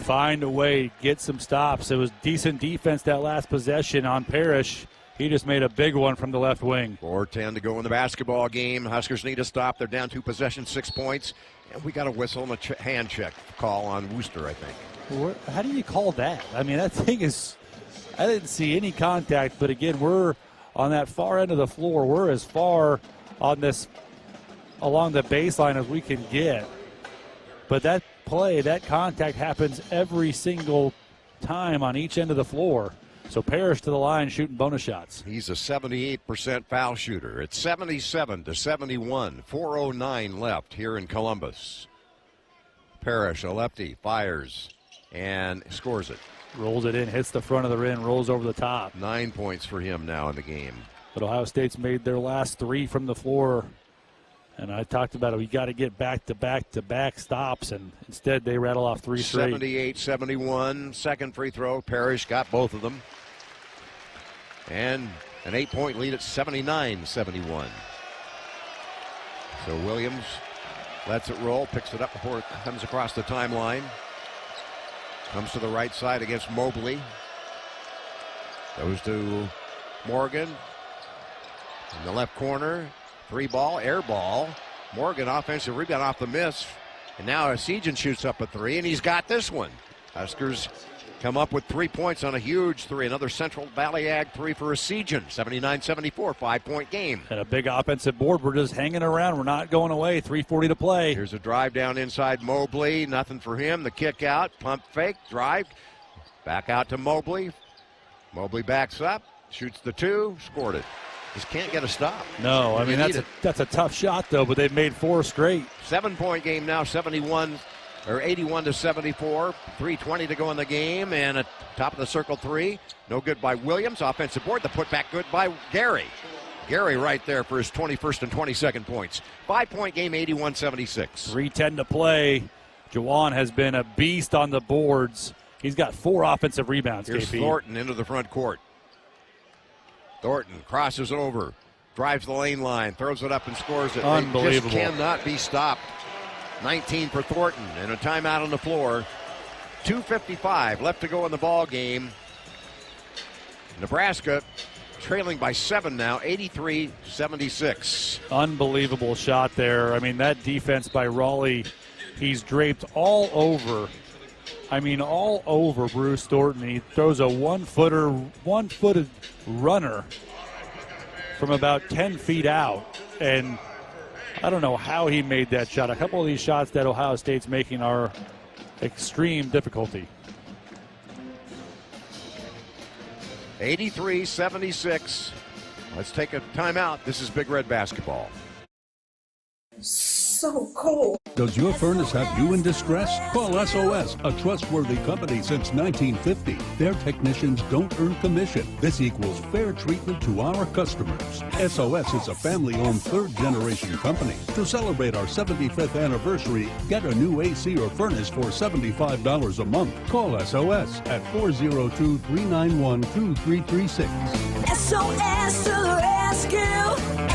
find a way, get some stops. It was decent defense that last possession on Parrish. He just made a big one from the left wing. 4:10 to go in the basketball game. Huskers need a stop. They're down 2 possessions, 6 points. And we got a whistle and a hand check call on Wooster, I think. How do you call that? I mean, that thing is, I didn't see any contact, but again, we're on that far end of the floor. We're as far on this, along the baseline as we can get. But that play, that contact happens every single time on each end of the floor. So Parrish to the line shooting bonus shots. He's a 78% foul shooter. It's 77-71. 4:09 left here in Columbus. Parrish, a lefty, fires and scores it. Rolls it in, hits the front of the rim, rolls over the top. 9 points for him now in the game. But Ohio State's made their last 3 from the floor. And I talked about it. We got to get back-to-back stops, and instead they rattle off 3 straight. 78-71. Second free throw. Parrish got both of them. And an 8-point lead at 79-71. So Williams lets it roll, picks it up before it comes across the timeline. Comes to the right side against Mobley. Goes to Morgan. In the left corner. 3-ball, air ball. Morgan offensive rebound off the miss. And now Sejan shoots up a 3, and he's got this one. Huskers come up with 3 points on a huge three. Another Central Valley Ag three for Esegian. 79-74, 5-point game. And a big offensive board. We're just hanging around. We're not going away. 3:40 to play. Here's a drive down inside Mobley. Nothing for him. The kick out. Pump fake. Drive. Back out to Mobley. Mobley backs up. Shoots the two. Scored it. Just can't get a stop. No, I mean, that's a tough shot, though, but they've made 4 straight. 7-point game now, 81-74. 3:20 to go in the game, and a top of the circle three. No good by Williams. Offensive board. The putback good by Gary. Gary right there for his 21st and 22nd points. 5-point game, 81-76. 3:10 to play. Jawan has been a beast on the boards. He's got 4 offensive rebounds, Here's KP. Thornton into the front court. Thornton crosses over, drives the lane line, throws it up and scores it. Unbelievable. It just cannot be stopped. 19 for Thornton and a timeout on the floor. 2:55 left to go in the ball game. Nebraska trailing by 7 now, 83-76. Unbelievable shot there. I mean, that defense by Raleigh, he's draped all over. I mean, all over Bruce Thornton. He throws a one-footed runner from about 10 feet out. And I don't know how he made that shot. A couple of these shots that Ohio State's making are extreme difficulty. 83-76. Let's take a timeout. This is Big Red Basketball. So cold. Does your furnace have you in distress? Call SOS, a trustworthy company since 1950. Their technicians don't earn commission. This equals fair treatment to our customers. SOS is a family-owned third-generation company. To celebrate our 75th anniversary, get a new AC or furnace for $75 a month. Call SOS at 402-391-2336. SOS to the rescue.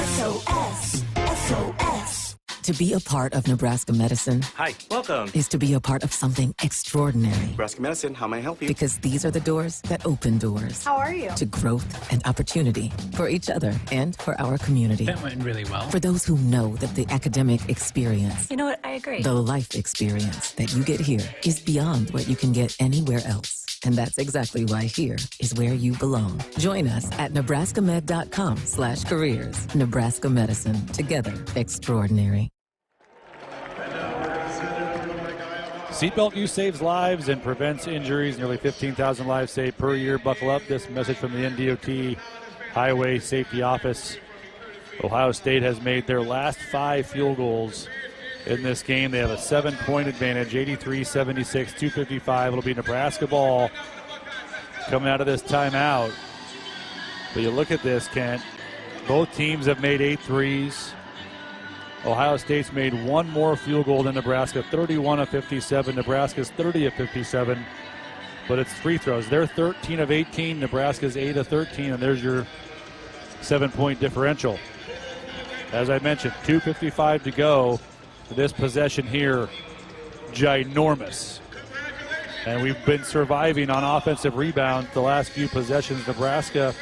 SOS. SOS. To be a part of Nebraska medicine Hi, welcome. is to be a part of something extraordinary. Nebraska Medicine, how may I help you? Because these are the doors that open doors. How are you? To growth and opportunity for each other and for our community. That went really well. For those who know that the academic experience, You know what? I agree. the life experience that you get here is beyond what you can get anywhere else. And that's exactly why here is where you belong. Join us at nebraskamed.com/careers. Nebraska Medicine. Together, extraordinary. Seatbelt use saves lives and prevents injuries. Nearly 15,000 lives saved per year. Buckle up. This message from the NDOT Highway Safety Office. Ohio State has made their last 5 field goals in this game. They have a 7-point advantage, 83-76, 2:55. It'll be Nebraska ball coming out of this timeout. But you look at this, Kent. Both teams have made 8 threes. Ohio State's made 1 more field goal than Nebraska, 31 of 57. Nebraska's 30 of 57, but it's free throws. They're 13 of 18. Nebraska's 8 of 13, and there's your 7-point differential. As I mentioned, 2:55 to go. This possession here, ginormous. And we've been surviving on offensive rebounds the last few possessions. Nebraska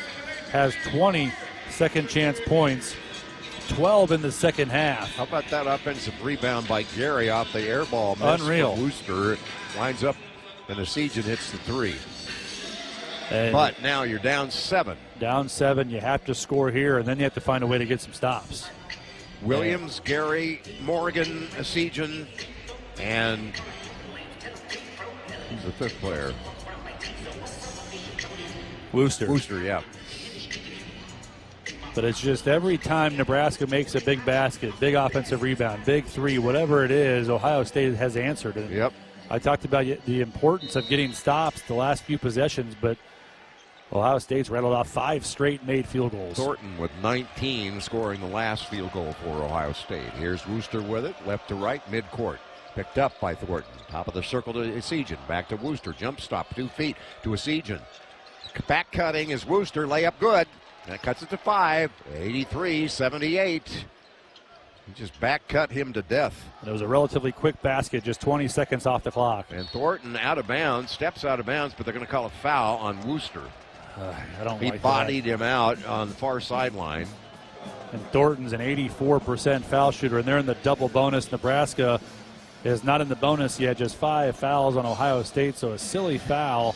has 20 second chance points, 12 in the second half. How about that offensive rebound by Gary off the air ball? Unreal. Wooster lines up, and Esegian hits the three. And but now you're down 7. Down 7, you have to score here, and then you have to find a way to get some stops. Williams, Gary, Morgan, Esegian, and who's the 5th player? Wooster. Wooster, yeah. But it's just every time Nebraska makes a big basket, big offensive rebound, big three, whatever it is, Ohio State has answered. And yep. I talked about the importance of getting stops the last few possessions, but Ohio State's rattled off 5 straight made field goals. Thornton with 19 scoring the last field goal for Ohio State. Here's Wooster with it, left to right, midcourt. Picked up by Thornton. Top of the circle to Esegian. Back to Wooster. Jump stop, 2 feet to Esegian. Back cutting is Wooster. Layup good. That cuts it to 5. 83-78. He just back cut him to death. And it was a relatively quick basket, just 20 seconds off the clock. And Thornton out of bounds, steps out of bounds, but they're going to call a foul on Wooster. I don't he like bodied that. him out on the far sideline. And Thornton's an 84% foul shooter, and they're in the double bonus. Nebraska is not in the bonus yet. Just 5 fouls on Ohio State, so a silly foul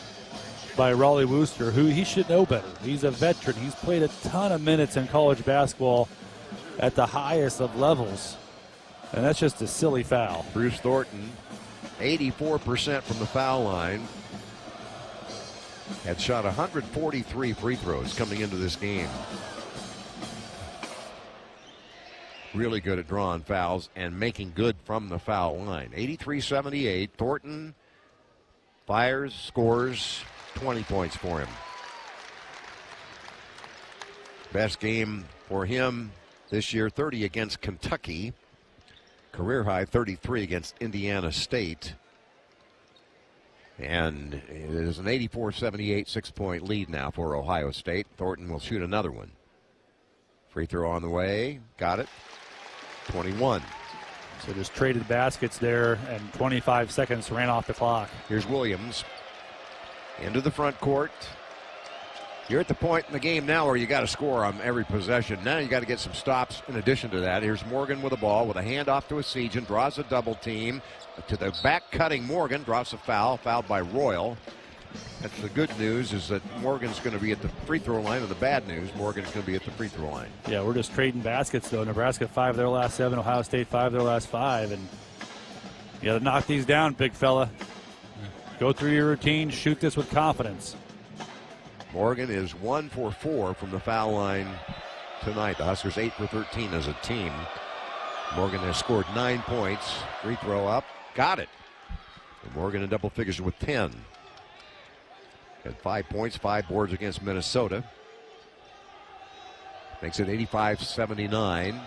by Raleigh Wooster, who he should know better. He's a veteran. He's played a ton of minutes in college basketball at the highest of levels, and that's just a silly foul. Bruce Thornton, 84% from the foul line. Had shot 143 free throws coming into this game. Really good at drawing fouls and making good from the foul line. 83-78. Thornton fires, scores, 20 points for him. Best game for him this year, 30 against Kentucky. Career high 33 against Indiana State. And it is an 84-78 6-point lead now for Ohio State. Thornton will shoot another one. Free throw on the way. Got it. 21. So just traded baskets there, and 25 seconds ran off the clock. Here's Williams into the front court. You're at the point in the game now where you got to score on every possession. Now you got to get some stops in addition to that. Here's Morgan with the ball with a handoff to Essegian, draws a double team. To the back cutting Morgan, draws a foul, fouled by Royal. That's the good news, is that Morgan's going to be at the free throw line, and the bad news, Morgan's going to be at the free throw line. Yeah, we're just trading baskets, though. Nebraska 5 their last 7, Ohio State 5 their last 5, and you got to knock these down, big fella. Go through your routine, shoot this with confidence. Morgan is 1 for 4 from the foul line tonight. The Huskers 8 for 13 as a team. Morgan has scored 9 points. Free throw up, got it. And Morgan in double figures with 10. Had 5 points, 5 boards against Minnesota. Makes it 85-79.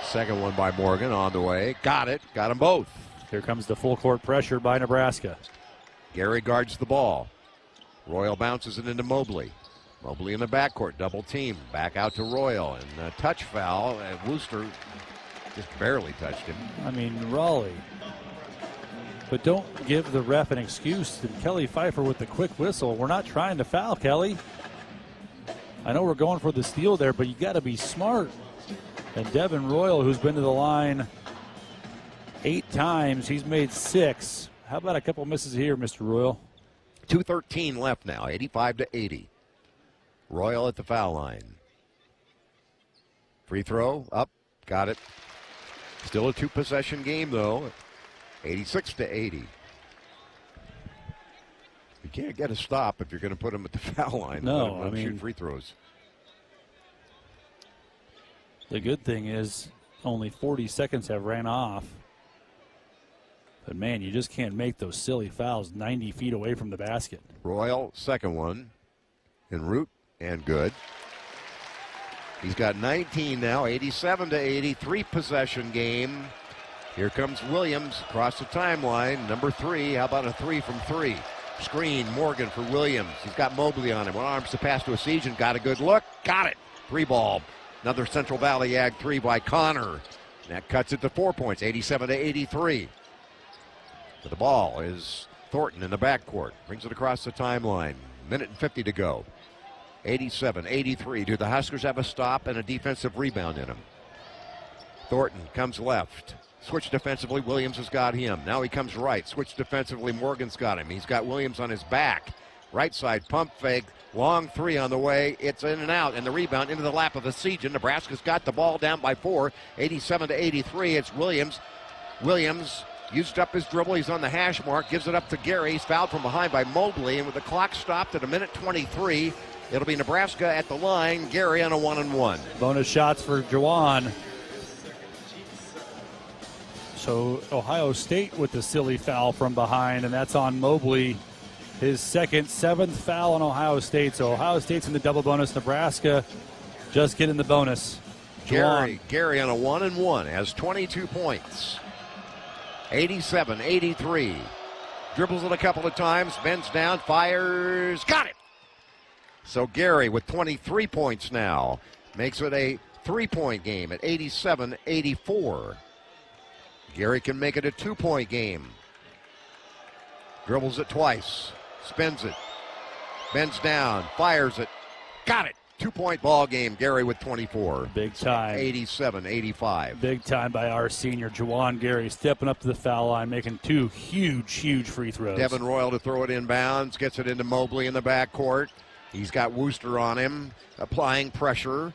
Second one by Morgan on the way. Got it. Got them both. Here comes the full court pressure by Nebraska. Gary guards the ball. Royal bounces it into Mobley. Mobley in the backcourt. Double team. Back out to Royal. And a touch foul. And Wooster just barely touched him. I mean, Raleigh. But don't give the ref an excuse. And Kelly Pfeiffer with the quick whistle. We're not trying to foul, Kelly. I know we're going for the steal there, but you got to be smart. And Devin Royal, who's been to the line 8 times, he's made 6. How about a couple misses here, Mr. Royal? 2:13 left now, 85-80. Royal at the foul line. Free throw, up, got it. Still a 2-possession game, though. 86-80. You can't get a stop if you're going to put him at the foul line. No, I mean, shoot free throws. The good thing is only 40 seconds have ran off. But, man, you just can't make those silly fouls 90 feet away from the basket. Royal, second one, en route and good. He's got 19 now, 87-80, 3-possession game. Here comes Williams across the timeline, number 3. How about a 3 from 3? Screen, Morgan for Williams. He's got Mobley on him. One arms to pass to Essegian. Got a good look. Got it. 3-ball. Another Central Valley Ag 3 by Connor. That cuts it to 4 points, 87-83. But the ball is Thornton in the backcourt. Brings it across the timeline. Minute and 50 to go. 87-83. Do the Huskers have a stop and a defensive rebound in them? Thornton comes left. Switch defensively. Williams has got him. Now he comes right. Switch defensively. Morgan's got him. He's got Williams on his back. Right side pump fake. Long 3 on the way. It's in and out. And the rebound into the lap of Essegian. Nebraska's got the ball down by 4. 87-83. It's Williams. Williams used up his dribble. He's on the hash mark. Gives it up to Gary. He's fouled from behind by Mobley. And with the clock stopped at a minute 23, it'll be Nebraska at the line. Gary on a 1-and-1. Bonus shots for Jawan. So Ohio State with the silly foul from behind, and that's on Mobley. His second, 7th foul on Ohio State. So Ohio State's in the double bonus. Nebraska just getting the bonus. Gary on a 1-and-1 has 22 points. 87-83. Dribbles it a couple of times, bends down, fires, got it! So Gary with 23 points now makes it a 3-point game at 87-84. Gary can make it a 2-point game. Dribbles it twice, spins it, bends down, fires it, got it! 2-point ball game. Gary with 24. Big time. 87-85. Big time by our senior, Juwan Gary, stepping up to the foul line, making 2 huge free throws. Devin Royal to throw it inbounds, gets it into Mobley in the backcourt. He's got Wooster on him, applying pressure.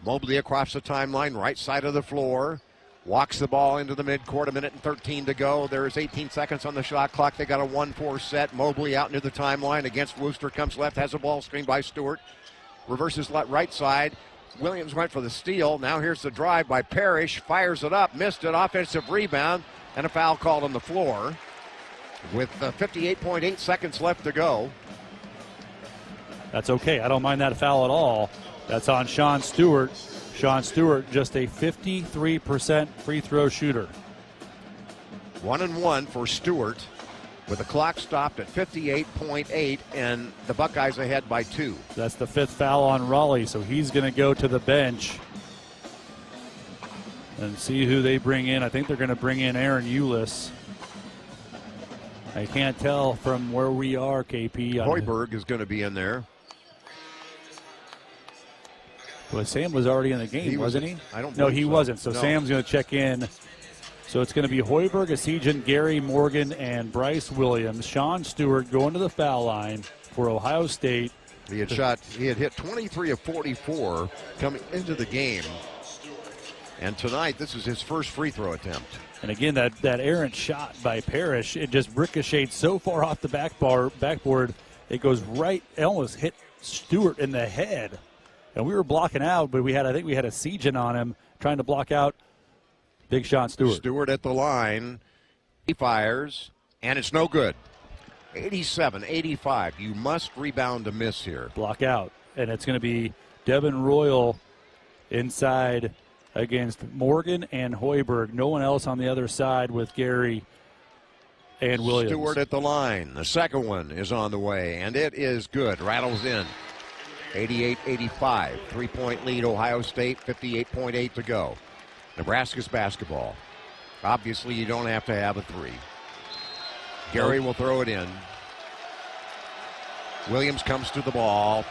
Mobley across the timeline, right side of the floor. Walks the ball into the midcourt, 1:13 to go. There's 18 seconds on the shot clock. They got a 1-4 set. Mobley out near the timeline against Wooster, comes left, has a ball screen by Stewart. Reverses right side. Williams went for the steal. Now here's the drive by Parrish. Fires it up, missed it. Offensive rebound, and a foul called on the floor with 58.8 seconds left to go. That's okay. I don't mind that foul at all. That's on Sean Stewart. Sean Stewart, just a 53% free throw shooter. 1-1 for Stewart with the clock stopped at 58.8 and the Buckeyes ahead by 2. That's the 5th foul on Raleigh, so he's going to go to the bench and see who they bring in. I think they're going to bring in Aaron Eulis. I can't tell from where we are, KP. Hoiberg is going to be in there. Well, Sam was already in the game, wasn't he? I don't know. No, he wasn't. So no. Sam's going to check in. So it's going to be Hoiberg, Asijan, Gary, Morgan, and Bryce Williams. Sean Stewart going to the foul line for Ohio State. He had hit 23 of 44 coming into the game. And tonight, this is his first free throw attempt. And again, that errant shot by Parrish, it just ricocheted so far off the backboard, it goes right, it almost hit Stewart in the head. And we were blocking out, but I think we had Asijan on him trying to block out Big Sean Stewart. Stewart at the line. He fires, and it's no good. 87-85. You must rebound a miss here. Block out. And it's going to be Devin Royal inside against Morgan and Hoiberg. No one else on the other side with Gary and Williams. Stewart at the line. The second one is on the way, and it is good. Rattles in. 88-85. 3-point lead, Ohio State. 58.8 to go. Nebraska's basketball. Obviously, you don't have to have a 3. Gary will throw it in. Williams comes to the ball.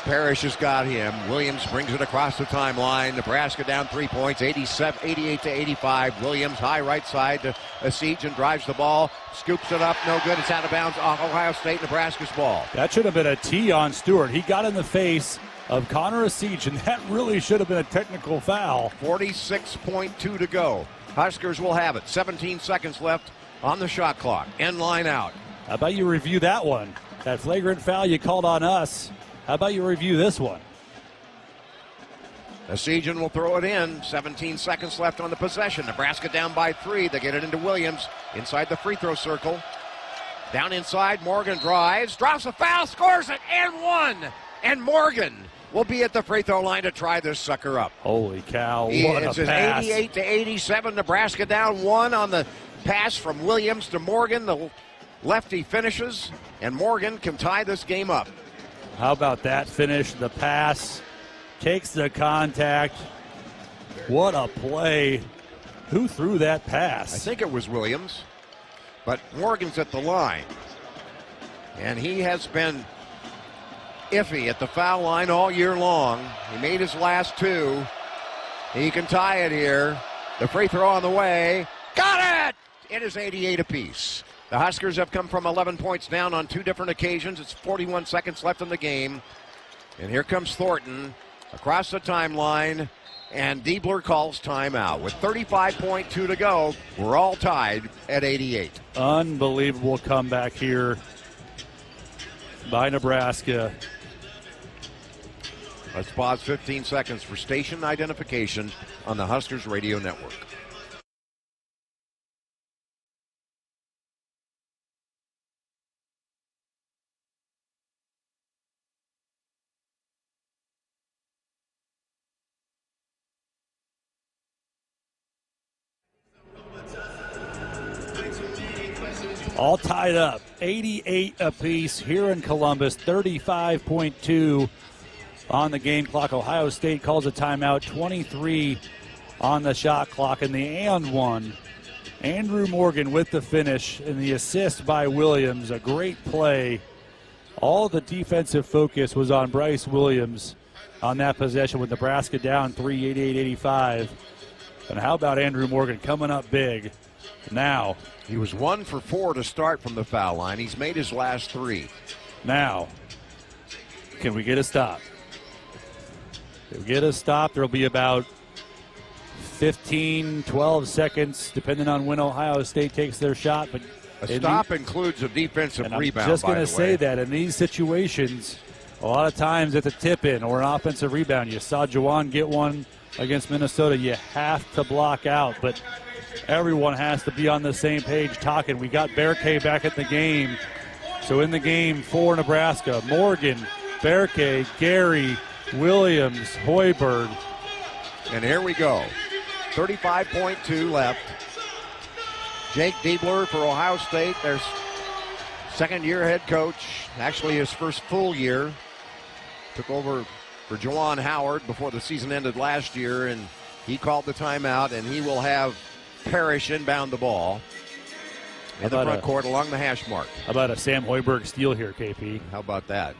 Parrish has got him. Williams brings it across the timeline. Nebraska down 3 points, 88-85. Williams, high right side to Asijan, drives the ball, scoops it up, no good. It's out of bounds. Ohio State, Nebraska's ball. That should have been a tee on Stewart. He got in the face of Connor Asijan. That really should have been a technical foul. 46.2 to go. Huskers will have it. 17 seconds left on the shot clock. End line out. How about you review that one? That flagrant foul you called on us. How about you review this one? Asijan will throw it in. 17 seconds left on the possession. Nebraska down by 3. They get it into Williams inside the free throw circle. Down inside, Morgan drives, drops a foul, scores it, and 1. And Morgan will be at the free throw line to try this sucker up. Holy cow, what a pass. 88-87. Nebraska down 1 on the pass from Williams to Morgan. The lefty finishes, and Morgan can tie this game up. How about that finish? The pass takes the contact. What a play. Who threw that pass? I think it was Williams, but Morgan's at the line. And he has been iffy at the foul line all year long. He made his last 2. He can tie it here. The free throw on the way. Got it! It is 88 apiece. The Huskers have come from 11 points down on 2 different occasions. It's 41 seconds left in the game. And here comes Thornton across the timeline, and Diebler calls timeout. With 35.2 to go, we're all tied at 88. Unbelievable comeback here by Nebraska. Let's pause 15 seconds for station identification on the Huskers Radio Network. All tied up, 88 apiece here in Columbus, 35.2 on the game clock. Ohio State calls a timeout, 23 on the shot clock, and the and one. Andrew Morgan with the finish and the assist by Williams. A great play All the defensive focus was on Bryce Williams on that possession with Nebraska down 3-88-85. And how about Andrew Morgan coming up big now? He was 1 for 4 to start from the foul line. He's made his last 3. Now, can we get a stop? If we get a stop, there'll be about 15, 12 seconds, depending on when Ohio State takes their shot. But a stop includes a defensive rebound, I'm just going to say that in these situations, a lot of times it's a tip-in or an offensive rebound. You saw Juwan get one against Minnesota. You have to block out, but everyone has to be on the same page talking. We got Berkay back at the game. So in the game for Nebraska, Morgan, Berkay, Gary, Williams, Hoiberg. And here we go. 35.2 left. Jake Diebler for Ohio State, their second-year head coach, actually his first full year. Took over for Juwan Howard before the season ended last year, and he called the timeout, and he will have Parrish inbound the ball in the front court along the hash mark. How about a Sam Hoiberg steal here, KP? How about that?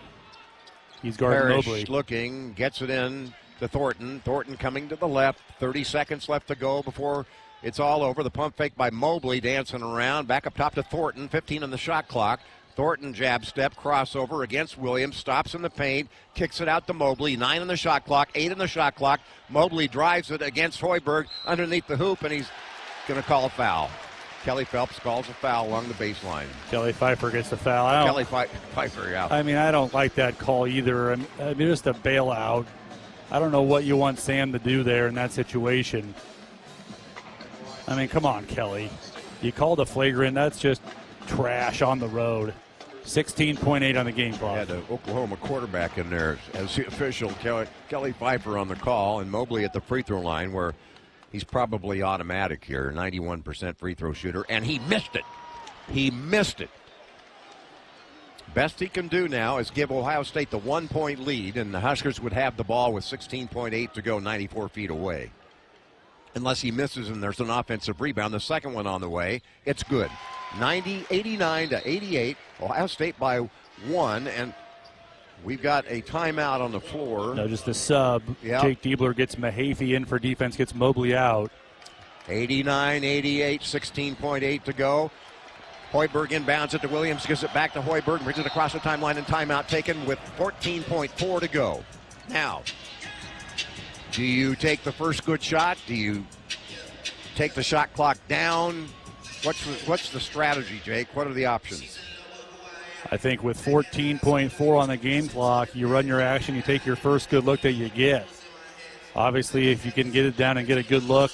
He's guarding Parrish Mobley. Looking, gets it in to Thornton. Thornton coming to the left. 30 seconds left to go before it's all over. The pump fake by Mobley dancing around. Back up top to Thornton. 15 on the shot clock. Thornton jab step, crossover against Williams. Stops in the paint. Kicks it out to Mobley. 9 on the shot clock. 8 on the shot clock. Mobley drives it against Hoiberg underneath the hoop, and he's going to call a foul. Kelly Phelps calls a foul along the baseline. Kelly Pfeiffer gets the foul. Kelly Pfeiffer, yeah. I mean, I don't like that call either. I mean, just a bailout. I don't know what you want Sam to do there in that situation. I mean, come on, Kelly. You called a flagrant. That's just trash on the road. 16.8 on the game clock. Had the Oklahoma quarterback in there as the official. Kelly Pfeiffer on the call, and Mobley at the free throw line where he's probably automatic here, 91% free throw shooter, and he missed it. He missed it. Best he can do now is give Ohio State the 1-point lead, and the Huskers would have the ball with 16.8 to go, 94 feet away. Unless he misses and there's an offensive rebound. The second one on the way. It's good. 89-88. Ohio State by 1, and we've got a timeout on the floor. No, just a sub. Yep. Jake Diebler gets Mahaffey in for defense, gets Mobley out. 89-88, 16.8 to go. Hoiberg inbounds it to Williams, gives it back to Hoiberg, brings it across the timeline, and timeout taken with 14.4 to go. Now, do you take the first good shot? Do you take the shot clock down? What's the strategy, Jake? What are the options? I think with 14.4 on the game clock, you run your action, you take your first good look that you get. Obviously, if you can get it down and get a good look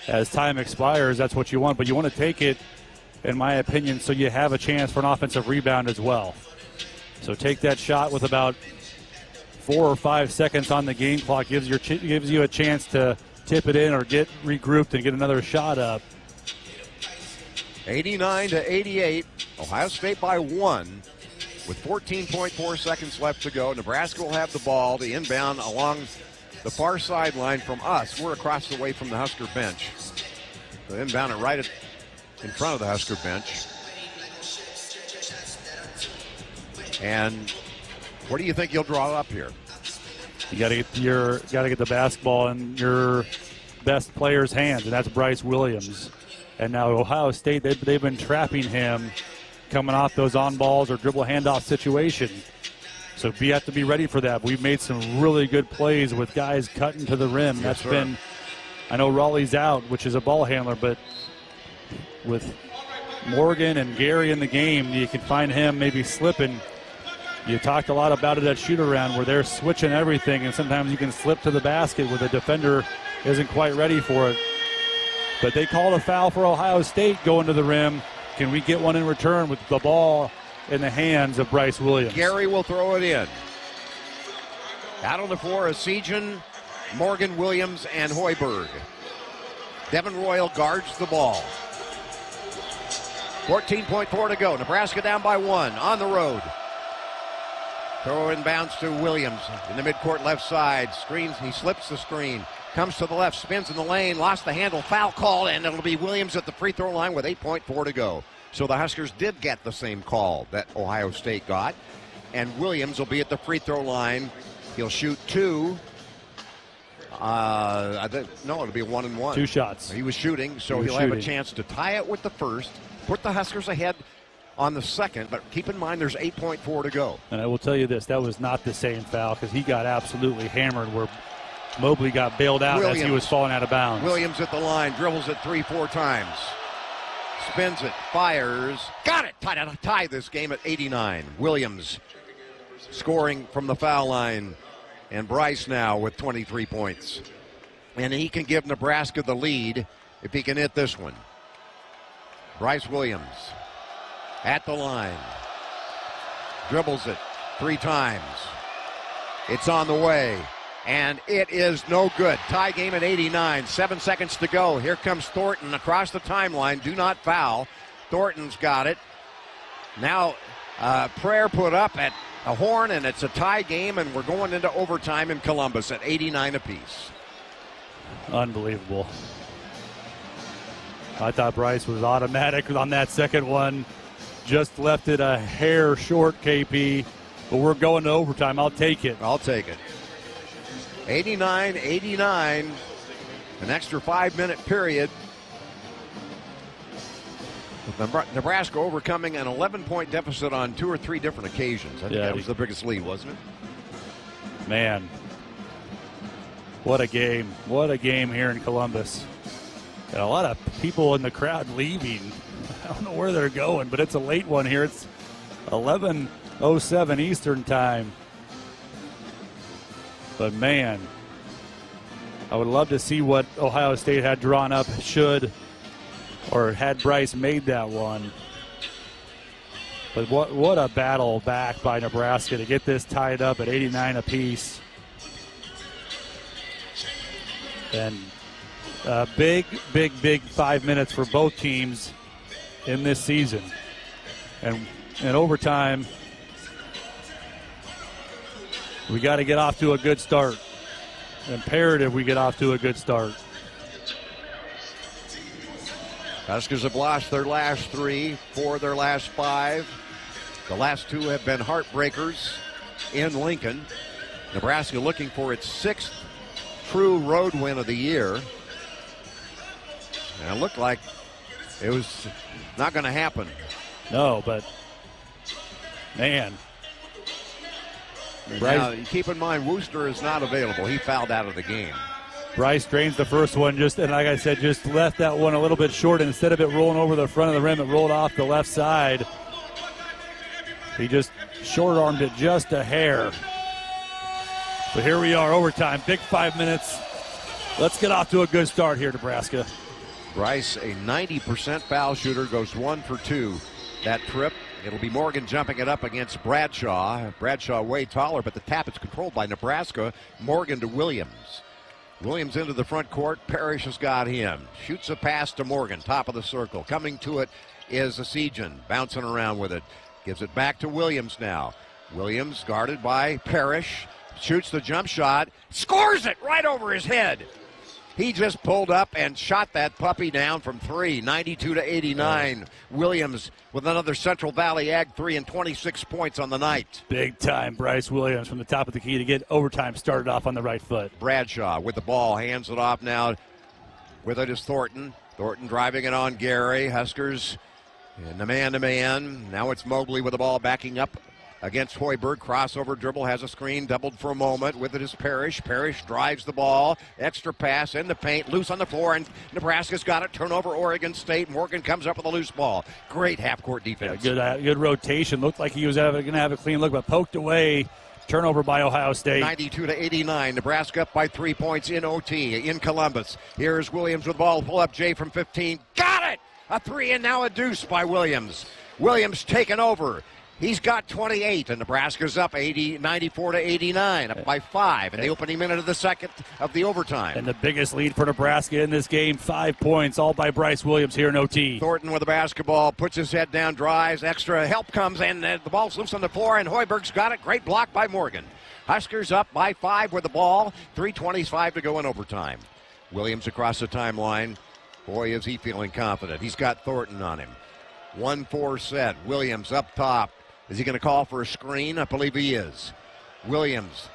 as time expires, that's what you want. But you want to take it, in my opinion, so you have a chance for an offensive rebound as well. So take that shot with about 4 or 5 seconds on the game clock. Gives you a chance to tip it in or get regrouped and get another shot up. 89-88. Ohio State by 1 with 14.4 seconds left to go. Nebraska will have the ball to inbound along the far sideline from us. We're across the way from the Husker bench. They'll inbound it right in front of the Husker bench. And what do you think you'll draw up here? You got to get the basketball in your best player's hands, and that's Bryce Williams. And now Ohio State, they've been trapping him coming off those on balls or dribble handoff situation. So we have to be ready for that. We've made some really good plays with guys cutting to the rim. Yes, That's been, I know Raleigh's out, which is a ball handler, but with Morgan and Gary in the game, you can find him maybe slipping. You talked a lot about it at shoot-around where they're switching everything, and sometimes you can slip to the basket where the defender isn't quite ready for it. But they called a foul for Ohio State going to the rim. Can we get one in return with the ball in the hands of Bryce Williams? Gary will throw it in. Out on the floor is Sejan, Morgan, Williams, and Hoiberg. Devin Royal guards the ball. 14.4 to go. Nebraska down by 1 on the road. Throw inbounds to Williams in the midcourt left side. Screens, he slips the screen. Comes to the left, spins in the lane, lost the handle, foul call, and it'll be Williams at the free throw line with 8.4 to go. So the Huskers did get the same call that Ohio State got. and Williams will be at the free throw line. He'll shoot 2. It'll be 1 and 1. 2 shots. He was shooting, so he'll have a chance to tie it with the first, put the Huskers ahead on the second, but keep in mind there's 8.4 to go. And I will tell you this, that was not the same foul because he got absolutely hammered where Mobley got bailed out as he was falling out of bounds. Williams at the line, dribbles it 3-4 times. Spins it, fires, got it! Tie this game at 89. Williams scoring from the foul line. And Bryce now with 23 points. And he can give Nebraska the lead if he can hit this one. Bryce Williams at the line. Dribbles it 3 times. It's on the way. And it is no good. Tie game at 89. 7 seconds to go. Here comes Thornton across the timeline. Do not foul. Thornton's got it. Now prayer put up at a horn, and it's a tie game, and we're going into overtime in Columbus at 89 apiece. Unbelievable. I thought Bryce was automatic on that second one. Just left it a hair short, KP. But we're going to overtime. I'll take it. 89, an extra 5-minute period. Nebraska overcoming an 11-point deficit on 2 or 3 different occasions. I think that was the biggest lead, wasn't it? Man, what a game. What a game here in Columbus. And a lot of people in the crowd leaving. I don't know where they're going, but it's a late one here. It's 11:07 Eastern time. But, man, I would love to see what Ohio State had drawn up or had Bryce made that one. But what a battle back by Nebraska to get this tied up at 89 apiece. And big 5 minutes for both teams in this season. And in overtime, we got to get off to a good start. Imperative we get off to a good start. Huskers have lost their last 3, 4 of their last 5. The last 2 have been heartbreakers in Lincoln. Nebraska looking for its 6th true road win of the year. And it looked like it was not going to happen. No, but, man. Now, keep in mind, Wooster is not available. He fouled out of the game. Bryce drains the first one, and like I said, just left that one a little bit short. And instead of it rolling over the front of the rim, it rolled off the left side. He just short-armed it just a hair. But here we are, overtime. Big 5 minutes. Let's get off to a good start here, Nebraska. Bryce, a 90% foul shooter, goes 1 for 2 that trip. It'll be Morgan jumping it up against Bradshaw. Bradshaw way taller, but the tap is controlled by Nebraska. Morgan to Williams. Williams into the front court. Parrish has got him. Shoots a pass to Morgan, top of the circle. Coming to it is Asijan, bouncing around with it. Gives it back to Williams now. Williams guarded by Parrish. Shoots the jump shot. Scores it right over his head. He just pulled up and shot that puppy down from 3, 92-89. Williams with another Central Valley Ag 3 and 26 points on the night. Big time Bryce Williams from the top of the key to get overtime started off on the right foot. Bradshaw with the ball, hands it off now. With it is Thornton. Thornton driving it on Gary. Huskers in the man-to-man. Now it's Mobley with the ball backing up against Hoiberg. Crossover dribble, has a screen, doubled for a moment. With it is Parrish. Parrish drives the ball. Extra pass in the paint, loose on the floor, and Nebraska's got it. Turnover, Oregon State. Morgan comes up with a loose ball. Great half-court defense. Yeah, good rotation. Looked like he was going to have a clean look, but poked away. Turnover by Ohio State. 92-89. Nebraska up by 3 points in OT in Columbus. Here's Williams with the ball. Pull up Jay from 15. Got it! A 3 and now a deuce by Williams. Williams taken over. He's got 28, and Nebraska's up 94-89, up by 5 in the opening minute of the second of the overtime. And the biggest lead for Nebraska in this game, 5 points, all by Bryce Williams here in OT. Thornton with the basketball, puts his head down, drives, extra help comes, and the ball's loose on the floor, and Hoiberg's got it. Great block by Morgan. Huskers up by 5 with the ball, 3:25 to go in overtime. Williams across the timeline. Boy, is he feeling confident. He's got Thornton on him. 1-4 set. Williams up top. Is he going to call for a screen? I believe he is. Williams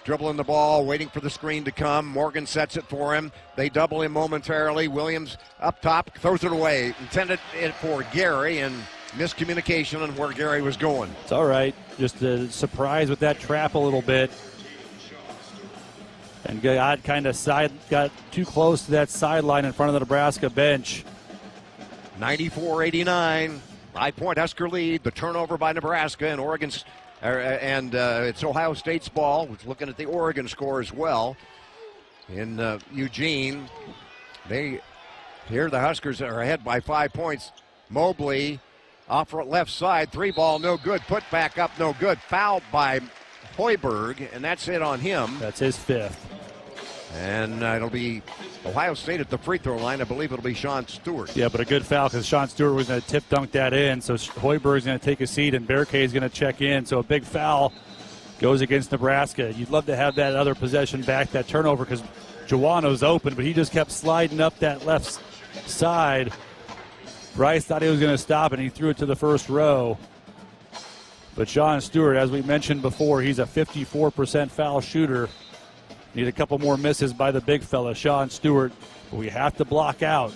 dribbling the ball, waiting for the screen to come. Morgan sets it for him. They double him momentarily. Williams up top, throws it away. Intended it for Gary, and miscommunication on where Gary was going. It's all right. Just a surprise with that trap a little bit. And got too close to that sideline in front of the Nebraska bench. 94-89. 5-point Husker lead. The turnover by Nebraska, and Oregon's it's Ohio State's ball. We're looking at the Oregon score as well. In Eugene, the Huskers are ahead by 5 points. Mobley off left side, 3-ball, no good. Put back up, no good. Fouled by Hoiberg, and that's it on him. That's his 5th. And it'll be Ohio State at the free throw line. I believe it'll be Sean Stewart. Yeah, but a good foul because Sean Stewart was going to tip dunk that in. So Hoiberg's going to take a seat and Berkay is going to check in. So a big foul goes against Nebraska. You'd love to have that other possession back, that turnover, because Jawano's open, but he just kept sliding up that left side. Bryce thought he was going to stop, and he threw it to the first row. But Sean Stewart, as we mentioned before, he's a 54% foul shooter. Need a couple more misses by the big fella, Sean Stewart. But we have to block out.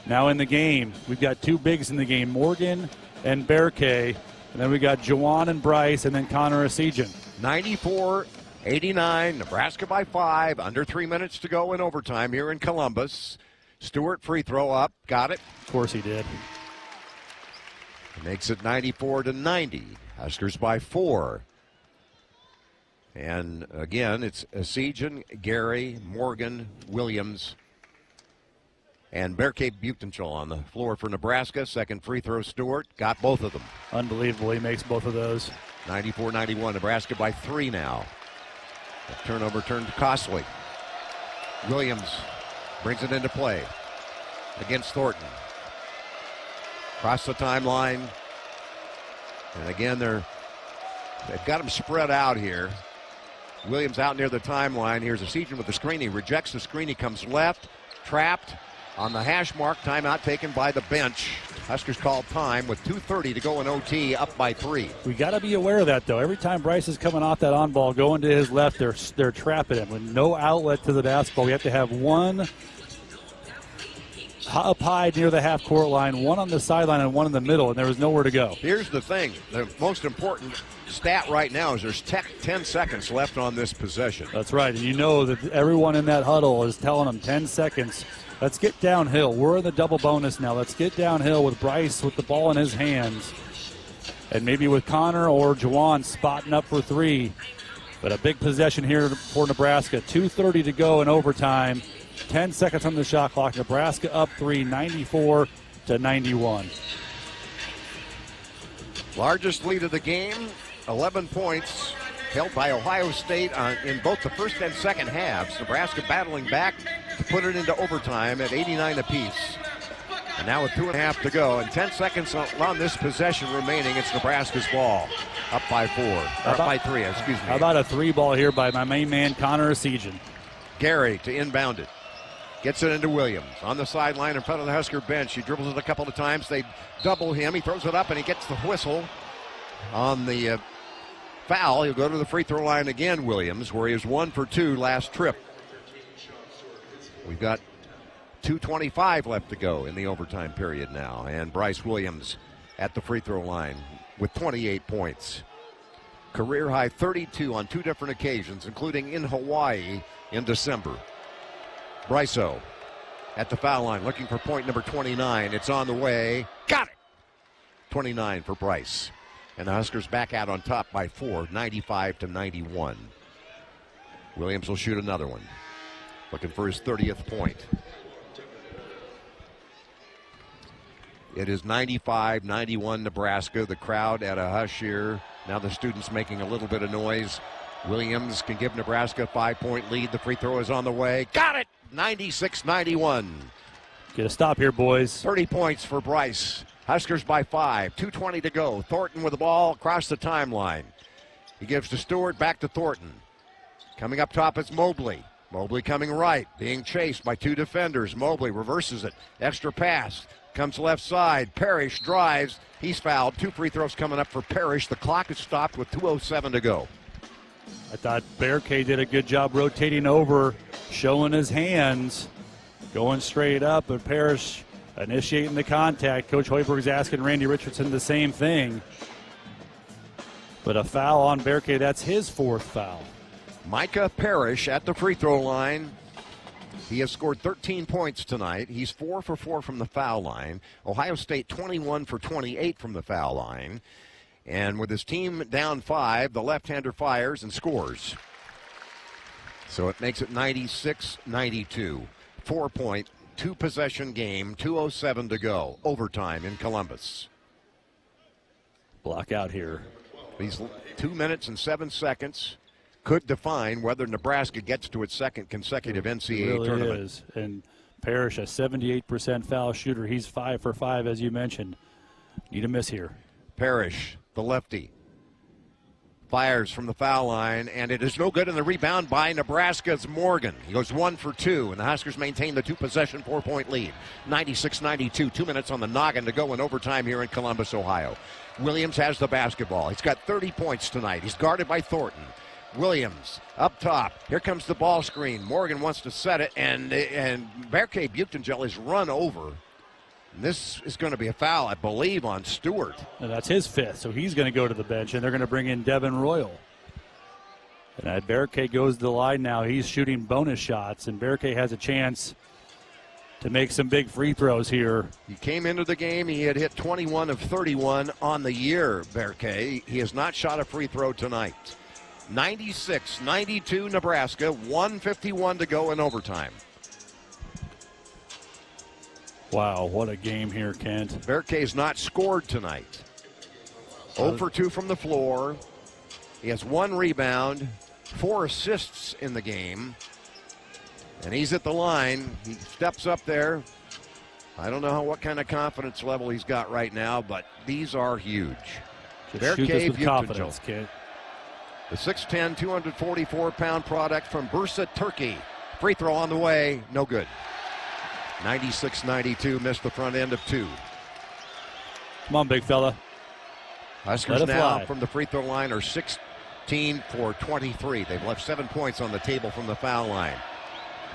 Now in the game, we've got 2 bigs in the game, Morgan and Berkay. And then we got Jawan and Bryce, and then Connor Esijan. 94-89, Nebraska by 5. Under 3 minutes to go in overtime here in Columbus. Stewart free throw up, got it. Of course he did. Makes it 94-90. Huskers by 4. And again, it's Esijan, Gary, Morgan, Williams, and Berkay Butenschel on the floor for Nebraska. Second free throw, Stewart. Got both of them. Unbelievable. He makes both of those. 94-91. Nebraska by 3 now. The turnover turned costly. Williams brings it into play against Thornton. Across the timeline. And again, they've got them spread out here. Williams out near the timeline. Here's Esijan with the screen. He rejects the screen. He comes left. Trapped on the hash mark. Timeout taken by the bench. Huskers called time with 2:30 to go in OT, up by 3. We got to be aware of that, though. Every time Bryce is coming off that on ball, going to his left, they're trapping him. With no outlet to the basketball, we have to have one up high near the half-court line, one on the sideline and one in the middle, and there was nowhere to go. Here's the thing. The most important stat right now is there's 10 seconds left on this possession. That's right, and you know that everyone in that huddle is telling them 10 seconds. Let's get downhill. We're in the double bonus now. Let's get downhill with Bryce with the ball in his hands. And maybe with Connor or Jawan spotting up for 3. But a big possession here for Nebraska. 2:30 to go in overtime. 10 seconds on the shot clock. Nebraska up 3, 94-91. Largest lead of the game, 11 points, held by Ohio State in both the first and second halves. Nebraska battling back to put it into overtime at 89 apiece. And now with 2.5 to go and 10 seconds on this possession remaining, it's Nebraska's ball. Up by 4, or by 3, excuse me. How about a 3 ball here by my main man, Connor Esijan. Gary to inbound it. Gets it into Williams. On the sideline in front of the Husker bench. He dribbles it a couple of times. They double him. He throws it up and he gets the whistle on the foul. He'll go to the free throw line again, Williams, where he was 1 for 2 last trip. We've got 2:25 left to go in the overtime period now. And Bryce Williams at the free throw line with 28 points. Career high 32 on 2 different occasions, including in Hawaii in December. Bryso at the foul line looking for point number 29. It's on the way. Got it! 29 for Bryce. And the Huskers back out on top by 4, 95-91. Williams will shoot another one. Looking for his 30th point. It is 95-91 Nebraska. The crowd at a hush here. Now the students making a little bit of noise. Williams can give Nebraska a 5-point lead. The free throw is on the way. Got it! 96-91. Get a stop here, boys. 30 points for Bryce. Huskers by 5. 2:20 to go. Thornton with the ball across the timeline. He gives to Stewart, back to Thornton. Coming up top is Mobley. Mobley coming right, being chased by 2 defenders. Mobley reverses it. Extra pass. Comes left side. Parrish drives. He's fouled. 2 free throws coming up for Parrish. The clock is stopped with 2:07 to go. I thought Bearcay did a good job rotating over, showing his hands, going straight up, but Parrish initiating the contact. Coach Hoiberg's asking Randy Richardson the same thing. But a foul on Bearcay, that's his 4th foul. Micah Parrish at the free throw line. He has scored 13 points tonight. He's 4 for 4 from the foul line. Ohio State 21 for 28 from the foul line. And with his team down 5, the left-hander fires and scores. So it makes it 96-92. 4-point, 2-possession game, 2:07 to go. Overtime in Columbus. Block out here. These 2 minutes and 7 seconds could define whether Nebraska gets to its 2nd consecutive NCAA really tournament. Is. And Parrish, a 78% foul shooter. He's 5 for 5, as you mentioned. Need a miss here. Parrish, the lefty, fires from the foul line, and it is no good in the rebound by Nebraska's Morgan. He goes 1 for 2, and the Huskers maintain the 2-possession, 4-point lead. 96-92, 2 minutes on the noggin to go in overtime here in Columbus, Ohio. Williams has the basketball. He's got 30 points tonight. He's guarded by Thornton. Williams up top. Here comes the ball screen. Morgan wants to set it, and Bearcay Buchtengel is run over. This is going to be a foul, I believe, on Stewart. And that's his 5th, so he's going to go to the bench, and they're going to bring in Devin Royal. And Bearcay goes to the line now. He's shooting bonus shots, and Bearcay has a chance to make some big free throws here. He came into the game. He had hit 21 of 31 on the year, Bearcay. He has not shot a free throw tonight. 96-92 Nebraska, 1:51 to go in overtime. Wow, what a game here, Kent. Bearcay's not scored tonight. 0 for 2 from the floor. He has 1 rebound, 4 assists in the game. And he's at the line. He steps up there. I don't know what kind of confidence level he's got right now, but these are huge. Shoot this with confidence, Kent. The 6'10", 244-pound product from Bursa, Turkey. Free throw on the way, no good. 96-92, missed the front end of 2. Come on, big fella. Huskers now from the free throw line are 16 for 23. They've left 7 points on the table from the foul line.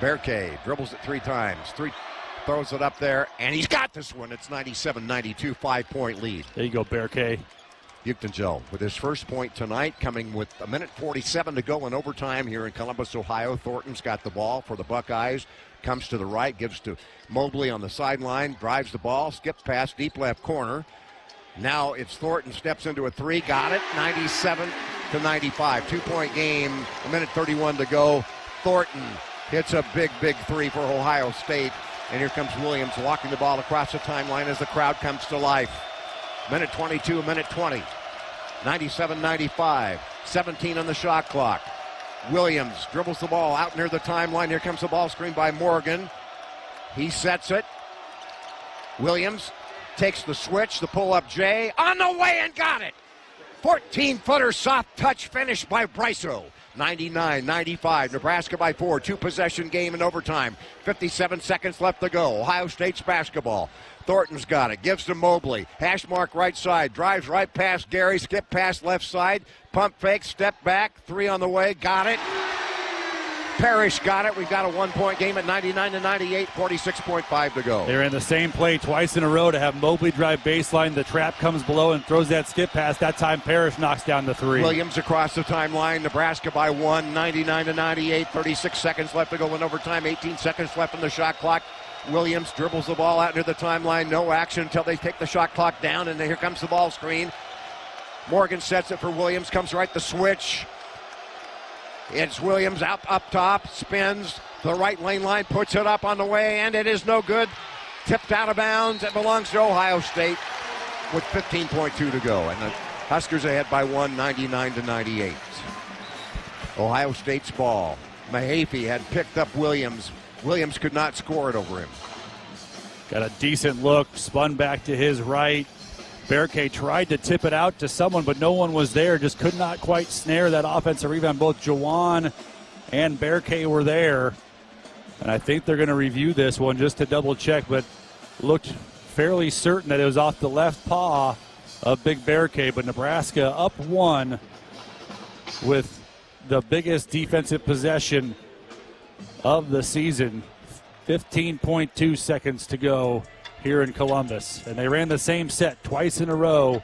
Bearcay dribbles it 3 times. Throws it up there, and he's got this one. It's 97-92, 5-point lead. There you go, Bearcay. Buchtengel with his first point tonight, coming with 1:47 to go in overtime here in Columbus, Ohio. Thornton's got the ball for the Buckeyes. Comes to the right, gives to Mobley on the sideline, drives the ball, skips past deep left corner. Now it's Thornton, steps into a 3, got it, 97-95. 2-point game, 1:31 to go. Thornton hits a big 3 for Ohio State. And here comes Williams walking the ball across the timeline as the crowd comes to life. 1:22, 1:20. 97-95. 17 on the shot clock. Williams dribbles the ball out near the timeline. Here comes the ball screen by Morgan. He sets it. Williams takes the switch, the pull-up J. On the way and got it. 14-footer soft touch finish by Bryso. 99-95. Nebraska by 4. 2-possession game in overtime. 57 seconds left to go. Ohio State's basketball. Thornton's got it. Gives to Mobley. Hash mark right side. Drives right past Gary. Skip past left side. Pump fake. Step back. 3 on the way. Got it. Parrish got it. We've got a 1-point game at 99-98. 46.5 to go. They're in the same play twice in a row to have Mobley drive baseline. The trap comes below and throws that skip pass. That time Parrish knocks down the 3. Williams across the timeline. Nebraska by 1. 99-98. 36 seconds left to go in overtime. 18 seconds left on the shot clock. Williams dribbles the ball out near the timeline. No action until they take the shot clock down, and here comes the ball screen. Morgan sets it for Williams. Comes right the switch. It's Williams up top, spins the right lane line, puts it up on the way, and it is no good. Tipped out of bounds. It belongs to Ohio State with 15.2 to go. And the Huskers ahead by 1, 99-98. Ohio State's ball. Mahaffey had picked up Williams. Williams could not score it over him. Got a decent look, spun back to his right. Bearcay tried to tip it out to someone, but no one was there. Just could not quite snare that offensive rebound. Both Jawan and Bearcay were there. And I think they're going to review this one just to double check, but looked fairly certain that it was off the left paw of Big Bear Cave, but Nebraska up 1 with the biggest defensive possession of the season. 15.2 seconds to go here in Columbus. And they ran the same set twice in a row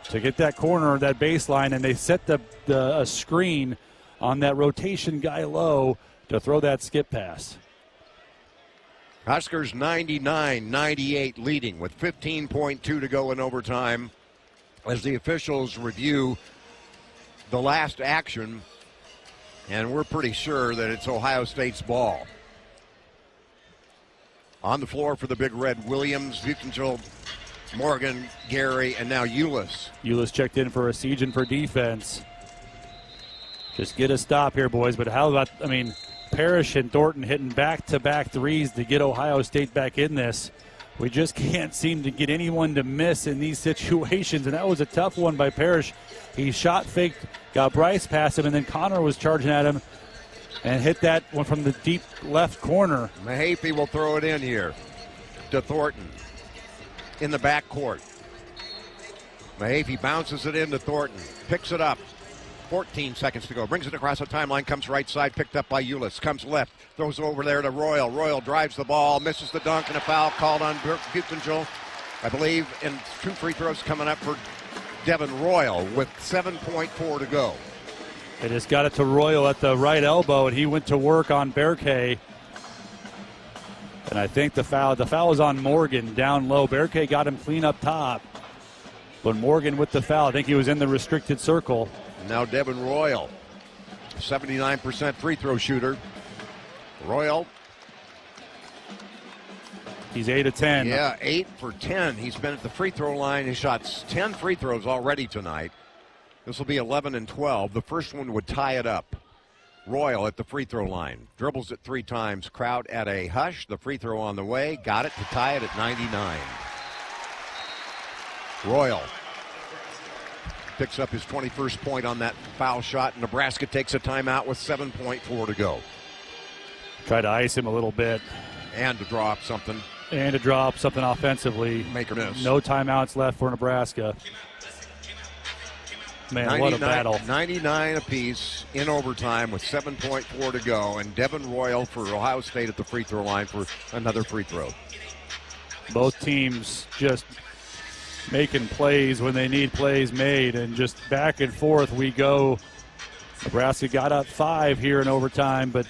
to get that corner, that baseline, and they set a screen on that rotation guy low to throw that skip pass. Huskers 99-98 leading with 15.2 to go in overtime as the officials review the last action, and we're pretty sure that it's Ohio State's ball. On the floor for the Big Red, Williams, Butenschel, Morgan, Gary, and now Ulis. Ulis checked in for a siege and for defense. Just get a stop here, boys. But how about, Parrish and Thornton hitting back-to-back threes to get Ohio State back in this. We just can't seem to get anyone to miss in these situations, and that was a tough one by Parrish. He shot faked, got Bryce past him, and then Connor was charging at him and hit that one from the deep left corner. Mahaffey will throw it in here to Thornton in the backcourt. Mahaffey bounces it into Thornton, picks it up. 14 seconds to go. Brings it across the timeline, comes right side, picked up by Ulis. Comes left, throws it over there to Royal. Royal drives the ball, misses the dunk, and a foul called on Butenschel. I believe, and 2 free throws coming up for Devin Royal with 7.4 to go. They just got it to Royal at the right elbow, and he went to work on Berkay. And I think the foul was on Morgan down low. Berkay got him clean up top. But Morgan with the foul, I think he was in the restricted circle. Now Devin Royal, 79% free throw shooter. Royal. He's 8 of 10. Yeah, 8 for 10. He's been at the free throw line. He shot 10 free throws already tonight. This will be 11 and 12. The first one would tie it up. Royal at the free throw line. Dribbles it 3 times. Crowd at a hush. The free throw on the way. Got it to tie it at 99. Royal picks up his 21st point on that foul shot. Nebraska takes a timeout with 7.4 to go. Try to ice him a little bit. And to draw up something. And to draw up something offensively. Make or miss. No timeouts left for Nebraska. Man, what a battle. 99 apiece in overtime with 7.4 to go. And Devin Royal for Ohio State at the free throw line for another free throw. Both teams just making plays when they need plays made, and just back and forth we go. Nebraska got up 5 here in overtime, but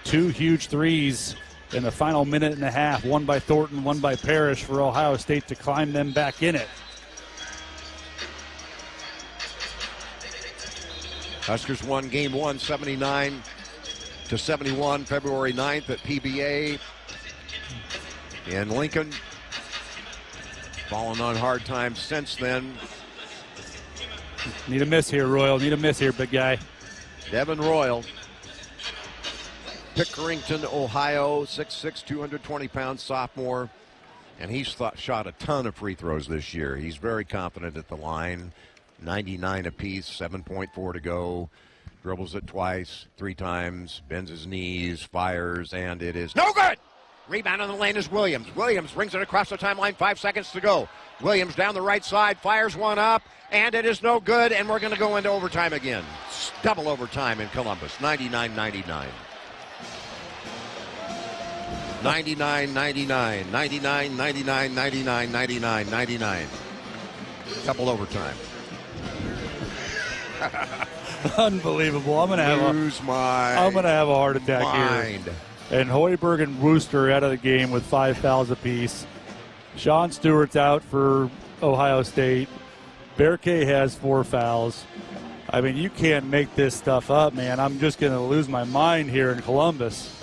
2 huge threes in the final minute and a half, one by Thornton, one by Parrish for Ohio State to climb them back in it. Huskers won game 1, 79-71, February 9th at PBA in Lincoln. Fallen on hard times since then. Need a miss here, Royal. Need a miss here, big guy. Devin Royal, Pickerington, Ohio, 6'6", 220-pound sophomore. And he's shot a ton of free throws this year. He's very confident at the line. 99 apiece, 7.4 to go. Dribbles it twice, 3 times, bends his knees, fires, and it is no good! Rebound on the lane is Williams. Williams brings it across the timeline, 5 seconds to go. Williams down the right side, fires one up, and it is no good, and we're going to go into overtime again. Double overtime in Columbus, 99-99. 99-99, 99-99, 99-99, 99. Double overtime. Unbelievable. I'm gonna have a heart attack here. And Hoiberg and Wooster out of the game with 5 fouls apiece. Sean Stewart's out for Ohio State. Berkay has 4 fouls. I mean, you can't make this stuff up, man. I'm just going to lose my mind here in Columbus.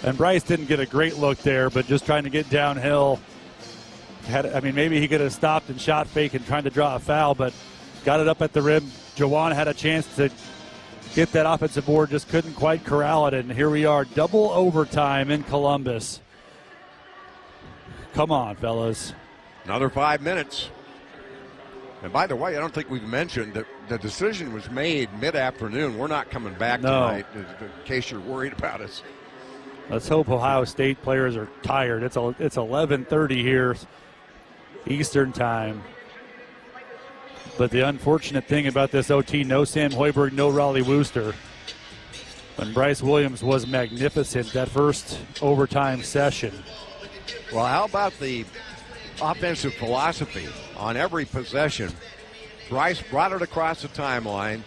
And Bryce didn't get a great look there, but just trying to get downhill. Maybe he could have stopped and shot fake and trying to draw a foul, but got it up at the rim. Jawan had a chance to get that offensive board, just couldn't quite corral it, and here we are, double overtime in Columbus. Come on, fellas. Another 5 minutes. And by the way, I don't think we've mentioned that the decision was made mid-afternoon. We're not coming back tonight, in case you're worried about us. Let's hope Ohio State players are tired. It's 11:30 here, Eastern time. But the unfortunate thing about this OT, no Sam Hoiberg, no Raleigh Wooster. And Bryce Williams was magnificent that first overtime session. Well, how about the offensive philosophy on every possession? Bryce brought it across the timeline.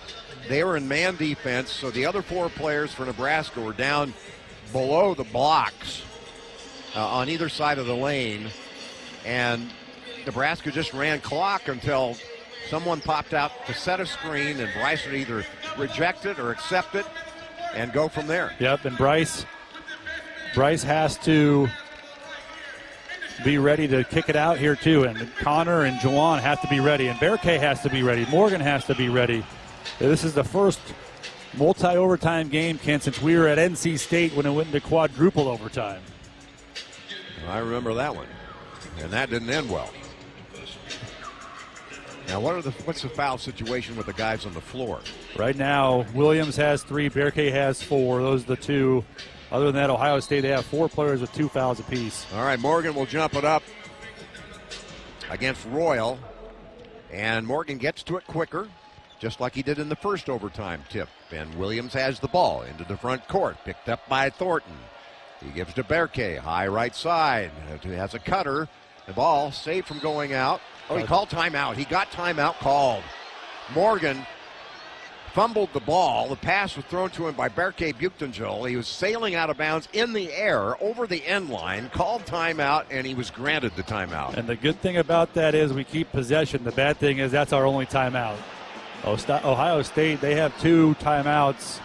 They were in man defense, so the other 4 players for Nebraska were down below the blocks on either side of the lane. And Nebraska just ran clock until someone popped out to set a screen, and Bryce would either reject it or accept it and go from there. Yep, and Bryce has to be ready to kick it out here too, and Connor and Juwan have to be ready, and Berkay has to be ready. Morgan has to be ready. This is the first multi-overtime game, Ken, since we were at NC State when it went into quadruple overtime. I remember that one, and that didn't end well. Now, what's the foul situation with the guys on the floor? Right now, Williams has 3, Berkay has 4. Those are the 2. Other than that, Ohio State, they have 4 players with 2 fouls apiece. All right, Morgan will jump it up against Royal, and Morgan gets to it quicker, just like he did in the first overtime tip. And Williams has the ball into the front court, picked up by Thornton. He gives to Berkay, high right side. He has a cutter. The ball saved from going out. Oh, he called timeout. He got timeout called. Morgan fumbled the ball. The pass was thrown to him by Berkay Buchtenjol. He was sailing out of bounds in the air over the end line, called timeout, and he was granted the timeout. And the good thing about that is we keep possession. The bad thing is that's our only timeout. Ohio State, they have 2 timeouts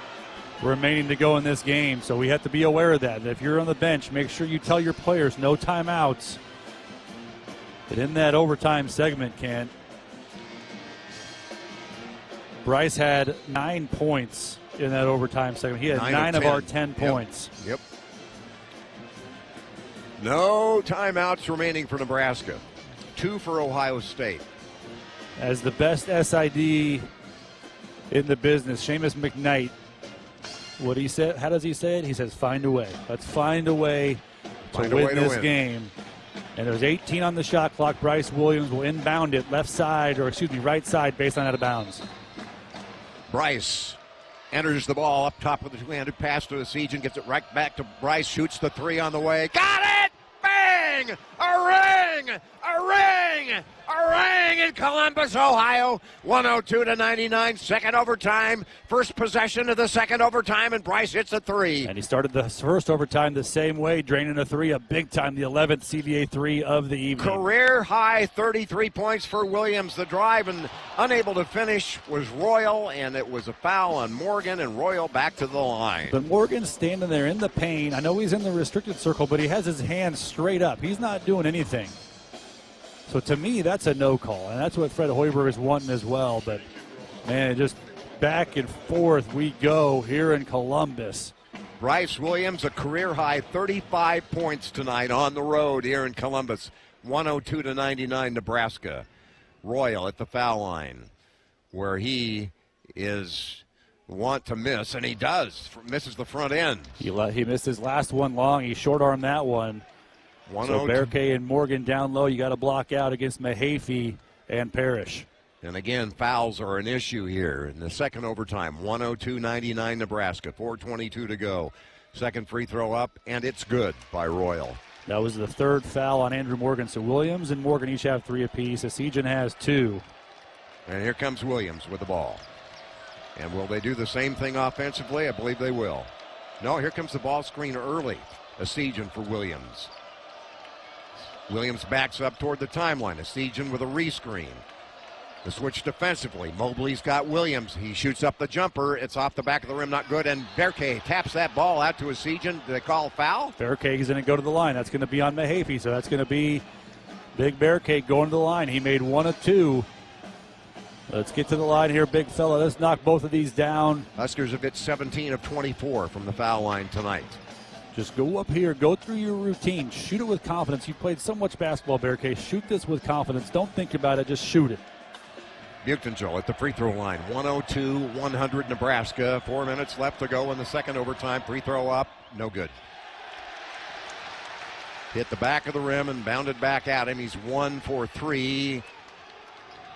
remaining to go in this game, so we have to be aware of that. And if you're on the bench, make sure you tell your players no timeouts. But in that overtime segment, Kent, Bryce had 9 points in that overtime segment. He had 9 of our 10 points. Yep. No timeouts remaining for Nebraska. 2 for Ohio State. As the best SID in the business, Seamus McKnight, what he said, how does he say it? He says, find a way. Let's find a way to win this game. And there's 18 on the shot clock. Bryce Williams will inbound it right side, based on out of bounds. Bryce enters the ball up top with the two-handed pass to the siege and gets it right back to Bryce. Shoots the 3 on the way. Got it! Bang! A ring! A ring! A ring in Columbus, Ohio. 102-99, second overtime. First possession of the second overtime, and Bryce hits a 3. And he started the first overtime the same way, draining a 3, a big time, the 11th CVA 3 of the evening. Career high 33 points for Williams. The drive and unable to finish was Royal, and it was a foul on Morgan, and Royal back to the line. But Morgan's standing there in the paint. I know he's in the restricted circle, but he has his hands straight up. He's not doing anything. So to me, that's a no call, and that's what Fred Hoiberg is wanting as well. But, man, just back and forth we go here in Columbus. Bryce Williams, a career-high 35 points tonight on the road here in Columbus. 102-99 Nebraska. Royal at the foul line, where he is want to miss, and he does. Misses the front end. He missed his last one long. He short-armed that one. So Berkay and Morgan down low. You got to block out against Mahaffey and Parrish. And again, fouls are an issue here in the second overtime. 102-99 Nebraska. 4:22 to go. Second free throw up, and it's good by Royal. That was the 3rd foul on Andrew Morgan. So Williams and Morgan each have 3 apiece. Asijan has 2. And here comes Williams with the ball. And will they do the same thing offensively? I believe they will. No, here comes the ball screen early. Asijan for Williams. Williams backs up toward the timeline. Asijan with a rescreen. The switch defensively. Mobley's got Williams. He shoots up the jumper. It's off the back of the rim, not good. And Berkay taps that ball out to Asijan. Do they call foul? Berkay is going to go to the line. That's going to be on Mahaffey. So that's going to be big Berkay going to the line. He made 1 of 2. Let's get to the line here, big fella. Let's knock both of these down. Huskers have hit 17 of 24 from the foul line tonight. Just go up here, go through your routine, shoot it with confidence. You played so much basketball, Berkay. Shoot this with confidence. Don't think about it, just shoot it. Buchtenjol at the free throw line. 102-100 Nebraska. 4 minutes left to go in the second overtime. Free throw up, no good. hit the back of the rim and bounded back at him. He's 1 for 3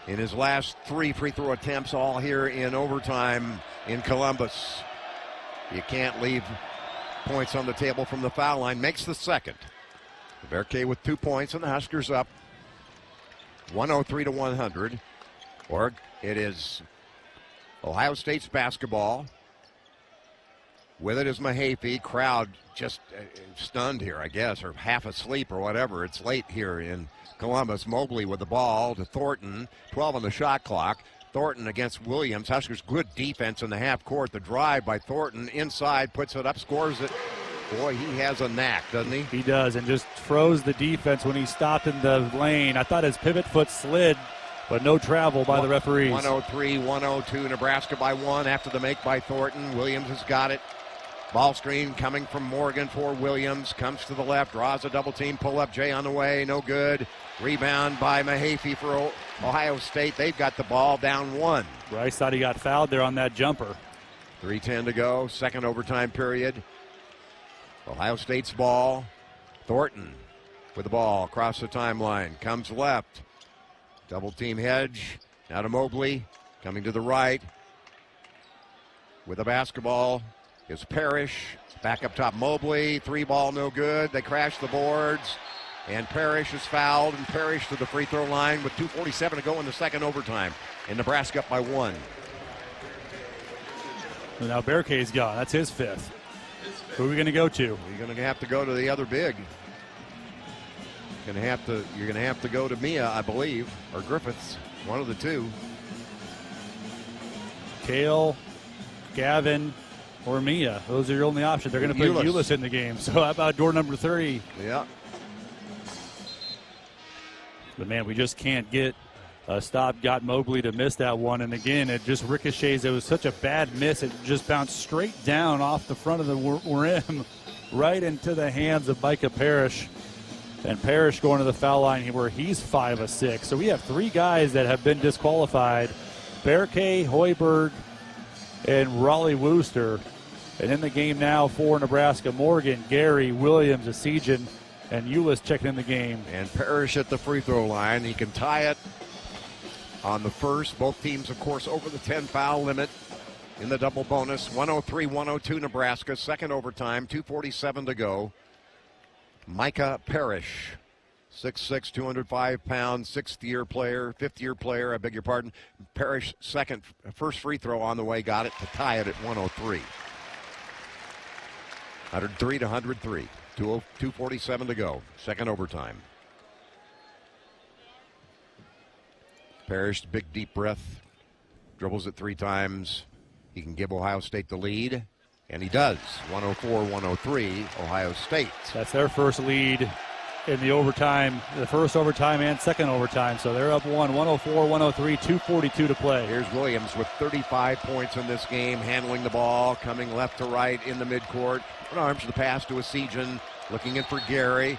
in his last 3 free throw attempts, all here in overtime in Columbus. You can't leave points on the table from the foul line. Makes the second. Berkay with 2 points, and the Huskers up 103-100. Or it is Ohio State's basketball. With it is Mahaffey. Crowd just stunned here, I guess, or half asleep or whatever. It's late here in Columbus. Mobley with the ball to Thornton. 12 on the shot clock. Thornton against Williams. Huskers good defense in the half court. The drive by Thornton inside, puts it up, scores it. Boy, he has a knack, doesn't he? He does, and just froze the defense when he stopped in the lane. I thought his pivot foot slid, but no travel by the referees. 103-102, Nebraska by 1 after the make by Thornton. Williams has got it. Ball screen coming from Morgan for Williams. Comes to the left, draws a double team, pull up. Jay on the way, no good. Rebound by Mahaffey for Ohio State. They've got the ball down 1. Bryce thought he got fouled there on that jumper. 3:10 to go, second overtime period. Ohio State's ball. Thornton with the ball across the timeline. Comes left. Double team hedge. Now to Mobley. Coming to the right. With the basketball is Parrish. Back up top Mobley. 3 ball no good. They crash the boards. And Parrish is fouled. And Parrish to the free throw line with 2:47 to go in the second overtime. And Nebraska up by 1. Now Berkay's gone. That's his 5th. Who are we going to go to? You're going to have to go to the other big. You're going to have to go to Mia, I believe, or Griffiths, one of the two. Kale, Gavin, or Mia. Those are your only options. They're going to put Ulis in the game. So how about door number 3? Yeah. But man, we just can't get a stop. Got Mobley to miss that one, and again, it just ricochets. It was such a bad miss. It just bounced straight down off the front of the rim, right into the hands of Micah Parrish. And Parrish going to the foul line where he's 5 of 6. So we have 3 guys that have been disqualified: Berkay, Hoiberg, and Raleigh Wooster. And in the game now for Nebraska, Morgan, Gary, Williams, Asijan, and Ulis checking in the game. And Parrish at the free throw line. He can tie it on the first. Both teams, of course, over the 10 foul limit in the double bonus. 103-102 Nebraska. Second overtime, 2:47 to go. Micah Parrish, 6'6", 205 pounds, 5th-year player, I beg your pardon. Parrish first free throw on the way, got it to tie it at 103. 103-103. 2:47 to go. Second overtime. Parrish, big deep breath, dribbles it 3 times. He can give Ohio State the lead, and he does. 104-103, Ohio State. That's their first lead in the overtime, the first overtime and second overtime. So they're up 1, 104-103, 2:42 to play. Here's Williams with 35 points in this game, handling the ball, coming left to right in the midcourt. Arms the pass to Asijan, looking in for Gary,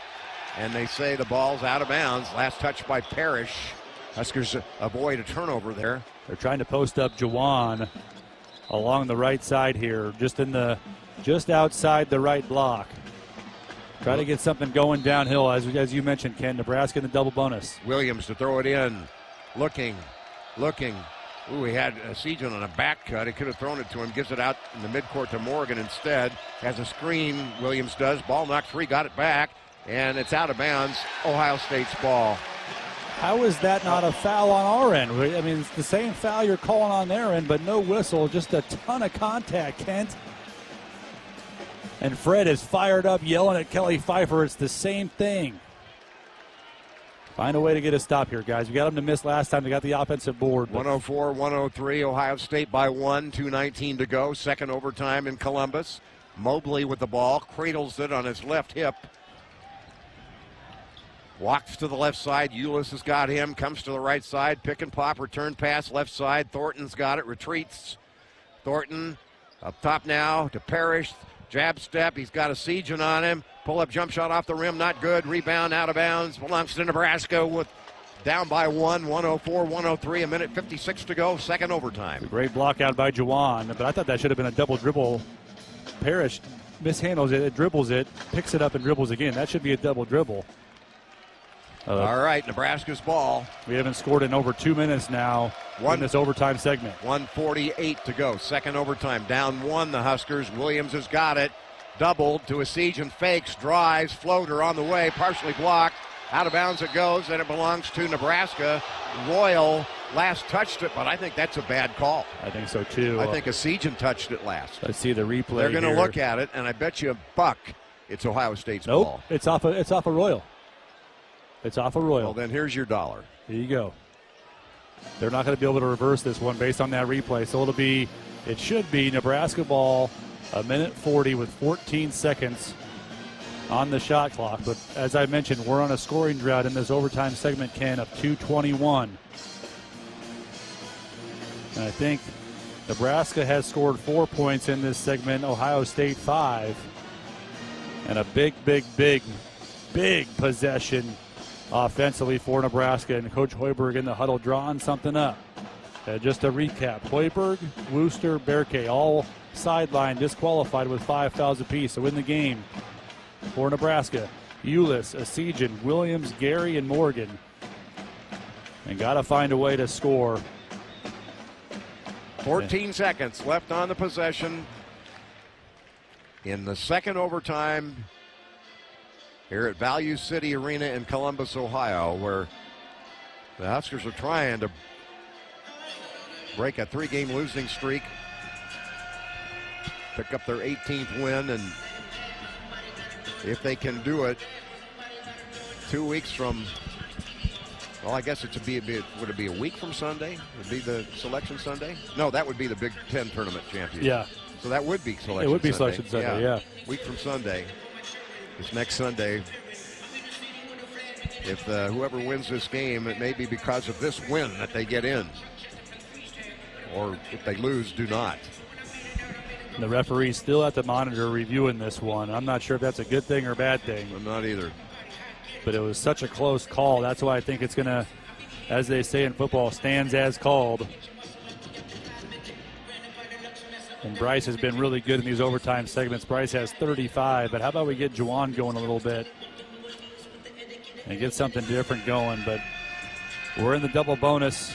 and they say the ball's out of bounds. Last touch by Parrish. Huskers avoid a turnover there. They're trying to post up Jawan along the right side here, just outside the right block. Try to get something going downhill, as you mentioned, Ken. Nebraska in the double bonus. Williams to throw it in, looking. Ooh, he had Asijan on a back cut. He could have thrown it to him. Gives it out in the midcourt to Morgan instead. Has a screen, Williams does. Ball knocked free, got it back, and it's out of bounds. Ohio State's ball. How is that not a foul on our end? I mean, it's the same foul you're calling on their end, but no whistle. Just a ton of contact, Kent. And Fred is fired up, yelling at Kelly Pfeiffer. It's the same thing. Find a way to get a stop here, guys. We got them to miss last time. They got the offensive board. 104-103, Ohio State by 1, 2:19 to go. Second overtime in Columbus. Mobley with the ball, cradles it on his left hip. Walks to the left side. Ulis has got him. Comes to the right side. Pick and pop. Return pass left side. Thornton's got it. Retreats. Thornton up top now to Parrish. Jab step. He's got Asijan on him. Pull-up jump shot off the rim. Not good. Rebound out of bounds. Belongs to Nebraska with down by 1. 104-103. 1:56 to go. Second overtime. Great block out by Jawan. But I thought that should have been a double dribble. Parrish mishandles it, dribbles it, picks it up and dribbles again. That should be a double dribble. All right, Nebraska's ball. We haven't scored in over 2 minutes now in this overtime segment. 1:48 to go. Second overtime. Down 1, the Huskers. Williams has got it. Doubled to Asijan, fakes, drives, floater on the way, partially blocked. Out of bounds it goes, and it belongs to Nebraska. Royal last touched it, but I think that's a bad call. I think so, too. I think Asijan touched it last. Let's see the replay. They're going to here. look at it, and I bet you $1 it's Ohio State's Nope, ball. it's off a Royal. It's off a Royal. Well, then here's your $1. Here you go. They're not going to be able to reverse this one based on that replay. So it should be Nebraska ball, 1:40 with 14 seconds on the shot clock. But as I mentioned, we're on a scoring drought in this overtime segment, Ken, of 2:21. And I think Nebraska has scored 4 points in this segment, Ohio State 5. And a big possession offensively for Nebraska, and Coach Hoiberg in the huddle drawing something up. Just a recap, Hoiberg, Wooster, Berkay, all sidelined, disqualified with 5 fouls apiece. So in the game for Nebraska, Ulis, Asijan, Williams, Gary, and Morgan. And got to find a way to score. 14 seconds left on the possession in the second overtime here at Value City Arena in Columbus, Ohio, where the Huskers are trying to break a 3-game losing streak, pick up their 18th win, and if they can do it 2 weeks from, well, I guess would it be a week from Sunday? Would be the selection Sunday? No, that would be the Big Ten tournament championship. Yeah. So that would be selection Sunday. It would be selection Sunday, yeah. Week from Sunday. This next Sunday, if whoever wins this game, it may be because of this win that they get in. Or if they lose, do not. The referee's still at the monitor reviewing this one. I'm not sure if that's a good thing or a bad thing. I'm not either. But it was such a close call. That's why I think it's going to, as they say in football, stands as called. And Bryce has been really good in these overtime segments. Bryce has 35, but how about we get Juwan going a little bit and get something different going. But we're in the double bonus.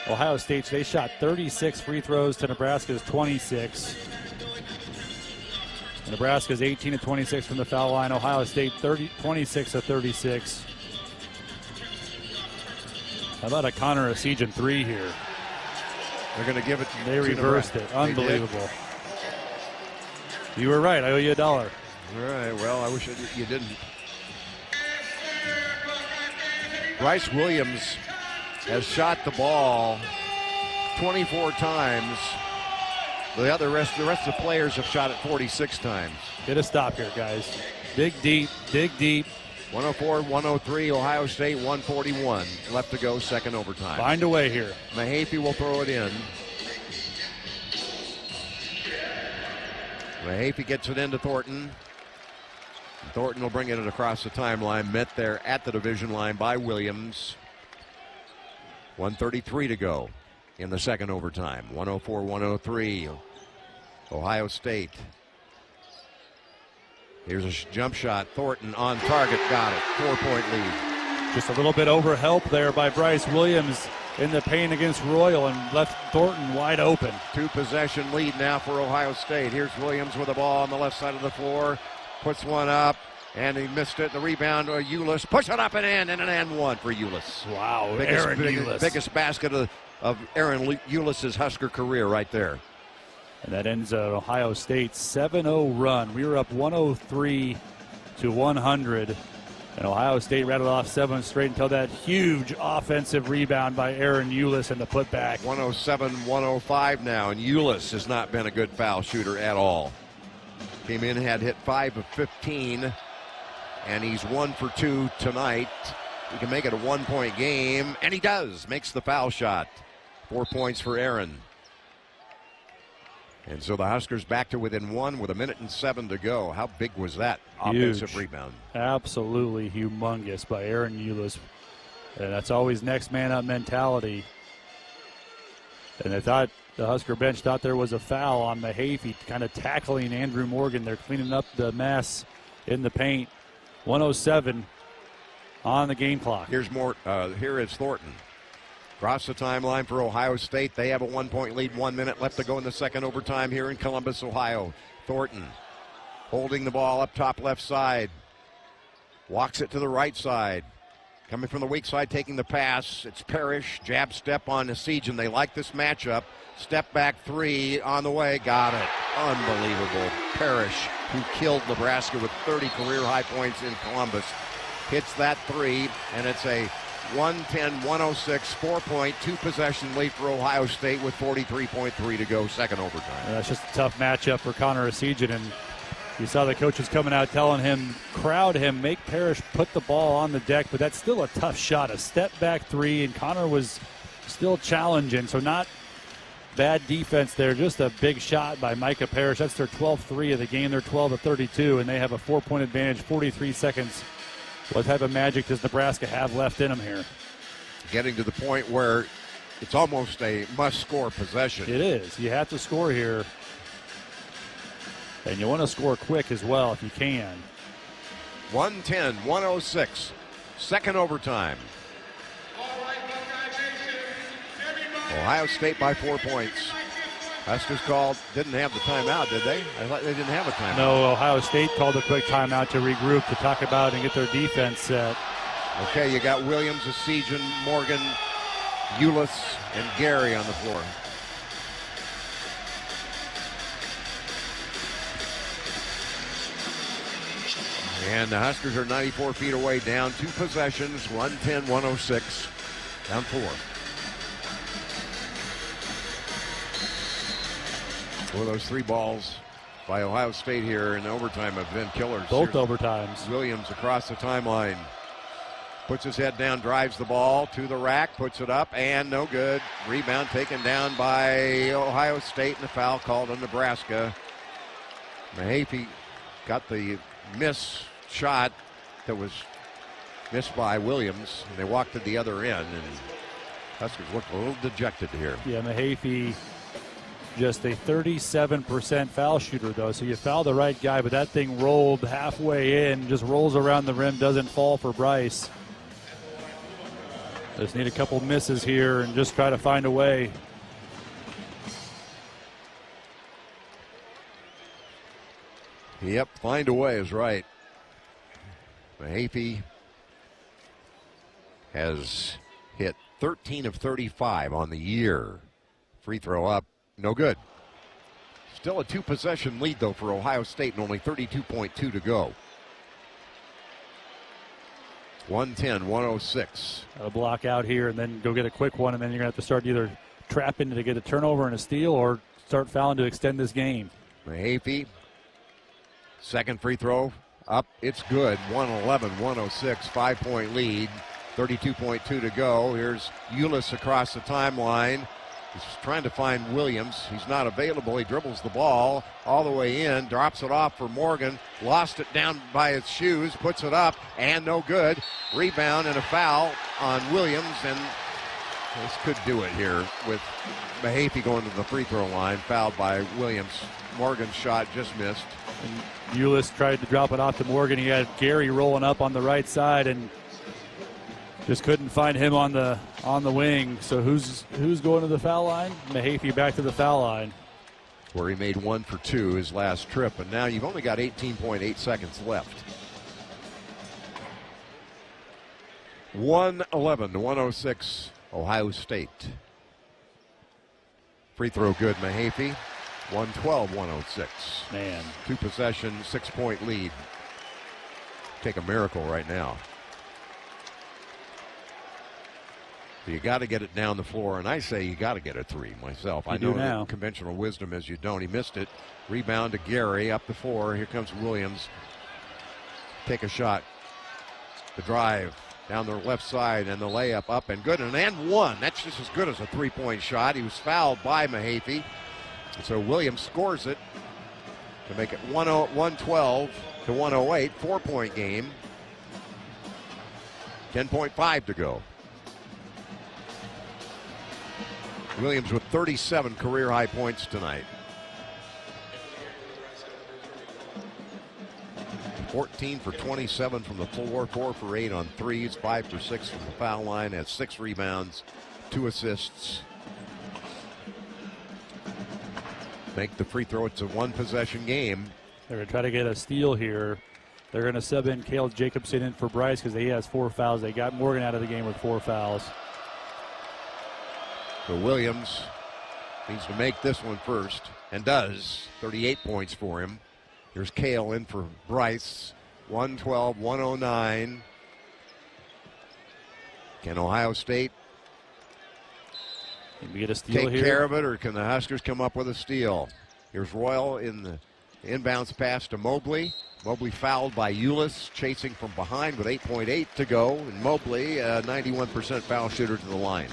Ohio State, they shot 36 free throws to Nebraska's 26. Nebraska's 18 of 26 from the foul line. Ohio State 26 of 36. How about a Connor Asijan 3 here? They're going to give it to They reversed it. Unbelievable. You were right. I owe you $1. All right. Well, I wish you didn't. Bryce Williams has shot the ball 24 times. The rest of the players have shot it 46 times. Get a stop here, guys. Dig deep. 104-103, Ohio State 141. Left to go, second overtime. Find a way here. Mahaffey will throw it in. Mahaffey gets it into Thornton. Thornton will bring it across the timeline. Met there at the division line by Williams. 1:33 to go in the second overtime. 104-103, Ohio State. Here's a jump shot. Thornton on target. Got it. 4-point lead. Just a little bit over help there by Bryce Williams in the paint against Royal and left Thornton wide open. 2-possession lead now for Ohio State. Here's Williams with the ball on the left side of the floor. Puts one up, and he missed it. The rebound, Ulis. Push it up and in, and an and one for Ulis. Wow, Aaron Ulis. Biggest basket of Aaron Ulis's Husker career right there. And that ends an Ohio State 7-0 run. We were up 103 to 100. And Ohio State rattled off 7 straight until that huge offensive rebound by Aaron Ulis and the putback. 107-105 now, and Ulis has not been a good foul shooter at all. Came in, had hit 5 of 15, and he's 1 for 2 tonight. He can make it a 1-point game, and he does. Makes the foul shot. 4 points for Aaron. And so the Huskers back to within 1 with 1:07 to go. How big was that offensive rebound? Absolutely humongous by Aaron Ulis. And that's always next man up mentality. And the Husker bench thought there was a foul on Mahaffey, kind of tackling Andrew Morgan. They're cleaning up the mess in the paint. 1:07 on the game clock. Here is Thornton. Across the timeline for Ohio State. They have a 1-point lead, 1 minute left to go in the second overtime here in Columbus, Ohio. Thornton holding the ball up top left side. Walks it to the right side. Coming from the weak side, taking the pass. It's Parrish. Jab step on the Siege, and they like this matchup. Step back three on the way. Got it. Unbelievable. Parrish, who killed Nebraska with 30 career high points in Columbus, hits that three, and it's a 110-106, 4-point, 2-possession lead for Ohio State with 43.3 to go, second overtime. That's just a tough matchup for Connor Esijan, and you saw the coaches coming out telling him, crowd him, make Parrish put the ball on the deck, but that's still a tough shot, a step-back three, and Connor was still challenging, so not bad defense there, just a big shot by Micah Parrish. That's their 12th three of the game. They're 12-32, and they have a 4-point advantage, 43 seconds. What type of magic does Nebraska have left in them here? Getting to the point where it's almost a must-score possession. It is. You have to score here. And you want to score quick as well if you can. 110-106, second overtime. Ohio State by 4 points. Huskers didn't have the timeout, did they? I thought they didn't have a timeout. No, Ohio State called a quick timeout to regroup, to talk about and get their defense set. Okay, you got Williams, Esijan, Morgan, Ulis, and Gary on the floor. And the Huskers are 94 feet away, down 2 possessions, 110-106, down 4. Well, those 3 balls by Ohio State here in overtime have been killers. Both overtimes. Williams across the timeline. Puts his head down, drives the ball to the rack, puts it up, and no good. Rebound taken down by Ohio State, and a foul called on Nebraska. Mahaffey got the miss shot that was missed by Williams, and they walked to the other end, and Huskers looked a little dejected here. Yeah, Mahaffey, just a 37% foul shooter, though. So you foul the right guy, but that thing rolled halfway in, just rolls around the rim, doesn't fall for Bryce. Just need a couple misses here and just try to find a way. Yep, find a way is right. Mahaffey has hit 13 of 35 on the year. Free throw up. No good. Still a 2-possession lead, though, for Ohio State, and only 32.2 to go. 110-106. A block out here and then go get a quick one, and then you're going to have to start either trapping to get a turnover and a steal or start fouling to extend this game. Mahaffey, second free throw, up, it's good. 111-106, 5-point lead, 32.2 to go. Here's Ulis across the timeline. He's trying to find Williams. He's not available. He dribbles the ball all the way in, drops it off for Morgan, lost it down by his shoes, puts it up, and no good. Rebound and a foul on Williams, and this could do it here with Mahaffey going to the free throw line, fouled by Williams. Morgan's shot just missed. And Ulis tried to drop it off to Morgan. He had Gary rolling up on the right side and just couldn't find him on the wing. So who's going to the foul line? Mahaffey back to the foul line. Where he made 1 for 2 his last trip, and now you've only got 18.8 seconds left. 111-106, Ohio State. Free throw good, Mahaffey. 112-106. Man. 2 possession, 6-point lead. Take a miracle right now. You got to get it down the floor, and I say you got to get a 3 myself. I know that conventional wisdom is you don't. He missed it. Rebound to Gary up the floor. Here comes Williams. Take a shot. The drive down the left side, and the layup up and good, and one. That's just as good as a 3-point shot. He was fouled by Mahaffey. So Williams scores it to make it 112 to 108. 4-point game. 10.5 to go. Williams with 37 career-high points tonight. 14 for 27 from the floor, 4 for 8 on threes, 5 for 6 from the foul line, has 6 rebounds, 2 assists. Make the free throw. It's a one-possession game. They're going to try to get a steal here. They're going to sub in Cale Jacobson in for Bryce because he has 4 fouls. They got Morgan out of the game with 4 fouls. So Williams needs to make this one first, and does. 38 points for him. Here's Cale in for Bryce. 112-109. Can Ohio State get a steal take care of it, or can the Huskers come up with a steal? Here's Royal in the inbounds pass to Mobley. Mobley fouled by Ulis, chasing from behind with 8.8 to go. And Mobley, 91% foul shooter to the line.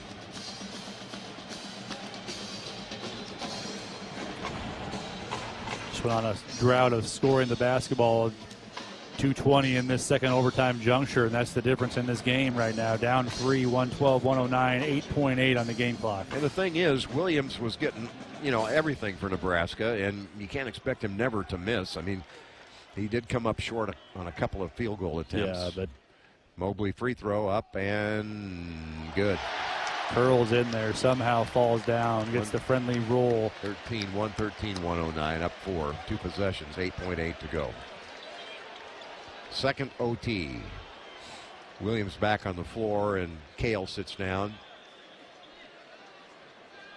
Just went on a drought of scoring the basketball. 2:20 in this second overtime juncture, and that's the difference in this game right now. Down 3, 112-109, 8.8 on the game clock. And the thing is, Williams was getting, everything for Nebraska, and you can't expect him never to miss. I mean, he did come up short on a couple of field goal attempts. Yeah, but Mobley free throw up and good. Curls in there, somehow falls down, gets the friendly roll. 113-109, up 4, 2 possessions, 8.8 to go. Second OT. Williams back on the floor, and Cale sits down.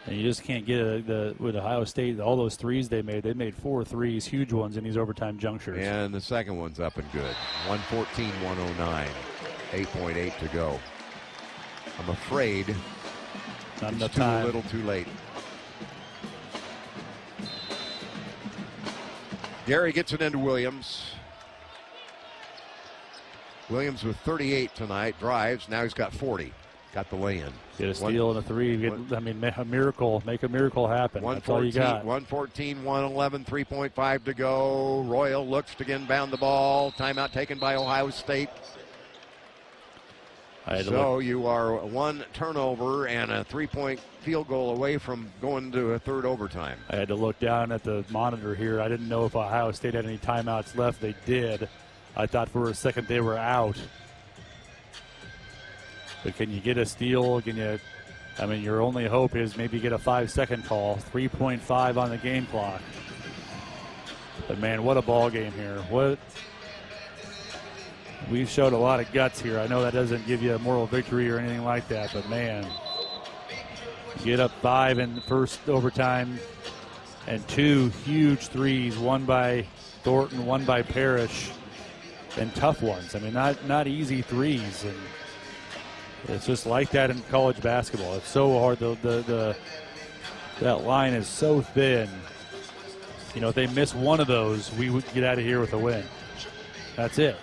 And you just can't get with Ohio State, all those threes they made 4 threes, huge ones in these overtime junctures. And the second one's up and good. 114-109, 8.8 to go. I'm afraid it's too little too late. Gary gets it into Williams. Williams with 38 tonight, drives. Now he's got 40. Got the lay-in. Get a steal and a 3. Make a miracle happen. That's all you got. 114-111, 3.5 to go. Royal looks to inbound the ball. Timeout taken by Ohio State. So you are 1 turnover and a 3-point field goal away from going to a third overtime. I had to look down at the monitor here. I didn't know if Ohio State had any timeouts left. They did. I thought for a second they were out. But can you get a steal? Your only hope is maybe get a 5-second call. 3.5 on the game clock. But man, what a ball game here. We've showed a lot of guts here. I know that doesn't give you a moral victory or anything like that, but man, get up 5 in the first overtime and 2 huge threes, one by Thornton, one by Parrish, and tough ones. Not easy threes, and it's just like that in college basketball. It's so hard. That line is so thin. If they miss one of those, we would get out of here with a win. That's it.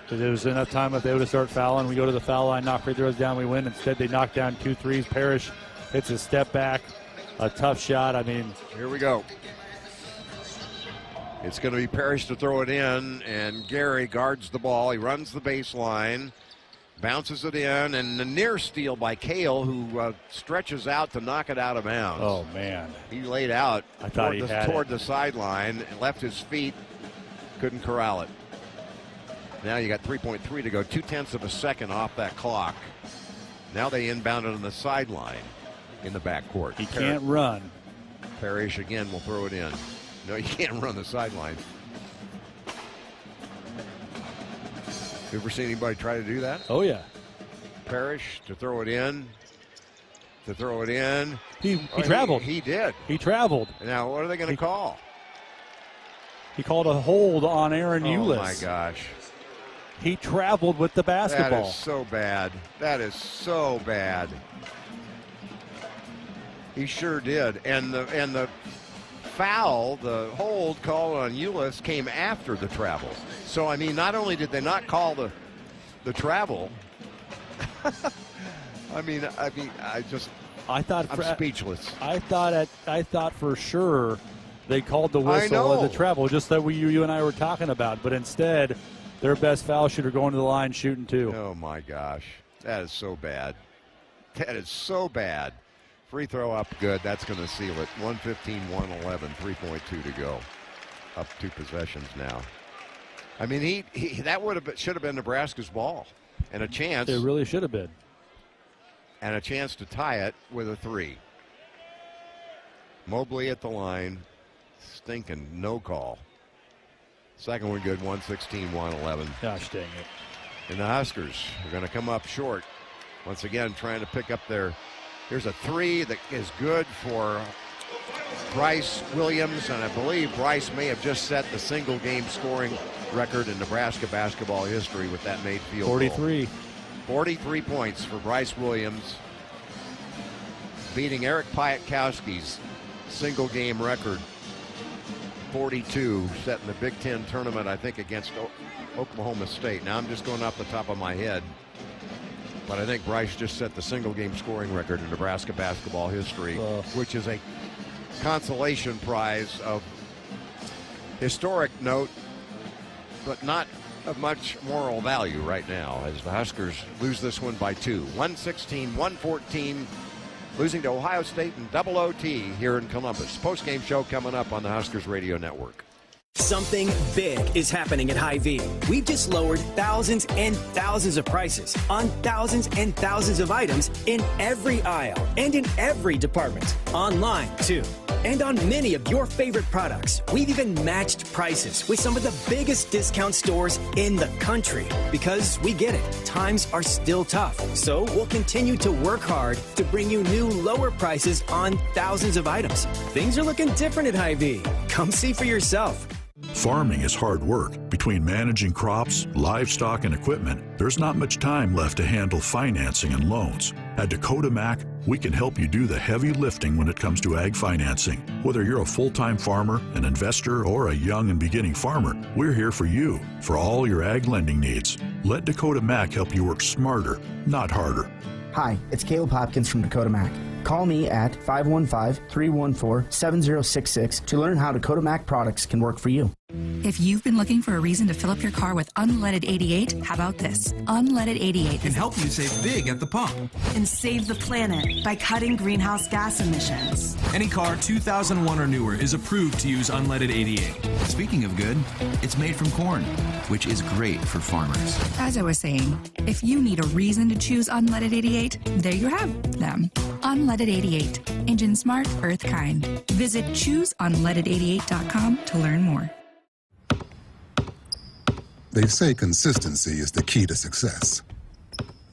If there was enough time if they would have started fouling, we go to the foul line, knock free throws down, we win. Instead, they knock down 2 threes. Parrish hits a step back, a tough shot. Here we go. It's going to be Parrish to throw it in, and Gary guards the ball. He runs the baseline, bounces it in, and the near steal by Cale, who stretches out to knock it out of bounds. Oh, man. He laid out toward the sideline and left his feet, couldn't corral it. Now you got 3.3 to go, 0.2 of a second off that clock. Now they inbound it on the sideline in the backcourt. He can't run. Parrish again will throw it in. No, you can't run the sideline. You ever seen anybody try to do that? Oh, yeah. Parrish to throw it in. He traveled. He did. He traveled. Now, what are they going to call? He called a hold on Aaron Ulis. Oh, my gosh. He traveled with the basketball. That is so bad. He sure did. And the foul, the hold called on Ulis came after the travel. So, not only did they not call the travel, I'm speechless. I thought for sure they called the whistle of the travel, just that you and I were talking about. But instead, their best foul shooter going to the line shooting 2. Oh, my gosh. That is so bad. Free throw up, good. That's going to seal it. 1:15-1:11, 3.2 to go. Up 2 possessions now. I mean, that should have been Nebraska's ball, and a chance. It really should have been. And a chance to tie it with a 3. Mobley at the line, stinking no call. Second one good, 1:16-1:11. Gosh dang it. And the Huskers are going to come up short. Once again, trying to pick up their. Here's a 3 that is good for Bryce Williams, and I believe Bryce may have just set the single game scoring record in Nebraska basketball history with that made field 43. goal. 43 points for Bryce Williams, beating Eric Piatkowski's single game record, 42, set in the Big Ten tournament, I think, against Oklahoma State. Now I'm just going off the top of my head, but I think Bryce just set the single game scoring record in Nebraska basketball history, which is a consolation prize of historic note, but not of much moral value right now, as the Huskers lose this one by 2. 116-114, losing to Ohio State in double OT here in Columbus. Post-game show coming up on the Huskers Radio Network. Something big is happening at Hy-Vee. We've just lowered thousands and thousands of prices on thousands and thousands of items in every aisle and in every department. Online, too. And on many of your favorite products. We've even matched prices with some of the biggest discount stores in the country. Because we get it, times are still tough. So we'll continue to work hard to bring you new lower prices on thousands of items. Things are looking different at Hy-Vee. Come see for yourself. Farming is hard work. Between managing crops, livestock, and equipment, there's not much time left to handle financing and loans. At Dakota Mac, we can help you do the heavy lifting when it comes to ag financing. Whether you're a full-time farmer, an investor, or a young and beginning farmer, we're here for you for all your ag lending needs. Let Dakota Mac help you work smarter, not harder. Hi, it's Caleb Hopkins from Dakota Mac. Call me at 515-314-7066 to learn how Dakota Mac products can work for you. If you've been looking for a reason to fill up your car with unleaded 88, how about this? Unleaded 88 can help you save big at the pump. And save the planet by cutting greenhouse gas emissions. Any car 2001 or newer is approved to use unleaded 88. Speaking of good, it's made from corn, which is great for farmers. As I was saying, if you need a reason to choose unleaded 88, there you have them. Unleaded 88. Engine smart, earth kind. Visit chooseunleaded88.com to learn more. They say consistency is the key to success.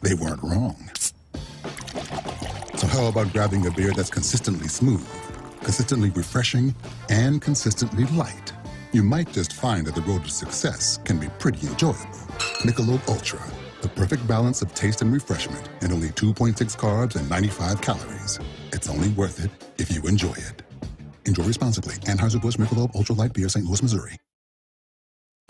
They weren't wrong. So how about grabbing a beer that's consistently smooth, consistently refreshing, and consistently light? You might just find that the road to success can be pretty enjoyable. Michelob Ultra, the perfect balance of taste and refreshment, and only 2.6 carbs and 95 calories. It's only worth it if you enjoy it. Enjoy responsibly. Anheuser-Busch Michelob Ultra Light Beer, St. Louis, Missouri.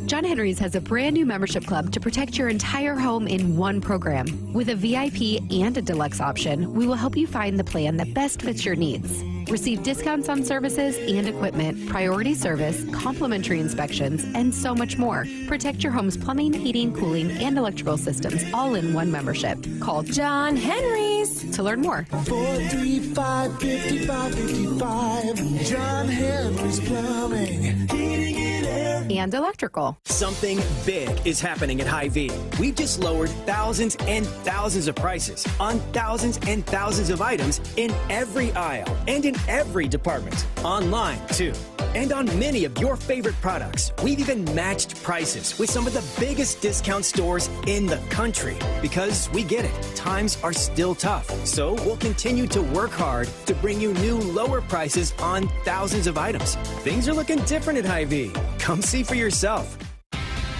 John Henry's has a brand new membership club to protect your entire home in one program. With a VIP and a deluxe option, we will help you find the plan that best fits your needs. Receive discounts on services and equipment, priority service, complimentary inspections, and so much more. Protect your home's plumbing, heating, cooling, and electrical systems all in one membership. Call John Henry's to learn more. 435-5555. John Henry's Plumbing, Heating and Air, and Electrical. Something big is happening at Hy-Vee. We've just lowered thousands and thousands of prices on thousands and thousands of items in every aisle and in every department. Online, too. And on many of your favorite products. We've even matched prices with some of the biggest discount stores in the country. Because we get it, times are still tough. So we'll continue to work hard to bring you new lower prices on thousands of items. Things are looking different at Hy-Vee. Come see for yourself.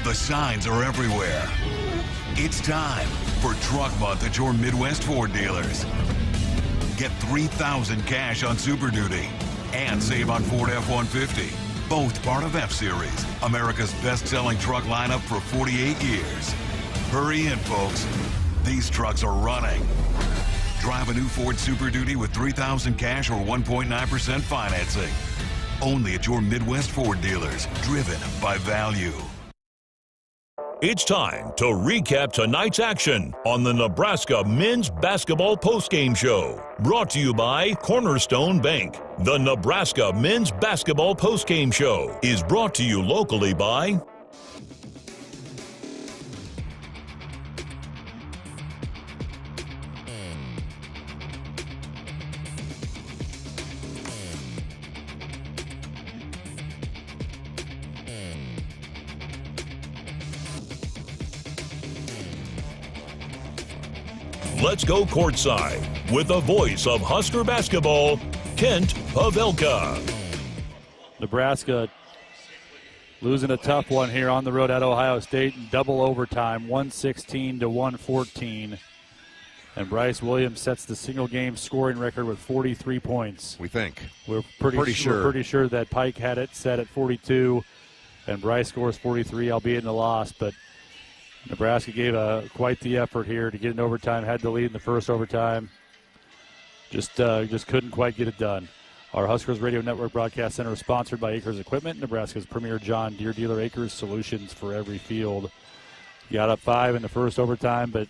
The signs are everywhere. It's time for Truck Month at your Midwest Ford dealers. Get $3,000 cash on Super Duty and save on Ford F-150. Both part of F-Series, America's best-selling truck lineup for 48 years. Hurry in, folks. These trucks are running. Drive a new Ford Super Duty with $3,000 cash or 1.9% financing. Only at your Midwest Ford dealers, driven by value. It's time to recap tonight's action on the Nebraska Men's Basketball Postgame Show. Brought to you by Cornerstone Bank. The Nebraska Men's Basketball Postgame Show is brought to you locally by Let's go courtside with the voice of Husker basketball, Kent Pavelka. Nebraska losing a tough one here on the road at Ohio State in double overtime, 116-114. And Bryce Williams sets the single-game scoring record with 43 points. We think. We're pretty sure that Pike had it set at 42, and Bryce scores 43, albeit in a loss. But Nebraska gave quite the effort here to get in overtime, had the lead in the first overtime. Just couldn't quite get it done. Our Huskers Radio Network Broadcast Center is sponsored by Akrs Equipment, Nebraska's premier John Deere dealer. Akrs, solutions for every field. Got up 5 in the first overtime, but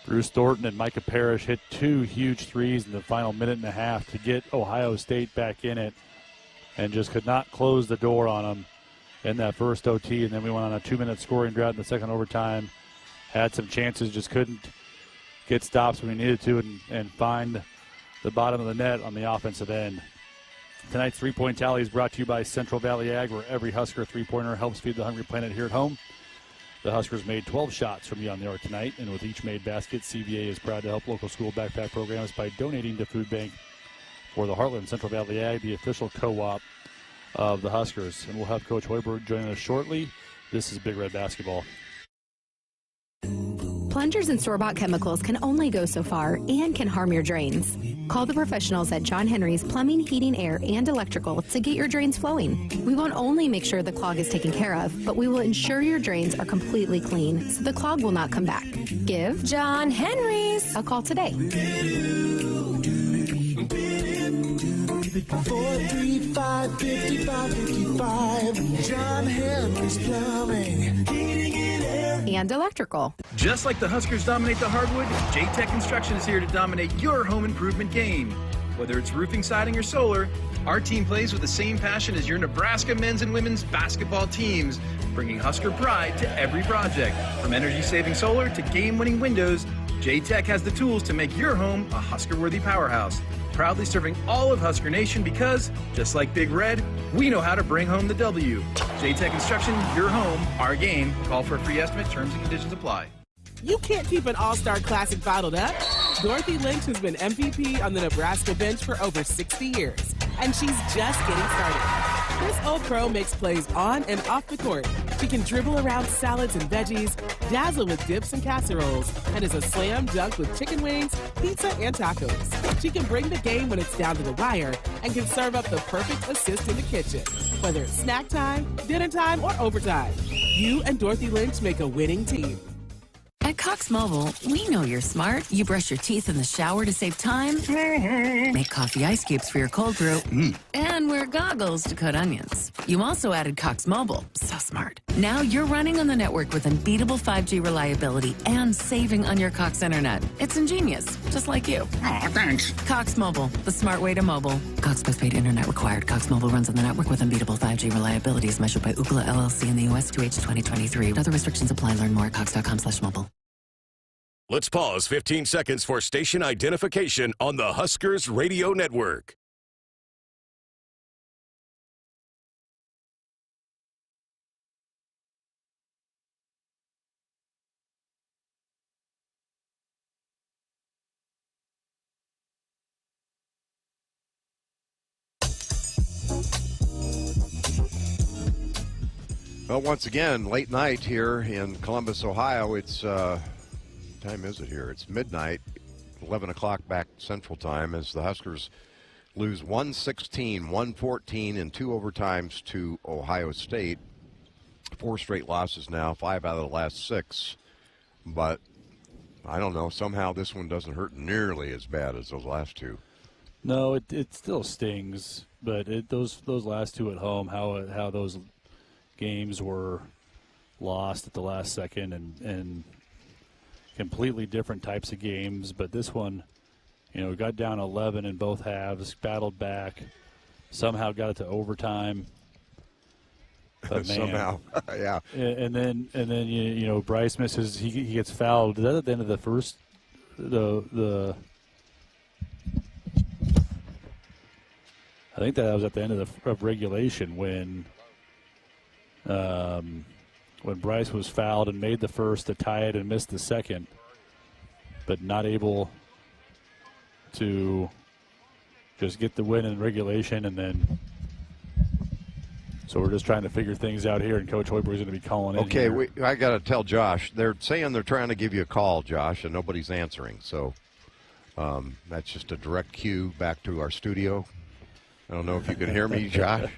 Bruce Thornton and Micah Parrish hit 2 huge threes in the final minute and a half to get Ohio State back in it, and just could not close the door on them in that first OT. And then we went on a 2-minute scoring drought in the second overtime. Had some chances, just couldn't get stops when we needed to and find the bottom of the net on the offensive end. Tonight's three-point tally is brought to you by Central Valley Ag, where every Husker three-pointer helps feed the hungry planet here at home. The Huskers made 12 shots from beyond the arc tonight, and with each made basket, CVA is proud to help local school backpack programs by donating to Food Bank for the Heartland Central Valley Ag, the official co-op of the Huskers. And we'll have Coach Hoiberg joining us shortly. This is Big Red Basketball. Plungers and store-bought chemicals can only go so far and can harm your drains. Call the professionals at John Henry's Plumbing, Heating, Air, and Electrical to get your drains flowing. We won't only make sure the clog is taken care of, but we will ensure your drains are completely clean so the clog will not come back. Give John Henry's a call today. 435-5555. John Henry's Plumbing, Heating, and Air, and Electrical. Just like the Huskers dominate the hardwood, J-Tech Construction is here to dominate your home improvement game. Whether it's roofing, siding, or solar, our team plays with the same passion as your Nebraska men's and women's basketball teams, bringing Husker pride to every project. From energy-saving solar to game-winning windows, J-Tech has the tools to make your home a Husker-worthy powerhouse. Proudly serving all of Husker Nation because, just like Big Red, we know how to bring home the W. J-Tech Construction, your home, our game. Call for a free estimate. Terms and conditions apply. You can't keep an all-star classic bottled up. Dorothy Lynch has been MVP on the Nebraska bench for over 60 years, and she's just getting started. This old pro makes plays on and off the court. She can dribble around salads and veggies, dazzle with dips and casseroles, and is a slam dunk with chicken wings, pizza, and tacos. She can bring the game when it's down to the wire and can serve up the perfect assist in the kitchen. Whether it's snack time, dinner time, or overtime, you and Dorothy Lynch make a winning team. At Cox Mobile, we know you're smart. You brush your teeth in the shower to save time, make coffee ice cubes for your cold brew, and wear goggles to cut onions. You also added Cox Mobile. So smart. Now you're running on the network with unbeatable 5G reliability and saving on your Cox internet. It's ingenious, just like you. Aw, thanks. Cox Mobile, the smart way to mobile. Cox postpaid internet required. Cox Mobile runs on the network with unbeatable 5G reliability as measured by Ookla LLC in the U.S. to H 2023. Other restrictions apply. Learn more at cox.com/mobile. Let's pause 15 seconds for station identification on the Huskers Radio Network. Well, once again, late night here in Columbus, Ohio. It's time is it here? It's midnight, 11 o'clock back Central Time, as the Huskers lose 116-114 in 2 overtimes to Ohio State. 4 straight losses now, 5 out of the last 6. But I don't know, somehow this one doesn't hurt nearly as bad as those last 2. No, it still stings, but those last 2 at home, how those games were lost at the last second, and completely different types of games. But this one, we got down 11 in both halves, battled back, somehow got it to overtime. But man, somehow, yeah. And then Bryce misses. He gets fouled. Is that at the end of the first? I think that was at the end of regulation when Bryce was fouled and made the first to tie it and missed the second, but not able to just get the win in regulation. And then, so we're just trying to figure things out here, and Coach Hoiberg's going to be calling in. Okay, here. I got to tell Josh. They're saying they're trying to give you a call, Josh, and nobody's answering. So that's just a direct cue back to our studio. I don't know if you can hear me, Josh,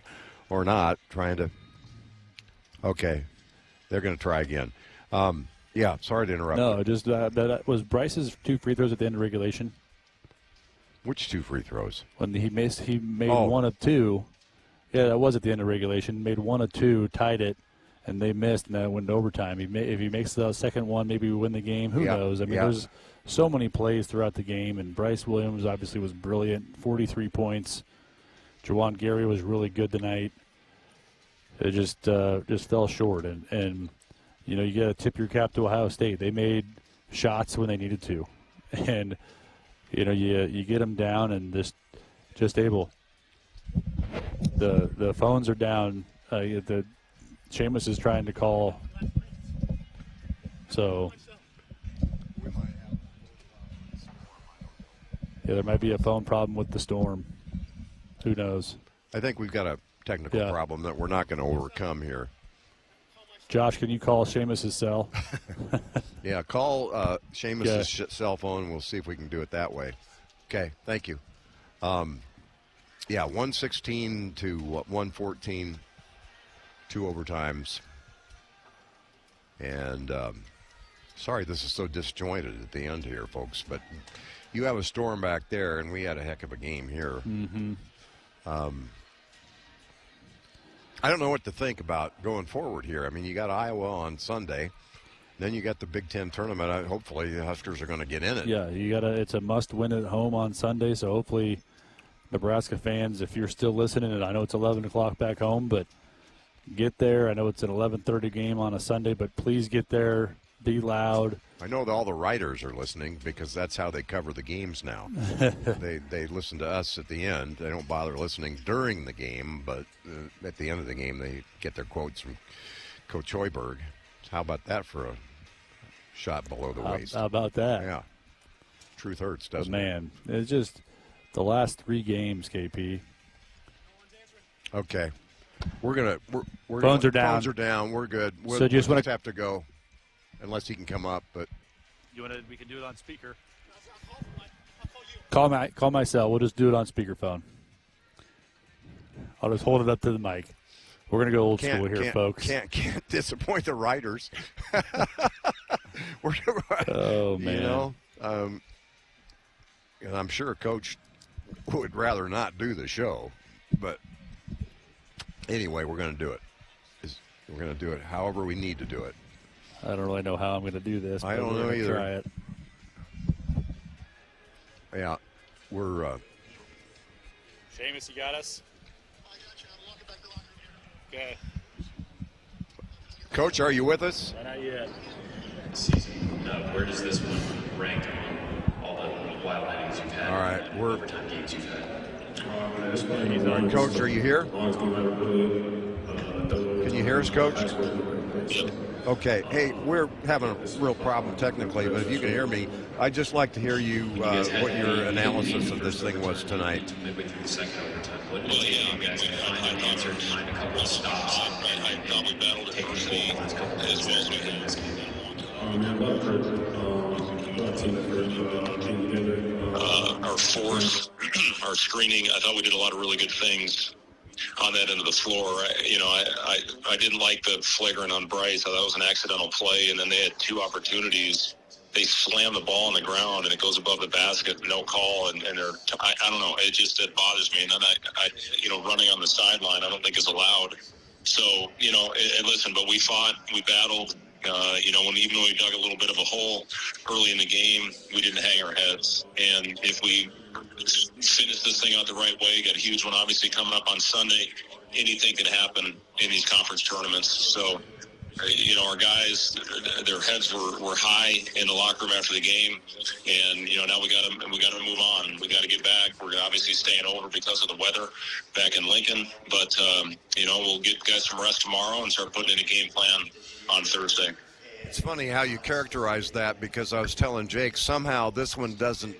or not. Trying to. Okay, they're going to try again. Yeah, sorry to interrupt. No, just that was Bryce's 2 free throws at the end of regulation. Which 2 free throws? When he made one of 2. Yeah, that was at the end of regulation. Made 1 of 2, tied it, and they missed, and then went to overtime. If he makes the second one, maybe we win the game. Who knows? I mean, there's so many plays throughout the game, and Bryce Williams obviously was brilliant, 43 points. Jawan Gary was really good tonight. It just fell short, and you got to tip your cap to Ohio State. They made shots when they needed to, and you get them down and just able. The phones are down. The Seamus is trying to call, so there might be a phone problem with the storm. Who knows? I think we've got a technical problem that we're not going to overcome here. Josh, can you call Seamus' cell? Yeah, call Seamus' cell phone. We'll see if we can do it that way. Okay, thank you. 116 to 114, 2 overtimes. And sorry this is so disjointed at the end here, folks, but you have a storm back there, and we had a heck of a game here. Mm-hmm. I don't know what to think about going forward here. I mean, you got Iowa on Sunday, then you got the Big Ten tournament. Hopefully, the Huskers are going to get in it. Yeah, it's a must-win at home on Sunday. So hopefully, Nebraska fans, if you're still listening, and I know it's 11 o'clock back home, but get there. I know it's an 11:30 game on a Sunday, but please get there. Be loud. I know that all the writers are listening because that's how they cover the games now. They listen to us at the end. They don't bother listening during the game, but at the end of the game they get their quotes from Coach Hoiberg. How about that for a shot below the waist? How about that? Yeah. Truth hurts, doesn't it? Man, it's just the last 3 games, KP. Okay. We're phones are down. Phones are down. We're good. We'll just have to go. Unless he can come up, but we can do it on speaker. Call my cell. We'll just do it on speakerphone. I'll just hold it up to the mic. We're gonna go old school here, folks. Can't disappoint the writers. Oh man! And I'm sure Coach would rather not do the show, but anyway, we're gonna do it. We're gonna do it however we need to do it. I don't really know how I'm going to do this. I don't know either. Try it. Yeah, we're. Seamus, you got us? I got you. I'm walking back to the locker room here. Okay. Coach, are you with us? Not yet. Season. Where does this one rank among all the wild innings you've had? All right, overtime games you've had. Coach, are you here? Can you hear us, Coach? Okay. Hey, we're having a real problem technically, but if you can hear me, I'd just like to hear you what your analysis of this thing was tonight. Midway through the second overtime, what did you guys find the answer behind a couple of stops? I thought we battled it personally as well as we could. Our force, our screening, I thought we did a lot of really good things on that end of the floor. I didn't like the flagrant on Bryce. I thought it was an accidental play, and then they had 2 opportunities. They slam the ball on the ground, and it goes above the basket, no call, and they're I don't know. It bothers me. And then running on the sideline, I don't think is allowed. So, and listen, but we fought, we battled. Even when we dug a little bit of a hole early in the game, we didn't hang our heads. And if we finish this thing out the right way, got a huge one obviously coming up on Sunday, anything can happen in these conference tournaments. So, our guys, their heads were high in the locker room after the game, and now we got to move on. We got to get back. We're obviously staying over because of the weather back in Lincoln, but we'll get guys some rest tomorrow and start putting in a game plan on Thursday. It's funny how you characterize that, because I was telling Jake, somehow this one doesn't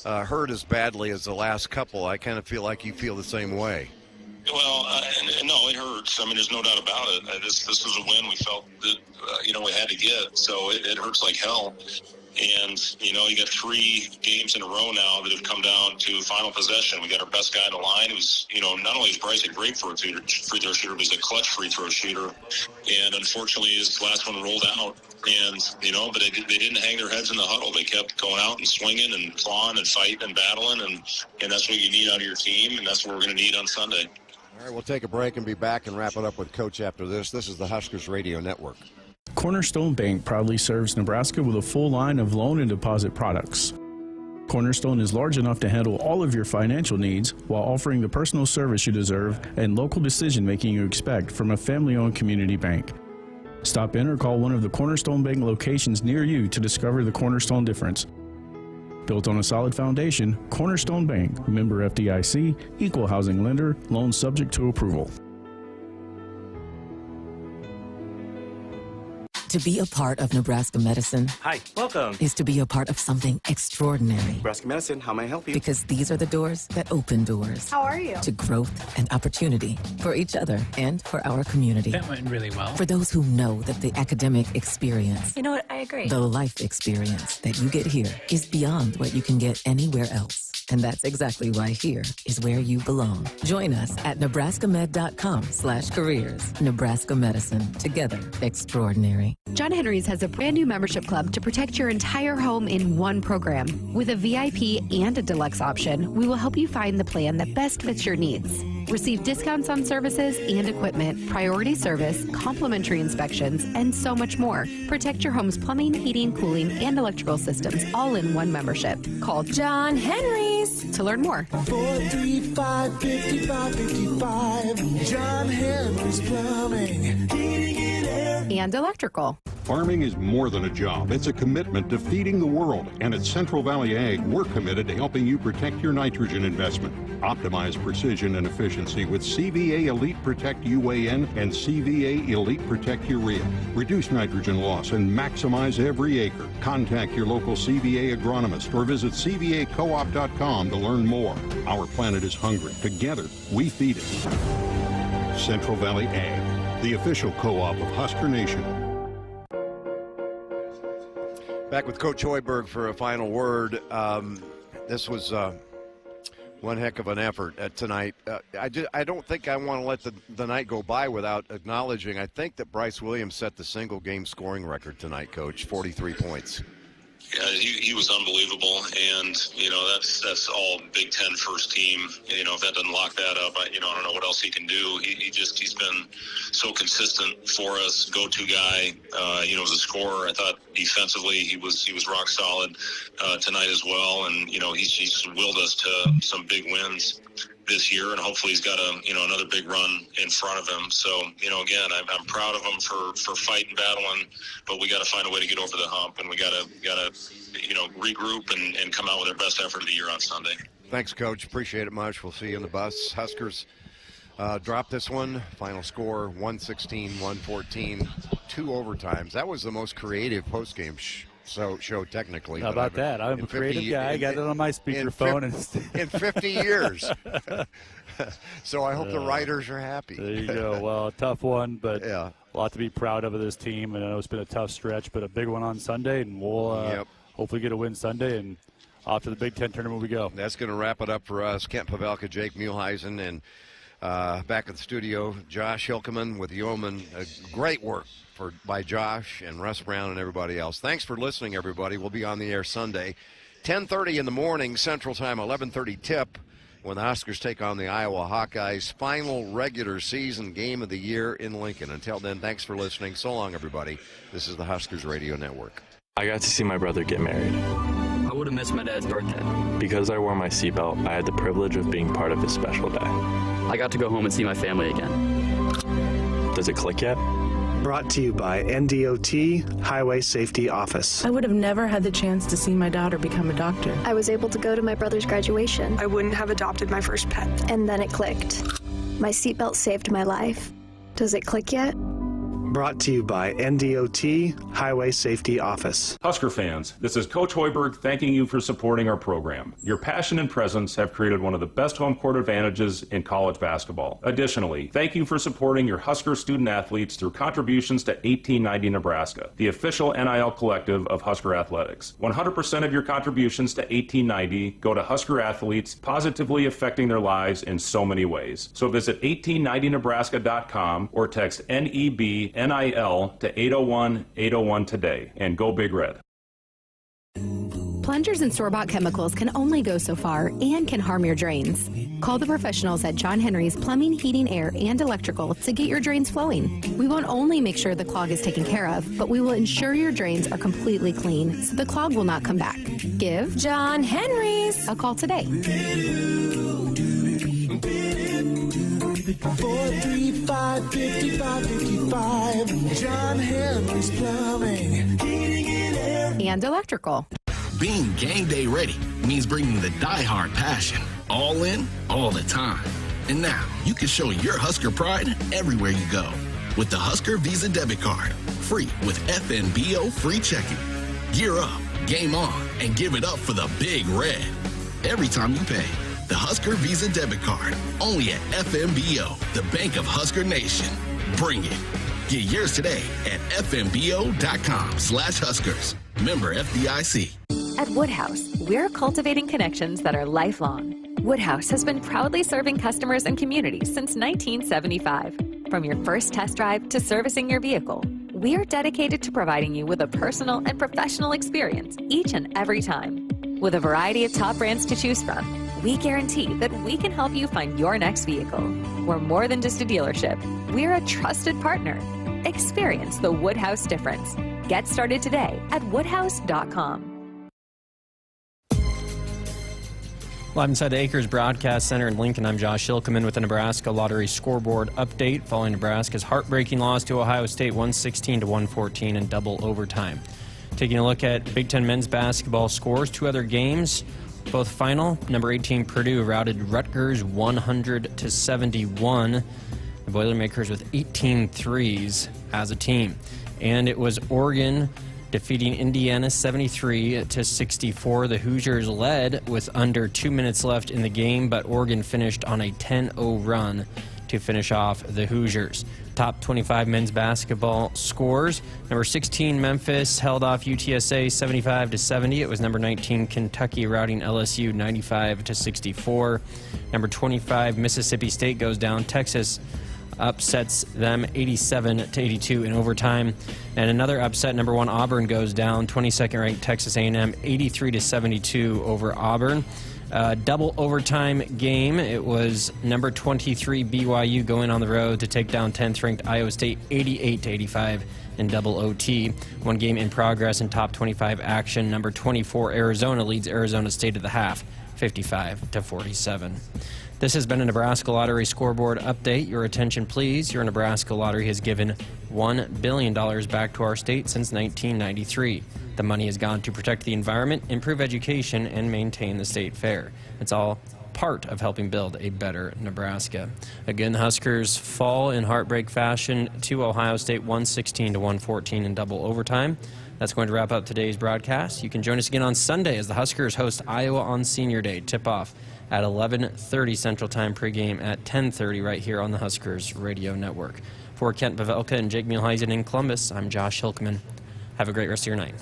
hurt as badly as the last couple. I kind of feel like you feel the same way. Well, no, it hurts. I mean, there's no doubt about it. This was a win we felt that, we had to get. So it hurts like hell. And, you got 3 games in a row now that have come down to final possession. We got our best guy in the line who's, not only is Bryce a great free throw shooter, but he's a clutch free throw shooter. And unfortunately, his last one rolled out. And, but they didn't hang their heads in the huddle. They kept going out and swinging and clawing and fighting and battling. And that's what you need out of your team. And that's what we're going to need on Sunday. All right, we'll take a break and be back and wrap it up with Coach after this. This is the Huskers Radio Network. Cornerstone Bank proudly serves Nebraska with a full line of loan and deposit products. Cornerstone is large enough to handle all of your financial needs while offering the personal service you deserve and local decision-making you expect from a family-owned community bank. Stop in or call one of the Cornerstone Bank locations near you to discover the Cornerstone difference. Built on a solid foundation, Cornerstone Bank, member FDIC, equal housing lender, loan subject to approval. To be a part of Nebraska medicine. Hi, welcome. Is to be a part of something extraordinary. Nebraska medicine, how may I help you? Because these are the doors that open doors. How are you? To growth and opportunity for each other and for our community. That went really well. For those who know that the academic experience. You know what? I agree. The life experience that you get here is beyond what you can get anywhere else. And that's exactly why here is where you belong. Join us at nebraskamed.com/careers. Nebraska Medicine. Together, extraordinary. John Henry's has a brand new membership club to protect your entire home in one program. With a VIP and a deluxe option, we will help you find the plan that best fits your needs. Receive discounts on services and equipment, priority service, complimentary inspections, and so much more. Protect your home's plumbing, heating, cooling, and electrical systems all in one membership. Call John Henry's to learn more. 435-5555. John Henry's Plumbing, Heating and Air. And electrical. Farming is more than a job. It's a commitment to feeding the world. And at Central Valley Ag, we're committed to helping you protect your nitrogen investment. Optimize precision and efficiency with CVA Elite Protect UAN and CVA Elite Protect Urea. Reduce nitrogen loss and maximize every acre. Contact your local CVA agronomist or visit CVAcoop.com to learn more. Our planet is hungry. Together, we feed it. Central Valley Ag, the official co-op of Husker Nation. Back with Coach Hoiberg for a final word. This was one heck of an effort tonight. I don't think I want to let the night go by without acknowledging, I think that Bryce Williams set the single game scoring record tonight, Coach, 43 points. Yeah, he was unbelievable, and that's all Big Ten first team. If that doesn't lock that up, I don't know what else he can do. He's been so consistent for us, go-to guy. As a scorer, I thought defensively he was rock solid tonight as well, and he's willed us to some big wins this year, and hopefully he's got another big run in front of him. So again, I'm proud of him for fighting, battling, but we got to find a way to get over the hump, and we got to regroup and come out with our best effort of the year on Sunday. Thanks, Coach. Appreciate it much. We'll see you in the bus. Huskers drop this one. Final score 116-114. 2 overtimes. That was the most creative postgame show technically. How about that? I'm a creative guy. I got it on my speakerphone. In 50 years. So I hope the writers are happy. There you go. Well, a tough one, but a lot to be proud of this team. And I know it's been a tough stretch, but a big one on Sunday, and we'll hopefully get a win Sunday, and off to the Big Ten tournament we go. That's going to wrap it up for us. Kent Pavelka, Jake Muehlheisen, and back at the studio, Josh Hilkeman with Yeoman. Great work by Josh and Russ Brown and everybody else. Thanks for listening, everybody. We'll be on the air Sunday, 10:30 in the morning Central Time, 11:30 tip. when the Huskers take on the Iowa Hawkeyes. Final regular season game of the year in Lincoln. Until then, thanks for listening. So long, everybody. This is the Huskers Radio Network. I got to see my brother get married. I would have missed my dad's birthday. Because I wore my seatbelt, I had the privilege of being part of his special day. I got to go home and see my family again. Does it click yet? Brought to you by NDOT Highway Safety Office. I would have never had the chance to see my daughter become a doctor. I was able to go to my brother's graduation. I wouldn't have adopted my first pet. And then it clicked. My seatbelt saved my life. Does it click yet? Brought to you by NDOT Highway Safety Office. Husker fans, this is Coach Hoiberg thanking you for supporting our program. Your passion and presence have created one of the best home court advantages in college basketball. Additionally, thank you for supporting your Husker student athletes through contributions to 1890 Nebraska, the official NIL collective of Husker Athletics. 100% of your contributions to 1890 go to Husker athletes, positively affecting their lives in so many ways. So visit 1890nebraska.com or text NEB NIL to 801-801 today, and go Big Red. Plungers and store-bought chemicals can only go so far and can harm your drains. Call the professionals at John Henry's Plumbing, Heating, Air, and Electrical to get your drains flowing. We won't only make sure the clog is taken care of, but we will ensure your drains are completely clean so the clog will not come back. Give John Henry's a call today. 435-5555. John Henry's Plumbing, Heating, and Air. And Electrical. Being game day ready means bringing the diehard passion, all in, all the time. And now you can show your Husker pride everywhere you go with the Husker Visa debit card, free with FNBO free checking. Gear up, game on, and give it up for the Big Red every time you pay. The Husker Visa debit card, only at FNBO, the bank of Husker Nation. Bring it. Get yours today at fnbo.com/Huskers. Member FDIC. At Woodhouse, we're cultivating connections that are lifelong. Woodhouse has been proudly serving customers and communities since 1975. From your first test drive to servicing your vehicle, we're dedicated to providing you with a personal and professional experience each and every time. With a variety of top brands to choose from, we guarantee that we can help you find your next vehicle. We're more than just a dealership. We're a trusted partner. Experience the Woodhouse difference. Get started today at woodhouse.com. Live inside the Akrs Broadcast Center in Lincoln, I'm Josh Hilkeman with the Nebraska Lottery scoreboard update following Nebraska's heartbreaking loss to Ohio State 116-114 in double overtime. Taking a look at Big Ten men's basketball scores, two other games, both final. Number 18 Purdue routed Rutgers 100-71. The Boilermakers with 18 threes as a team. And it was Oregon defeating Indiana 73-64. The Hoosiers led with under 2 minutes left in the game, but Oregon finished on a 10-0 run to finish off the Hoosiers. Top 25 men's basketball scores. Number 16 Memphis held off UTSA 75-70. It was number 19 Kentucky routing LSU 95-64. Number 25 Mississippi State goes down. Texas upsets them 87-82 in overtime. And another upset, number 1 Auburn goes down. 22nd ranked Texas A&M 83-72 over Auburn. Double overtime game. It was number 23 BYU going on the road to take down 10th ranked Iowa State 88-85 in double OT. One game in progress in top 25 action. Number 24 Arizona leads Arizona State at the half 55-47. This has been a Nebraska Lottery scoreboard update. Your attention, please. Your Nebraska Lottery has given $1 billion back to our state since 1993. The money has gone to protect the environment, improve education, and maintain the state fair. It's all part of helping build a better Nebraska. Again, the Huskers fall in heartbreak fashion to Ohio State 116-114 in double overtime. That's going to wrap up today's broadcast. You can join us again on Sunday as the Huskers host Iowa on Senior Day. Tip-off at 11:30 Central Time, pregame at 10:30 right here on the Huskers Radio Network. For Kent Pavelka and Jake Muehlheisen in Columbus, I'm Josh Hilkeman. Have a great rest of your night.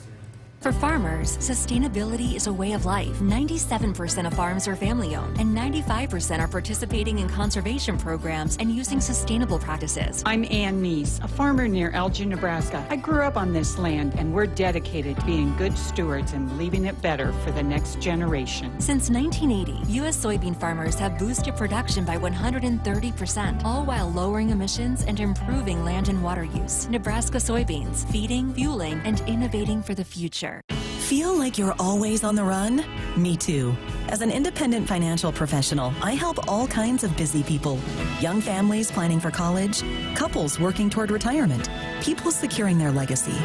For farmers, sustainability is a way of life. 97% of farms are family-owned, and 95% are participating in conservation programs and using sustainable practices. I'm Ann Neese, a farmer near Elgin, Nebraska. I grew up on this land, and we're dedicated to being good stewards and leaving it better for the next generation. Since 1980, U.S. soybean farmers have boosted production by 130%, all while lowering emissions and improving land and water use. Nebraska soybeans, feeding, fueling, and innovating for the future. Feel like you're always on the run? Me too. As an independent financial professional, I help all kinds of busy people. Young families planning for college, couples working toward retirement, people securing their legacy.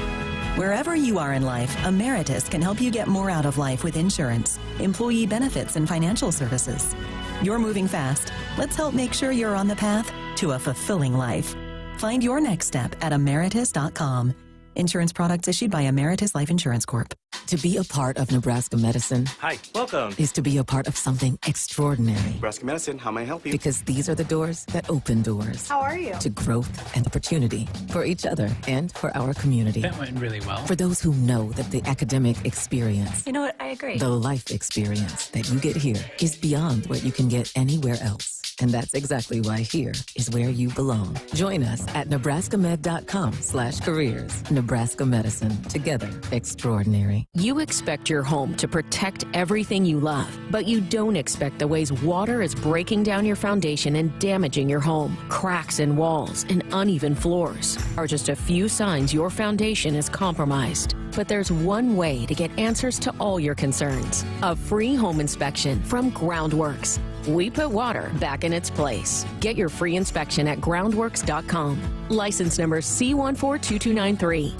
Wherever you are in life, Emeritus can help you get more out of life with insurance, employee benefits, and financial services. You're moving fast. Let's help make sure you're on the path to a fulfilling life. Find your next step at emeritus.com. Insurance products issued by Emeritus Life Insurance Corp. To be a part of Nebraska medicine Hi, welcome. is to be a part of something extraordinary. Nebraska Medicine, how may I help you? Because these are the doors that open doors. How are you? To growth and opportunity for each other and for our community. That went really well. For those who know that the academic experience, You know what? I agree. the life experience that you get here is beyond what you can get anywhere else. And that's exactly why here is where you belong. Join us at nebraskamed.com/careers. Nebraska Medicine. Together, extraordinary. You expect your home to protect everything you love, but you don't expect the ways water is breaking down your foundation and damaging your home. Cracks in walls and uneven floors are just a few signs your foundation is compromised. But there's one way to get answers to all your concerns. A free home inspection from Groundworks. We put water back in its place. Get your free inspection at groundworks.com. License number C142293.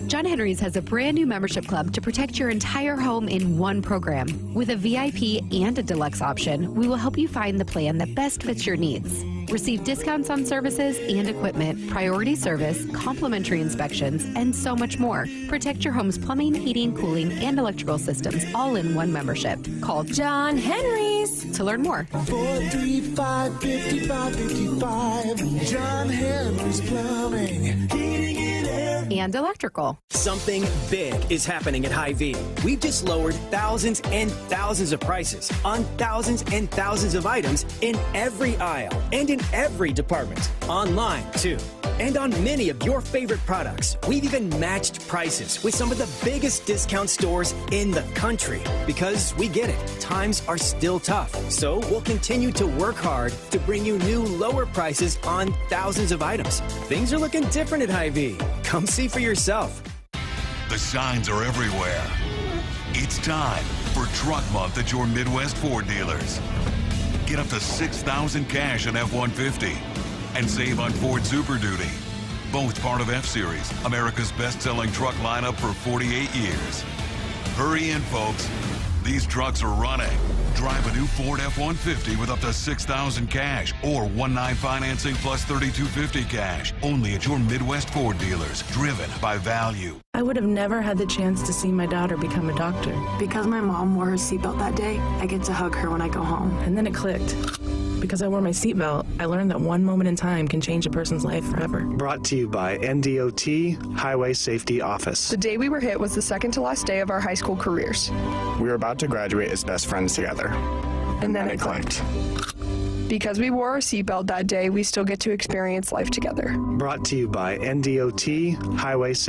John Henry's has a brand new membership club to protect your entire home in one program. With a VIP and a deluxe option, we will help you find the plan that best fits your needs. Receive discounts on services and equipment, priority service, complimentary inspections, and so much more. Protect your home's plumbing, heating, cooling, and electrical systems all in one membership. Call John Henry's to learn more. 435-5555. John Henry's Plumbing. Heating and air. And electrical. Something big is happening at Hy-Vee. We've just lowered thousands and thousands of prices on thousands and thousands of items in every aisle and in every department. Online, too. And on many of your favorite products, we've even matched prices with some of the biggest discount stores in the country. Because we get it, times are still tough. So we'll continue to work hard to bring you new lower prices on thousands of items. Things are looking different at Hy-Vee. Come see for yourself. The signs are everywhere. It's time for Truck Month at your Midwest Ford dealers. Get up to $6,000 cash on F-150 and save on Ford Super Duty. Both part of F-Series, America's best-selling truck lineup for 48 years. Hurry in, folks. These trucks are running. Drive a new Ford F-150 with up to $6,000 cash or 1.9 financing plus $3,250 cash. Only at your Midwest Ford dealers. Driven by value. I would have never had the chance to see my daughter become a doctor. Because my mom wore her seatbelt that day, I get to hug her when I go home. And then it clicked. Because I wore my seatbelt, I learned that one moment in time can change a person's life forever. Brought to you by NDOT Highway Safety Office. The day we were hit was the second to last day of our high school careers. We were about to graduate as best friends together. And then it clicked. Because we wore our seatbelt that day, we still get to experience life together. Brought to you by NDOT Highway Safety